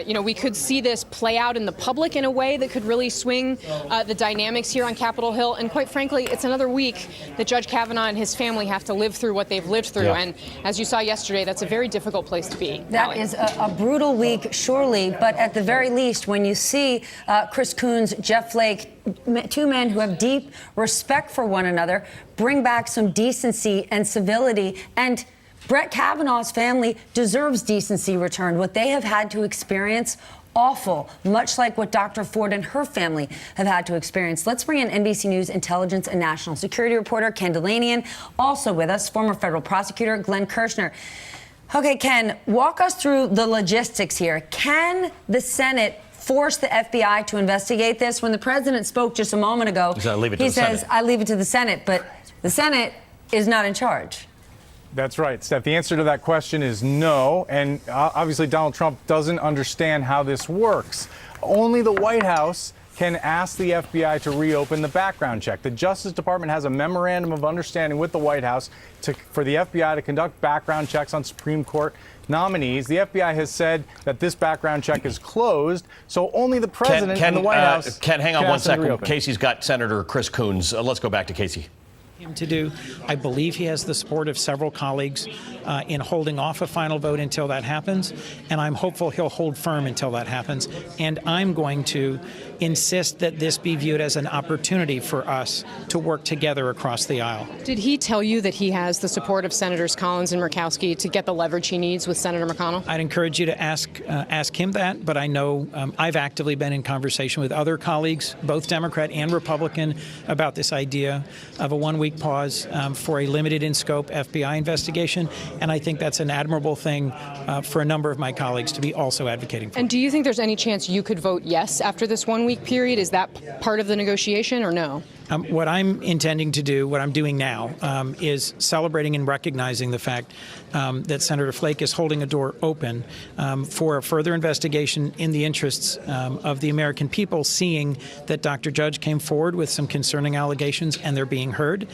We could see this play out in the public in a way that could really swing the dynamics here on Capitol Hill. And quite frankly, it's another week that Judge Kavanaugh and his family have to live through what they've lived through. Yeah. And as you saw yesterday, that's a very difficult place to be. That is a brutal week, surely. But at the very least, when you see Chris Coons, Jeff Flake, two men who have deep respect for one another, bring back some decency and civility, and Brett Kavanaugh's family deserves decency returned. What they have had to experience, awful, much like what Dr. Ford and her family have had to experience. Let's bring in NBC News intelligence and national security reporter Ken Dilanian, also with us, former federal prosecutor Glenn Kirshner. Okay, Ken, walk us through the logistics here. Can the Senate force the FBI to investigate this? When the president spoke just a moment ago, he says, I leave it to the Senate, but the Senate is not in charge. That's right, Steph. The answer to that question is no. And obviously, Donald Trump doesn't understand how this works. Only the White House can ask the FBI to reopen the background check. The Justice Department has a memorandum of understanding with the White House for the FBI to conduct background checks on Supreme Court nominees. The FBI has said that this background check is closed, so only the president and the White House. Ken, hang on one second. Casey's got Senator Chris Coons. Let's go back to Casey. Him to do. I believe he has the support of several colleagues in holding off a final vote until that happens, and I'm hopeful he'll hold firm until that happens. And I'm going to insist that this be viewed as an opportunity for us to work together across the aisle. Did he tell you that he has the support of Senators Collins and Murkowski to get the leverage he needs with Senator McConnell? I'd encourage you to ask him that, but I know I've actively been in conversation with other colleagues, both Democrat and Republican, about this idea of a one-week pause for a limited in scope FBI investigation, and I think that's an admirable thing for a number of my colleagues to be also advocating for. And do you think there's any chance you could vote yes after this one-week period? Is that part of the negotiation or no? What I'm intending to do, what I'm doing now, is celebrating and recognizing the fact that Senator Flake is holding a door open for a further investigation in the interests of the American people, seeing that Dr. Judge came forward with some concerning allegations and they're being heard,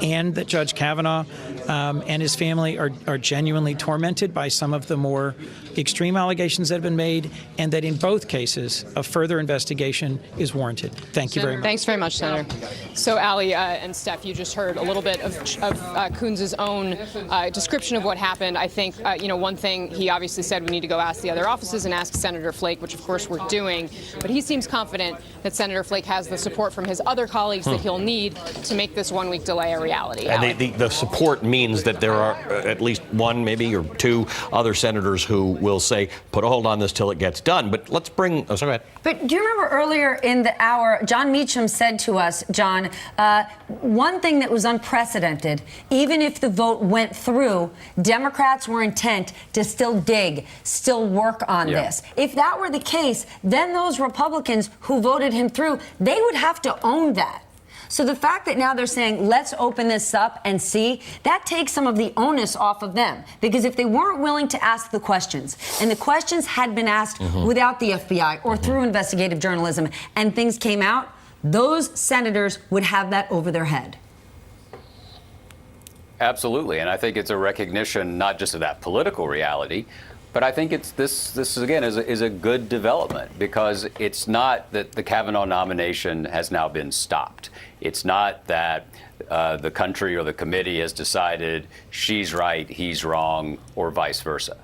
and that Judge Kavanaugh and his family are genuinely tormented by some of the more extreme allegations that have been made, and that in both cases, a further investigation is warranted. Thank you very much. Thanks very much, Senator. So, Ali and Steph, you just heard a little bit of Coons' own description of what happened. I think, one thing he obviously said, we need to go ask the other offices and ask Senator Flake, which of course we're doing. But he seems confident that Senator Flake has the support from his other colleagues that he'll need to make this one-week delay a reality. And the support means that there are at least one, maybe, or two other senators who will say, put a hold on this till it gets done. But let's bring, go ahead. But do you remember earlier in the hour, John Meacham said to us, John, one thing that was unprecedented, even if the vote went through, Democrats were intent to still dig, still work on this. If that were the case, then those Republicans who voted him through, they would have to own that. So the fact that now they're saying, let's open this up and see, that takes some of the onus off of them. Because if they weren't willing to ask the questions, and the questions had been asked without the FBI or through investigative journalism, and things came out, those senators would have that over their head. Absolutely. And I think it's a recognition not just of that political reality, but I think it's this again is a good development, because it's not that the Kavanaugh nomination has now been stopped. It's not that the country or the committee has decided she's right, he's wrong, or vice versa.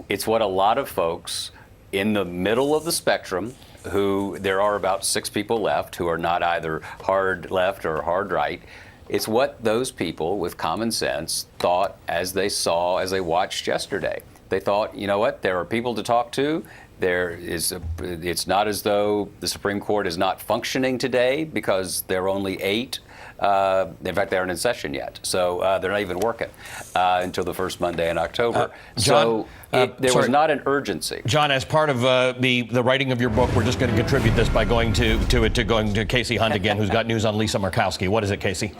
It's what a lot of folks in the middle of the spectrum, who there are about 6 people left who are not either hard left or hard right. It's what those people with common sense thought as they watched yesterday. They thought, you know what, there are people to talk to. It's not as though the Supreme Court is not functioning today, because there are only 8. In fact, they aren't in session yet. So they're not even working until the first Monday in October. John, there was not an urgency. John, as part of the writing of your book, we're just going to contribute this by going to Casey Hunt again, who's got news on Lisa Murkowski. What is it, Casey?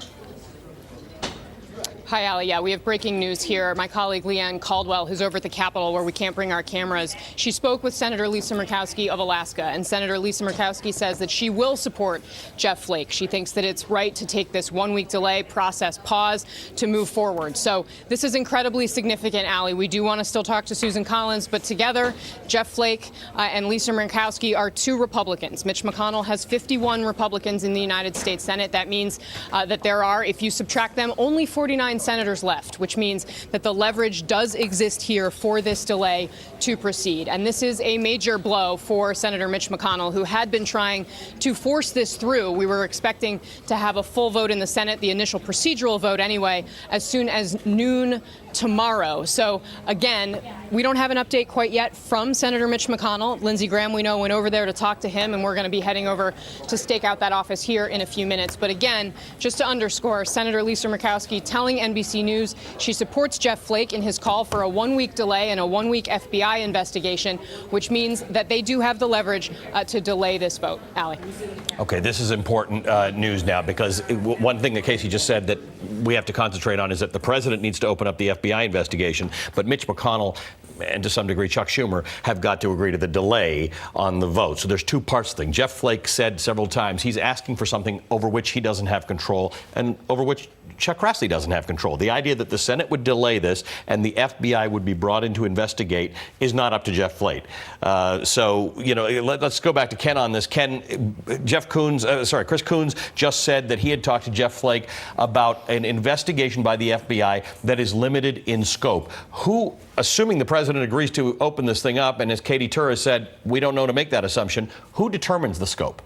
Hi, Ali. Yeah, we have breaking news here. My colleague Leanne Caldwell, who's over at the Capitol where we can't bring our cameras, she spoke with Senator Lisa Murkowski of Alaska, and Senator Lisa Murkowski says that she will support Jeff Flake. She thinks that it's right to take this one-week delay, process pause, to move forward. So this is incredibly significant, Ali. We do want to still talk to Susan Collins, but together, Jeff Flake and Lisa Murkowski are 2 Republicans. Mitch McConnell has 51 Republicans in the United States Senate. That means that there are, if you subtract them, only 49 senators left, which means that the leverage does exist here for this delay to proceed. And this is a major blow for Senator Mitch McConnell, who had been trying to force this through. We were expecting to have a full vote in the Senate, the initial procedural vote anyway, as soon as noon tomorrow. So again, we don't have an update quite yet from Senator Mitch McConnell. Lindsey Graham, we know, went over there to talk to him, and we're going to be heading over to stake out that office here in a few minutes. But again, just to underscore, Senator Lisa Murkowski telling NBC News she supports Jeff Flake in his call for a one-week delay and a one-week FBI investigation, which means that they do have the leverage to delay this vote. Allie. Okay, this is important news now, because one thing that Casey just said that we have to concentrate on is that the president needs to open up the FBI investigation, but Mitch McConnell and to some degree Chuck Schumer have got to agree to the delay on the vote. So there's two parts to the thing. Jeff Flake said several times he's asking for something over which he doesn't have control and over which Chuck Grassley doesn't have control. The idea that the Senate would delay this and the FBI would be brought in to investigate is not up to Jeff Flake. So, you know, let's go back to Ken on this. Ken, Chris Coons just said that he had talked to Jeff Flake about an investigation by the FBI that is limited in scope. Who, assuming the president agrees to open this thing up, and as Katie Tur has said, we don't know to make that assumption, who determines the scope?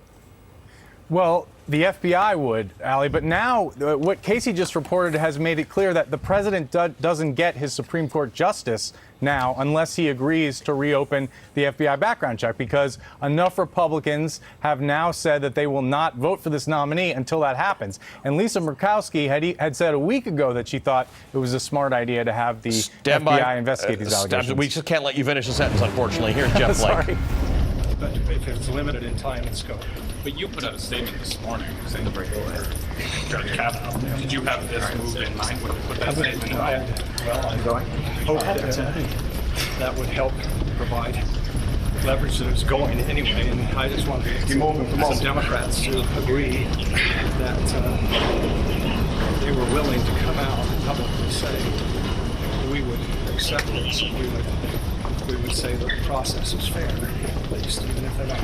Well, the FBI would, Allie, but now what Casey just reported has made it clear that the president doesn't get his Supreme Court justice now unless he agrees to reopen the FBI background check, because enough Republicans have now said that they will not vote for this nominee until that happens. And Lisa Murkowski had said a week ago that she thought it was a smart idea to have the FBI investigate these allegations. We just can't let you finish the sentence, unfortunately. Here's Jeff Flake. But if it's limited in time and scope. But you put out a statement this morning saying to break over Judge Kavanaugh. Did you have this move in mind when you put that statement out? I hope that would help provide leverage that is going anyway. And I just want some Democrats to agree that they were willing to come out and publicly say we would accept this. We would say that the process is fair, at least, even if they're not.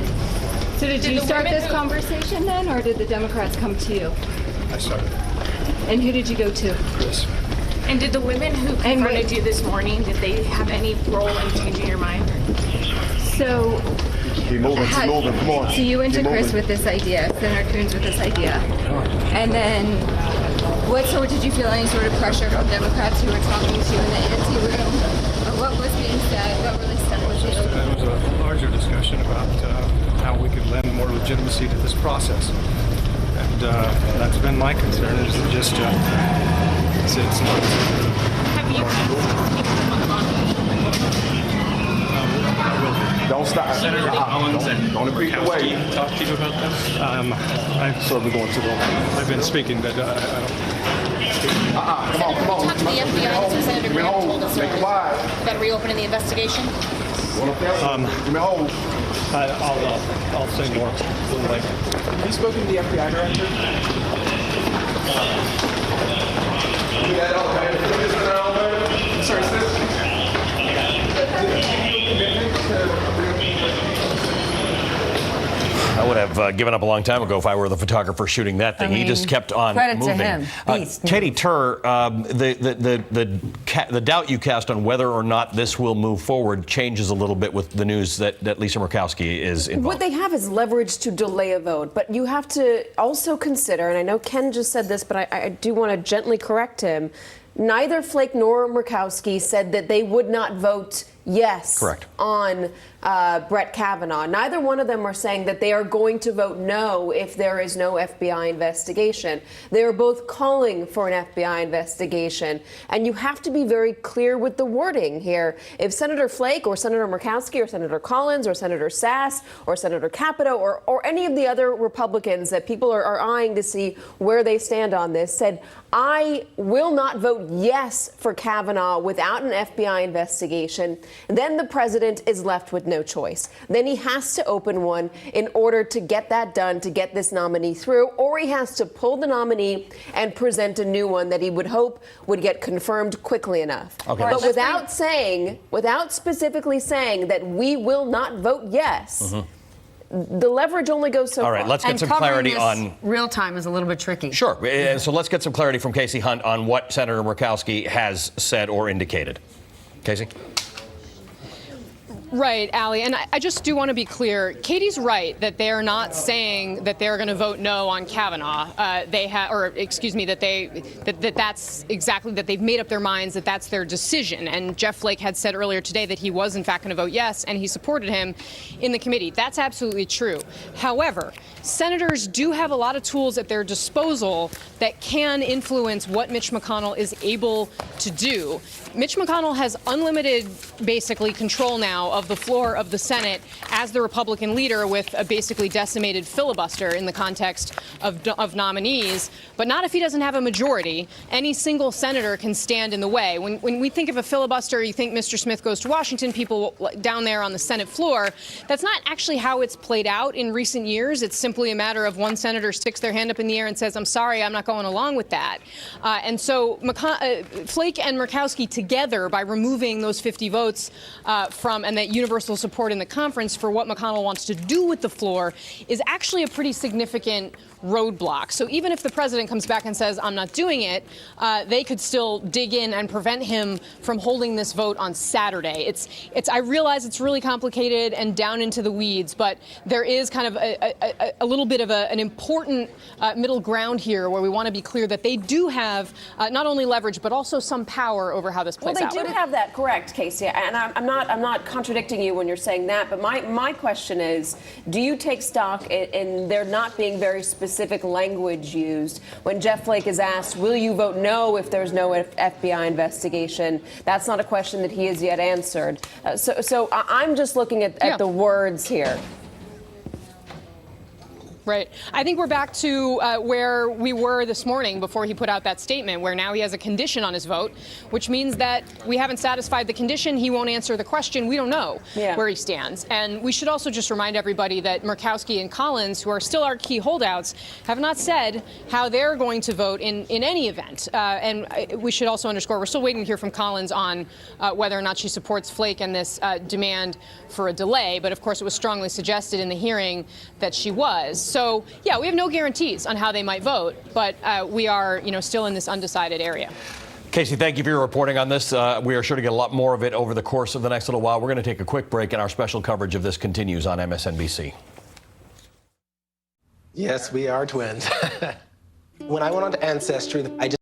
So did you start this conversation then, or did the Democrats come to you? I started. And who did you go to? Chris. And did the women who confronted you this morning, did they have any role in changing your mind? So, come on. So you went to Chris with this idea, Senator Coons with this idea, and then so did you feel any sort of pressure from Democrats who were talking to you in the ante room? What was being said? What really stuck with you? It was a larger discussion about how we could lend more legitimacy to this process, and that's been my concern. Is just it's not. Have you? Don't stop. Senator Collins and Murkowski talked to you about this? I've certainly going to go. I've been speaking, but I don't. Come on. Talk to the FBI. That's what Senator Graham told us earlier about reopening the investigation. I'll say more a little later. Have you spoken to the FBI director? Sorry, I would have given up a long time ago if I were the photographer shooting that thing. He just kept on credit moving. to him. Katie Tur, the doubt you cast on whether or not this will move forward changes a little bit with the news that Lisa Murkowski is involved. What they have is leverage to delay a vote, but you have to also consider, and I know Ken just said this, but I do want to gently correct him, neither Flake nor Murkowski said that they would not vote yes on Brett Kavanaugh. Neither one of them are saying that they are going to vote no if there is no FBI investigation. They are both calling for an FBI investigation. And you have to be very clear with the wording here. If Senator Flake or Senator Murkowski or Senator Collins or Senator Sass or Senator Capito or any of the other Republicans that people are eyeing to see where they stand on this said, I will not vote yes for Kavanaugh without an FBI investigation, then the president is left with no choice. Then he has to open one in order to get that done, to get this nominee through, or he has to pull the nominee and present a new one that he would hope would get confirmed quickly enough. Okay. But without specifically saying that we will not vote yes, the leverage only goes so far. All right, let's get some clarity on real time is a little bit tricky. Sure. So let's get some clarity from Casey Hunt on what Senator Murkowski has said or indicated. Casey? Right, Allie, and I just do want to be clear. Katie's right that they are not saying that they're going to vote no on Kavanaugh. That's exactly that they've made up their minds that that's their decision. And Jeff Flake had said earlier today that he was in fact going to vote yes, and he supported him in the committee. That's absolutely true. However, senators do have a lot of tools at their disposal that can influence what Mitch McConnell is able to do. Mitch McConnell has unlimited, basically, control now of the floor of the Senate as the Republican leader with a basically decimated filibuster in the context of nominees, but not if he doesn't have a majority. Any single senator can stand in the way. When we think of a filibuster, you think Mr. Smith goes to Washington, people down there on the Senate floor. That's not actually how it's played out in recent years. It's simply a matter of one senator sticks their hand up in the air and says, I'm sorry, I'm not going along with that. And so Flake and Murkowski together, by removing those 50 votes and that universal support in the conference for what McConnell wants to do with the floor, is actually a pretty significant roadblock. So even if the president comes back and says, I'm not doing it, they could still dig in and prevent him from holding this vote on Saturday. I realize it's really complicated and down into the weeds, but there is kind of a little bit of an important middle ground here where we want to be clear that they do have not only leverage, but also some power over how this plays out. Well, they do have that, correct, Casey. And I'm not contradicting you when you're saying that. But my question is, do you take stock in there not being very specific language used when Jeff Flake is asked, will you vote no if there's no FBI investigation? That's not a question that he has yet answered. So I'm just looking at the words here. Right. I think we're back to where we were this morning before he put out that statement, where now he has a condition on his vote, which means that we haven't satisfied the condition. He won't answer the question. We don't know where he stands. And we should also just remind everybody that Murkowski and Collins, who are still our key holdouts, have not said how they're going to vote in any event. And we should also underscore, we're still waiting to hear from Collins on whether or not she supports Flake and this demand for a delay. But of course, it was strongly suggested in the hearing that she was. So, yeah, we have no guarantees on how they might vote, but we are, still in this undecided area. Casey, thank you for your reporting on this. We are sure to get a lot more of it over the course of the next little while. We're going to take a quick break, and our special coverage of this continues on MSNBC. Yes, we are twins. When I went on to Ancestry, I just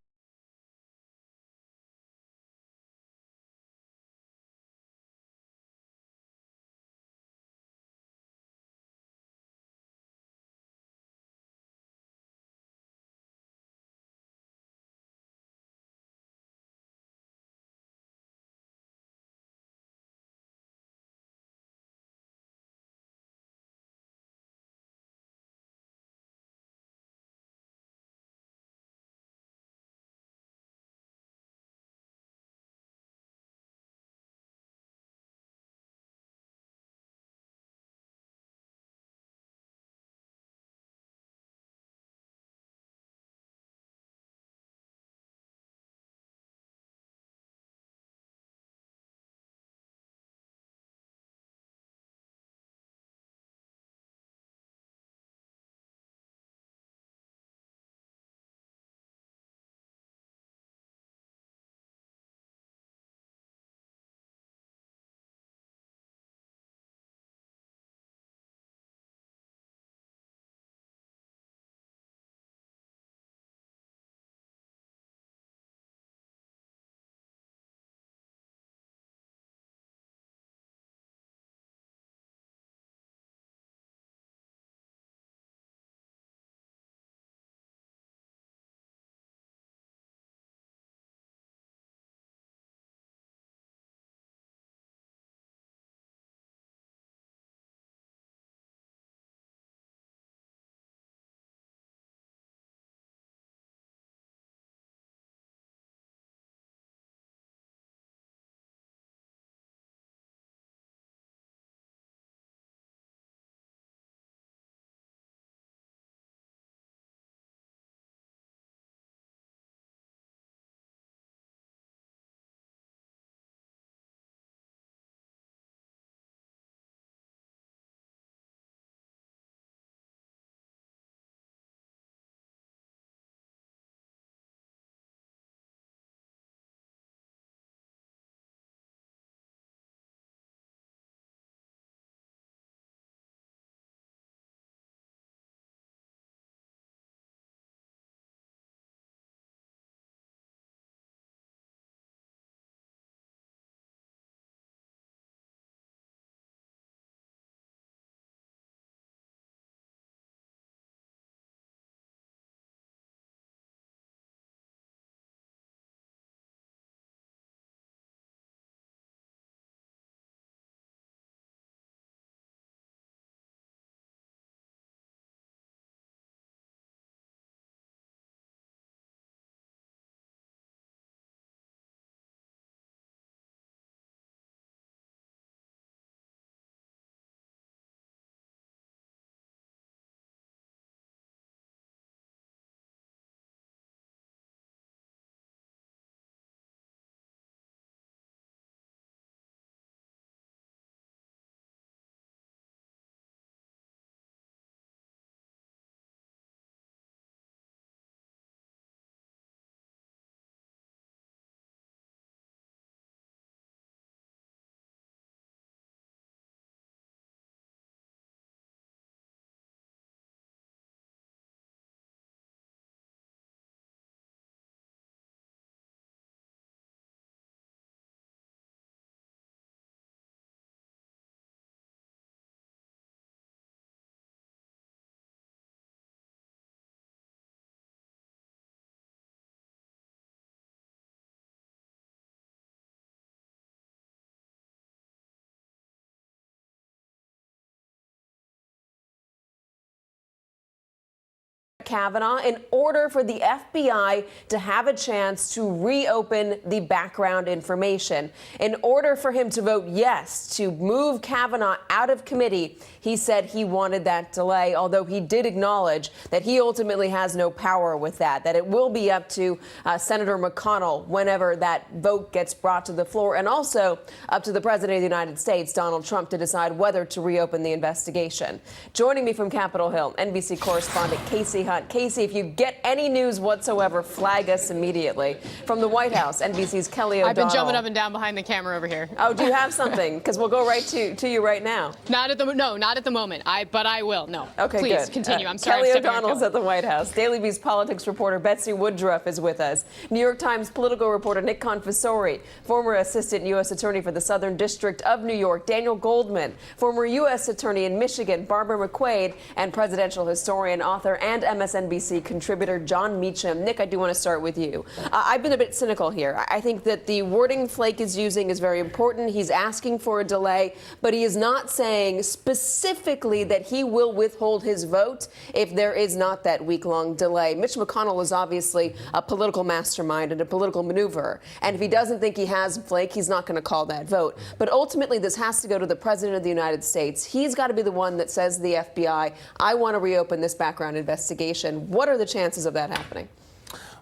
Kavanaugh in order for the FBI to have a chance to reopen the background information. In order for him to vote yes to move Kavanaugh out of committee, he said he wanted that delay, although he did acknowledge that he ultimately has no power with that it will be up to Senator McConnell whenever that vote gets brought to the floor, and also up to the President of the United States, Donald Trump, to decide whether to reopen the investigation. Joining me from Capitol Hill, NBC correspondent Casey Hunt. Casey, if you get any news whatsoever, flag us immediately. From the White House, NBC's Kelly O'Donnell. I've been jumping up and down behind the camera over here. Oh, do you have something? Because we'll go right to you right now. Not at the moment. But I will. No. Okay, please good. continue. I'm sorry. Kelly O'Donnell's at the White House. Daily Beast politics reporter Betsy Woodruff is with us. New York Times political reporter Nick Confessori, former assistant U.S. attorney for the Southern District of New York Daniel Goldman, former U.S. attorney in Michigan Barbara McQuaid, and presidential historian, author, and MSNBC contributor John Meacham. Nick, I do want to start with you. I've been a bit cynical here. I think that the wording Flake is using is very important. He's asking for a delay, but he is not saying specifically that he will withhold his vote if there is not that week-long delay. Mitch McConnell is obviously a political mastermind and a political maneuverer, and if he doesn't think he has Flake, he's not going to call that vote. But ultimately, this has to go to the President of the United States. He's got to be the one that says to the FBI, I want to reopen this background investigation. What are the chances of that happening?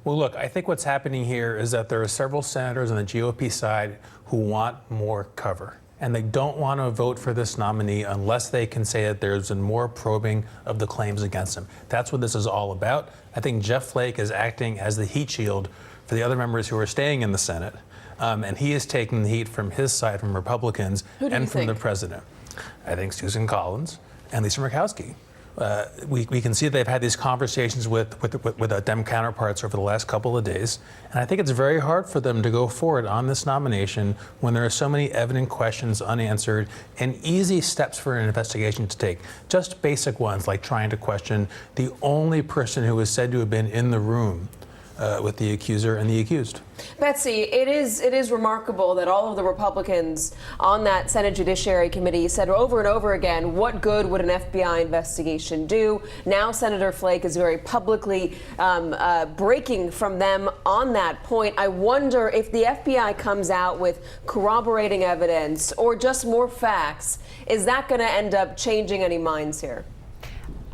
Well, look, I think what's happening here is that there are several senators on the GOP side who want more cover. And they don't want to vote for this nominee unless they can say that there's been more probing of the claims against him. That's what this is all about. I think Jeff Flake is acting as the heat shield for the other members who are staying in the Senate. And he is taking the heat from his side, from Republicans, and from the president. I think Susan Collins and Lisa Murkowski. We can see they've had these conversations with Dem counterparts over the last couple of days. And I think it's very hard for them to go forward on this nomination when there are so many evident questions unanswered and easy steps for an investigation to take. Just basic ones like trying to question the only person who is said to have been in the room with the accuser and the accused. Betsy, it is remarkable that all of the Republicans on that Senate Judiciary Committee said over and over again, what good would an FBI investigation do? Now Senator Flake is very publicly breaking from them on that point. I wonder if the FBI comes out with corroborating evidence or just more facts, is that going to end up changing any minds here?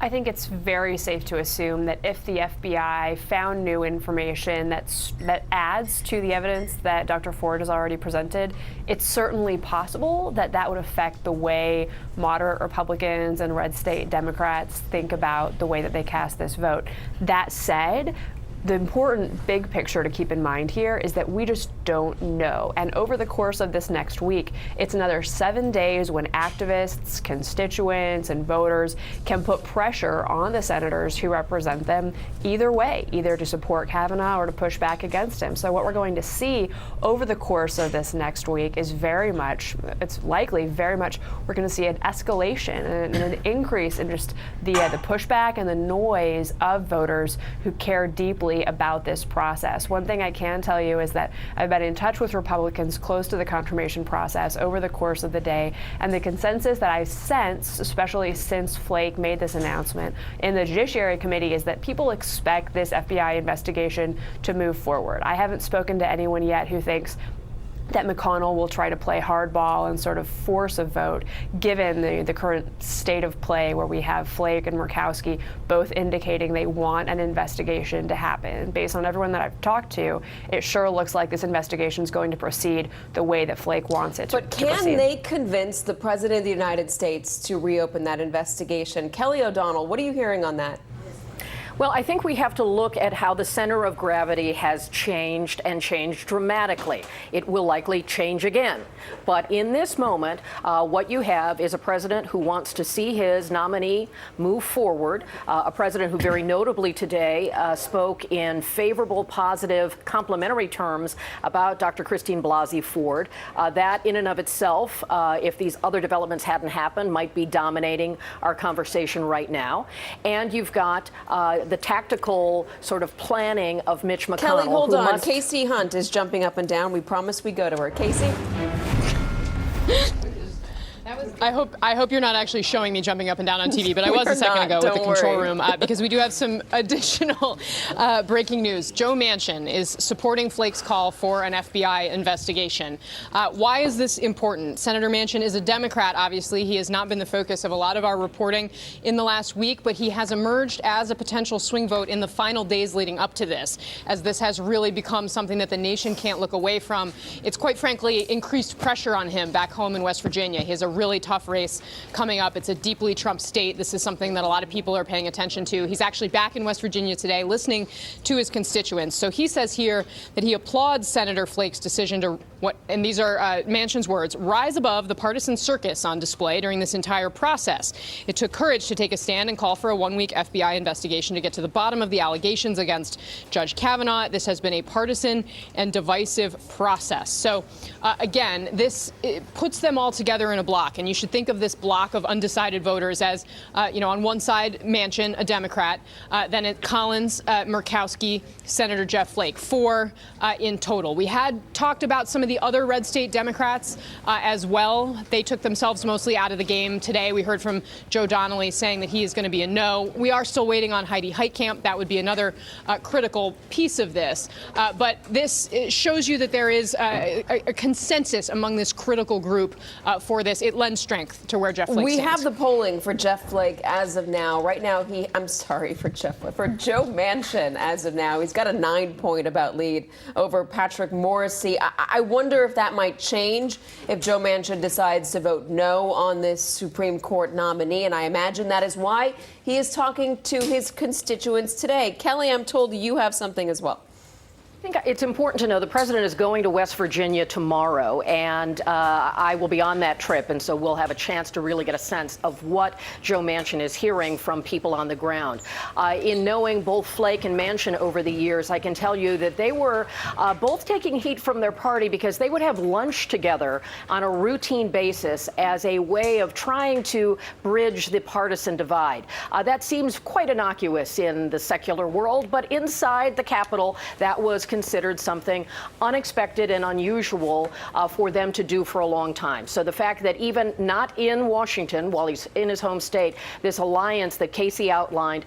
I think it's very safe to assume that if the FBI found new information that adds to the evidence that Dr. Ford has already presented, it's certainly possible that that would affect the way moderate Republicans and red state Democrats think about the way that they cast this vote. That said, the important big picture to keep in mind here is that we just don't know. And over the course of this next week, it's another 7 days when activists, constituents, and voters can put pressure on the senators who represent them either way, either to support Kavanaugh or to push back against him. So what we're going to see over the course of this next week is it's likely very much, we're going to see an escalation and an increase in just the pushback and the noise of voters who care deeply about this process. One thing I can tell you is that I've been in touch with Republicans close to the confirmation process over the course of the day, and the consensus that I sense, especially since Flake made this announcement in the Judiciary Committee, is that people expect this FBI investigation to move forward. I haven't spoken to anyone yet who thinks that McConnell will try to play hardball and sort of force a vote, given the current state of play where we have Flake and Murkowski both indicating they want an investigation to happen. Based on everyone that I've talked to, it sure looks like this investigation is going to proceed the way that Flake wants it to proceed. But can they convince the President of the United States to reopen that investigation? Kelly O'Donnell, what are you hearing on that? Well, I think we have to look at how the center of gravity has changed and changed dramatically. It will likely change again. But in this moment, what you have is a president who wants to see his nominee move forward, a president who very notably today spoke in favorable, positive, complimentary terms about Dr. Christine Blasey Ford. That in and of itself, if these other developments hadn't happened, might be dominating our conversation right now. And you've got the tactical sort of planning of Mitch McConnell. Kelly, hold on. Casey Hunt is jumping up and down. We promised we go to her. Casey? That was I hope you're not actually showing me jumping up and down on TV, but I was We're a second not, ago with the don't control worry. room because we do have some additional breaking news. Joe Manchin is supporting Flake's call for an FBI investigation. Why is this important? Senator Manchin is a Democrat, obviously. He has not been the focus of a lot of our reporting in the last week, but he has emerged as a potential swing vote in the final days leading up to this, as this has really become something that the nation can't look away from. It's quite frankly increased pressure on him back home in West Virginia. He has a really tough race coming up. It's a deeply Trump state. This is something that a lot of people are paying attention to. He's actually back in West Virginia today listening to his constituents. So he says here that he applauds Senator Flake's decision to, and these are Manchin's words, rise above the partisan circus on display during this entire process. It took courage to take a stand and call for a one-week FBI investigation to get to the bottom of the allegations against Judge Kavanaugh. This has been a partisan and divisive process. So again, this puts them all together in a block, and you should think of this block of undecided voters as, on one side, Manchin, a Democrat, then it's Collins, Murkowski, Senator Jeff Flake, 4 in total. We had talked about some of the other red state Democrats as well. They took themselves mostly out of the game today. We heard from Joe Donnelly saying that he is going to be a no. We are still waiting on Heidi Heitkamp. That would be another critical piece of this. But this shows you that there is a consensus among this critical group for this. It lends strength to where Jeff Flake We stands. have the polling for Jeff Flake as of now. Right now, for Joe Manchin as of now. He's got a 9-point about lead over Patrick Morrisey. I wonder if that might change if Joe Manchin decides to vote no on this Supreme Court nominee, and I imagine that is why he is talking to his constituents today. Kelly, I'm told you have something as well. I think it's important to know the president is going to West Virginia tomorrow, and I will be on that trip, and so we'll have a chance to really get a sense of what Joe Manchin is hearing from people on the ground. In knowing both Flake and Manchin over the years, I can tell you that they were both taking heat from their party because they would have lunch together on a routine basis as a way of trying to bridge the partisan divide. That seems quite innocuous in the secular world, but inside the Capitol, that was considered something unexpected and unusual for them to do for a long time. So the fact that even not in Washington, while he's in his home state, this alliance that Casey outlined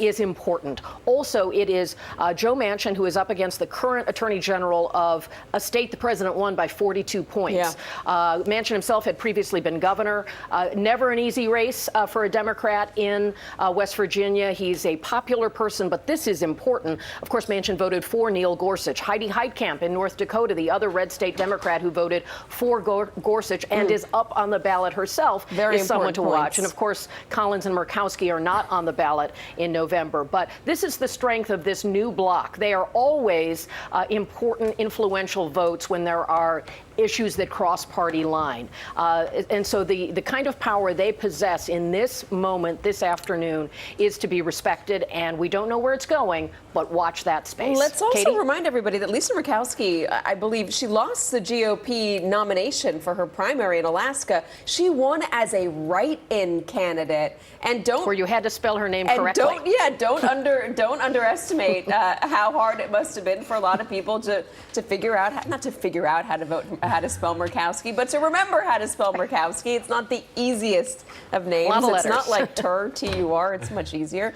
is important. Also, it is Joe Manchin who is up against the current Attorney General of a state the president won by 42 points. Yeah. Manchin himself had previously been governor. Never an easy race for a Democrat in West Virginia. He's a popular person, but this is important. Of course, Manchin voted for Neil Gorsuch. Heidi Heitkamp in North Dakota, the other red state Democrat who voted for Gorsuch and is up on the ballot herself, Very is someone to important watch. points. And of course, Collins and Murkowski are not on the ballot in November. But this is the strength of this new bloc. They are always important, influential votes when there are issues that cross party line. And so the kind of power they possess in this moment, this afternoon, is to be respected. And we don't know where it's going, but watch that space. Let's also Katie? remind everybody that Lisa Murkowski, I believe, she lost the GOP nomination for her primary in Alaska. She won as a write-in candidate, and where you had to spell her name correctly. Don't underestimate how hard it must have been for a lot of people to figure out, not to figure out how to vote, how to spell Murkowski, but to remember how to spell Murkowski. It's not the easiest of names. A lot of it's not letters. like Tur, T-U-R. It's much easier.